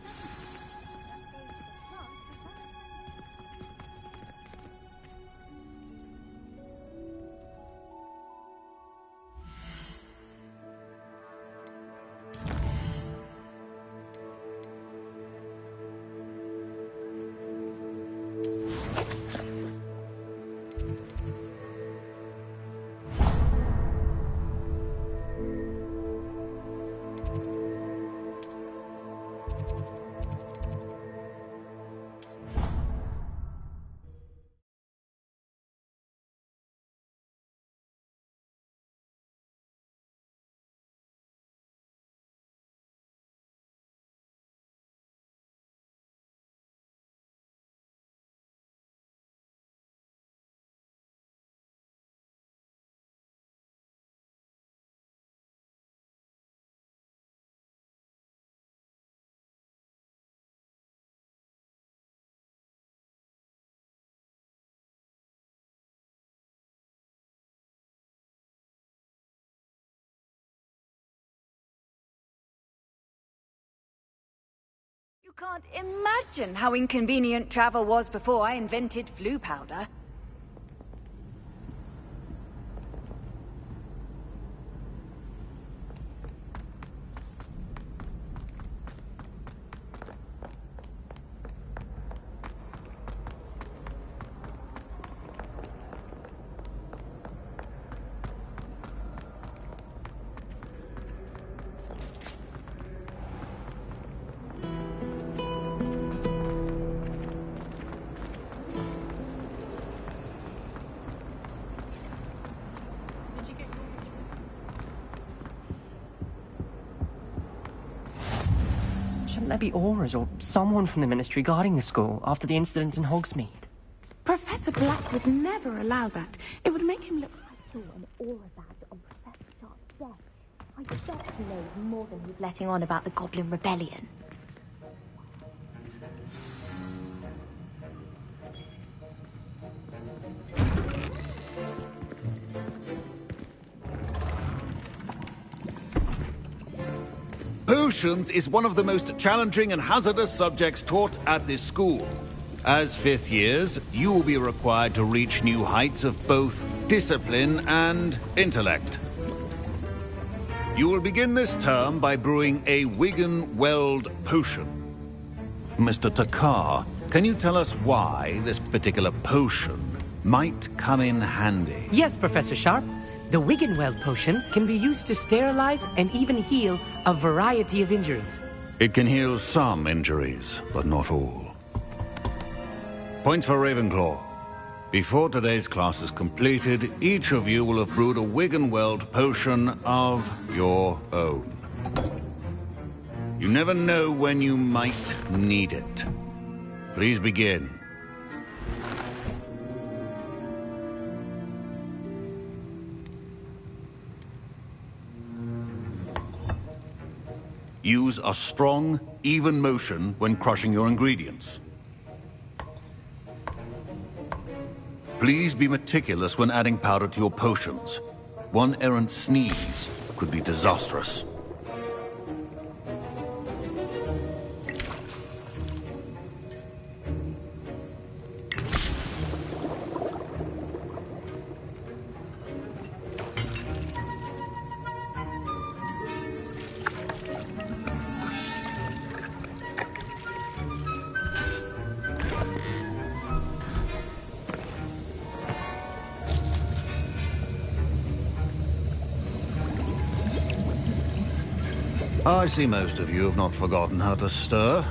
You can't imagine how inconvenient travel was before I invented flu powder. Shouldn't there be auras or someone from the Ministry guarding the school after the incident in Hogsmeade? Professor Black would never allow that. It would make him look like an aura badge on Professor Sharp's desk. I bet he knows more than he's letting on about the Goblin Rebellion. Potions is one of the most challenging and hazardous subjects taught at this school. As fifth years, you will be required to reach new heights of both discipline and intellect. You will begin this term by brewing a Wigan-Weld potion. Mr. Takar, can you tell us why this particular potion might come in handy? Yes, Professor Sharp. The Wigan-Weld potion can be used to sterilize and even heal a variety of injuries. It can heal some injuries, but not all. Point for Ravenclaw. Before today's class is completed, each of you will have brewed a Wigan-Weld potion of your own. You never know when you might need it. Please begin. Use a strong, even motion when crushing your ingredients. Please be meticulous when adding powder to your potions. One errant sneeze could be disastrous. I see most of you have not forgotten how to stir.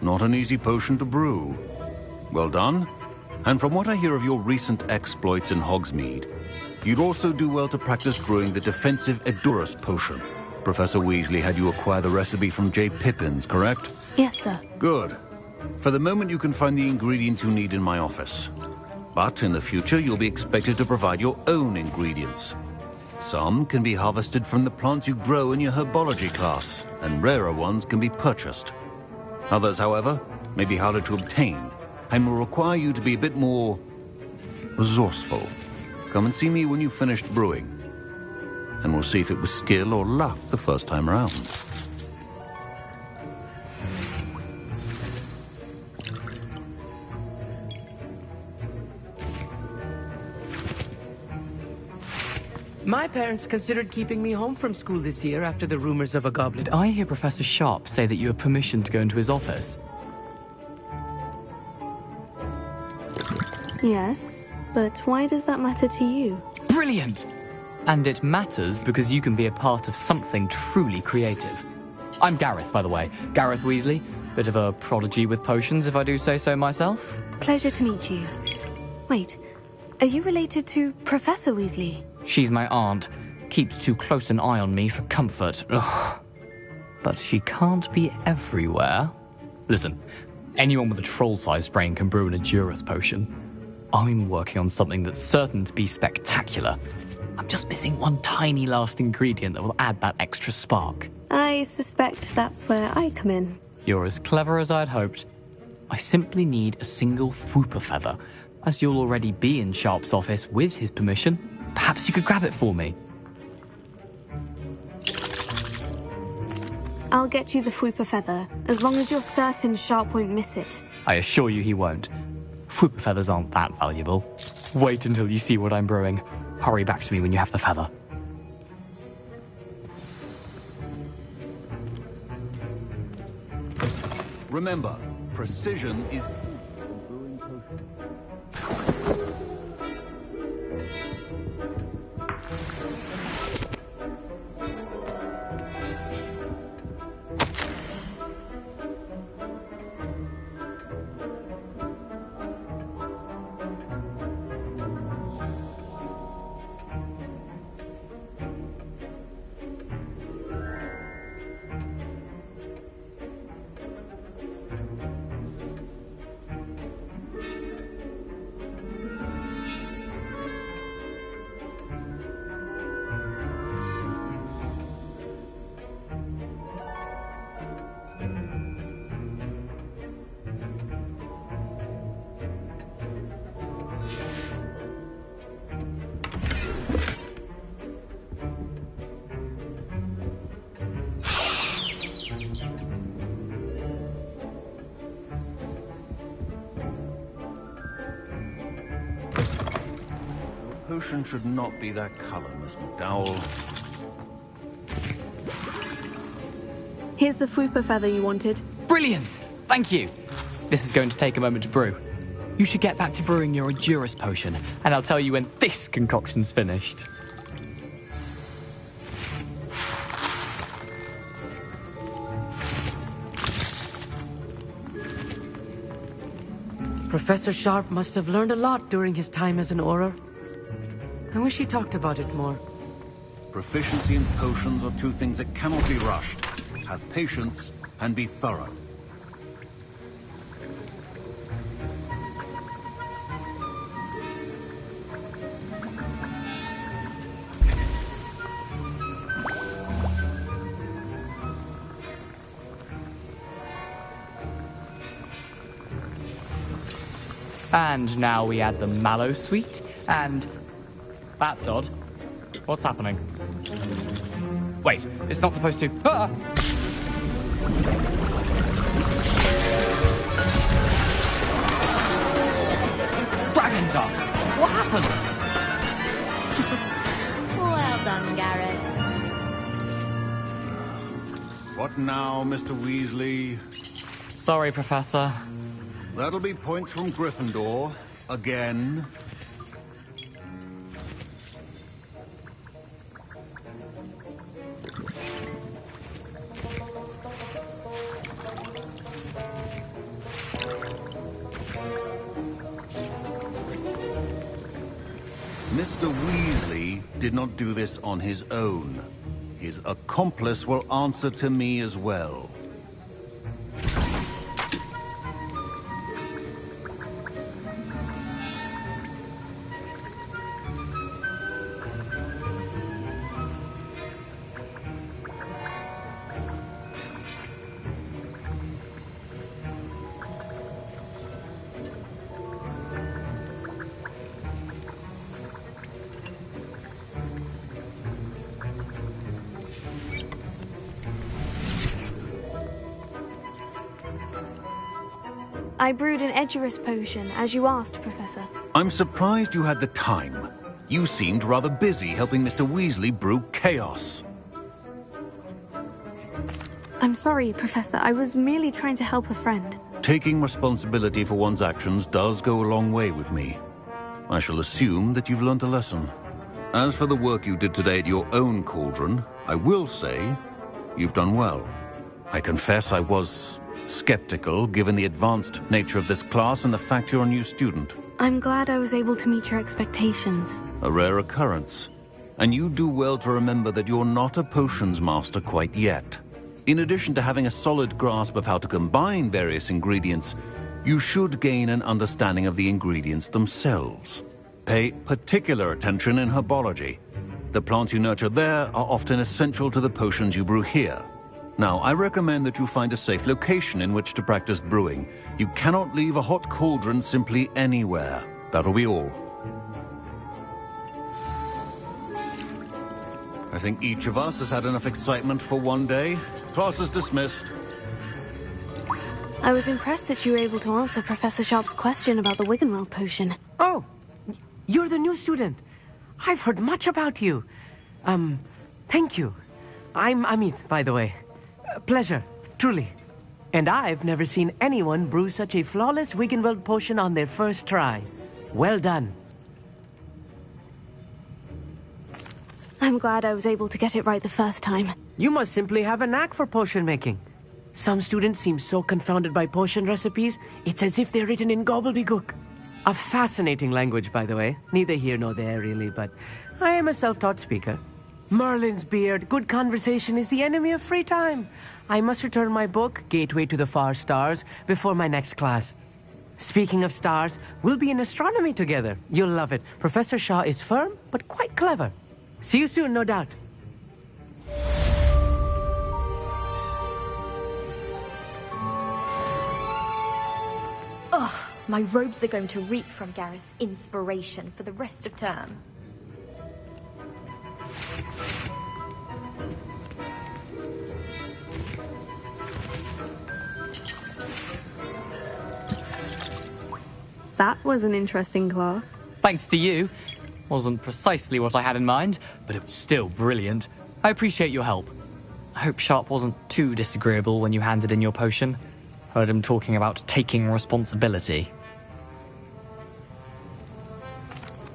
Not an easy potion to brew. Well done. And from what I hear of your recent exploits in Hogsmeade, you'd also do well to practice brewing the defensive Edurus potion. Professor Weasley had you acquire the recipe from J. Pippin's, correct? Yes, sir. Good. For the moment, you can find the ingredients you need in my office. But in the future, you'll be expected to provide your own ingredients. Some can be harvested from the plants you grow in your herbology class, and rarer ones can be purchased. Others, however, may be harder to obtain, and will require you to be a bit more resourceful. Come and see me when you've finished brewing, and we'll see if it was skill or luck the first time around. My parents considered keeping me home from school this year after the rumors of a goblin. Did I hear Professor Sharp say that you have permission to go into his office? Yes, but why does that matter to you? Brilliant! And it matters because you can be a part of something truly creative. I'm Gareth, by the way. Gareth Weasley. Bit of a prodigy with potions, if I do say so myself. Pleasure to meet you. Wait, are you related to Professor Weasley? She's my aunt. Keeps too close an eye on me for comfort. Ugh. But she can't be everywhere. Listen, anyone with a troll-sized brain can brew an Edurus potion. I'm working on something that's certain to be spectacular. I'm just missing one tiny last ingredient that will add that extra spark. I suspect that's where I come in. You're as clever as I'd hoped. I simply need a single Fwooper feather. As you'll already be in Sharp's office with his permission, perhaps you could grab it for me. I'll get you the Fwooper feather, as long as you're certain Sharp won't miss it. I assure you he won't. Fwooper feathers aren't that valuable. Wait until you see what I'm brewing. Hurry back to me when you have the feather. Remember, precision is... Potion should not be that color, Miss McDowell. Here's the Fwooper feather you wanted. Brilliant! Thank you! This is going to take a moment to brew. You should get back to brewing your Edurus potion, and I'll tell you when this concoction's finished. Professor Sharp must have learned a lot during his time as an Auror. I wish he talked about it more. Proficiency in potions are two things that cannot be rushed. Have patience and be thorough. And now we add the mallow sweet, and... That's odd. What's happening? Wait, it's not supposed to... Ah! Dragon Duck! What happened? Well done, Gareth. What now, Mr. Weasley? Sorry, Professor. That'll be points from Gryffindor. Again. Mr. Weasley did not do this on his own. His accomplice will answer to me as well. I brewed an Edurus potion, as you asked, Professor. I'm surprised you had the time. You seemed rather busy helping Mr. Weasley brew chaos. I'm sorry, Professor. I was merely trying to help a friend. Taking responsibility for one's actions does go a long way with me. I shall assume that you've learnt a lesson. As for the work you did today at your own cauldron, I will say you've done well. I confess I was skeptical, given the advanced nature of this class and the fact you're a new student. I'm glad I was able to meet your expectations. A rare occurrence. And you do well to remember that you're not a potions master quite yet. In addition to having a solid grasp of how to combine various ingredients, you should gain an understanding of the ingredients themselves. Pay particular attention in herbology. The plants you nurture there are often essential to the potions you brew here. Now, I recommend that you find a safe location in which to practice brewing. You cannot leave a hot cauldron simply anywhere. That'll be all. I think each of us has had enough excitement for one day. Class is dismissed. I was impressed that you were able to answer Professor Sharp's question about the Wiggenweld potion. Oh, you're the new student. I've heard much about you. Thank you. I'm Amit, by the way. Pleasure, truly. And I've never seen anyone brew such a flawless Wiggenweld potion on their first try. Well done. I'm glad I was able to get it right the first time. You must simply have a knack for potion making. Some students seem so confounded by potion recipes, it's as if they're written in gobbledygook. A fascinating language, by the way. Neither here nor there, really, but I am a self-taught speaker. Merlin's beard, good conversation is the enemy of free time. I must return my book, Gateway to the Far Stars, before my next class. Speaking of stars, we'll be in astronomy together. You'll love it. Professor Shaw is firm, but quite clever. See you soon, no doubt. Ugh, my robes are going to reek from Gareth's inspiration for the rest of term. That was an interesting class. Thanks to you. Wasn't precisely what I had in mind, but it was still brilliant. I appreciate your help. I hope Sharp wasn't too disagreeable when you handed in your potion. Heard him talking about taking responsibility.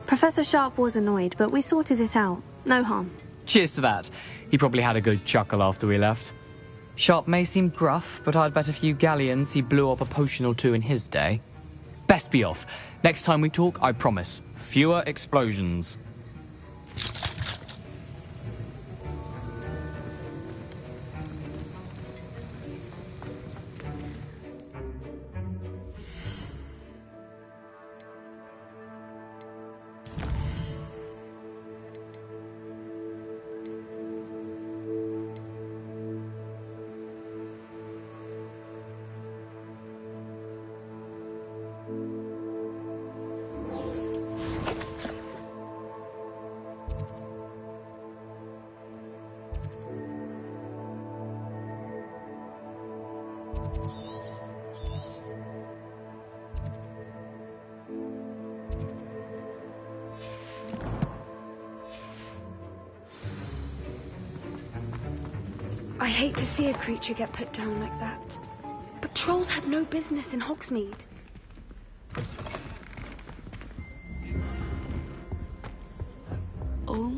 Professor Sharp was annoyed, but we sorted it out. No harm. Cheers to that. He probably had a good chuckle after we left. Sharp may seem gruff, but I'd bet a few galleons he blew up a potion or two in his day. Best be off. Next time we talk, I promise. Fewer explosions. I hate to see a creature get put down like that. But trolls have no business in Hogsmeade. Oh.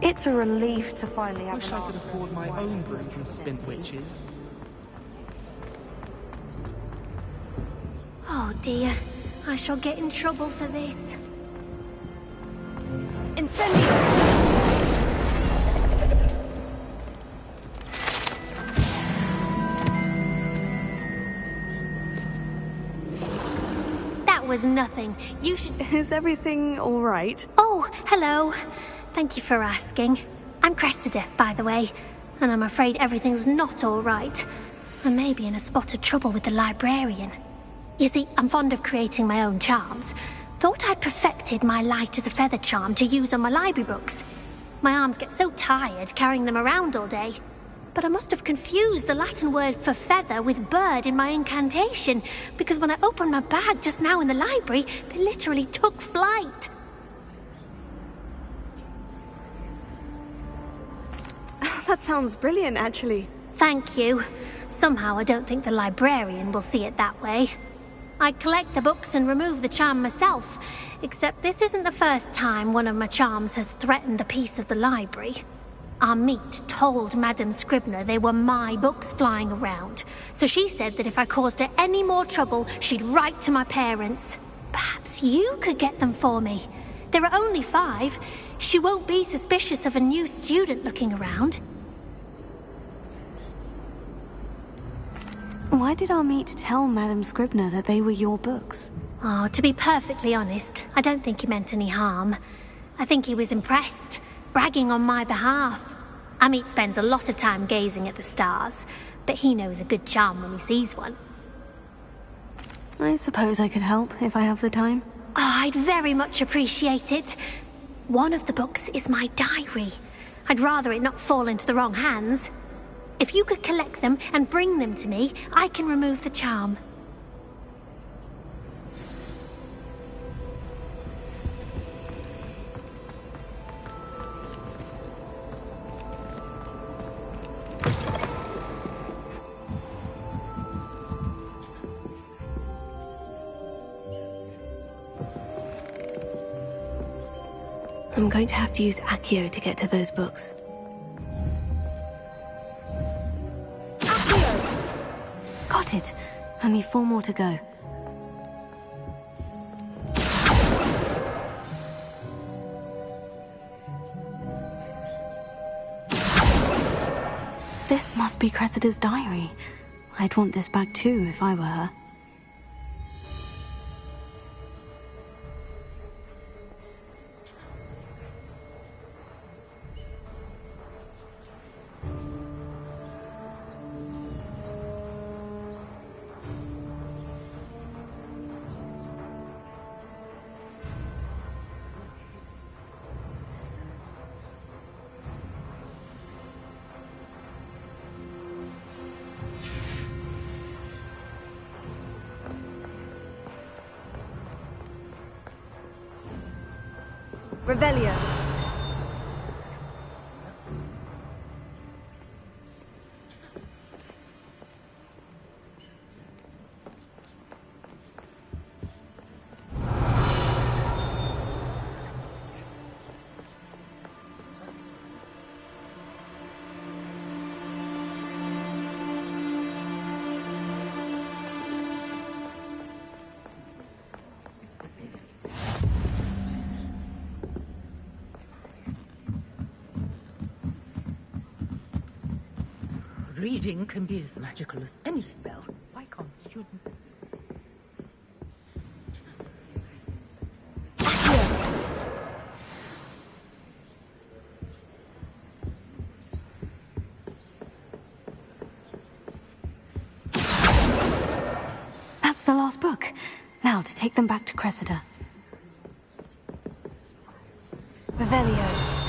It's a relief to finally have Wish I could afford my own brew from Spint Witches. Oh dear, I shall get in trouble for this. Incendio! That was nothing. You should... Is everything all right? Oh, hello. Thank you for asking. I'm Cressida, by the way, and I'm afraid everything's not all right. I may be in a spot of trouble with the librarian. You see, I'm fond of creating my own charms. Thought I'd perfected my light as a feather charm to use on my library books. My arms get so tired carrying them around all day. But I must have confused the Latin word for feather with bird in my incantation, because when I opened my bag just now in the library, they literally took flight. That sounds brilliant, actually. Thank you. Somehow I don't think the librarian will see it that way. I collect the books and remove the charm myself, except this isn't the first time one of my charms has threatened the peace of the library. Our meet told Madame Scribner they were my books flying around, so she said that if I caused her any more trouble, she'd write to my parents. Perhaps you could get them for me. There are only 5. She won't be suspicious of a new student looking around. Why did our meet tell Madame Scribner that they were your books? Oh, to be perfectly honest, I don't think he meant any harm. I think he was impressed, bragging on my behalf. Amit spends a lot of time gazing at the stars, but he knows a good charm when he sees one. I suppose I could help if I have the time. Oh, I'd very much appreciate it. One of the books is my diary. I'd rather it not fall into the wrong hands. If you could collect them and bring them to me, I can remove the charm. I'm going to have to use Accio to get to those books. Got it. Only 4 more to go. This must be Cressida's diary. I'd want this back too if I were her. Revelio. Reading can be as magical as any spell. Why can't students... That's the last book. Now to take them back to Cressida. Revelio.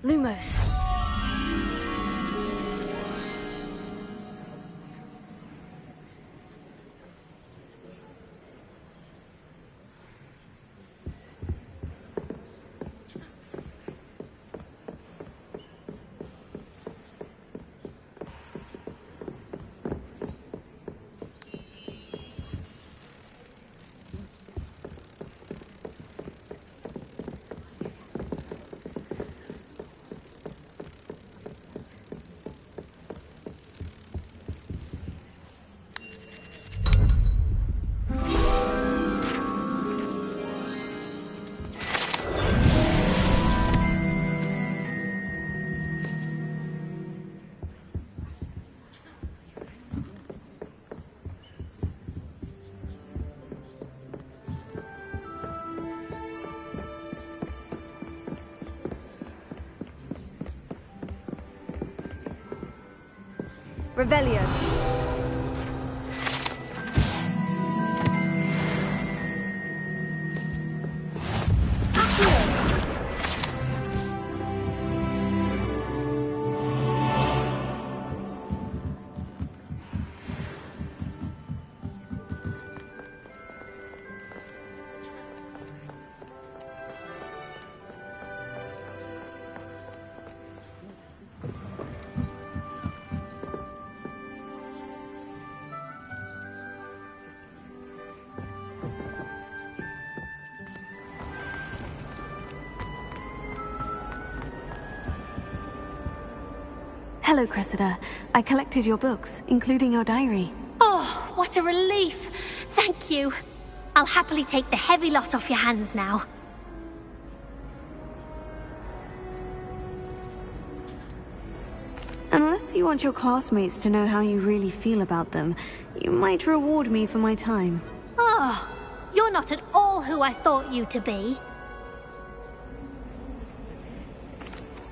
Lumos. Revelio. Hello, Cressida. I collected your books, including your diary. Oh, what a relief. Thank you. I'll happily take the heavy lot off your hands now. Unless you want your classmates to know how you really feel about them, you might reward me for my time. Oh, you're not at all who I thought you to be.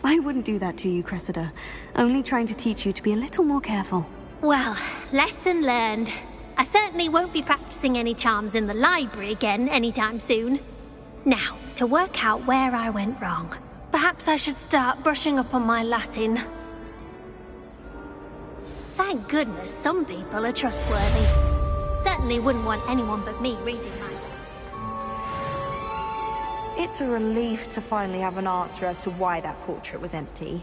I wouldn't do that to you, Cressida. Only trying to teach you to be a little more careful. Well, lesson learned. I certainly won't be practicing any charms in the library again anytime soon. Now, to work out where I went wrong. Perhaps I should start brushing up on my Latin. Thank goodness some people are trustworthy. Certainly wouldn't want anyone but me reading my... It's a relief to finally have an answer as to why that portrait was empty.